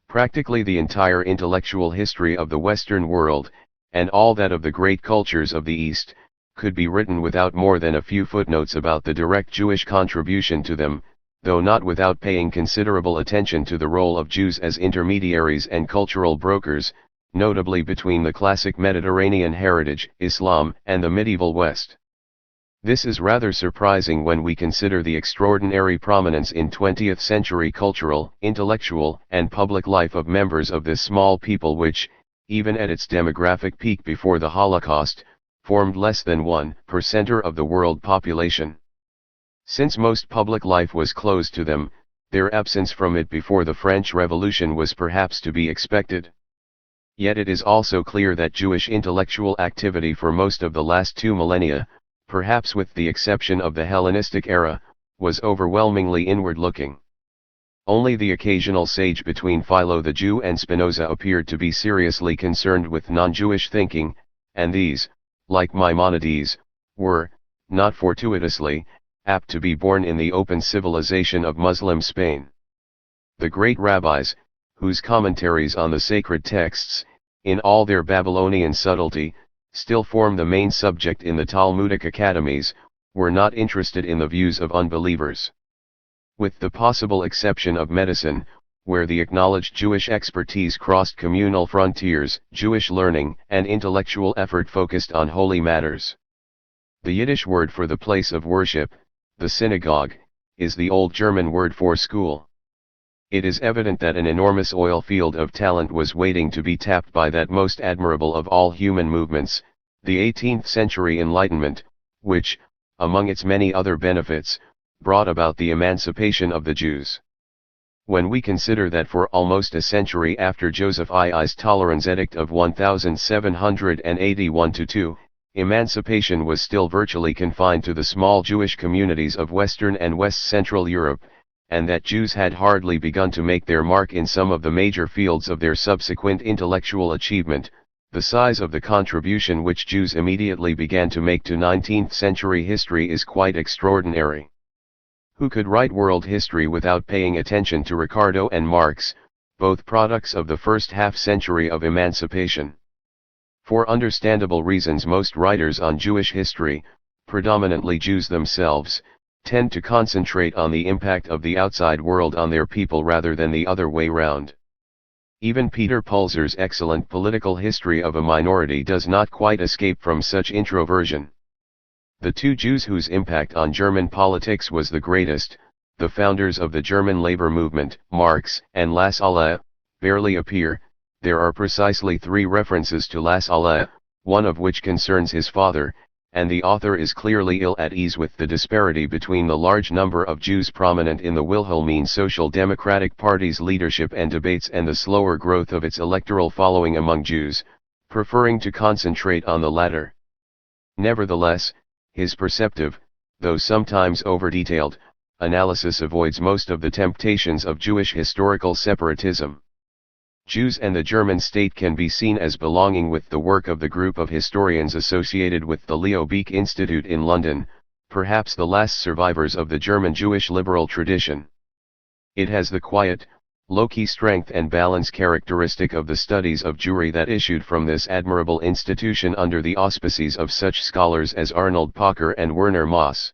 [SPEAKER 1] Practically the entire intellectual history of the Western world, and all that of the great cultures of the East, could be written without more than a few footnotes about the direct Jewish contribution to them, though not without paying considerable attention to the role of Jews as intermediaries and cultural brokers, notably between the classic Mediterranean heritage, Islam, and the medieval West. This is rather surprising when we consider the extraordinary prominence in 20th century cultural, intellectual, and public life of members of this small people which, even at its demographic peak before the Holocaust, formed less than 1% of the world population. Since most public life was closed to them, their absence from it before the French Revolution was perhaps to be expected. Yet it is also clear that Jewish intellectual activity for most of the last 2 millennia, perhaps with the exception of the Hellenistic era, was overwhelmingly inward-looking. Only the occasional sage between Philo the Jew and Spinoza appeared to be seriously concerned with non-Jewish thinking, and these, like Maimonides, were, not fortuitously, apt to be born in the open civilization of Muslim Spain. The great rabbis, whose commentaries on the sacred texts, in all their Babylonian subtlety, still form the main subject in the Talmudic academies, were not interested in the views of unbelievers. With the possible exception of medicine, where the acknowledged Jewish expertise crossed communal frontiers, Jewish learning and intellectual effort focused on holy matters. The Yiddish word for the place of worship, the synagogue, is the old German word for school. It is evident that an enormous oil field of talent was waiting to be tapped by that most admirable of all human movements, the 18th century Enlightenment, which, among its many other benefits, brought about the emancipation of the Jews. When we consider that for almost a century after Joseph I's Tolerance Edict of 1781-2, emancipation was still virtually confined to the small Jewish communities of Western and West Central Europe, and that Jews had hardly begun to make their mark in some of the major fields of their subsequent intellectual achievement, the size of the contribution which Jews immediately began to make to 19th century history is quite extraordinary. Who could write world history without paying attention to Ricardo and Marx, both products of the first half-century of emancipation? For understandable reasons most writers on Jewish history, predominantly Jews themselves, tend to concentrate on the impact of the outside world on their people rather than the other way round. Even Peter Pulzer's excellent Political History of a Minority does not quite escape from such introversion. The 2 Jews whose impact on German politics was the greatest, the founders of the German labor movement, Marx and Lassalle, barely appear. There are precisely 3 references to Lassalle, one of which concerns his father, and the author is clearly ill at ease with the disparity between the large number of Jews prominent in the Wilhelmine Social Democratic Party's leadership and debates and the slower growth of its electoral following among Jews, preferring to concentrate on the latter. Nevertheless, his perceptive, though sometimes over-detailed, analysis avoids most of the temptations of Jewish historical separatism. Jews and the German state can be seen as belonging with the work of the group of historians associated with the Leo Baeck Institute in London, perhaps the last survivors of the German Jewish liberal tradition. It has the quiet, low-key strength and balance characteristic of the studies of Jewry that issued from this admirable institution under the auspices of such scholars as Arnold Pocker and Werner Maas.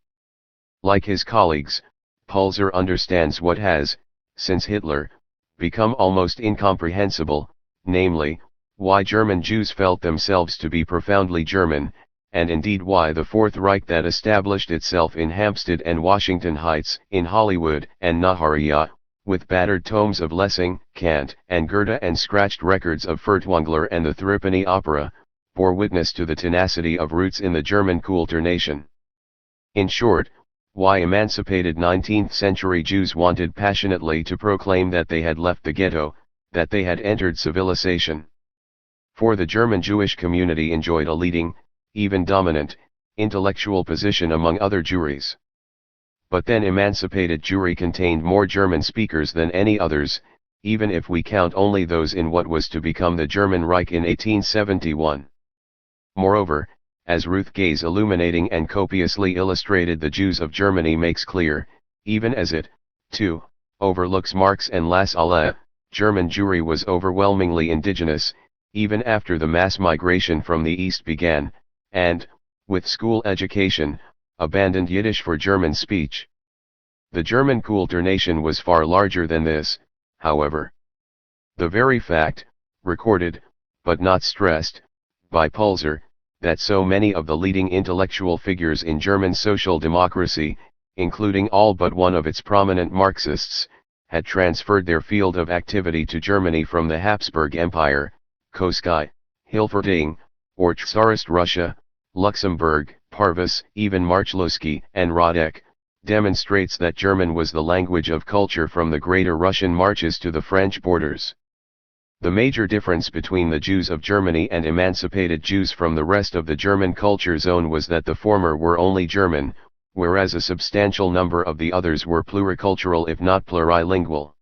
[SPEAKER 1] Like his colleagues, Pulzer understands what has, since Hitler, become almost incomprehensible, namely, why German Jews felt themselves to be profoundly German, and indeed why the Fourth Reich that established itself in Hampstead and Washington Heights, in Hollywood and Nahariya, with battered tomes of Lessing, Kant, and Goethe and scratched records of Furtwängler and the Threepenny Opera, bore witness to the tenacity of roots in the German Kultur nation. In short, why emancipated 19th century Jews wanted passionately to proclaim that they had left the ghetto, that they had entered civilization. For the German Jewish community enjoyed a leading, even dominant, intellectual position among other Jewries. But then emancipated Jewry contained more German speakers than any others, even if we count only those in what was to become the German Reich in 1871. Moreover, as Ruth Gay's illuminating and copiously illustrated The Jews of Germany makes clear, even as it, too, overlooks Marx and Lassalle, German Jewry was overwhelmingly indigenous, even after the mass migration from the East began, and, with school education, abandoned Yiddish for German speech. The German Kulturnation was far larger than this, however. The very fact, recorded, but not stressed, by Pulzer, that so many of the leading intellectual figures in German social democracy, including all but one of its prominent Marxists, had transferred their field of activity to Germany from the Habsburg Empire, Koschei, Hilferding, or Tsarist Russia, Luxembourg, Parvus, even Marchlovsky and Radek, demonstrates that German was the language of culture from the Greater Russian marches to the French borders. The major difference between the Jews of Germany and emancipated Jews from the rest of the German culture zone was that the former were only German, whereas a substantial number of the others were pluricultural if not plurilingual.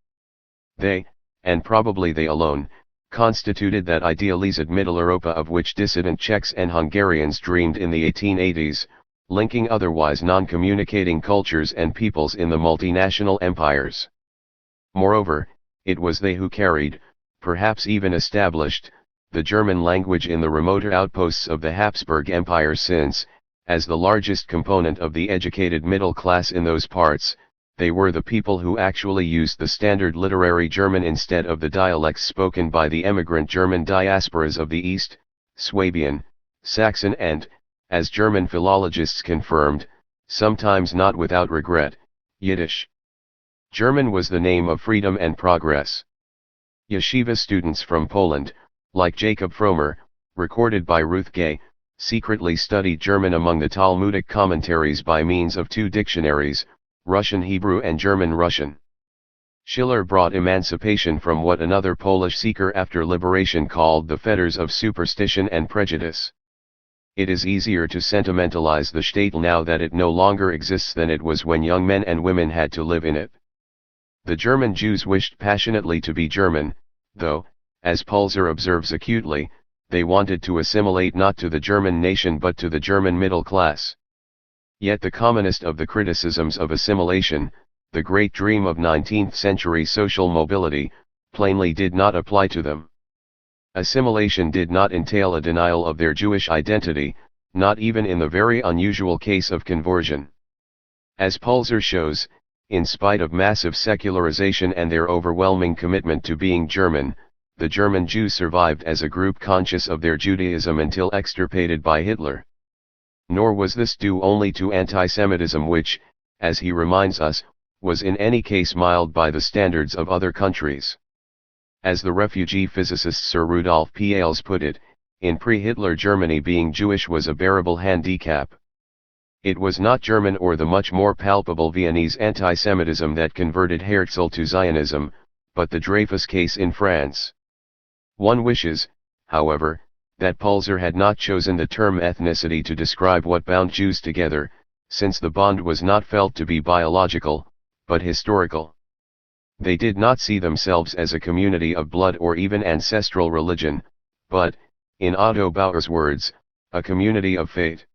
[SPEAKER 1] They, and probably they alone, constituted that idealized Mitteleuropa of which dissident Czechs and Hungarians dreamed in the 1880s, linking otherwise non-communicating cultures and peoples in the multinational empires. Moreover, it was they who carried, perhaps even established, the German language in the remoter outposts of the Habsburg Empire since, as the largest component of the educated middle class in those parts, they were the people who actually used the standard literary German instead of the dialects spoken by the emigrant German diasporas of the East, Swabian, Saxon and, as German philologists confirmed, sometimes not without regret, Yiddish. German was the name of freedom and progress. Yeshiva students from Poland, like Jacob Fromer, recorded by Ruth Gay, secretly studied German among the Talmudic commentaries by means of two dictionaries, Russian Hebrew and German Russian. Schiller brought emancipation from what another Polish seeker after liberation called the fetters of superstition and prejudice. It is easier to sentimentalize the shtetl now that it no longer exists than it was when young men and women had to live in it. The German Jews wished passionately to be German, though, as Pulzer observes acutely, they wanted to assimilate not to the German nation but to the German middle class. Yet the commonest of the criticisms of assimilation, the great dream of 19th-century social mobility, plainly did not apply to them. Assimilation did not entail a denial of their Jewish identity, not even in the very unusual case of conversion. As Pulzer shows, in spite of massive secularization and their overwhelming commitment to being German, the German Jews survived as a group conscious of their Judaism until extirpated by Hitler. Nor was this due only to anti-Semitism which, as he reminds us, was in any case mild by the standards of other countries. As the refugee physicist Sir Rudolf P. Ailes put it, in pre-Hitler Germany being Jewish was a bearable handicap. It was not German or the much more palpable Viennese anti-Semitism that converted Herzl to Zionism, but the Dreyfus case in France. One wishes, however, that Pulzer had not chosen the term ethnicity to describe what bound Jews together, since the bond was not felt to be biological, but historical. They did not see themselves as a community of blood or even ancestral religion, but, in Otto Bauer's words, a community of fate.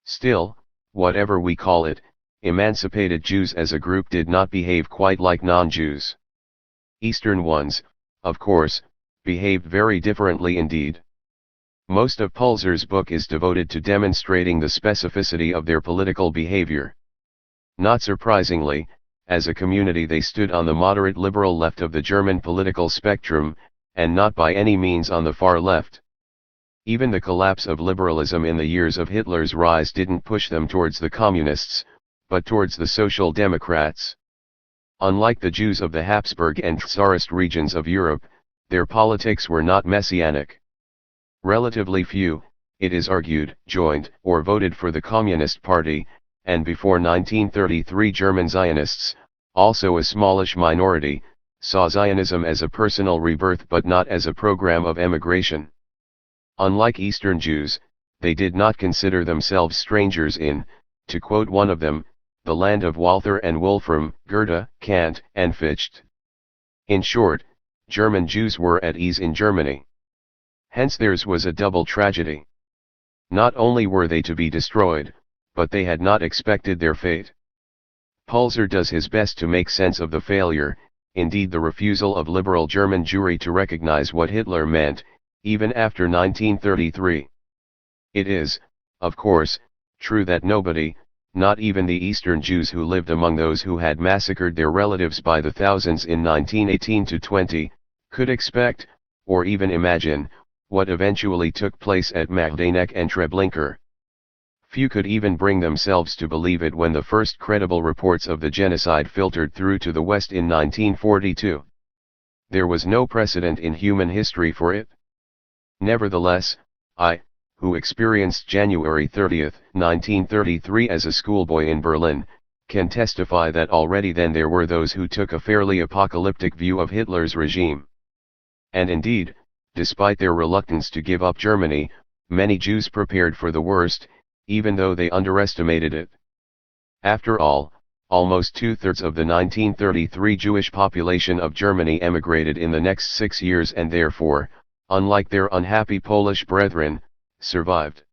[SPEAKER 1] Still, whatever we call it, emancipated Jews as a group did not behave quite like non-Jews. Eastern ones, of course, behaved very differently indeed. Most of Pulzer's book is devoted to demonstrating the specificity of their political behavior. Not surprisingly, as a community they stood on the moderate liberal left of the German political spectrum, and not by any means on the far left. Even the collapse of liberalism in the years of Hitler's rise didn't push them towards the communists, but towards the social democrats. Unlike the Jews of the Habsburg and Tsarist regions of Europe, their politics were not messianic. Relatively few, it is argued, joined or voted for the Communist Party, and before 1933 German Zionists, also a smallish minority, saw Zionism as a personal rebirth but not as a program of emigration. Unlike Eastern Jews, they did not consider themselves strangers in, to quote one of them, the land of Walther and Wolfram, Goethe, Kant, and Fichte. In short, German Jews were at ease in Germany. Hence theirs was a double tragedy. Not only were they to be destroyed, but they had not expected their fate. Pulzer does his best to make sense of the failure, indeed the refusal of liberal German Jewry to recognize what Hitler meant, even after 1933. It is, of course, true that nobody, not even the Eastern Jews who lived among those who had massacred their relatives by the thousands in 1918-20, could expect, or even imagine, what eventually took place at Majdanek and Treblinka. Few could even bring themselves to believe it when the first credible reports of the genocide filtered through to the West in 1942. There was no precedent in human history for it. Nevertheless, I, who experienced January 30, 1933 as a schoolboy in Berlin, can testify that already then there were those who took a fairly apocalyptic view of Hitler's regime. And indeed, despite their reluctance to give up Germany, many Jews prepared for the worst, even though they underestimated it. After all, almost two-thirds of the 1933 Jewish population of Germany emigrated in the next 6 years and therefore, unlike their unhappy Polish brethren, survived.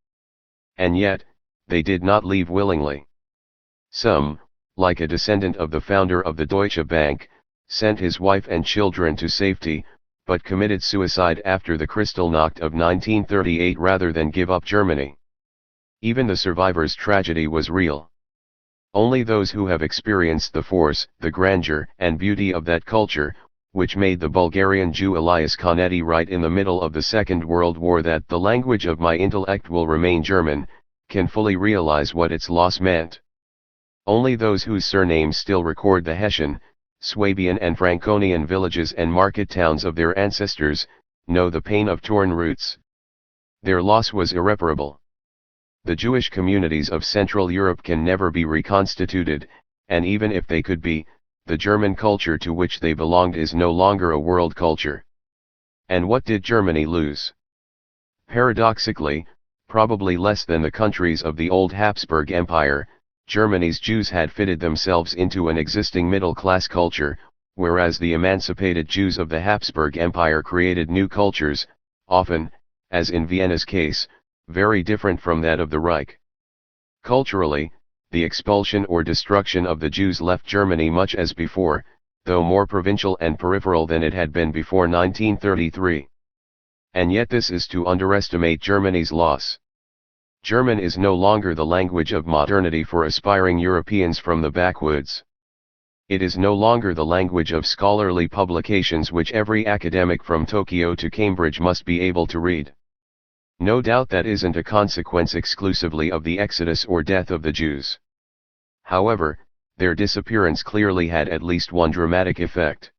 [SPEAKER 1] And yet, they did not leave willingly. Some, like a descendant of the founder of the Deutsche Bank, sent his wife and children to safety, but committed suicide after the Kristallnacht of 1938 rather than give up Germany. Even the survivors' tragedy was real. Only those who have experienced the force, the grandeur, and beauty of that culture, which made the Bulgarian Jew Elias Canetti write in the middle of the Second World War that the language of my intellect will remain German, can fully realize what its loss meant. Only those whose surnames still record the Hessian, Swabian and Franconian villages and market towns of their ancestors, know the pain of torn roots. Their loss was irreparable. The Jewish communities of Central Europe can never be reconstituted, and even if they could be, the German culture to which they belonged is no longer a world culture. And what did Germany lose? Paradoxically, probably less than the countries of the old Habsburg Empire. Germany's Jews had fitted themselves into an existing middle-class culture, whereas the emancipated Jews of the Habsburg Empire created new cultures, often, as in Vienna's case, very different from that of the Reich. Culturally, the expulsion or destruction of the Jews left Germany much as before, though more provincial and peripheral than it had been before 1933. And yet this is to underestimate Germany's loss. German is no longer the language of modernity for aspiring Europeans from the backwoods. It is no longer the language of scholarly publications which every academic from Tokyo to Cambridge must be able to read. No doubt that isn't a consequence exclusively of the exodus or death of the Jews. However, their disappearance clearly had at least one dramatic effect.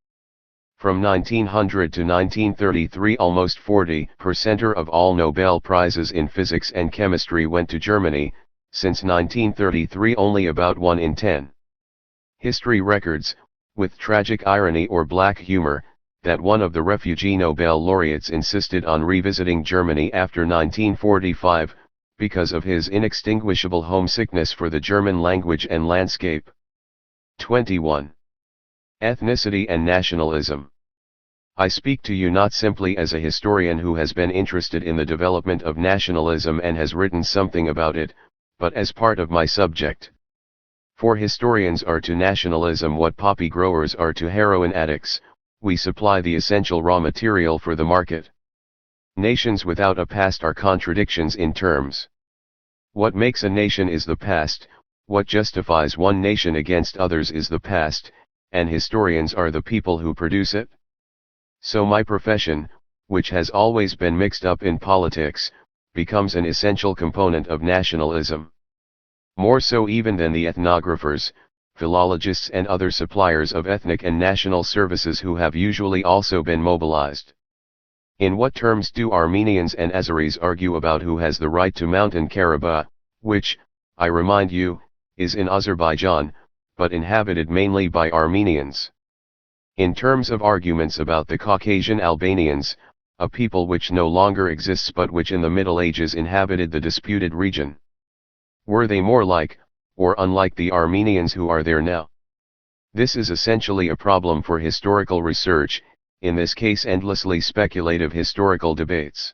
[SPEAKER 1] From 1900 to 1933 almost 40% of all Nobel Prizes in physics and chemistry went to Germany, since 1933 only about 1 in 10. History records, with tragic irony or black humor, that one of the refugee Nobel laureates insisted on revisiting Germany after 1945, because of his inextinguishable homesickness for the German language and landscape. 21. Ethnicity and nationalism. I speak to you not simply as a historian who has been interested in the development of nationalism and has written something about it, but as part of my subject. For historians are to nationalism what poppy growers are to heroin addicts. We supply the essential raw material for the market. Nations without a past are contradictions in terms. What makes a nation is the past, what justifies one nation against others is the past, and historians are the people who produce it. So my profession, which has always been mixed up in politics, becomes an essential component of nationalism. More so even than the ethnographers, philologists and other suppliers of ethnic and national services who have usually also been mobilized. In what terms do Armenians and Azeris argue about who has the right to Mountain Karabakh, which, I remind you, is in Azerbaijan, but inhabited mainly by Armenians? In terms of arguments about the Caucasian Albanians, a people which no longer exists but which in the Middle Ages inhabited the disputed region. Were they more like, or unlike the Armenians who are there now? This is essentially a problem for historical research, in this case endlessly speculative historical debates.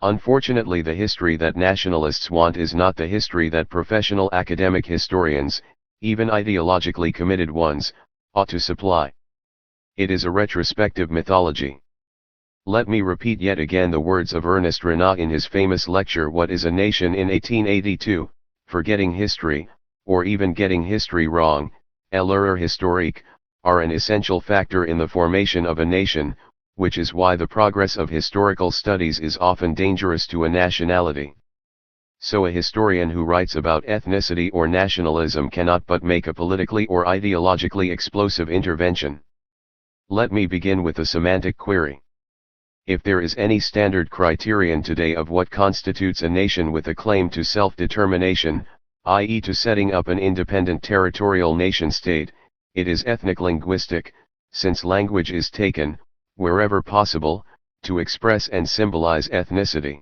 [SPEAKER 1] Unfortunately, the history that nationalists want is not the history that professional academic historians, even ideologically committed ones, ought to supply. It is a retrospective mythology. Let me repeat yet again the words of Ernest Renan in his famous lecture What is a Nation in 1882, forgetting history, or even getting history wrong, l'erreur historique, are an essential factor in the formation of a nation, which is why the progress of historical studies is often dangerous to a nationality. So a historian who writes about ethnicity or nationalism cannot but make a politically or ideologically explosive intervention. Let me begin with a semantic query. If there is any standard criterion today of what constitutes a nation with a claim to self-determination, i.e. to setting up an independent territorial nation-state, it is ethnic-linguistic, since language is taken, wherever possible, to express and symbolize ethnicity.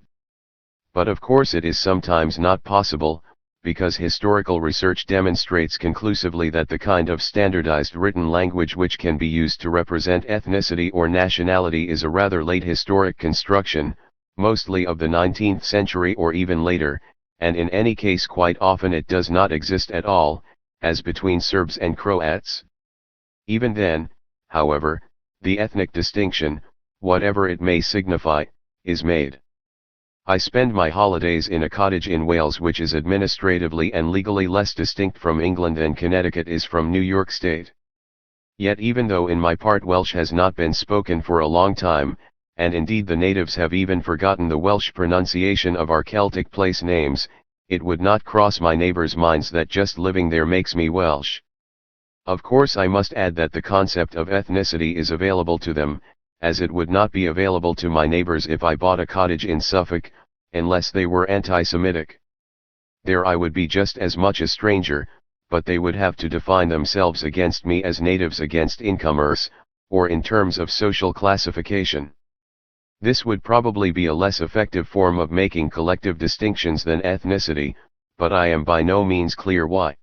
[SPEAKER 1] But of course it is sometimes not possible, because historical research demonstrates conclusively that the kind of standardized written language which can be used to represent ethnicity or nationality is a rather late historic construction, mostly of the 19th century or even later, and in any case quite often it does not exist at all, as between Serbs and Croats. Even then, however, the ethnic distinction, whatever it may signify, is made. I spend my holidays in a cottage in Wales which is administratively and legally less distinct from England than Connecticut is from New York State. Yet even though in my part Welsh has not been spoken for a long time, and indeed the natives have even forgotten the Welsh pronunciation of our Celtic place names, it would not cross my neighbors' minds that just living there makes me Welsh. Of course I must add that the concept of ethnicity is available to them, as it would not be available to my neighbors if I bought a cottage in Suffolk, unless they were anti-Semitic. There I would be just as much a stranger, but they would have to define themselves against me as natives against incomers, or in terms of social classification. This would probably be a less effective form of making collective distinctions than ethnicity, but I am by no means clear why.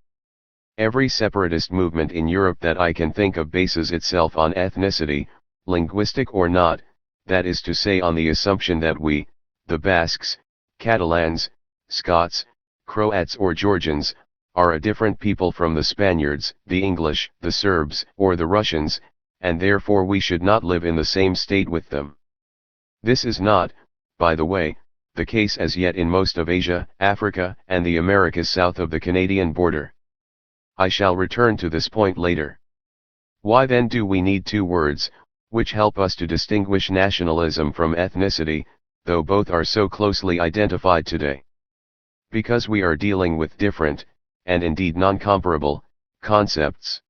[SPEAKER 1] Every separatist movement in Europe that I can think of bases itself on ethnicity, linguistic or not, that is to say on the assumption that we, the Basques, Catalans, Scots, Croats or Georgians, are a different people from the Spaniards, the English, the Serbs, or the Russians, and therefore we should not live in the same state with them. This is not, by the way, the case as yet in most of Asia, Africa, and the Americas south of the Canadian border. I shall return to this point later. Why then do we need two words, which help us to distinguish nationalism from ethnicity, though both are so closely identified today? Because we are dealing with different, and indeed non-comparable, concepts.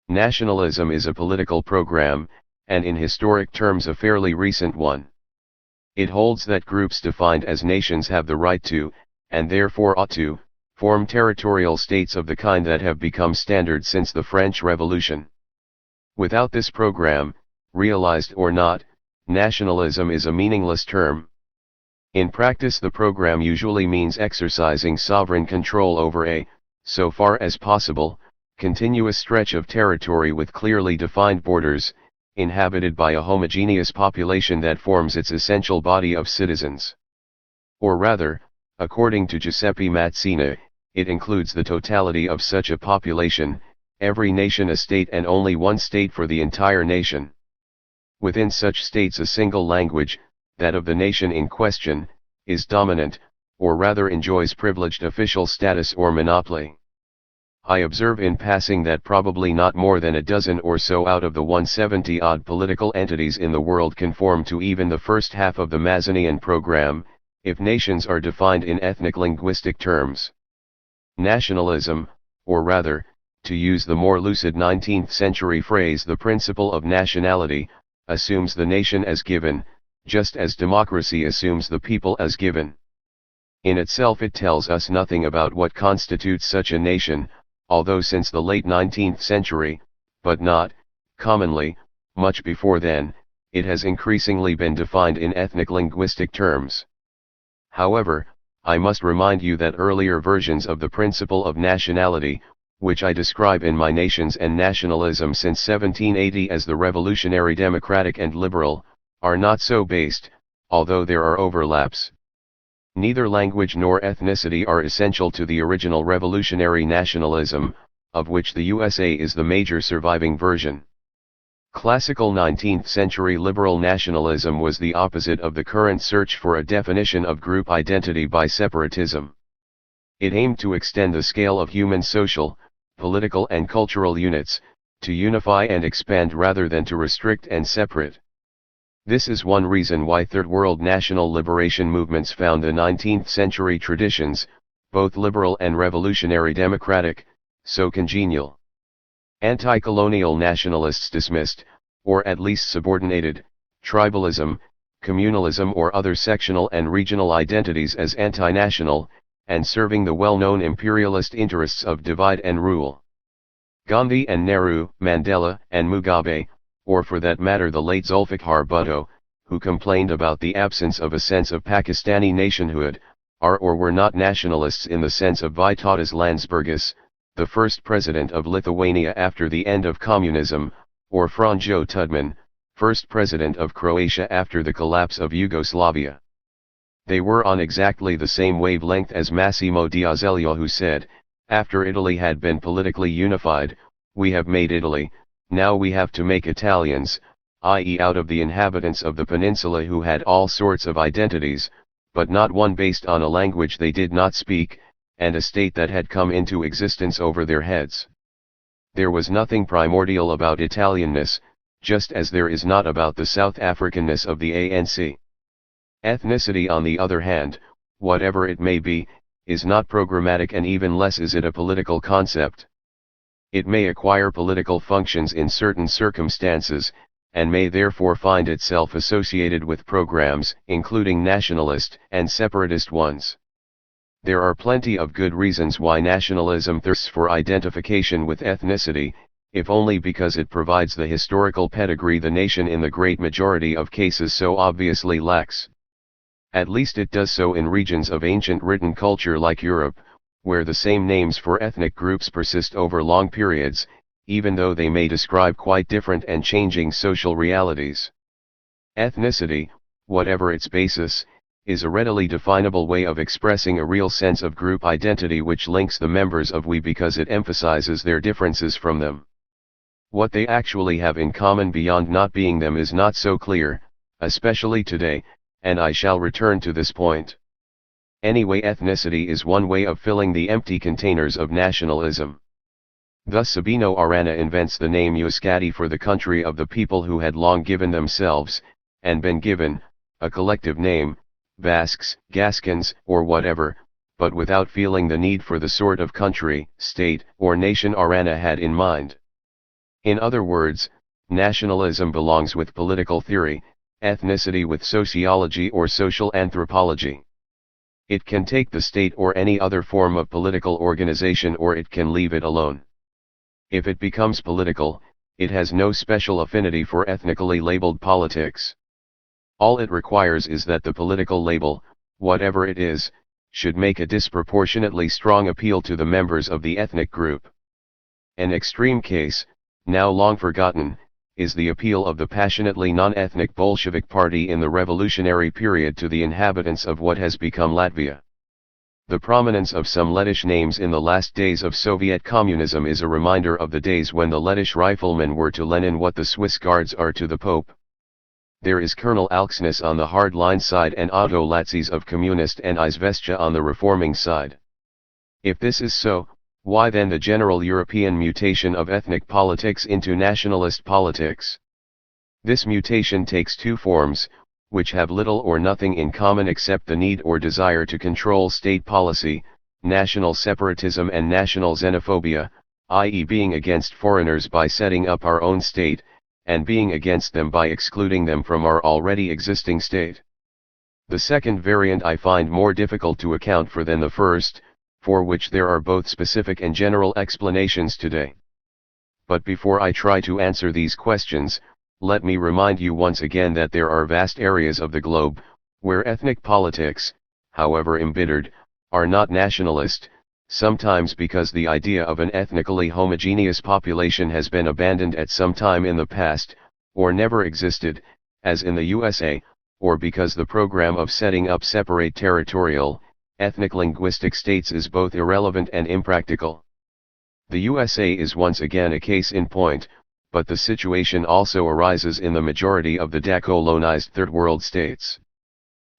[SPEAKER 1] Nationalism is a political program, and in historic terms a fairly recent one. It holds that groups defined as nations have the right to, and therefore ought to, form territorial states of the kind that have become standard since the French Revolution. Without this program, realized or not, nationalism is a meaningless term. In practice the program usually means exercising sovereign control over a, so far as possible, continuous stretch of territory with clearly defined borders, inhabited by a homogeneous population that forms its essential body of citizens. Or rather, according to Giuseppe Mazzina, it includes the totality of such a population, every nation a state and only one state for the entire nation. Within such states a single language, that of the nation in question, is dominant, or rather enjoys privileged official status or monopoly. I observe in passing that probably not more than a dozen or so out of the 170-odd political entities in the world conform to even the first half of the Mazzinian program, if nations are defined in ethnic-linguistic terms. Nationalism, or rather, to use the more lucid 19th century phrase the principle of nationality, assumes the nation as given, just as democracy assumes the people as given. In itself it tells us nothing about what constitutes such a nation, although since the late 19th century, but not, commonly, much before then, it has increasingly been defined in ethnic-linguistic terms. However, I must remind you that earlier versions of the principle of nationality, which I describe in my Nations and Nationalism since 1780 as the revolutionary democratic and liberal, are not so based, although there are overlaps. Neither language nor ethnicity are essential to the original revolutionary nationalism, of which the USA is the major surviving version. Classical 19th-century liberal nationalism was the opposite of the current search for a definition of group identity by separatism. It aimed to extend the scale of human social, political and cultural units, to unify and expand rather than to restrict and separate. This is one reason why Third World national liberation movements found the 19th-century traditions, both liberal and revolutionary democratic, so congenial. Anti-colonial nationalists dismissed, or at least subordinated, tribalism, communalism or other sectional and regional identities as anti-national, and serving the well-known imperialist interests of divide and rule. Gandhi and Nehru, Mandela and Mugabe, or for that matter the late Zulfikar Bhutto, who complained about the absence of a sense of Pakistani nationhood, are or were not nationalists in the sense of Vytautas Landsbergis, the first president of Lithuania after the end of communism, or Franjo Tudman, first president of Croatia after the collapse of Yugoslavia. They were on exactly the same wavelength as Massimo D'Azeglio, who said, after Italy had been politically unified, we have made Italy, now we have to make Italians, i.e. out of the inhabitants of the peninsula who had all sorts of identities, but not one based on a language they did not speak, and a state that had come into existence over their heads. There was nothing primordial about Italianness, just as there is not about the South Africanness of the ANC. Ethnicity, on the other hand, whatever it may be, is not programmatic, and even less is it a political concept. It may acquire political functions in certain circumstances, and may therefore find itself associated with programs, including nationalist and separatist ones. There are plenty of good reasons why nationalism thirsts for identification with ethnicity, if only because it provides the historical pedigree the nation in the great majority of cases so obviously lacks. At least it does so in regions of ancient written culture like Europe, where the same names for ethnic groups persist over long periods, even though they may describe quite different and changing social realities. Ethnicity, whatever its basis, is a readily definable way of expressing a real sense of group identity which links the members of we because it emphasizes their differences from them. What they actually have in common beyond not being them is not so clear, especially today, and I shall return to this point. Anyway, ethnicity is one way of filling the empty containers of nationalism. Thus Sabino Arana invents the name Euskadi for the country of the people who had long given themselves, and been given, a collective name, Basques, Gascons, or whatever, but without feeling the need for the sort of country, state, or nation Arana had in mind. In other words, nationalism belongs with political theory, ethnicity with sociology or social anthropology. It can take the state or any other form of political organization, or it can leave it alone. If it becomes political, it has no special affinity for ethnically labeled politics. All it requires is that the political label, whatever it is, should make a disproportionately strong appeal to the members of the ethnic group. An extreme case, now long forgotten, is the appeal of the passionately non-ethnic Bolshevik Party in the revolutionary period to the inhabitants of what has become Latvia. The prominence of some Lettish names in the last days of Soviet communism is a reminder of the days when the Lettish riflemen were to Lenin what the Swiss Guards are to the Pope. There is Colonel Alksness on the hardline side and Otto Latzis of communist and Izvestia on the reforming side. If this is so, why then the general European mutation of ethnic politics into nationalist politics? This mutation takes two forms, which have little or nothing in common except the need or desire to control state policy, national separatism and national xenophobia, i.e. being against foreigners by setting up our own state, and being against them by excluding them from our already existing state. The second variant I find more difficult to account for than the first, for which there are both specific and general explanations today. But before I try to answer these questions, let me remind you once again that there are vast areas of the globe, where ethnic politics, however embittered, are not nationalist, sometimes because the idea of an ethnically homogeneous population has been abandoned at some time in the past, or never existed, as in the USA, or because the program of setting up separate territorial, ethnic linguistic states is both irrelevant and impractical. The USA is once again a case in point, but the situation also arises in the majority of the decolonized Third World states.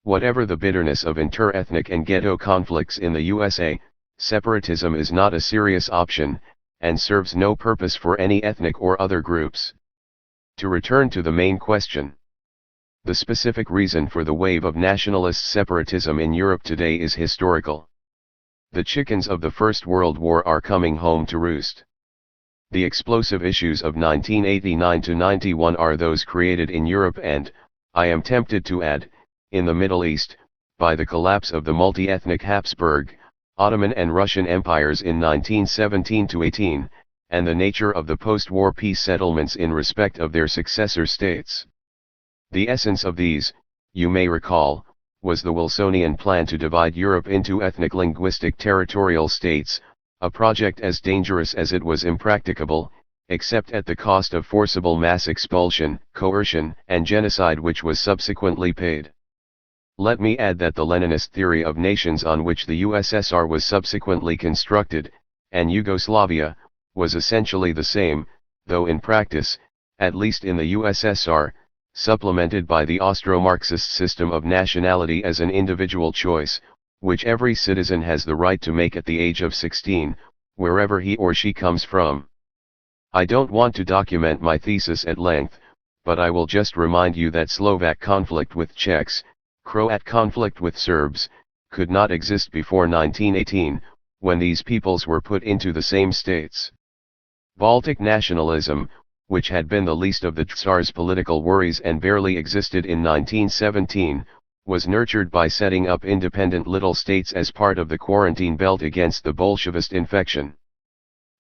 [SPEAKER 1] Whatever the bitterness of inter-ethnic and ghetto conflicts in the USA, separatism is not a serious option, and serves no purpose for any ethnic or other groups. To return to the main question. The specific reason for the wave of nationalist separatism in Europe today is historical. The chickens of the First World War are coming home to roost. The explosive issues of 1989 to 91 are those created in Europe and, I am tempted to add, in the Middle East, by the collapse of the multi-ethnic Habsburg, Ottoman and Russian empires in 1917 to 18, and the nature of the post-war peace settlements in respect of their successor states. The essence of these, you may recall, was the Wilsonian plan to divide Europe into ethnic linguistic territorial states, a project as dangerous as it was impracticable, except at the cost of forcible mass expulsion, coercion, and genocide which was subsequently paid. Let me add that the Leninist theory of nations on which the USSR was subsequently constructed, and Yugoslavia, was essentially the same, though in practice, at least in the USSR, supplemented by the Austro-Marxist system of nationality as an individual choice, which every citizen has the right to make at the age of 16, wherever he or she comes from. I don't want to document my thesis at length, but I will just remind you that Slovak conflict with Czechs, Croat conflict with Serbs, could not exist before 1918, when these peoples were put into the same states. Baltic nationalism, which had been the least of the Tsar's political worries and barely existed in 1917, was nurtured by setting up independent little states as part of the quarantine belt against the Bolshevist infection.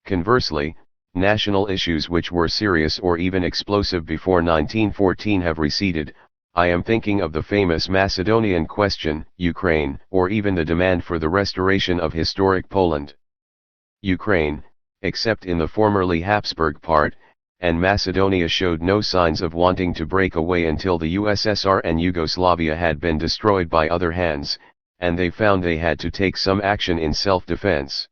[SPEAKER 1] Conversely, national issues which were serious or even explosive before 1914 have receded. I am thinking of the famous Macedonian question, Ukraine, or even the demand for the restoration of historic Poland. Ukraine, except in the formerly Habsburg part, and Macedonia showed no signs of wanting to break away until the USSR and Yugoslavia had been destroyed by other hands, and they found they had to take some action in self-defense.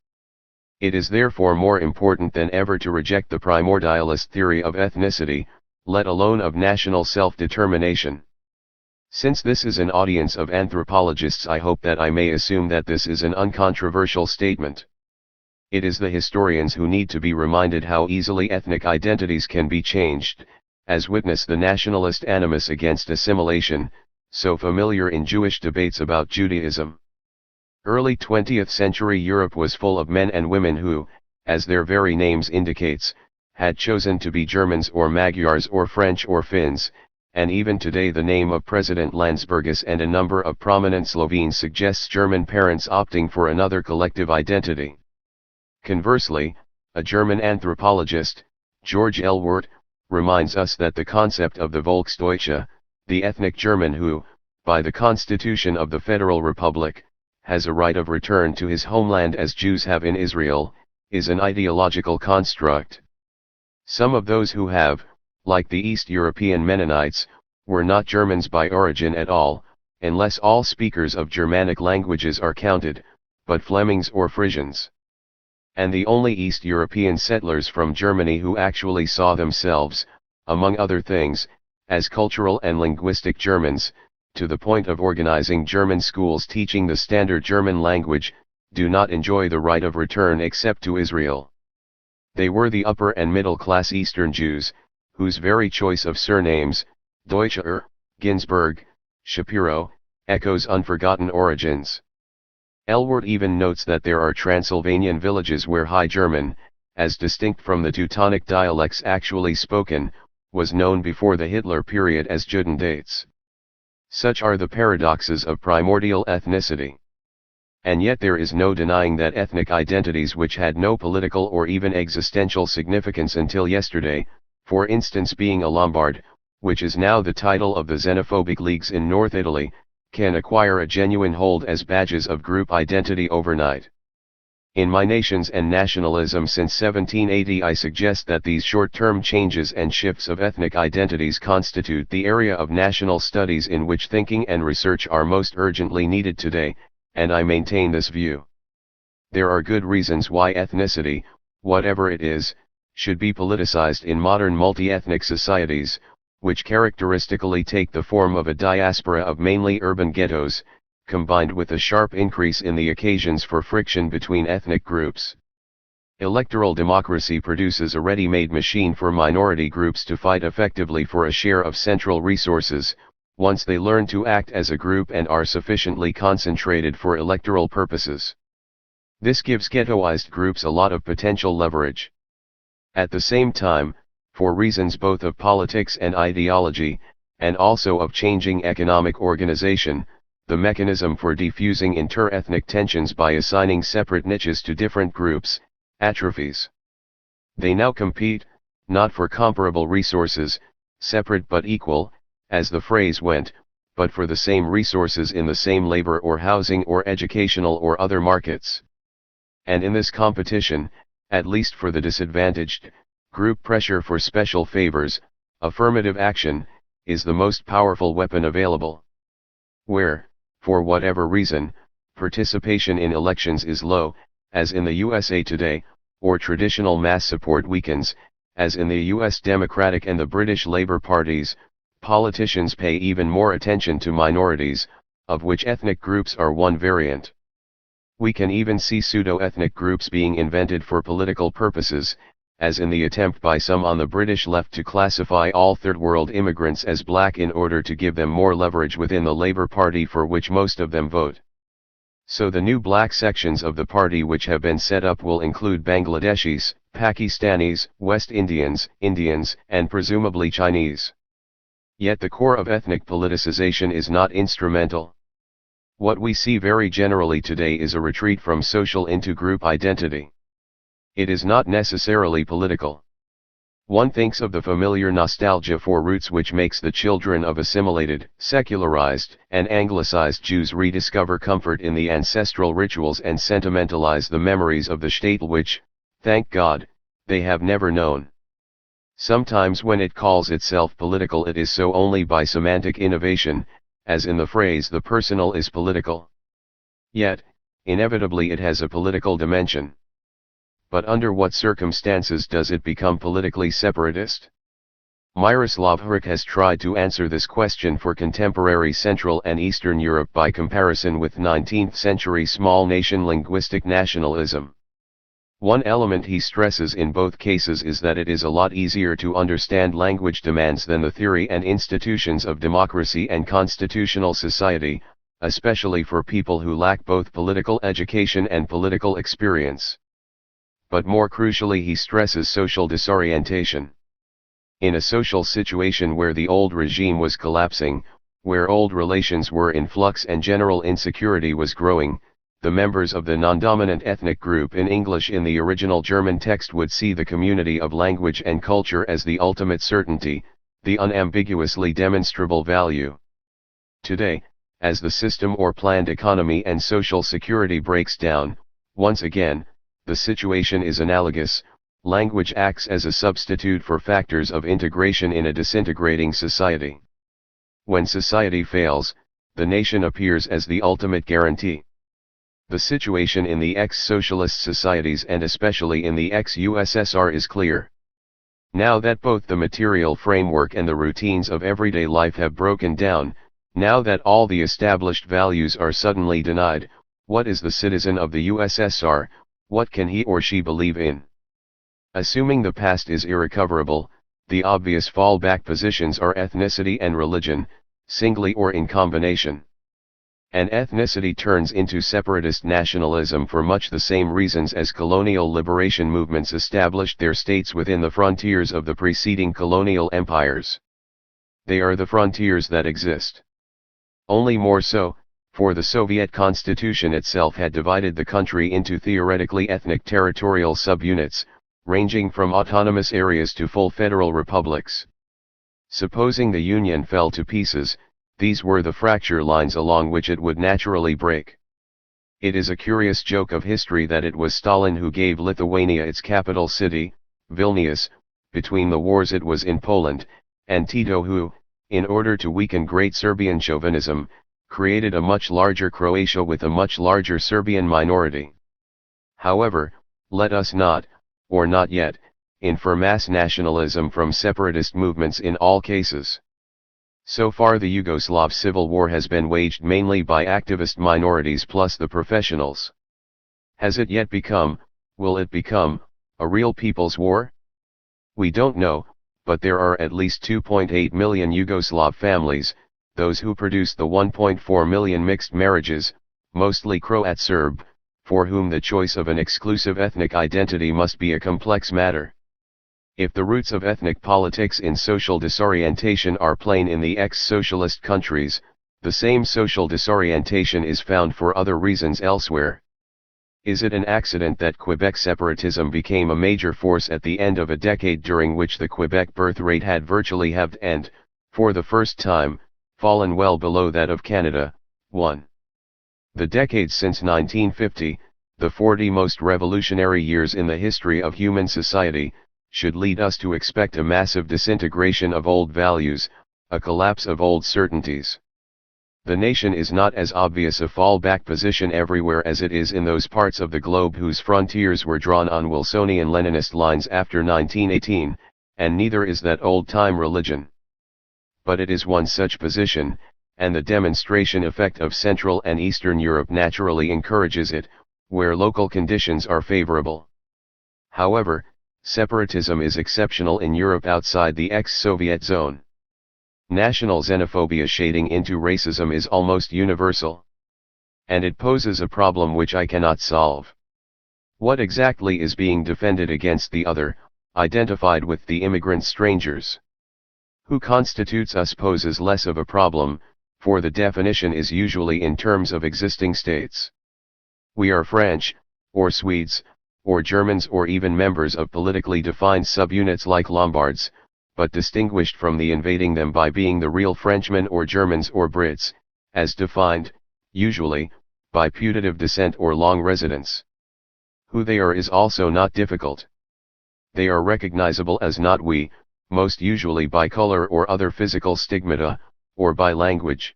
[SPEAKER 1] It is therefore more important than ever to reject the primordialist theory of ethnicity, let alone of national self-determination. Since this is an audience of anthropologists, I hope that I may assume that this is an uncontroversial statement. It is the historians who need to be reminded how easily ethnic identities can be changed, as witness the nationalist animus against assimilation, so familiar in Jewish debates about Judaism. Early 20th century Europe was full of men and women who, as their very names indicates, had chosen to be Germans or Magyars or French or Finns, and even today the name of President Landsbergis and a number of prominent Slovenes suggests German parents opting for another collective identity. Conversely, a German anthropologist, George Elwert, reminds us that the concept of the Volksdeutsche, the ethnic German who, by the Constitution of the Federal Republic, has a right of return to his homeland as Jews have in Israel, is an ideological construct. Some of those who have, like the East European Mennonites, were not Germans by origin at all, unless all speakers of Germanic languages are counted, but Flemings or Frisians. And the only East European settlers from Germany who actually saw themselves, among other things, as cultural and linguistic Germans, to the point of organizing German schools teaching the standard German language, do not enjoy the right of return except to Israel. They were the upper and middle class Eastern Jews, whose very choice of surnames, Deutscher, Ginsburg, Shapiro, echoes unforgotten origins. Elwert even notes that there are Transylvanian villages where High German, as distinct from the Teutonic dialects actually spoken, was known before the Hitler period as Judendates. Such are the paradoxes of primordial ethnicity. And yet there is no denying that ethnic identities which had no political or even existential significance until yesterday, for instance being a Lombard, which is now the title of the xenophobic leagues in North Italy, can acquire a genuine hold as badges of group identity overnight. In My Nations and Nationalism since 1780 I suggest that these short-term changes and shifts of ethnic identities constitute the area of national studies in which thinking and research are most urgently needed today, and I maintain this view. There are good reasons why ethnicity, whatever it is, should be politicized in modern multi-ethnic societies, which characteristically take the form of a diaspora of mainly urban ghettos, combined with a sharp increase in the occasions for friction between ethnic groups. Electoral democracy produces a ready-made machine for minority groups to fight effectively for a share of central resources, once they learn to act as a group and are sufficiently concentrated for electoral purposes. This gives ghettoized groups a lot of potential leverage. At the same time, for reasons both of politics and ideology, and also of changing economic organization, the mechanism for defusing inter-ethnic tensions by assigning separate niches to different groups, atrophies. They now compete, not for comparable resources, separate but equal, as the phrase went, but for the same resources in the same labor or housing or educational or other markets. And in this competition, at least for the disadvantaged, group pressure for special favors, affirmative action, is the most powerful weapon available. Where, for whatever reason, participation in elections is low, as in the USA today, or traditional mass support weakens, as in the US Democratic and the British Labour parties, politicians pay even more attention to minorities, of which ethnic groups are one variant. We can even see pseudo-ethnic groups being invented for political purposes, as in the attempt by some on the British left to classify all third-world immigrants as black in order to give them more leverage within the Labour Party for which most of them vote. So the new black sections of the party which have been set up will include Bangladeshis, Pakistanis, West Indians, Indians, and presumably Chinese. Yet the core of ethnic politicization is not instrumental. What we see very generally today is a retreat from social into group identity. It is not necessarily political. One thinks of the familiar nostalgia for roots which makes the children of assimilated, secularized, and anglicized Jews rediscover comfort in the ancestral rituals and sentimentalize the memories of the state which, thank God, they have never known. Sometimes when it calls itself political it is so only by semantic innovation, as in the phrase "the personal is political." Yet, inevitably it has a political dimension. But under what circumstances does it become politically separatist? Miroslav Hruk has tried to answer this question for contemporary Central and Eastern Europe by comparison with 19th-century small nation linguistic nationalism. One element he stresses in both cases is that it is a lot easier to understand language demands than the theory and institutions of democracy and constitutional society, especially for people who lack both political education and political experience. But more crucially he stresses social disorientation. In a social situation where the old regime was collapsing, where old relations were in flux and general insecurity was growing, the members of the non-dominant ethnic group in English in the original German text would see the community of language and culture as the ultimate certainty, the unambiguously demonstrable value. Today, as the system or planned economy and social security breaks down, once again, the situation is analogous. Language acts as a substitute for factors of integration in a disintegrating society. When society fails, the nation appears as the ultimate guarantee. The situation in the ex-socialist societies and especially in the ex-USSR is clear. Now that both the material framework and the routines of everyday life have broken down, now that all the established values are suddenly denied, what is the citizen of the USSR, what can he or she believe in? Assuming the past is irrecoverable, the obvious fallback positions are ethnicity and religion, singly or in combination. And ethnicity turns into separatist nationalism for much the same reasons as colonial liberation movements established their states within the frontiers of the preceding colonial empires. They are the frontiers that exist. Only more so, for the Soviet constitution itself had divided the country into theoretically ethnic territorial subunits, ranging from autonomous areas to full federal republics. Supposing the Union fell to pieces, these were the fracture lines along which it would naturally break. It is a curious joke of history that it was Stalin who gave Lithuania its capital city, Vilnius. Between the wars it was in Poland, and Tito who, in order to weaken great Serbian chauvinism, created a much larger Croatia with a much larger Serbian minority. However, let us not, or not yet, infer mass nationalism from separatist movements in all cases. So far the Yugoslav civil war has been waged mainly by activist minorities plus the professionals. Has it yet become, will it become, a real people's war? We don't know, but there are at least 2.8 million Yugoslav families, those who produce the 1.4 million mixed marriages, mostly Croat-Serb, for whom the choice of an exclusive ethnic identity must be a complex matter. If the roots of ethnic politics in social disorientation are plain in the ex-socialist countries, the same social disorientation is found for other reasons elsewhere. Is it an accident that Quebec separatism became a major force at the end of a decade during which the Quebec birth rate had virtually halved and, for the first time, fallen well below that of Canada? 1. The decades since 1950, the 40 most revolutionary years in the history of human society, should lead us to expect a massive disintegration of old values, a collapse of old certainties. The nation is not as obvious a fallback position everywhere as it is in those parts of the globe whose frontiers were drawn on Wilsonian-Leninist lines after 1918, and neither is that old-time religion. But it is one such position, and the demonstration effect of Central and Eastern Europe naturally encourages it, where local conditions are favorable. However, separatism is exceptional in Europe outside the ex-Soviet zone. National xenophobia shading into racism is almost universal. And it poses a problem which I cannot solve. What exactly is being defended against the other, identified with the immigrant strangers? Who constitutes us poses less of a problem, for the definition is usually in terms of existing states. We are French, or Swedes, or Germans or even members of politically defined subunits like Lombards, but distinguished from the invading them by being the real Frenchmen or Germans or Brits, as defined, usually, by putative descent or long residence. Who they are is also not difficult. They are recognizable as not we, most usually by color or other physical stigmata, or by language.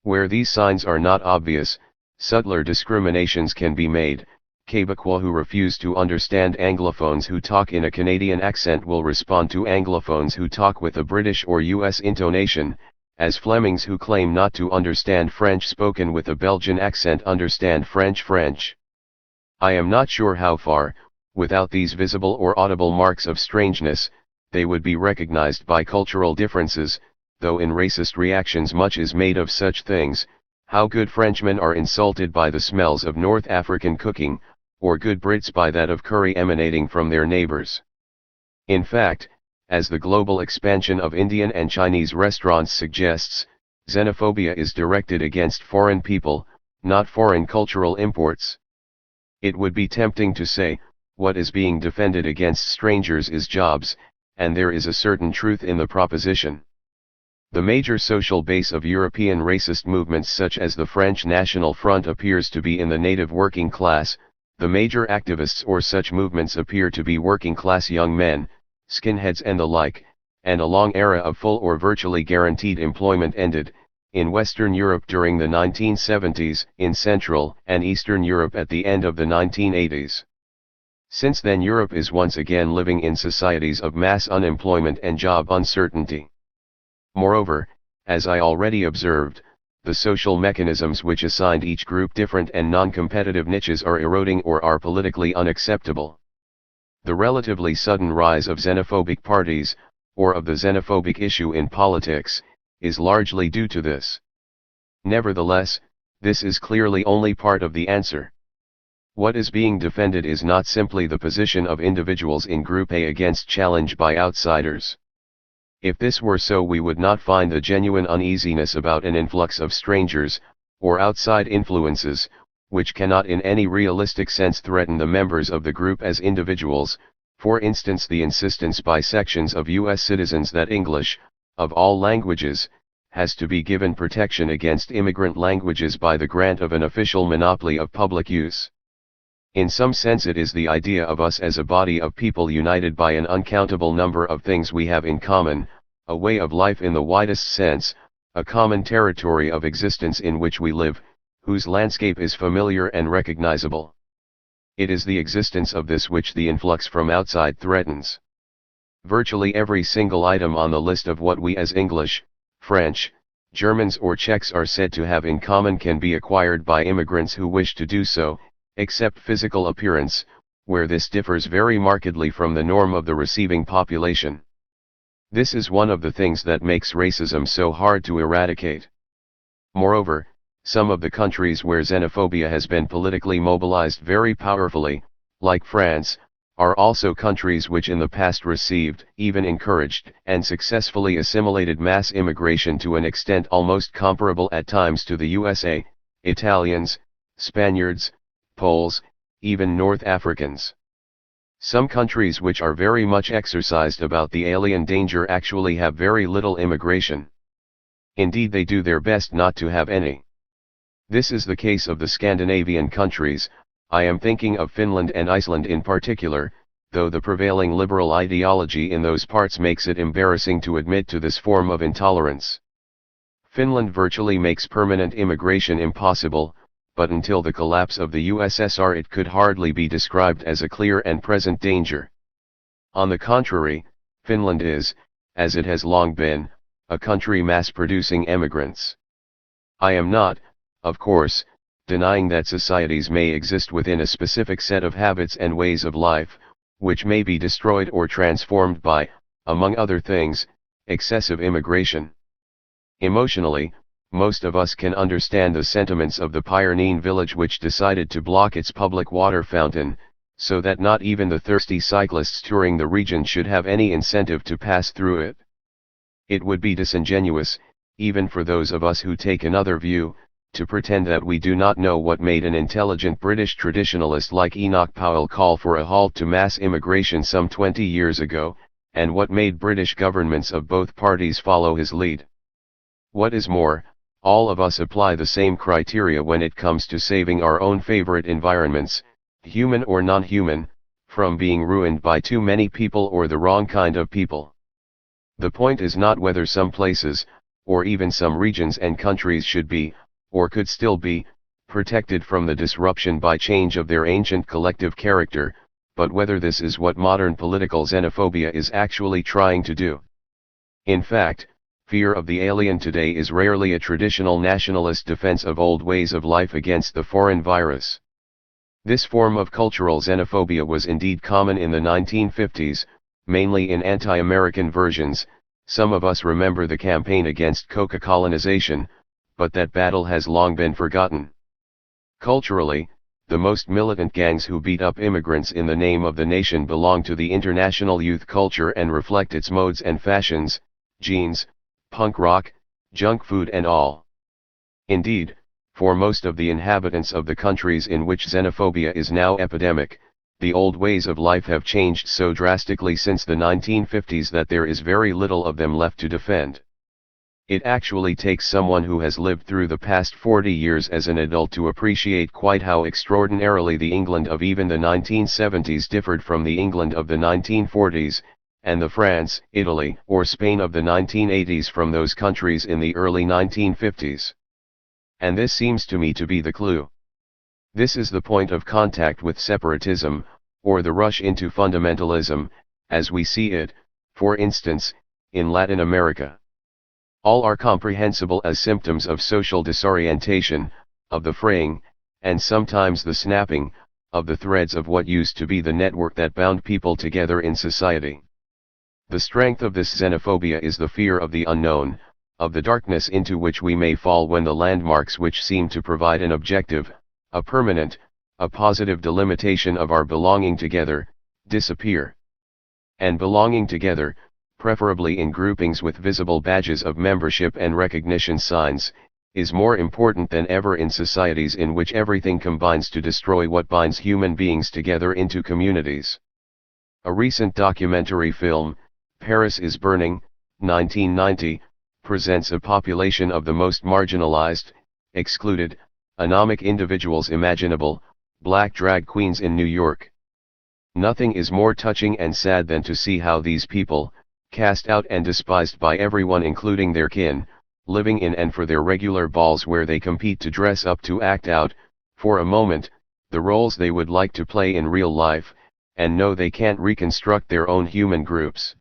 [SPEAKER 1] Where these signs are not obvious, subtler discriminations can be made. Quebecois who refuse to understand Anglophones who talk in a Canadian accent will respond to Anglophones who talk with a British or US intonation, as Flemings who claim not to understand French spoken with a Belgian accent understand French. I am not sure how far, without these visible or audible marks of strangeness, they would be recognized by cultural differences, though in racist reactions much is made of such things. How good Frenchmen are insulted by the smells of North African cooking, or good Brits by that of curry emanating from their neighbors. In fact, as the global expansion of Indian and Chinese restaurants suggests, xenophobia is directed against foreign people, not foreign cultural imports. It would be tempting to say, what is being defended against strangers is jobs, and there is a certain truth in the proposition. The major social base of European racist movements such as the French National Front appears to be in the native working class, the major activists or such movements appear to be working class young men, skinheads and the like, and a long era of full or virtually guaranteed employment ended, in Western Europe during the 1970s, in Central and Eastern Europe at the end of the 1980s. Since then Europe is once again living in societies of mass unemployment and job uncertainty. Moreover, as I already observed, the social mechanisms which assigned each group different and non-competitive niches are eroding or are politically unacceptable. The relatively sudden rise of xenophobic parties, or of the xenophobic issue in politics, is largely due to this. Nevertheless, this is clearly only part of the answer. What is being defended is not simply the position of individuals in Group A against challenge by outsiders. If this were so, we would not find the genuine uneasiness about an influx of strangers, or outside influences, which cannot in any realistic sense threaten the members of the group as individuals, for instance the insistence by sections of US citizens that English, of all languages, has to be given protection against immigrant languages by the grant of an official monopoly of public use. In some sense it is the idea of us as a body of people united by an uncountable number of things we have in common, a way of life in the widest sense, a common territory of existence in which we live, whose landscape is familiar and recognizable. It is the existence of this which the influx from outside threatens. Virtually every single item on the list of what we as English, French, Germans or Czechs are said to have in common can be acquired by immigrants who wish to do so, except physical appearance, where this differs very markedly from the norm of the receiving population. This is one of the things that makes racism so hard to eradicate. Moreover, some of the countries where xenophobia has been politically mobilized very powerfully, like France, are also countries which in the past received, even encouraged, and successfully assimilated mass immigration to an extent almost comparable at times to the USA, Italians, Spaniards, Poles, even North Africans. Some countries which are very much exercised about the alien danger actually have very little immigration. Indeed, they do their best not to have any. This is the case of the Scandinavian countries. I am thinking of Finland and Iceland in particular, though the prevailing liberal ideology in those parts makes it embarrassing to admit to this form of intolerance. Finland virtually makes permanent immigration impossible, but until the collapse of the USSR it could hardly be described as a clear and present danger. On the contrary, Finland is, as it has long been, a country mass-producing emigrants. I am not, of course, denying that societies may exist within a specific set of habits and ways of life, which may be destroyed or transformed by, among other things, excessive immigration. Emotionally, most of us can understand the sentiments of the Pyrenean village which decided to block its public water fountain, so that not even the thirsty cyclists touring the region should have any incentive to pass through it. It would be disingenuous, even for those of us who take another view, to pretend that we do not know what made an intelligent British traditionalist like Enoch Powell call for a halt to mass immigration some 20 years ago, and what made British governments of both parties follow his lead. What is more, all of us apply the same criteria when it comes to saving our own favorite environments, human or non-human, from being ruined by too many people or the wrong kind of people. The point is not whether some places, or even some regions and countries should be, or could still be, protected from the disruption by change of their ancient collective character, but whether this is what modern political xenophobia is actually trying to do. In fact, fear of the alien today is rarely a traditional nationalist defense of old ways of life against the foreign virus. This form of cultural xenophobia was indeed common in the 1950s, mainly in anti-American versions. Some of us remember the campaign against Coca colonization, but that battle has long been forgotten. Culturally, the most militant gangs who beat up immigrants in the name of the nation belong to the international youth culture and reflect its modes and fashions, jeans, punk rock, junk food and all. Indeed, for most of the inhabitants of the countries in which xenophobia is now epidemic, the old ways of life have changed so drastically since the 1950s that there is very little of them left to defend. It actually takes someone who has lived through the past 40 years as an adult to appreciate quite how extraordinarily the England of even the 1970s differed from the England of the 1940s, and the France, Italy, or Spain of the 1980s from those countries in the early 1950s. And this seems to me to be the clue. This is the point of contact with separatism, or the rush into fundamentalism, as we see it, for instance, in Latin America. All are comprehensible as symptoms of social disorientation, of the fraying, and sometimes the snapping, of the threads of what used to be the network that bound people together in society. The strength of this xenophobia is the fear of the unknown, of the darkness into which we may fall when the landmarks which seem to provide an objective, a permanent, a positive delimitation of our belonging together, disappear. And belonging together, preferably in groupings with visible badges of membership and recognition signs, is more important than ever in societies in which everything combines to destroy what binds human beings together into communities. A recent documentary film, Paris is Burning, 1990, presents a population of the most marginalized, excluded, anomic individuals imaginable, black drag queens in New York. Nothing is more touching and sad than to see how these people, cast out and despised by everyone including their kin, living in and for their regular balls where they compete to dress up to act out, for a moment, the roles they would like to play in real life, and know they can't reconstruct their own human groups.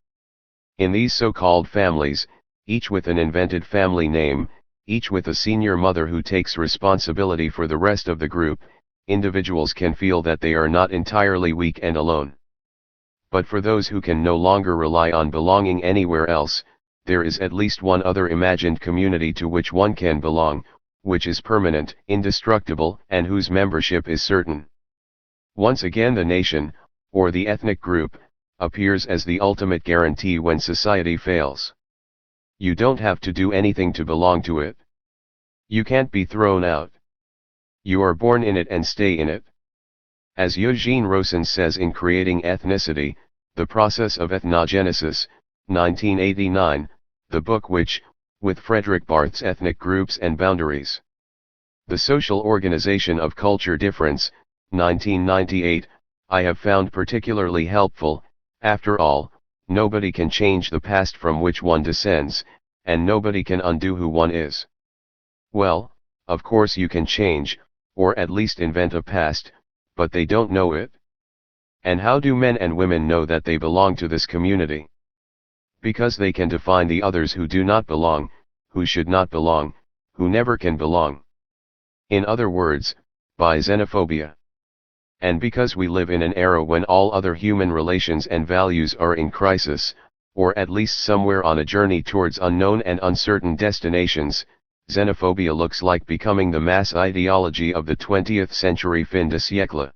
[SPEAKER 1] In these so-called families, each with an invented family name, each with a senior mother who takes responsibility for the rest of the group, individuals can feel that they are not entirely weak and alone. But for those who can no longer rely on belonging anywhere else, there is at least one other imagined community to which one can belong, which is permanent, indestructible, and whose membership is certain. Once again the nation, or the ethnic group, appears as the ultimate guarantee when society fails. You don't have to do anything to belong to it. You can't be thrown out. You are born in it and stay in it. As Eugene Rosen says in Creating Ethnicity, The Process of Ethnogenesis, 1989, the book which, with Frederick Barth's Ethnic Groups and Boundaries. The Social Organization of Culture Difference, 1998, I have found particularly helpful. After all, nobody can change the past from which one descends, and nobody can undo who one is. Well, of course you can change, or at least invent a past, but they don't know it. And how do men and women know that they belong to this community? Because they can define the others who do not belong, who should not belong, who never can belong. In other words, by xenophobia. And because we live in an era when all other human relations and values are in crisis, or at least somewhere on a journey towards unknown and uncertain destinations, xenophobia looks like becoming the mass ideology of the 20th century fin de siècle.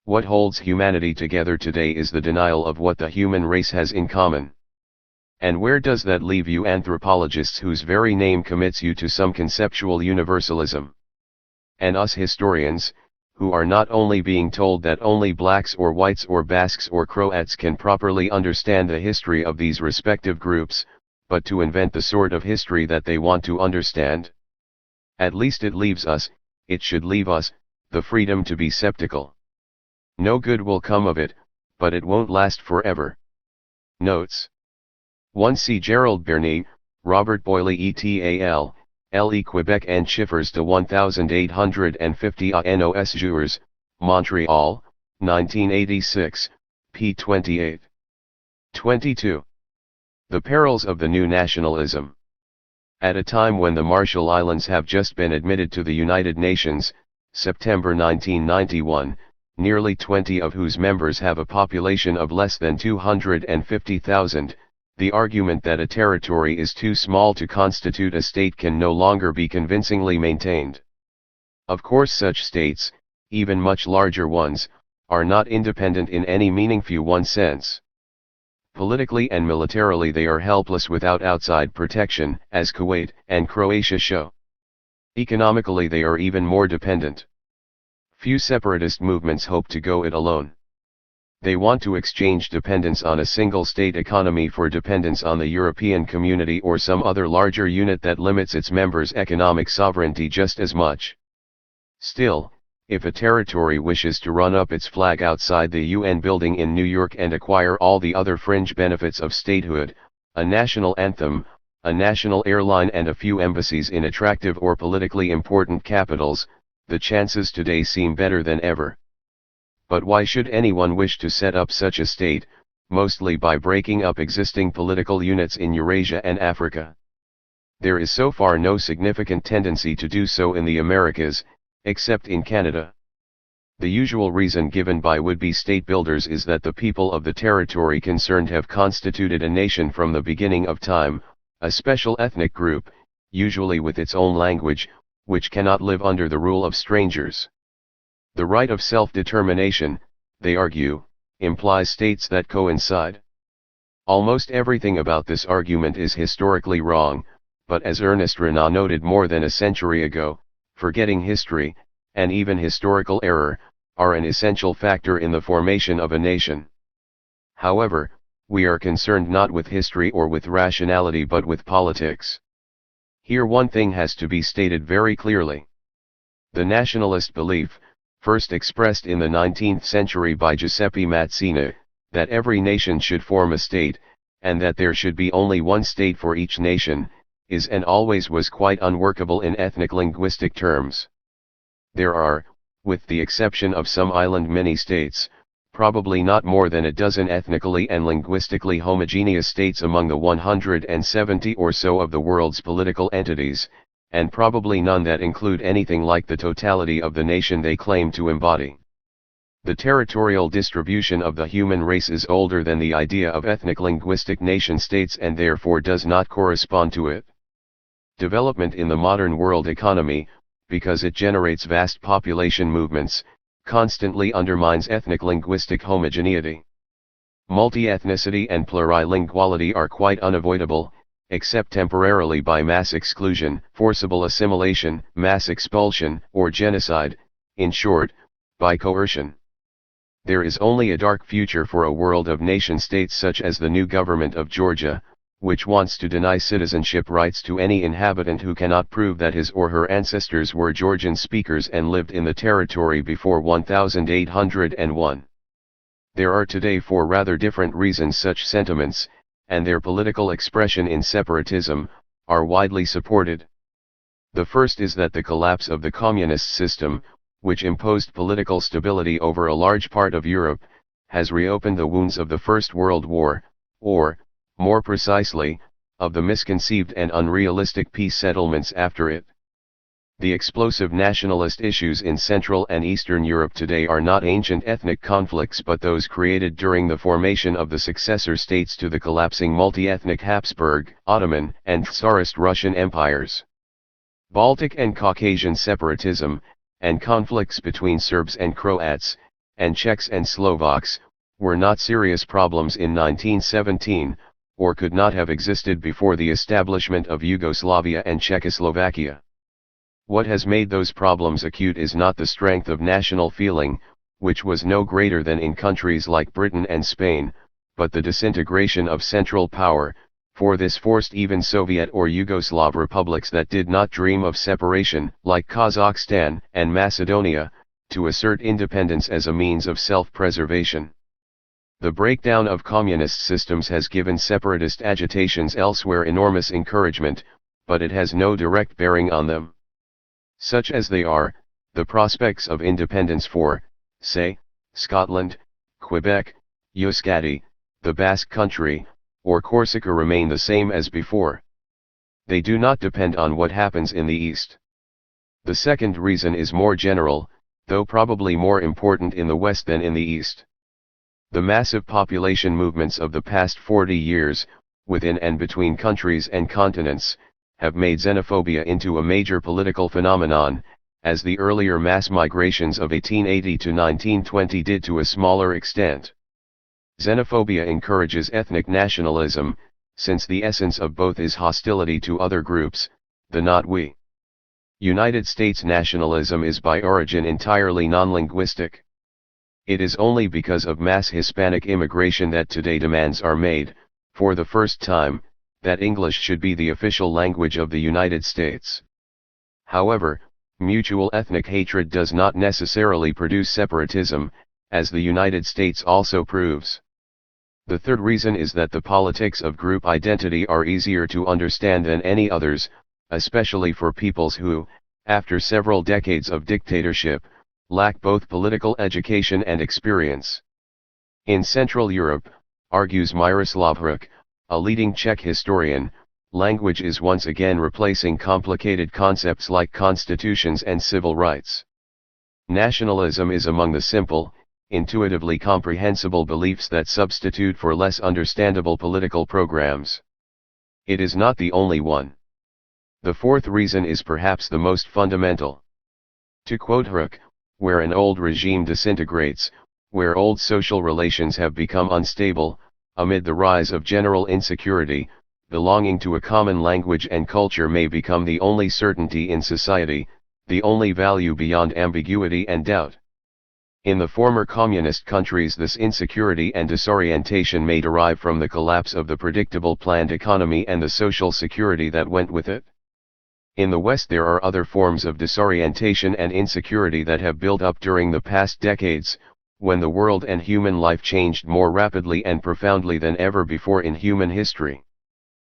[SPEAKER 1] What holds humanity together today is the denial of what the human race has in common. And where does that leave you anthropologists whose very name commits you to some conceptual universalism? And us historians, who are not only being told that only blacks or whites or Basques or Croats can properly understand the history of these respective groups, but to invent the sort of history that they want to understand? At least it leaves us, it should leave us, the freedom to be skeptical. No good will come of it, but it won't last forever. Notes. 1. C. Gerald Bernier, Robert Boyle et al., Le Quebec and Chiffres de 1850 à Nos Jours, Montreal, 1986, p. 28. 22. The Perils of the New Nationalism. At a time when the Marshall Islands have just been admitted to the United Nations, September 1991, nearly 20 of whose members have a population of less than 250,000, the argument that a territory is too small to constitute a state can no longer be convincingly maintained. Of course such states, even much larger ones, are not independent in any meaningful sense. Politically and militarily they are helpless without outside protection, as Kuwait and Croatia show. Economically they are even more dependent. Few separatist movements hope to go it alone. They want to exchange dependence on a single state economy for dependence on the European Community or some other larger unit that limits its members' economic sovereignty just as much. Still, if a territory wishes to run up its flag outside the UN building in New York and acquire all the other fringe benefits of statehood, a national anthem, a national airline and a few embassies in attractive or politically important capitals, the chances today seem better than ever. But why should anyone wish to set up such a state, mostly by breaking up existing political units in Eurasia and Africa? There is so far no significant tendency to do so in the Americas, except in Canada. The usual reason given by would-be state builders is that the people of the territory concerned have constituted a nation from the beginning of time, a special ethnic group, usually with its own language, which cannot live under the rule of strangers. The right of self-determination, they argue, implies states that coincide. Almost everything about this argument is historically wrong, but as Ernest Renan noted more than a century ago, forgetting history, and even historical error, are an essential factor in the formation of a nation. However, we are concerned not with history or with rationality but with politics. Here one thing has to be stated very clearly. The nationalist belief, first expressed in the 19th century by Giuseppe Mazzini, that every nation should form a state, and that there should be only one state for each nation, is and always was quite unworkable in ethnic-linguistic terms. There are, with the exception of some island mini-states, probably not more than a dozen ethnically and linguistically homogeneous states among the 170 or so of the world's political entities, and probably none that include anything like the totality of the nation they claim to embody. The territorial distribution of the human race is older than the idea of ethnic-linguistic nation-states and therefore does not correspond to it. Development in the modern world economy, because it generates vast population movements, constantly undermines ethnic-linguistic homogeneity. Multi-ethnicity and plurilinguality are quite unavoidable, except temporarily by mass exclusion, forcible assimilation, mass expulsion, or genocide, in short, by coercion. There is only a dark future for a world of nation-states such as the new government of Georgia, which wants to deny citizenship rights to any inhabitant who cannot prove that his or her ancestors were Georgian speakers and lived in the territory before 1801. There are today for rather different reasons such sentiments, and their political expression in separatism, are widely supported. The first is that the collapse of the communist system, which imposed political stability over a large part of Europe, has reopened the wounds of the First World War, or, more precisely, of the misconceived and unrealistic peace settlements after it. The explosive nationalist issues in Central and Eastern Europe today are not ancient ethnic conflicts but those created during the formation of the successor states to the collapsing multi-ethnic Habsburg, Ottoman, and Tsarist Russian empires. Baltic and Caucasian separatism, and conflicts between Serbs and Croats, and Czechs and Slovaks, were not serious problems in 1917, or could not have existed before the establishment of Yugoslavia and Czechoslovakia. What has made those problems acute is not the strength of national feeling, which was no greater than in countries like Britain and Spain, but the disintegration of central power, for this forced even Soviet or Yugoslav republics that did not dream of separation, like Kazakhstan and Macedonia, to assert independence as a means of self-preservation. The breakdown of communist systems has given separatist agitations elsewhere enormous encouragement, but it has no direct bearing on them. Such as they are, the prospects of independence for, say, Scotland, Quebec, Euskadi, the Basque Country, or Corsica remain the same as before. They do not depend on what happens in the East. The second reason is more general, though probably more important in the West than in the East. The massive population movements of the past 40 years, within and between countries and continents, have made xenophobia into a major political phenomenon, as the earlier mass migrations of 1880 to 1920 did to a smaller extent. Xenophobia encourages ethnic nationalism, since the essence of both is hostility to other groups, the not we. United States nationalism is by origin entirely non-linguistic. It is only because of mass Hispanic immigration that today demands are made, for the first time, that English should be the official language of the United States. However, mutual ethnic hatred does not necessarily produce separatism, as the United States also proves. The third reason is that the politics of group identity are easier to understand than any others, especially for peoples who, after several decades of dictatorship, lack both political education and experience. In Central Europe, argues Miroslav Hruk, a leading Czech historian, language is once again replacing complicated concepts like constitutions and civil rights. Nationalism is among the simple, intuitively comprehensible beliefs that substitute for less understandable political programs. It is not the only one. The fourth reason is perhaps the most fundamental. To quote Hruk, where an old regime disintegrates, where old social relations have become unstable, amid the rise of general insecurity, belonging to a common language and culture may become the only certainty in society, the only value beyond ambiguity and doubt. In the former communist countries, this insecurity and disorientation may derive from the collapse of the predictable planned economy and the social security that went with it. In the West, there are other forms of disorientation and insecurity that have built up during the past decades, when the world and human life changed more rapidly and profoundly than ever before in human history.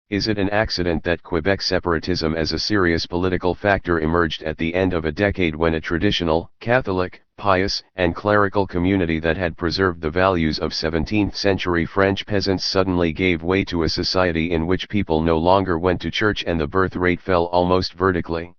[SPEAKER 1] Is it an accident that Quebec separatism as a serious political factor emerged at the end of a decade when a traditional, Catholic, pious, and clerical community that had preserved the values of 17th-century French peasants suddenly gave way to a society in which people no longer went to church and the birth rate fell almost vertically?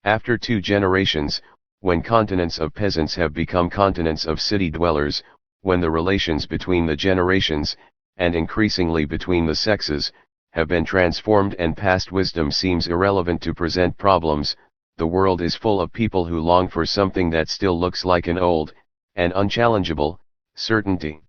[SPEAKER 1] After 2 generations, when continents of peasants have become continents of city dwellers, when the relations between the generations, and increasingly between the sexes, have been transformed and past wisdom seems irrelevant to present problems, the world is full of people who long for something that still looks like an old, and unchallengeable, certainty.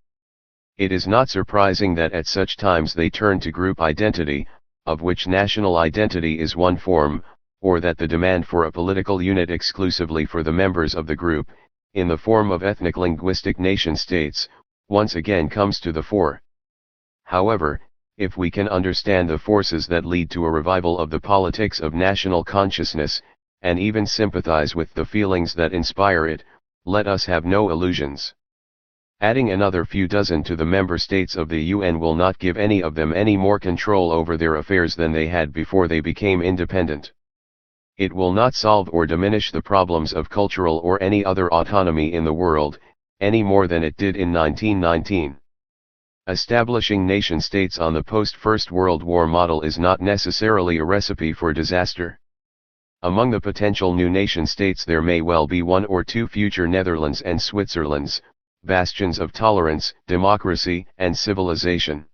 [SPEAKER 1] It is not surprising that at such times they turn to group identity, of which national identity is one form, or that the demand for a political unit exclusively for the members of the group, in the form of ethnic linguistic nation-states, once again comes to the fore. However, if we can understand the forces that lead to a revival of the politics of national consciousness, and even sympathize with the feelings that inspire it, let us have no illusions. Adding another few dozen to the member states of the UN will not give any of them any more control over their affairs than they had before they became independent. It will not solve or diminish the problems of cultural or any other autonomy in the world, any more than it did in 1919. Establishing nation-states on the post-First World War model is not necessarily a recipe for disaster. Among the potential new nation-states there may well be 1 or 2 future Netherlands and Switzerlands, bastions of tolerance, democracy, and civilization.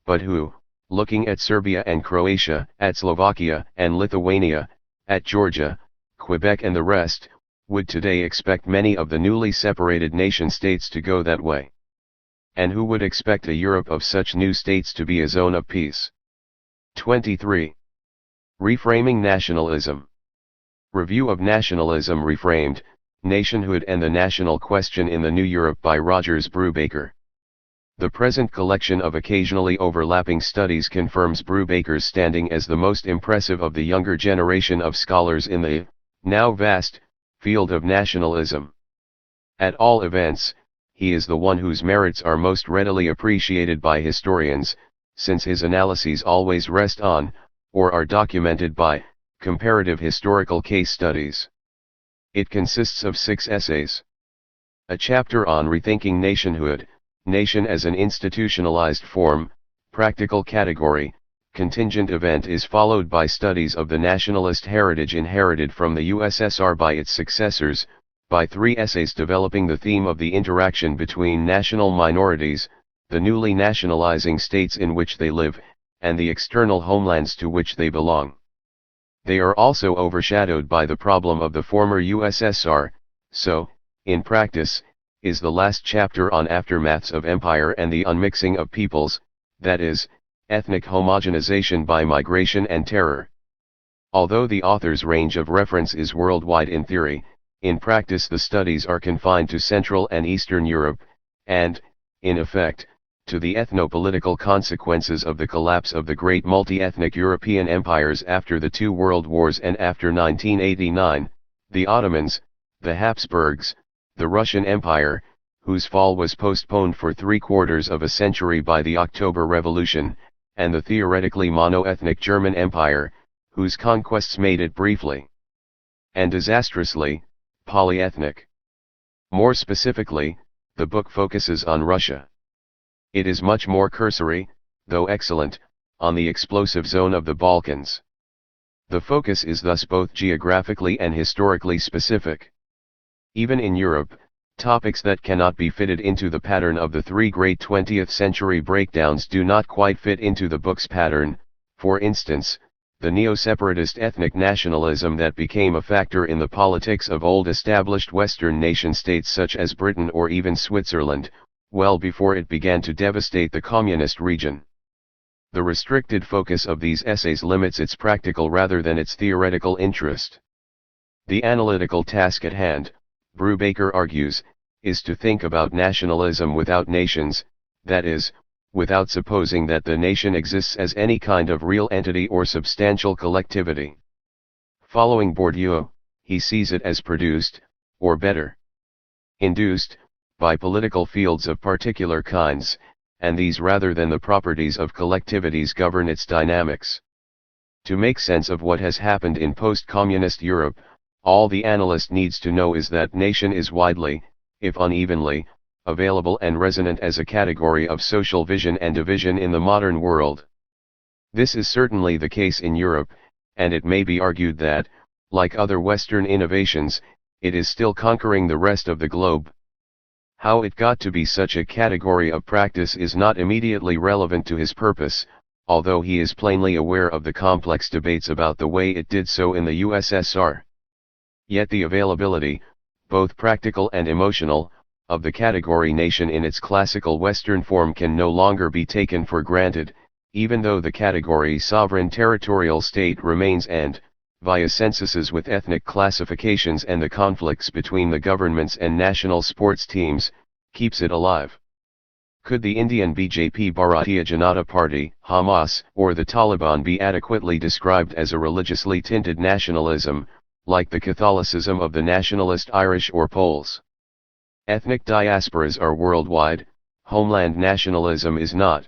[SPEAKER 1] But who, looking at Serbia and Croatia, at Slovakia and Lithuania, at Georgia, Quebec and the rest, would today expect many of the newly separated nation-states to go that way? And who would expect a Europe of such new states to be a zone of peace? 23. Reframing nationalism. Review of Nationalism Reframed, Nationhood and the National Question in the New Europe by Rogers Brubaker. The present collection of occasionally overlapping studies confirms Brubaker's standing as the most impressive of the younger generation of scholars in the, now vast, field of nationalism. At all events, he is the one whose merits are most readily appreciated by historians, since his analyses always rest on, or are documented by, comparative historical case studies. It consists of 6 essays. A chapter on rethinking nationhood, nation as an institutionalized form, practical category, contingent event is followed by studies of the nationalist heritage inherited from the USSR by its successors, by 3 essays developing the theme of the interaction between national minorities, the newly nationalizing states in which they live, and the external homelands to which they belong. They are also overshadowed by the problem of the former USSR, so, in practice, is the last chapter on aftermaths of empire and the unmixing of peoples, that is, ethnic homogenization by migration and terror. Although the author's range of reference is worldwide in theory, in practice the studies are confined to Central and Eastern Europe, and, in effect, to the ethno-political consequences of the collapse of the great multi-ethnic European empires after the 2 world wars and after 1989, the Ottomans, the Habsburgs, the Russian Empire, whose fall was postponed for 3/4 of a century by the October Revolution, and the theoretically mono-ethnic German Empire, whose conquests made it briefly and disastrously polyethnic. More specifically, the book focuses on Russia. It is much more cursory, though excellent, on the explosive zone of the Balkans. The focus is thus both geographically and historically specific. Even in Europe, topics that cannot be fitted into the pattern of the 3 great 20th century breakdowns do not quite fit into the book's pattern. For instance, the neo-separatist ethnic nationalism that became a factor in the politics of old established Western nation-states such as Britain or even Switzerland, well before it began to devastate the communist region. The restricted focus of these essays limits its practical rather than its theoretical interest. The analytical task at hand, Brubaker argues, is to think about nationalism without nations, that is, without supposing that the nation exists as any kind of real entity or substantial collectivity. Following Bourdieu, he sees it as produced, or better, induced, by political fields of particular kinds, and these rather than the properties of collectivities govern its dynamics. To make sense of what has happened in post-communist Europe, all the analyst needs to know is that nation is widely, if unevenly, available and resonant as a category of social vision and division in the modern world. This is certainly the case in Europe, and it may be argued that, like other Western innovations, it is still conquering the rest of the globe. How it got to be such a category of practice is not immediately relevant to his purpose, although he is plainly aware of the complex debates about the way it did so in the USSR. Yet the availability, both practical and emotional, of the category nation in its classical Western form can no longer be taken for granted, even though the category sovereign territorial state remains and, via censuses with ethnic classifications and the conflicts between the governments and national sports teams, keeps it alive. Could the Indian BJP Bharatiya Janata Party, Hamas, or the Taliban be adequately described as a religiously tinted nationalism, like the Catholicism of the nationalist Irish or Poles? Ethnic diasporas are worldwide, homeland nationalism is not.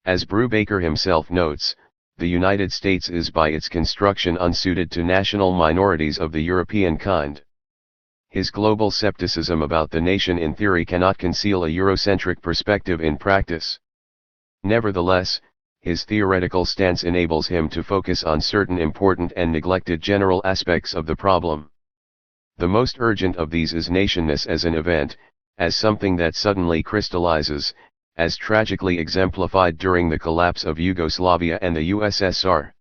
[SPEAKER 1] As Brubaker himself notes, the United States is by its construction unsuited to national minorities of the European kind. His global skepticism about the nation in theory cannot conceal a Eurocentric perspective in practice. Nevertheless, his theoretical stance enables him to focus on certain important and neglected general aspects of the problem. The most urgent of these is nationness as an event, as something that suddenly crystallizes, as tragically exemplified during the collapse of Yugoslavia and the USSR.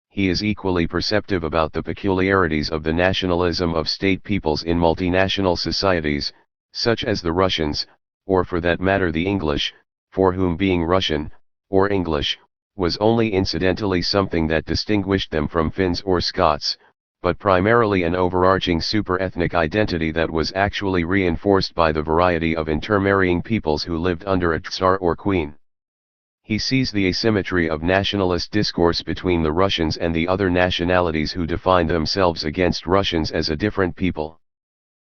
[SPEAKER 1] He is equally perceptive about the peculiarities of the nationalism of state peoples in multinational societies, such as the Russians, or for that matter the English, for whom being Russian, or English, was only incidentally something that distinguished them from Finns or Scots, but primarily an overarching super-ethnic identity that was actually reinforced by the variety of intermarrying peoples who lived under a Tsar or Queen. He sees the asymmetry of nationalist discourse between the Russians and the other nationalities who define themselves against Russians as a different people.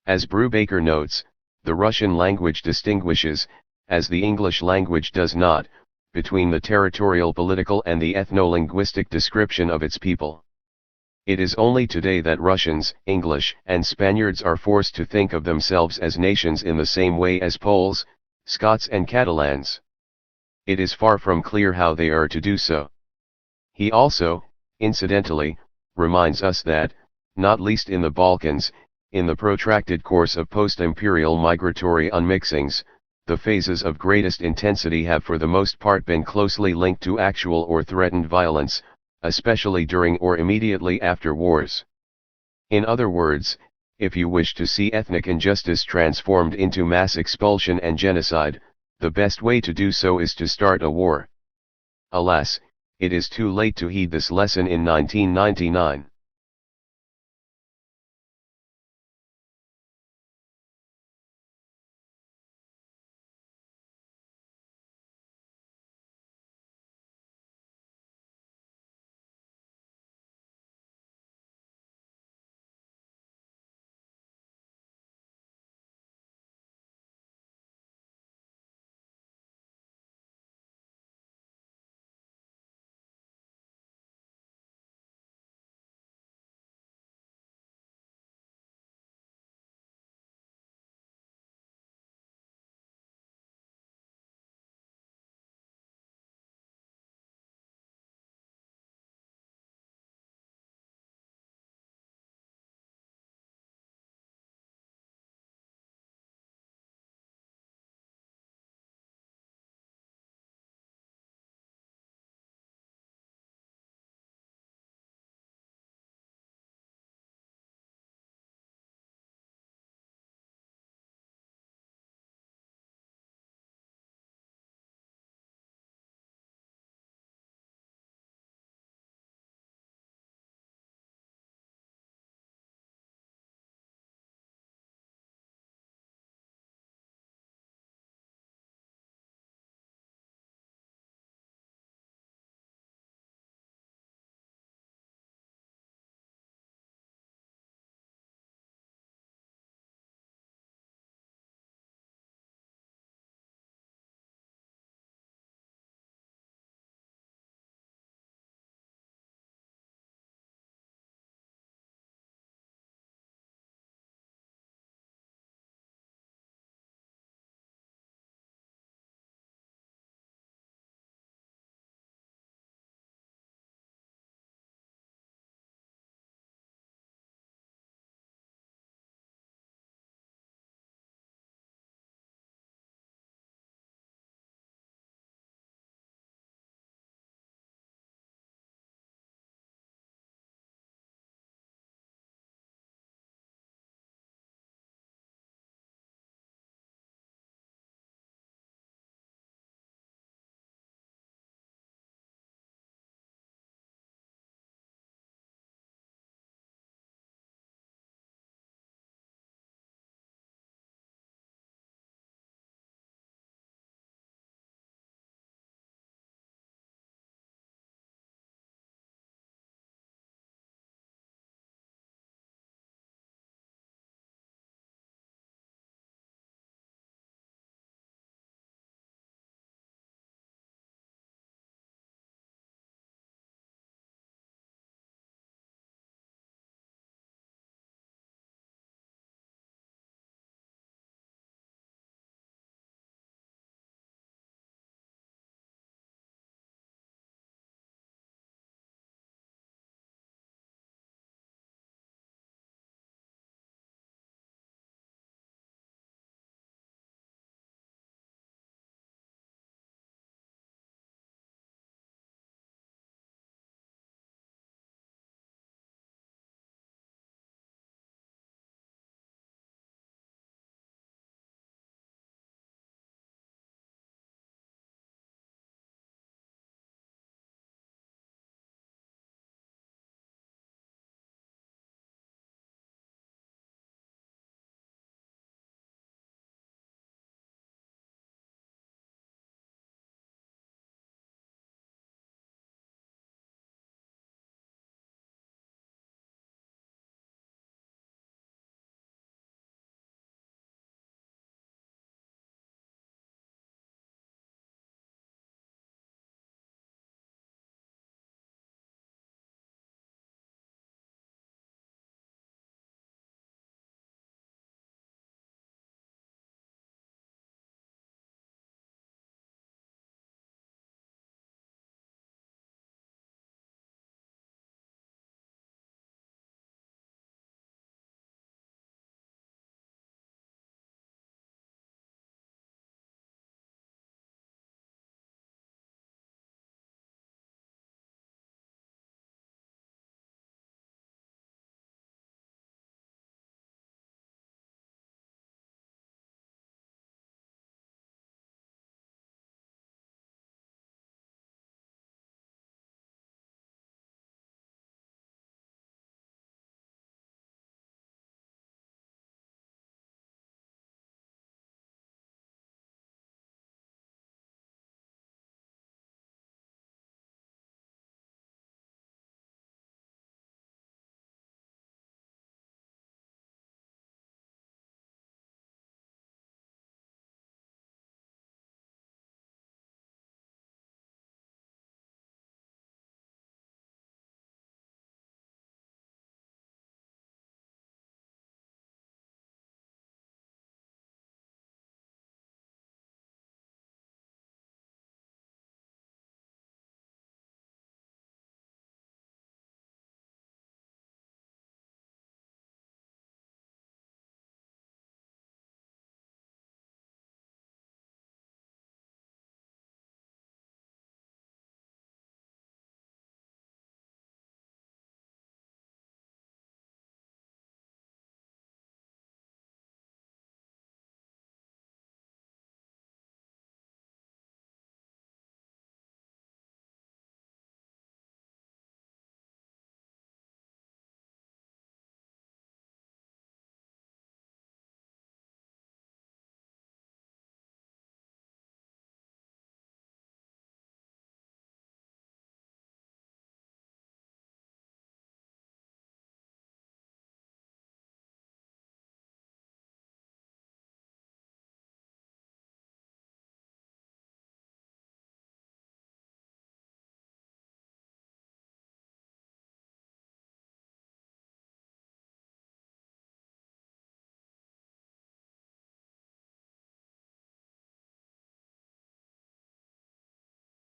[SPEAKER 1] As Brubaker notes, the Russian language distinguishes, as the English language does not, between the territorial political and the ethno-linguistic description of its people. It is only today that Russians, English, and Spaniards are forced to think of themselves as nations in the same way as Poles, Scots and Catalans. It is far from clear how they are to do so. He also, incidentally, reminds us that, not least in the Balkans, in the protracted course of post-imperial migratory unmixings, the phases of greatest intensity have for the most part been closely linked to actual or threatened violence, especially during or immediately after wars. In other words, if you wish to see ethnic injustice transformed into mass expulsion and genocide, the best way to do so is to start a war. Alas, it is too late to heed this lesson in 1999.